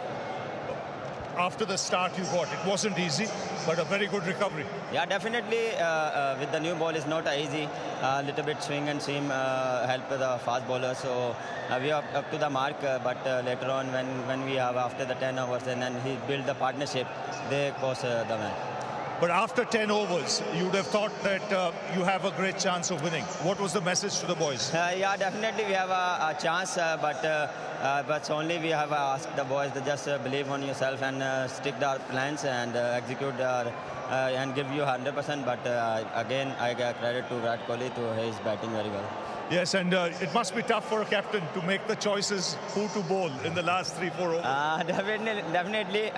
After the start you got, it wasn't easy, but a very good recovery. Yeah, definitely with the new ball is not easy. A little bit swing and seam help the fast bowler. So we are up to the mark, but later on when we have after the 10 overs and then he built the partnership, they cost the match. But after 10 overs, you would have thought that you have a great chance of winning. What was the message to the boys? Yeah, definitely we have a chance, but only we have asked the boys to just believe on yourself and stick to our plans and execute and give you 100%. But again, I give credit to Virat Kohli to his batting very well. Yes, and it must be tough for a captain to make the choices who to bowl in the last 3-4 overs. Definitely.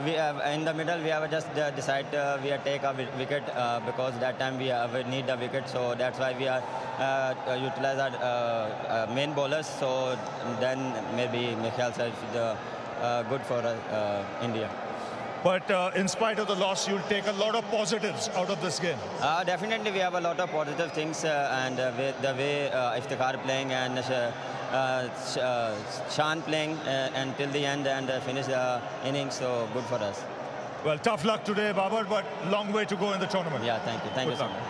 We in the middle we have just decide we take a wicket because that time we need a wicket, so that's why we are utilize our main bowlers. So then maybe Michael said good for India. But in spite of the loss, you'll take a lot of positives out of this game. Definitely we have a lot of positive things, and the way Iftikhar playing and Shan playing until the end and finish the innings, so good for us. Well, tough luck today, Babar, but long way to go in the tournament. Yeah, thank you. Thank you so much.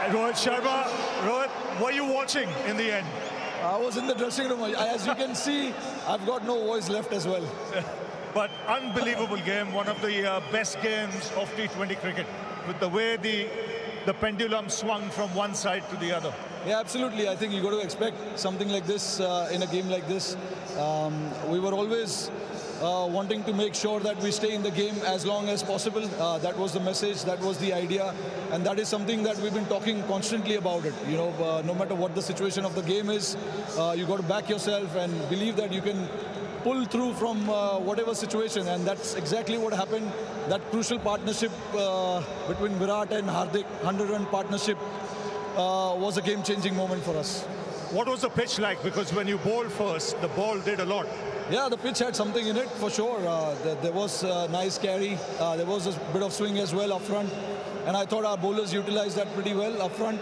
Rohit Sharma, Rohit, were you watching in the end? I was in the dressing room. As you can see, I've got no voice left as well. But unbelievable game, one of the best games of T20 cricket, with the way the pendulum swung from one side to the other. Yeah, absolutely. I think you got to expect something like this in a game like this. We were always wanting to make sure that we stay in the game as long as possible. That was the message, that was the idea, and that is something that we've been talking constantly about it. You know, no matter what the situation of the game is, you got to back yourself and believe that you can pull through from whatever situation, and that's exactly what happened. That crucial partnership between Virat and Hardik, 100-run partnership, was a game-changing moment for us. What was the pitch like? Because when you bowled first, the ball did a lot. Yeah, the pitch had something in it for sure. There was a nice carry. There was a bit of swing as well up front. And I thought our bowlers utilized that pretty well up front.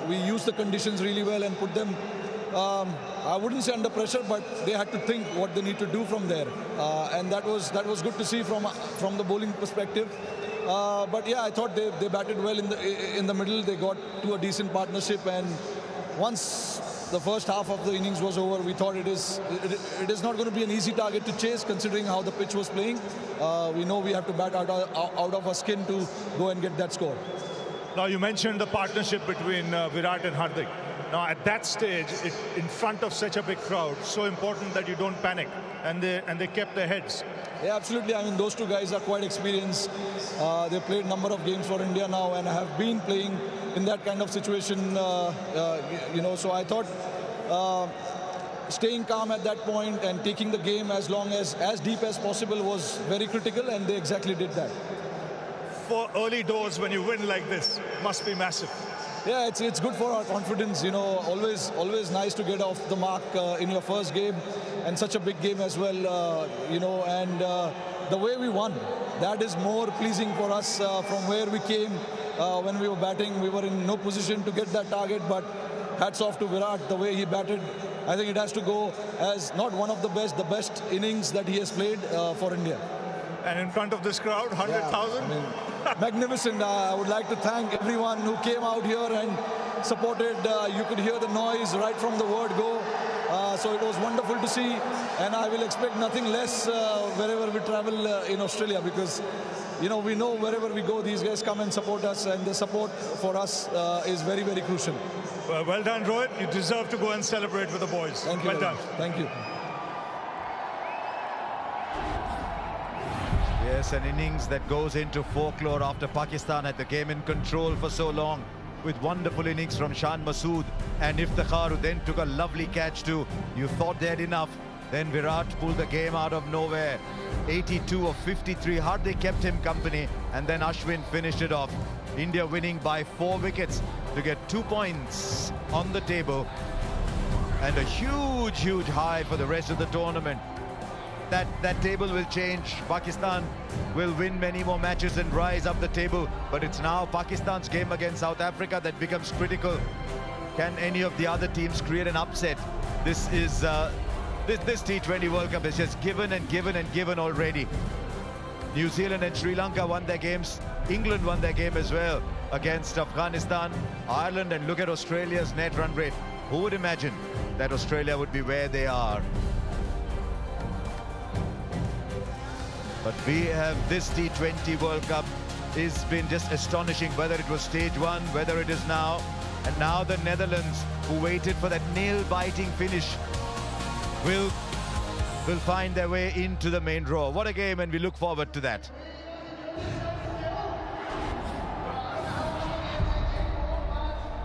We used the conditions really well and put them, I wouldn't say under pressure, but they had to think what they need to do from there. And that was good to see from the bowling perspective. But yeah, I thought they batted well in the middle. They got to a decent partnership, and once the first half of the innings was over, we thought it is not going to be an easy target to chase, considering how the pitch was playing. We know we have to bat out of our skin to go and get that score. Now, you mentioned the partnership between Virat and Hardik. Now, at that stage, in front of such a big crowd, so important that you don't panic, and they kept their heads. Yeah, absolutely. I mean, those two guys are quite experienced. They've played a number of games for India now and have been playing in that kind of situation, you know. So I thought staying calm at that point and taking the game as deep as possible was very critical, and they exactly did that. For early doors, when you win like this, must be massive. Yeah, it's good for our confidence, you know. Always nice to get off the mark in your first game, and such a big game as well, you know. And the way we won, that is more pleasing for us from where we came. When we were batting, we were in no position to get that target, but hats off to Virat, the way he batted. I think it has to go as not one of the best innings that he has played for India. And in front of this crowd, 100,000? Yeah, I mean, magnificent. I would like to thank everyone who came out here and supported. You could hear the noise right from the word go. So it was wonderful to see, and I will expect nothing less wherever we travel in Australia, because you know, we know wherever we go, these guys come and support us, and the support for us is very, very crucial. Well done, Rohit. You deserve to go and celebrate with the boys. Thank you. Well done. Thank you. Yes, an innings that goes into folklore after Pakistan had the game in control for so long, with wonderful innings from Shan Masood and Iftikhar, who then took a lovely catch too. You thought they had enough, Then Virat pulled the game out of nowhere. 82 of 53. Hardik kept him company. And then Ashwin finished it off. India winning by 4 wickets to get 2 points on the table. And a huge, huge high for the rest of the tournament. That table will change. Pakistan will win many more matches and rise up the table. But it's now Pakistan's game against South Africa that becomes critical. Can any of the other teams create an upset? This is this T20 World Cup is just given and given and given already. New Zealand and Sri Lanka won their games. England won their game as well against Afghanistan, Ireland, and look at Australia's net run rate. Who would imagine that Australia would be where they are? But we have this T20 World Cup. It's been just astonishing, whether it was stage 1, whether it is now. And now the Netherlands, who waited for that nail-biting finish, will find their way into the main draw. What a game, and we look forward to that.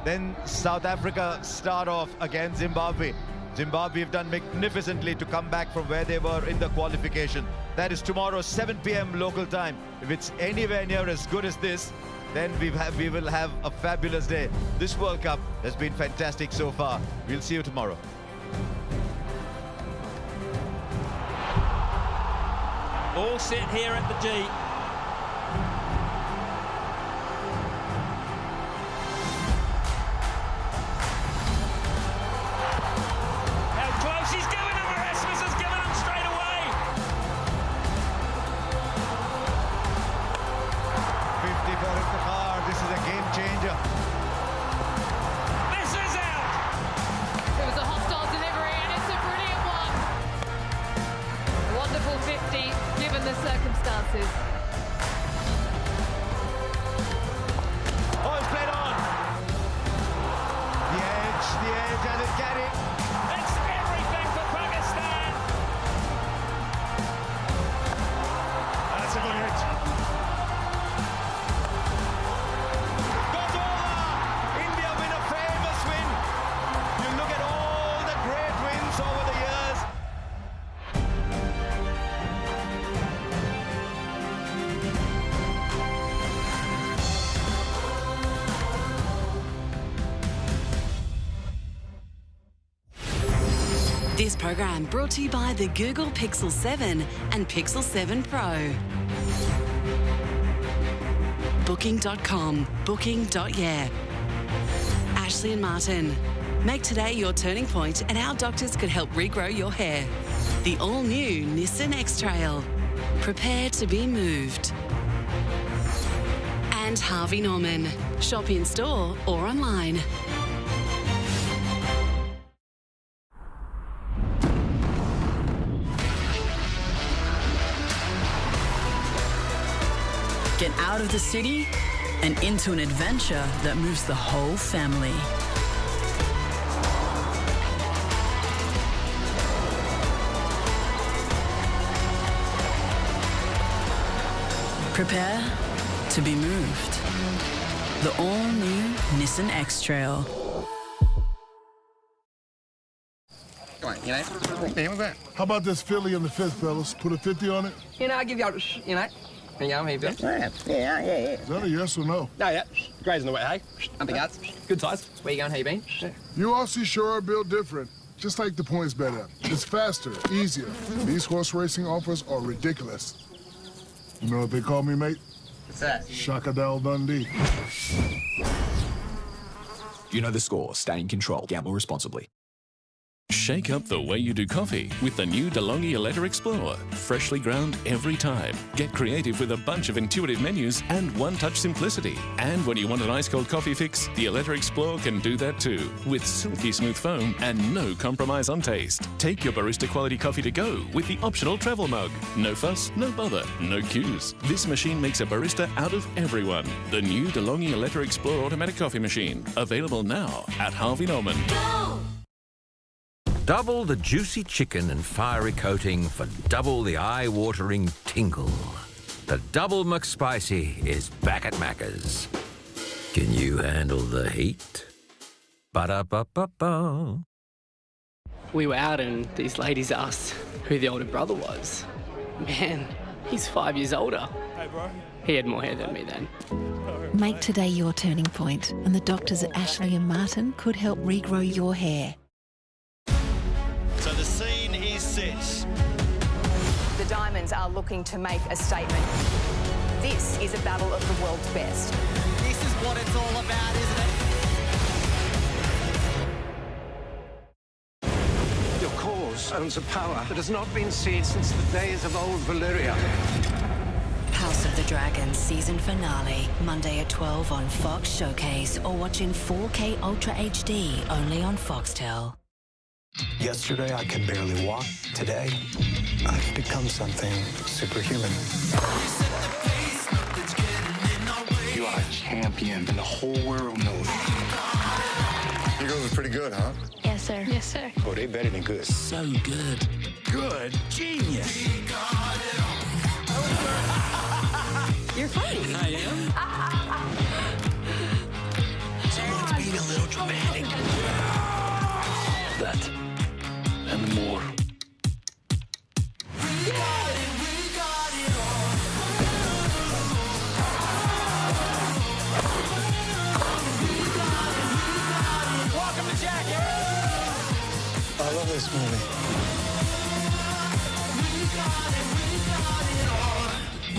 Then South Africa start off against Zimbabwe. Zimbabwe have done magnificently to come back from where they were in the qualification. That is tomorrow, 7 p.m. local time. If it's anywhere near as good as this, then we will have a fabulous day. This World Cup has been fantastic so far. We'll see you tomorrow. All set here at the G. This program brought to you by the Google Pixel 7 and Pixel 7 Pro. Booking.com, booking.yeah. Ashley and Martin. Make today your turning point and our doctors could help regrow your hair. The all-new Nissan X-Trail. Prepare to be moved. And Harvey Norman. Shop in store or online. Get out of the city and into an adventure that moves the whole family. Prepare to be moved. The all-new Nissan X-Trail. Come on, how about this Philly on the 5th, fellas? Put a 50 on it? I'll give you, how you feel? Yeah. Is that a yes or no? No, yeah. Grazing the way, hey? Nothing else. Good size. Where you going? How you been? You Aussies sure are built different. Just like the points bet app. It's faster, easier. These horse racing offers are ridiculous. You know what they call me, mate? What's that? Shakadal Dundee. You know the score. Stay in control. Gamble responsibly. Shake up the way you do coffee with the new DeLonghi Eletta Explorer. Freshly ground every time. Get creative with a bunch of intuitive menus and one-touch simplicity. And when you want an ice-cold coffee fix, the Eletta Explorer can do that too. With silky smooth foam and no compromise on taste. Take your barista quality coffee to go with the optional travel mug. No fuss, no bother, no queues. This machine makes a barista out of everyone. The new DeLonghi Eletta Explorer automatic coffee machine. Available now at Harvey Norman. Go! Double the juicy chicken and fiery coating for double the eye-watering tingle. The Double McSpicy is back at Macca's. Can you handle the heat? Ba-da-ba-ba-ba. We were out and these ladies asked who the older brother was. Man, he's 5 years older. Hey, bro. He had more hair than me then. Make today your turning point, and the doctors at Ashley and Martin could help regrow your hair. So the scene is set. The Diamonds are looking to make a statement. This is a battle of the world's best. This is what it's all about, isn't it? Your cause owns a power that has not been seen since the days of old Valyria. House of the Dragon season finale, Monday at 12 on Fox Showcase, or watch in 4K Ultra HD only on Foxtel. Yesterday, I could barely walk. Today, I've become something superhuman. You are a champion, and the whole world knows. You girls are pretty good, huh? Yes, sir. Yes, sir. Oh, they better than good. So good. Good. Genius. You're funny. I am. Someone's being a little dramatic. That and more. Welcome to Jackie. I love this movie.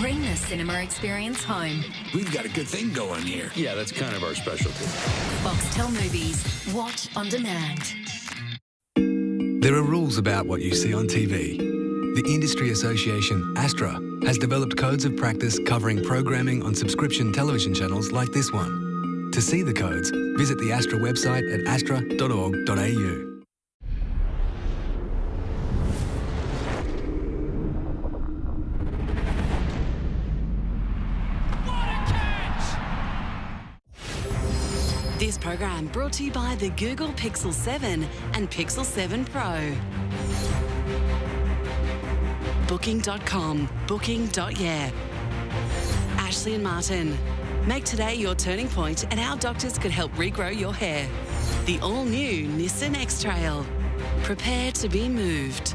Bring the cinema experience home. We've got a good thing going here. Yeah, that's kind of our specialty. Foxtel Movies. Watch on demand. There are rules about what you see on TV. The industry association, ASTRA, has developed codes of practice covering programming on subscription television channels like this one. To see the codes, visit the ASTRA website at astra.org.au. This program brought to you by the Google Pixel 7 and Pixel 7 Pro. Booking.com, booking.yeah. Ashley and Martin. Make today your turning point, and our doctors could help regrow your hair. The all-new Nissan X-Trail. Prepare to be moved.